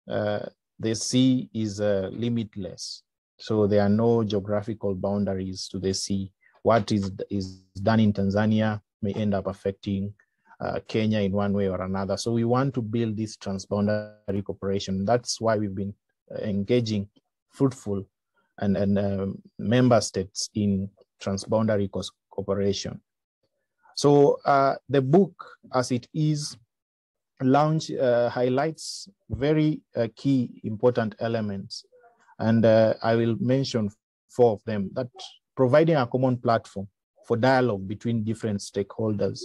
the sea is limitless. So there are no geographical boundaries to the sea. What is done in Tanzania may end up affecting Kenya in one way or another. So we want to build this transboundary cooperation. That's why we've been engaging fruitful and member states in transboundary cooperation. So the book, as it is launched, highlights very key important elements. And I will mention 4 of them. That providing a common platform for dialogue between different stakeholders,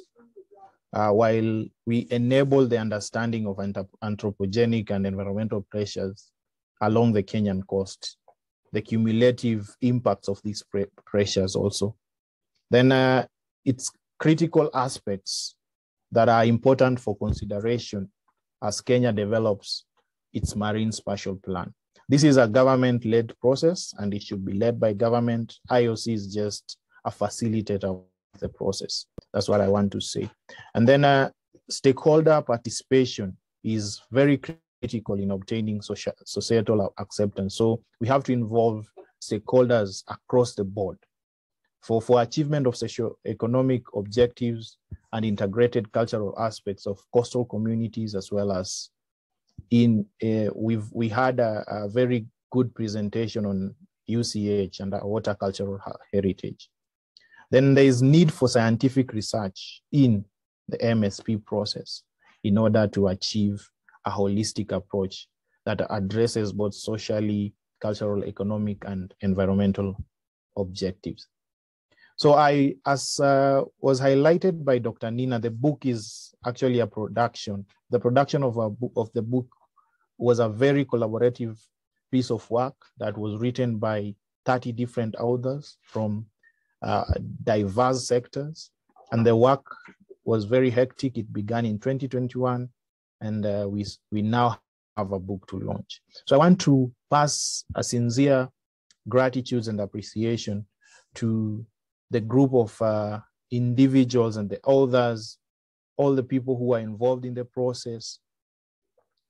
while we enable the understanding of anthropogenic and environmental pressures along the Kenyan coast, the cumulative impacts of these pressures also. Then it's critical aspects that are important for consideration as Kenya develops its marine spatial plan. This is a government-led process and it should be led by government. IOC is just a facilitator of the process. That's what I want to say. And then stakeholder participation is very critical in obtaining societal acceptance. So we have to involve stakeholders across the board for achievement of socio-economic objectives and integrated cultural aspects of coastal communities, as well as we had a very good presentation on UCH and water cultural heritage. Then there is need for scientific research in the MSP process in order to achieve a holistic approach that addresses both socially, cultural, economic, and environmental objectives. So as was highlighted by Dr. Nina, the book is actually a production. The production of the book was a very collaborative piece of work that was written by 30 different authors from diverse sectors. And the work was very hectic. It began in 2021, and we now have a book to launch. So I want to pass a sincere gratitude and appreciation to the group of individuals and the authors, all the people who are involved in the process.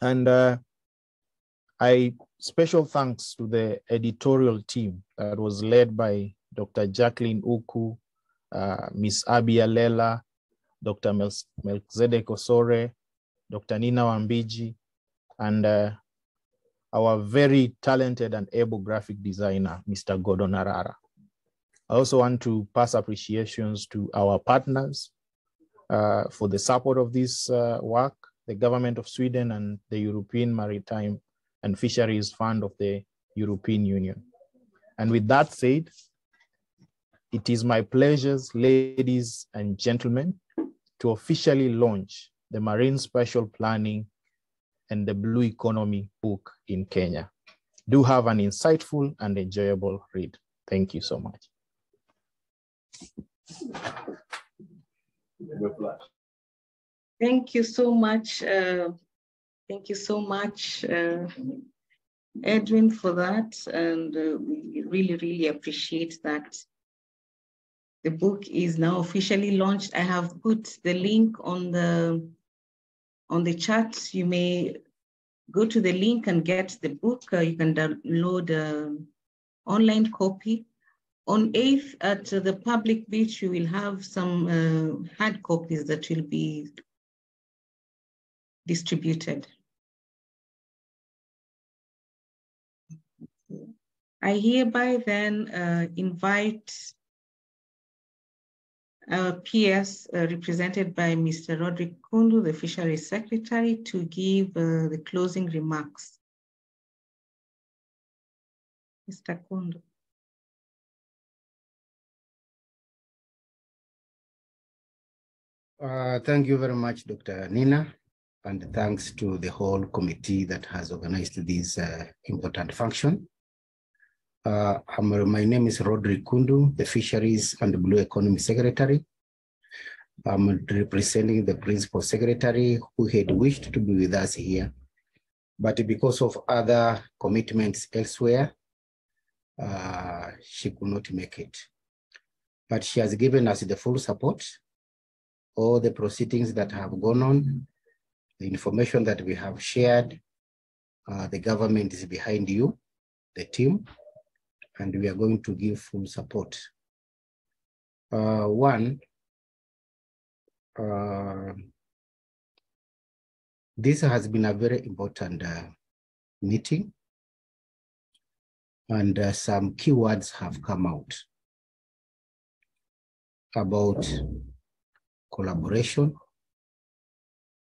And special thanks to the editorial team that was led by Dr. Jacqueline Uku, Ms. Abia Lela, Dr. Melchizedek Osore, Dr. Nina Wambiji, and our very talented and able graphic designer, Mr. Gordon Arara. I also want to pass appreciations to our partners for the support of this work, the government of Sweden and the European Maritime and Fisheries Fund of the European Union. And with that said, it is my pleasure, ladies and gentlemen, to officially launch the Marine Spatial Planning and the Blue Economy book in Kenya. Do have an insightful and enjoyable read. Thank you so much. Thank you so much. Thank you so much, Edwin, for that. And we really, really appreciate that. The book is now officially launched. I have put the link on the chat. You may go to the link and get the book. You can download an online copy. On 8th at the public beach, you will have some hard copies that will be distributed. I hereby then invite our PS represented by Mr. Roderick Kundu, the Fisheries Secretary, to give the closing remarks. Mr. Kundu. Thank you very much, Dr. Nina, and thanks to the whole committee that has organized this important function. My name is Roderick Kundu, the Fisheries and Blue Economy Secretary. I'm representing the Principal Secretary who had wished to be with us here, but because of other commitments elsewhere, she could not make it. But she has given us the full support. All the proceedings that have gone on, the information that we have shared, the government is behind you, the team, and we are going to give full support. This has been a very important meeting, and some keywords have come out about collaboration,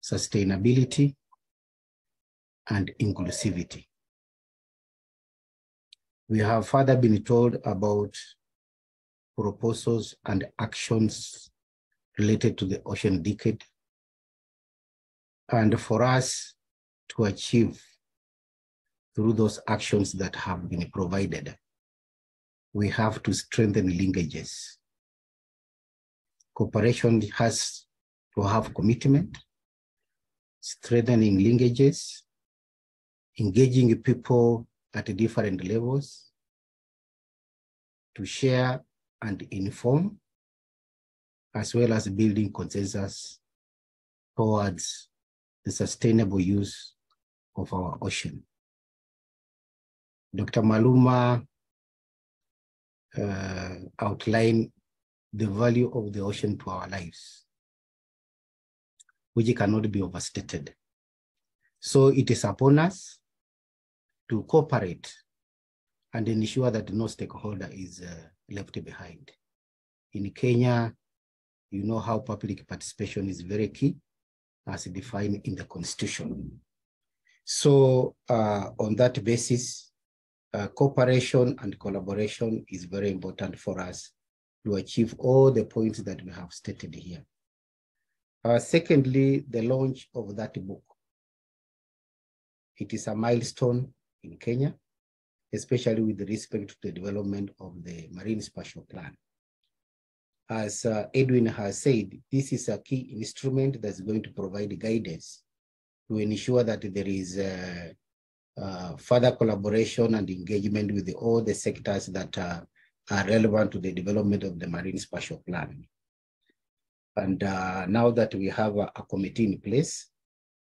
sustainability, and inclusivity. We have further been told about proposals and actions related to the Ocean Decade. And for us to achieve through those actions that have been provided, we have to strengthen linkages. Cooperation has to have commitment, strengthening linkages, engaging people at different levels to share and inform, as well as building consensus towards the sustainable use of our ocean. Dr. Maluma outlined the value of the ocean to our lives, which cannot be overstated. So it is upon us to cooperate and ensure that no stakeholder is left behind. In Kenya, you know how public participation is very key, as defined in the Constitution. So on that basis, cooperation and collaboration is very important for us to achieve all the points that we have stated here. Secondly, the launch of that book. It is a milestone in Kenya, especially with respect to the development of the Marine Spatial Plan. As Edwin has said, this is a key instrument that's going to provide guidance to ensure that there is further collaboration and engagement with all the sectors that are relevant to the development of the Marine Spatial Plan. And now that we have a committee in place,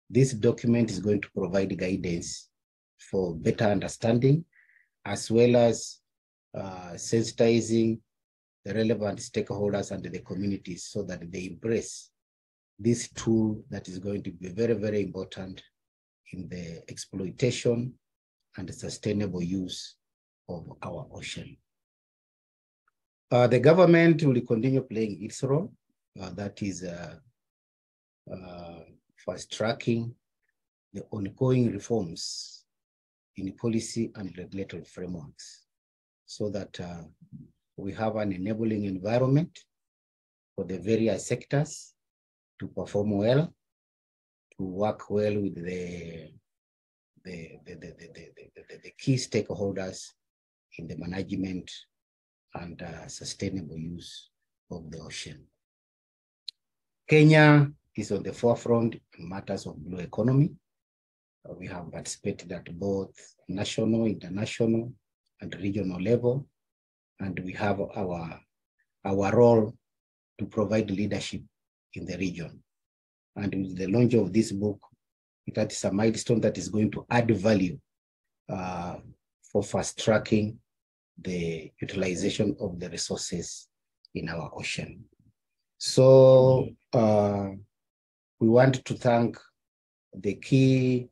this document is going to provide guidance for better understanding, as well as sensitizing the relevant stakeholders and the communities so that they embrace this tool that is going to be very, very important in the exploitation and the sustainable use of our ocean. The government will continue playing its role, that is fast-tracking the ongoing reforms in policy and regulatory frameworks so that we have an enabling environment for the various sectors to perform well, to work well with the key stakeholders in the management and sustainable use of the ocean. Kenya is on the forefront in matters of blue economy. We have participated at both national, international, and regional level, and we have our role to provide leadership in the region. And with the launch of this book, that is a milestone that is going to add value for fast-tracking the utilization of the resources in our ocean. So we want to thank the key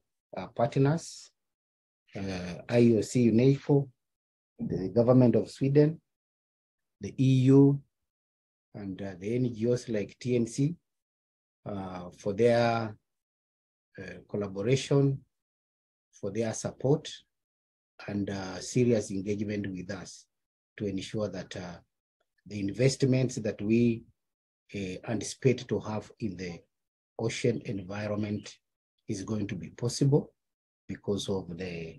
partners, IOC, UNESCO, the government of Sweden, the EU, and the NGOs like TNC for their collaboration, for their support, and serious engagement with us to ensure that the investments that we anticipate to have in the ocean environment is going to be possible because of the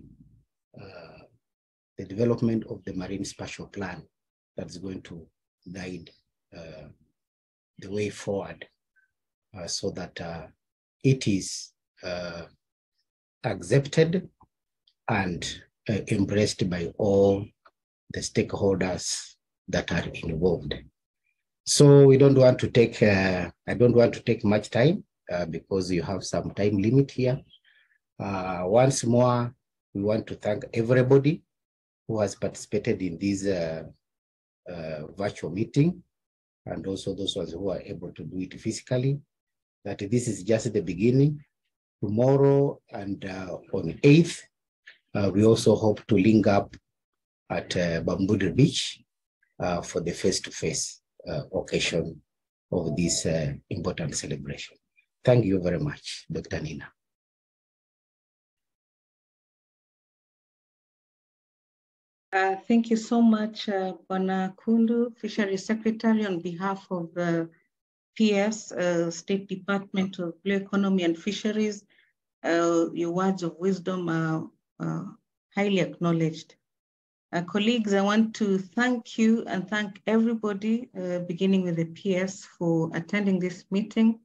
development of the Marine Spatial Plan that's going to guide the way forward so that it is accepted and embraced by all the stakeholders that are involved. So we don't want to take, I don't want to take much time because you have some time limit here. Once more, we want to thank everybody who has participated in this virtual meeting, and also those ones who are able to do it physically, that this is just the beginning. Tomorrow and on 8th, we also hope to link up at Bamboo Beach for the face-to-face occasion of this important celebration. Thank you very much, Dr. Nina. Thank you so much, Bwana Kundu, Fisheries Secretary, on behalf of the PS, State Department of Blue Economy and Fisheries. Your words of wisdom are highly acknowledged. Colleagues, I want to thank you and thank everybody, beginning with the PS, for attending this meeting.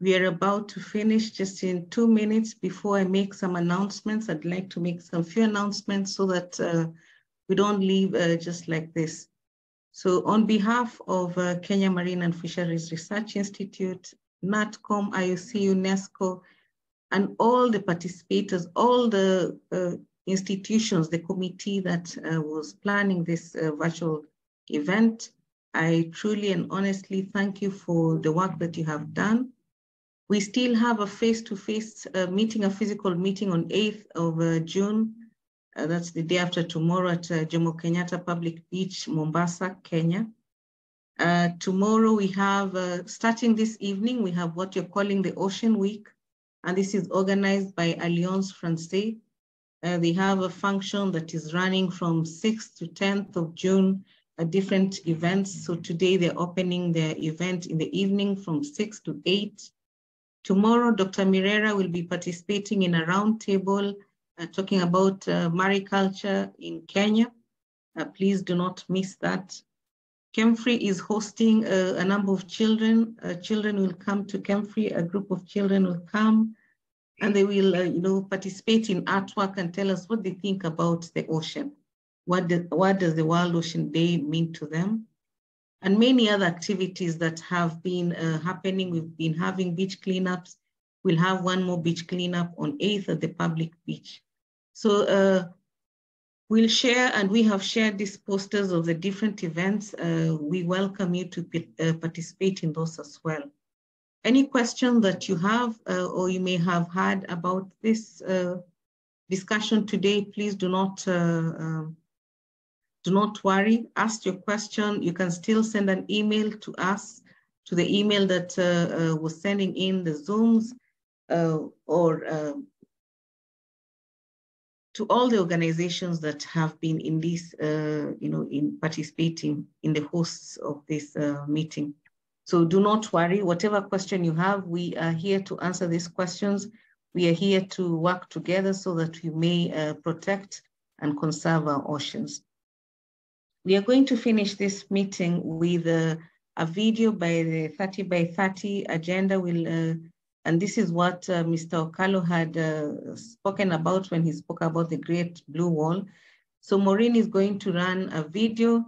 We are about to finish. Just in 2 minutes before I make some announcements, I'd like to make some few announcements so that we don't leave just like this. So on behalf of Kenya Marine and Fisheries Research Institute, KNATCOM, IOC, UNESCO, and all the participators, all the institutions, the committee that was planning this virtual event, I truly and honestly thank you for the work that you have done. We still have a face-to-face meeting, a physical meeting on 8th of June. That's the day after tomorrow at Jomo Kenyatta Beach, Mombasa, Kenya. Tomorrow we have, starting this evening, we have what you're calling the Ocean Week, and this is organized by Alliance Francaise. They have a function that is running from 6th to 10th of June, different events. So today they're opening their event in the evening from 6 to 8. Tomorrow, Dr. Mirera will be participating in a roundtable talking about mariculture in Kenya. Please do not miss that. KMFRI is hosting a number of children. Children will come to KMFRI, a group of children will come, and they will participate in artwork and tell us what they think about the ocean. What does the World Ocean Day mean to them? And many other activities that have been happening. We've been having beach cleanups. We'll have one more beach cleanup on 8th at the public beach. So we'll share, and we have shared these posters of the different events. We welcome you to participate in those as well. Any question that you have or you may have had about this discussion today, please do not worry. Ask your question. You can still send an email to us, to the email that was sending in the Zooms, or to all the organizations that have been in this, in participating in the hosts of this meeting. So do not worry, whatever question you have, we are here to answer these questions. We are here to work together so that we may protect and conserve our oceans. We are going to finish this meeting with a video by the 30 by 30 agenda. And this is what Mr. Okalo had spoken about when he spoke about the Great Blue Wall. So Maureen is going to run a video.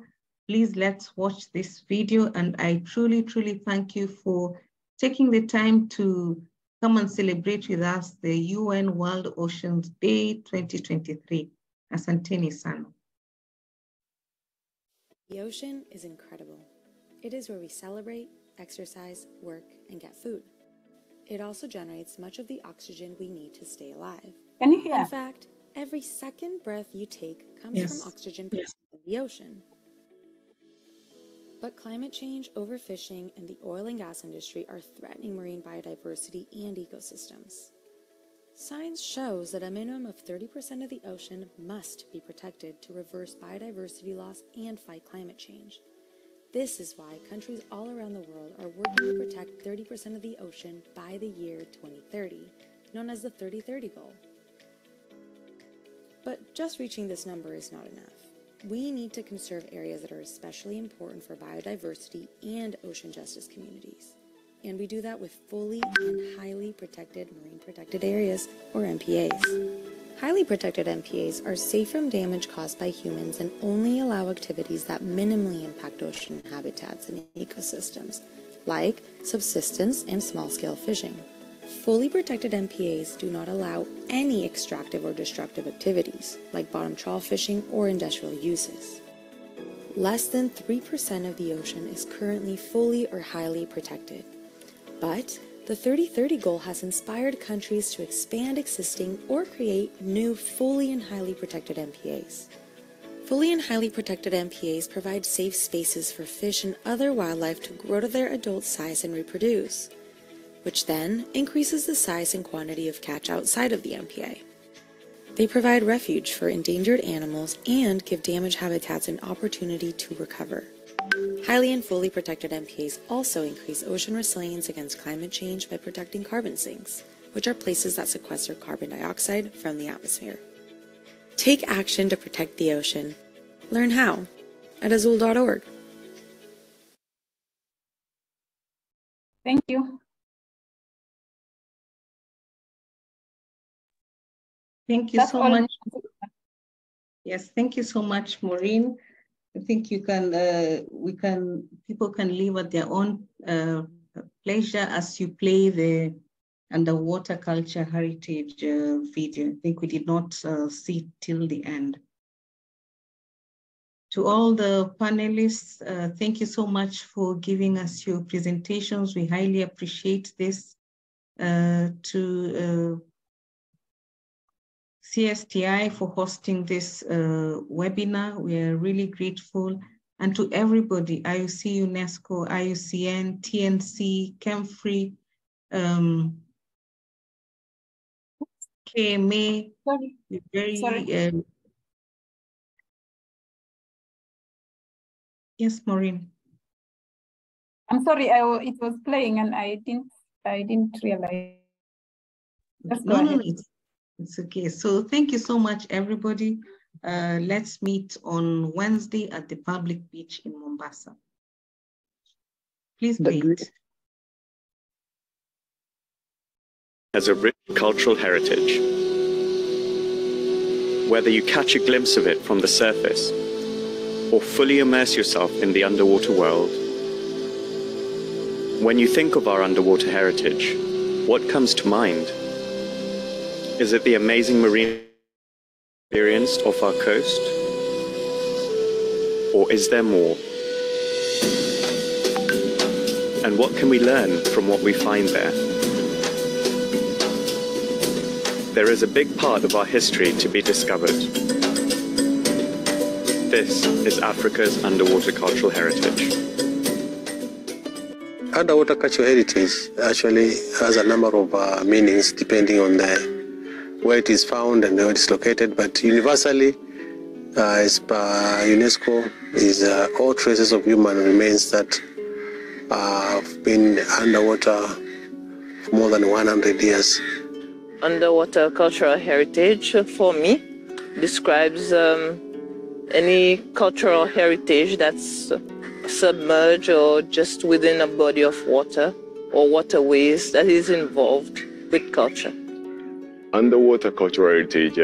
Please let's watch this video. And I truly, truly thank you for taking the time to come and celebrate with us the UN World Oceans Day 2023. Asanteni sana. The ocean is incredible. It is where we celebrate, exercise, work, and get food. It also generates much of the oxygen we need to stay alive. Can you hear? In fact, every second breath you take comes from oxygen produced in the ocean. But climate change, overfishing, and the oil and gas industry are threatening marine biodiversity and ecosystems. Science shows that a minimum of 30% of the ocean must be protected to reverse biodiversity loss and fight climate change. This is why countries all around the world are working to protect 30% of the ocean by the year 2030, known as the 30-30 goal. But just reaching this number is not enough. We need to conserve areas that are especially important for biodiversity and ocean justice communities. And we do that with fully and highly protected marine protected areas, or MPAs. Highly protected MPAs are safe from damage caused by humans and only allow activities that minimally impact ocean habitats and ecosystems, like subsistence and small-scale fishing. Fully protected MPAs do not allow any extractive or destructive activities, like bottom trawl fishing or industrial uses. Less than 3% of the ocean is currently fully or highly protected. But the 3030 goal has inspired countries to expand existing or create new fully and highly protected MPAs. Fully and highly protected MPAs provide safe spaces for fish and other wildlife to grow to their adult size and reproduce, which then increases the size and quantity of catch outside of the MPA. They provide refuge for endangered animals and give damaged habitats an opportunity to recover. Highly and fully protected MPAs also increase ocean resilience against climate change by protecting carbon sinks, which are places that sequester carbon dioxide from the atmosphere. Take action to protect the ocean. Learn how at azul.org. Thank you. Thank you so much. Yes, thank you so much, Maureen. I think you can, people can live at their own pleasure as you play the underwater culture heritage video. I think we did not see till the end. To all the panelists, thank you so much for giving us your presentations. We highly appreciate this. To CSTI for hosting this webinar. We are really grateful. And to everybody, IUC, UNESCO, IUCN, TNC, KMFRI, KMA. Sorry. Yes, Maureen. I'm sorry, it was playing and I didn't realize. No, it's okay. So thank you so much, everybody. Let's meet on Wednesday at the public beach in Mombasa. Please wait. Has a rich cultural heritage. Whether you catch a glimpse of it from the surface or fully immerse yourself in the underwater world, when you think of our underwater heritage, what comes to mind? Is it the amazing marine experience off our coast? Or is there more? And what can we learn from what we find there? There is a big part of our history to be discovered. This is Africa's underwater cultural heritage. Underwater cultural heritage actually has a number of meanings depending on where it is found and where it is located, but universally, as per UNESCO, is all traces of human remains that have been underwater for more than 100 years. Underwater cultural heritage, for me, describes any cultural heritage that's submerged or just within a body of water or waterways that is involved with culture. Underwater cultural heritage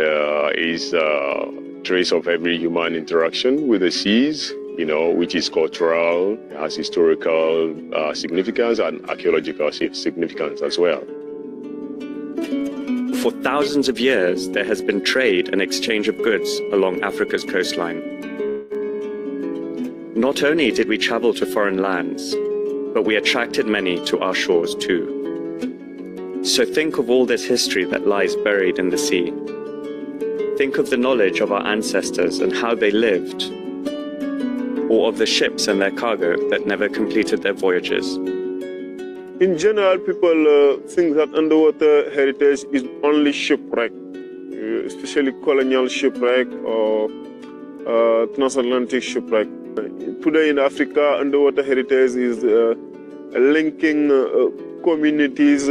is a trace of every human interaction with the seas, which is cultural, has historical significance and archaeological significance as well. For thousands of years, there has been trade and exchange of goods along Africa's coastline. Not only did we travel to foreign lands, but we attracted many to our shores too. So think of all this history that lies buried in the sea. Think of the knowledge of our ancestors and how they lived, or of the ships and their cargo that never completed their voyages. In general, people think that underwater heritage is only shipwreck, especially colonial shipwreck or transatlantic shipwreck. Today in Africa, underwater heritage is linking communities,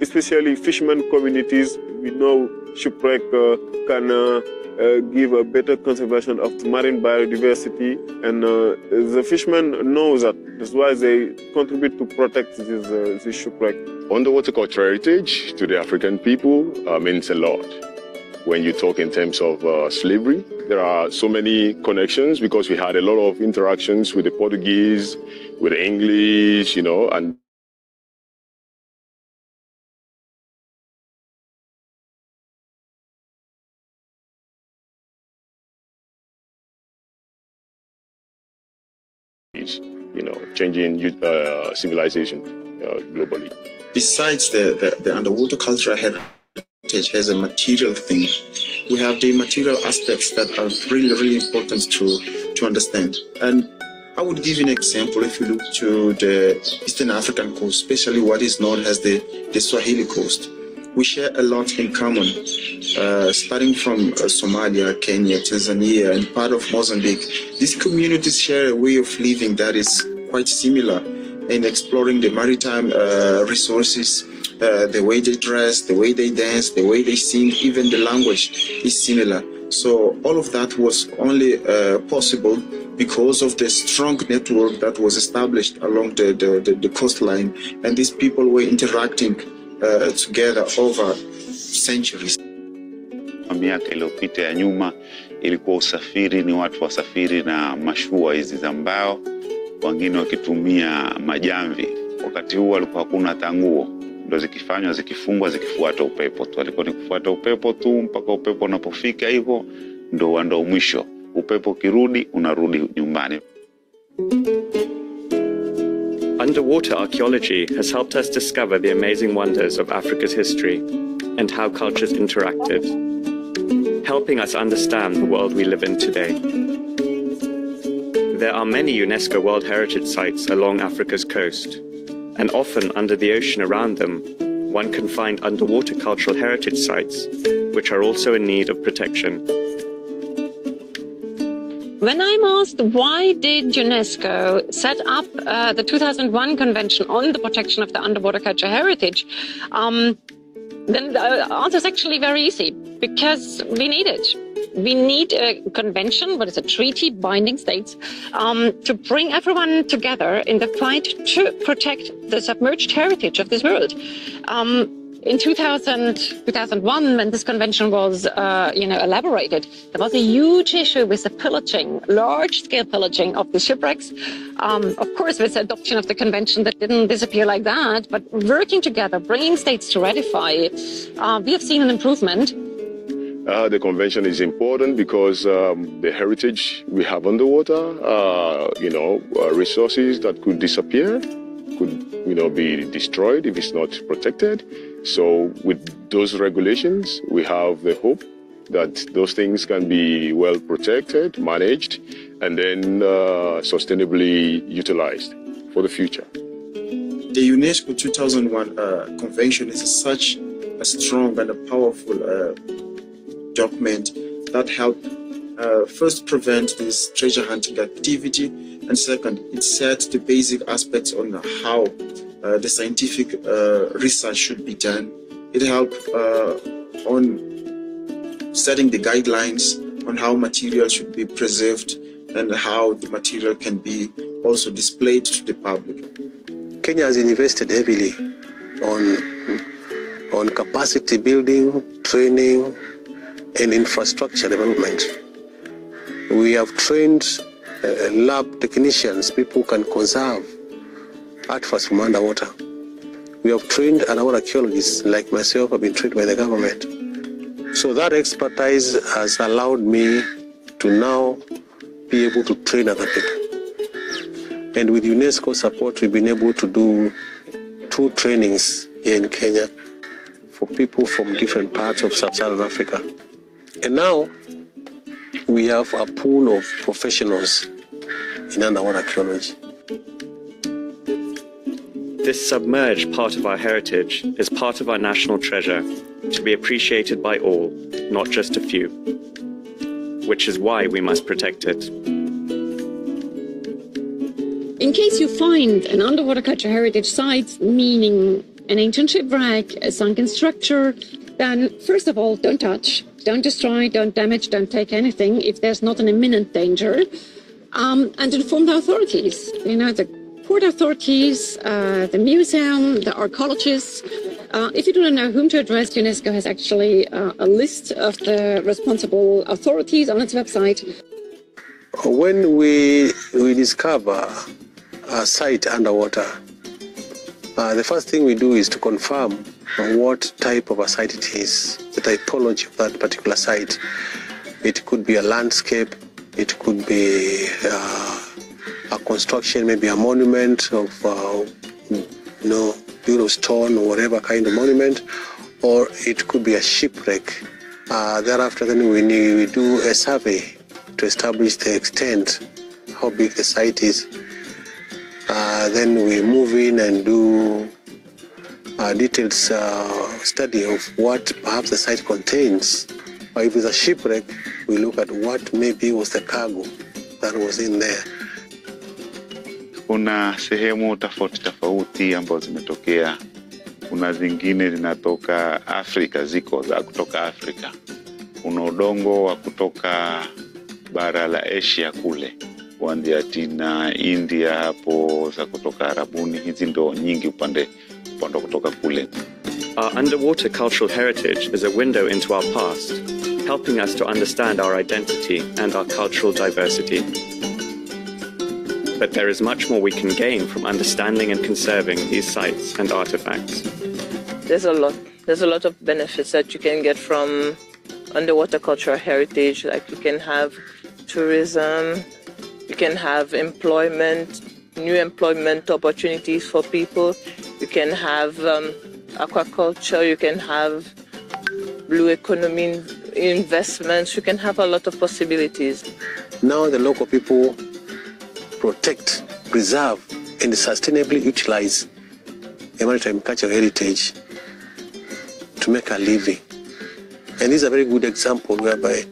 especially fishermen communities. We know shipwreck can give a better conservation of marine biodiversity, and the fishermen know that. That's why they contribute to protect this shipwreck. Underwater cultural heritage to the African people means a lot. when you talk in terms of slavery. There are so many connections because we had a lot of interactions with the Portuguese, with the English, and changing civilization globally. Besides the underwater cultural heritage has a material thing, we have the material aspects that are really, really important to understand. And I would give you an example. If you look to the Eastern African coast, especially what is known as the Swahili coast, we share a lot in common, starting from Somalia, Kenya, Tanzania, and part of Mozambique. These communities share a way of living that is quite similar in exploring the maritime resources, the way they dress, the way they dance, the way they sing, even the language is similar. So all of that was only possible because of the strong network that was established along the coastline, and these people were interacting together over centuries. Miaka iliyopita ya nyuma ilikuwa usafiri ni watu wasafiri na mashua hizi za mbao, wengine wakitumia majamvi. Wakati huo alikuwa hakuna tanguo, ndo zikifanywa zikifungwa zikifuata upepo tu. Alikuwa ni kufuata upepo tu mpaka upepo unapofika hivyo ndo mwisho. Upepo kirudi unarudi nyumbani. Underwater archaeology has helped us discover the amazing wonders of Africa's history and how cultures interacted, helping us understand the world we live in today. There are many UNESCO World Heritage Sites along Africa's coast, and often under the ocean around them, one can find underwater cultural heritage sites, which are also in need of protection. When I'm asked why did UNESCO set up the 2001 Convention on the Protection of the Underwater Cultural Heritage, then the answer is actually very easy, because we need it. We need a convention, what is a treaty binding states, to bring everyone together in the fight to protect the submerged heritage of this world. In 2001, when this convention was, elaborated, there was a huge issue with the pillaging, large-scale pillaging of the shipwrecks. Of course, with the adoption of the convention, that didn't disappear like that, but working together, bringing states to ratify, we have seen an improvement. The convention is important because the heritage we have underwater, resources that could disappear, could be destroyed if it's not protected. So with those regulations, we have the hope that those things can be well protected, managed, and then sustainably utilized for the future. The UNESCO 2001 Convention is such a strong and a powerful document that helped first prevent this treasure hunting activity, and second, it set the basic aspects on how the scientific research should be done. It helped on setting the guidelines on how material should be preserved and how the material can be also displayed to the public. Kenya has invested heavily on capacity building, training, and infrastructure development. We have trained lab technicians, people who can conserve artifacts from underwater. We have trained underwater archaeologists, like myself, have been trained by the government. So that expertise has allowed me to now be able to train other people. And with UNESCO support, we've been able to do 2 trainings here in Kenya for people from different parts of sub-Saharan Africa. And now we have a pool of professionals in underwater archaeology. This submerged part of our heritage is part of our national treasure, to be appreciated by all, not just a few, which is why we must protect it. In case you find an underwater cultural heritage site, meaning an ancient shipwreck, a sunken structure, then first of all, don't touch, don't destroy, don't damage, don't take anything if there's not an imminent danger, and inform the authorities. The port authorities, the museum, the archaeologists, If you do not know whom to address, UNESCO has actually a list of the responsible authorities on its website. When we discover a site underwater, the first thing we do is to confirm what type of a site it is, the typology of that particular site. It could be a landscape, it could be a construction, maybe a monument of, built of stone or whatever kind of monument, or it could be a shipwreck. Thereafter, then we do a survey to establish the extent, how big the site is. Then we move in and do a detailed study of what perhaps the site contains. Or if it's a shipwreck, we look at what maybe was the cargo that was in there. Kuna sehemu tofauti ambazo zimetokea. Kuna zingine zinatoka Afrika, ziko za kutoka Afrika. Kuna udongo wa kutoka bara la Asia kule, kuanzia China, India hapo, za kutoka Arabuni. Hizi ndo nyingi upande kutoka kule. Our underwater cultural heritage is a window into our past, helping us to understand our identity and our cultural diversity. But there is much more we can gain from understanding and conserving these sites and artifacts. There's a lot of benefits that you can get from underwater cultural heritage. Like you can have tourism, you can have employment, new employment opportunities for people. You can have aquaculture, you can have blue economy investments, you can have a lot of possibilities. Now the local people protect, preserve, and sustainably utilize a maritime cultural heritage to make a living. And this is a very good example whereby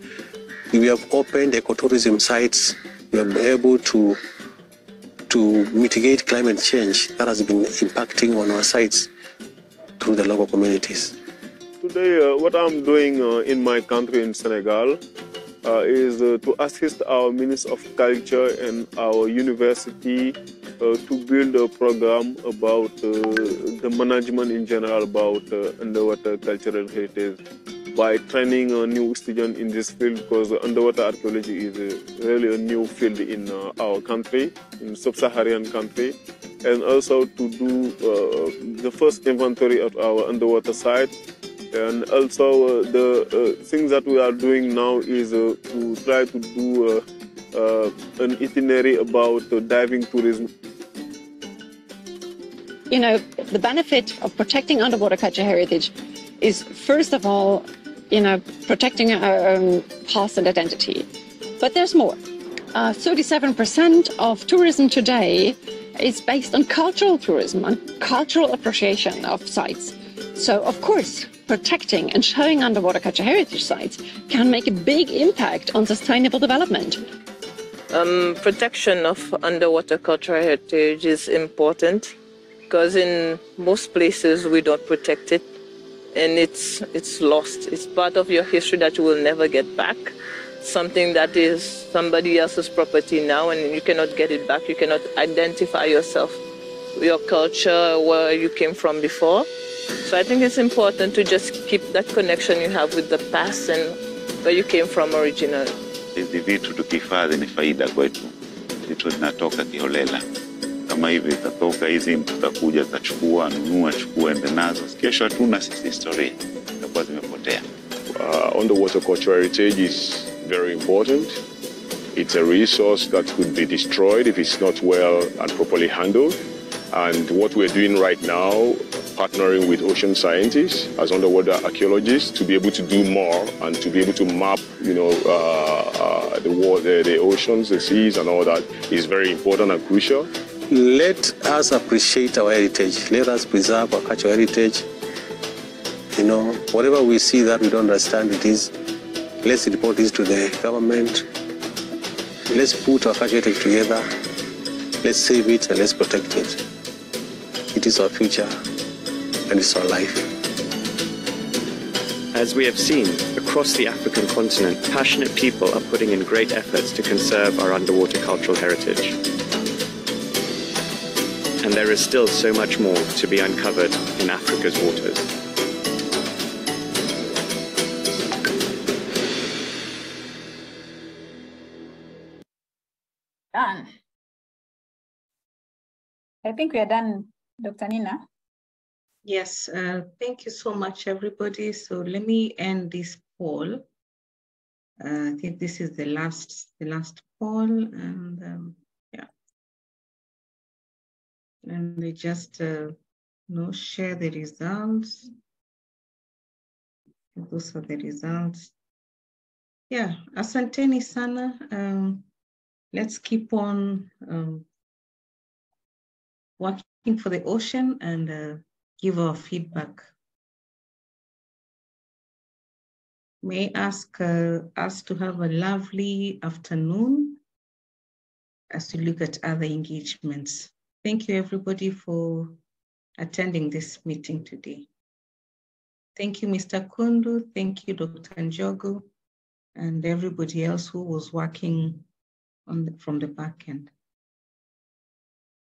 we have opened ecotourism sites. We have been able to mitigate climate change that has been impacting on our sites through the local communities. Today, what I'm doing in my country, in Senegal, is to assist our Minister of Culture and our university to build a program about the management in general about underwater cultural heritage by training a new student in this field, because underwater archaeology is really a new field in our country, in sub-Saharan country, and also to do the first inventory of our underwater site. And also the things that we are doing now is to try to do an itinerary about diving tourism. You know, the benefit of protecting underwater cultural heritage is, first of all, protecting our own past and identity. But there's more. 37% of tourism today is based on cultural tourism, on cultural appreciation of sites. So, of course, protecting and showing underwater cultural heritage sites can make a big impact on sustainable development. Protection of underwater cultural heritage is important because in most places we don't protect it and it's lost. It's part of your history that you will never get back. Something that is somebody else's property now and you cannot get it back. You cannot identify yourself, your culture, where you came from before. So I think it's important to just keep that connection you have with the past and where you came from originally. Hizi vitu tukihifadhi ni faida kwetu. Vitu zinatoka kiholela. Kama hivi zitatoka hizi, tutakuja tutachukua, nunua, chukua, ende nazo. Kesho hatuna sisi historia. Zitakuwa zimepotea. Underwater cultural heritage is very important. It's a resource that could be destroyed if it's not well and properly handled. And what we're doing right now, partnering with ocean scientists as underwater archaeologists to be able to do more and to be able to map, the water, the oceans, the seas and all that is very important and crucial. Let us appreciate our heritage. Let us preserve our cultural heritage. Whatever we see that we don't understand it is, let's report this to the government. Let's put our cultural heritage together. Let's save it and let's protect it. It is our future and it's our life. As we have seen, across the African continent, passionate people are putting in great efforts to conserve our underwater cultural heritage. and there is still so much more to be uncovered in Africa's waters. Done. I think we are done, Dr. Nina. Yes, thank you so much, everybody. So let me end this poll. I think this is the last poll, and yeah. And we just share the results. Those are the results. Yeah, asanteni sana. Let's keep on working for the ocean and give our feedback. May I ask us to have a lovely afternoon as we look at other engagements. Thank you, everybody, for attending this meeting today. Thank you, Mr. Kundu. Thank you, Dr. Njogu, and everybody else who was working from the back end.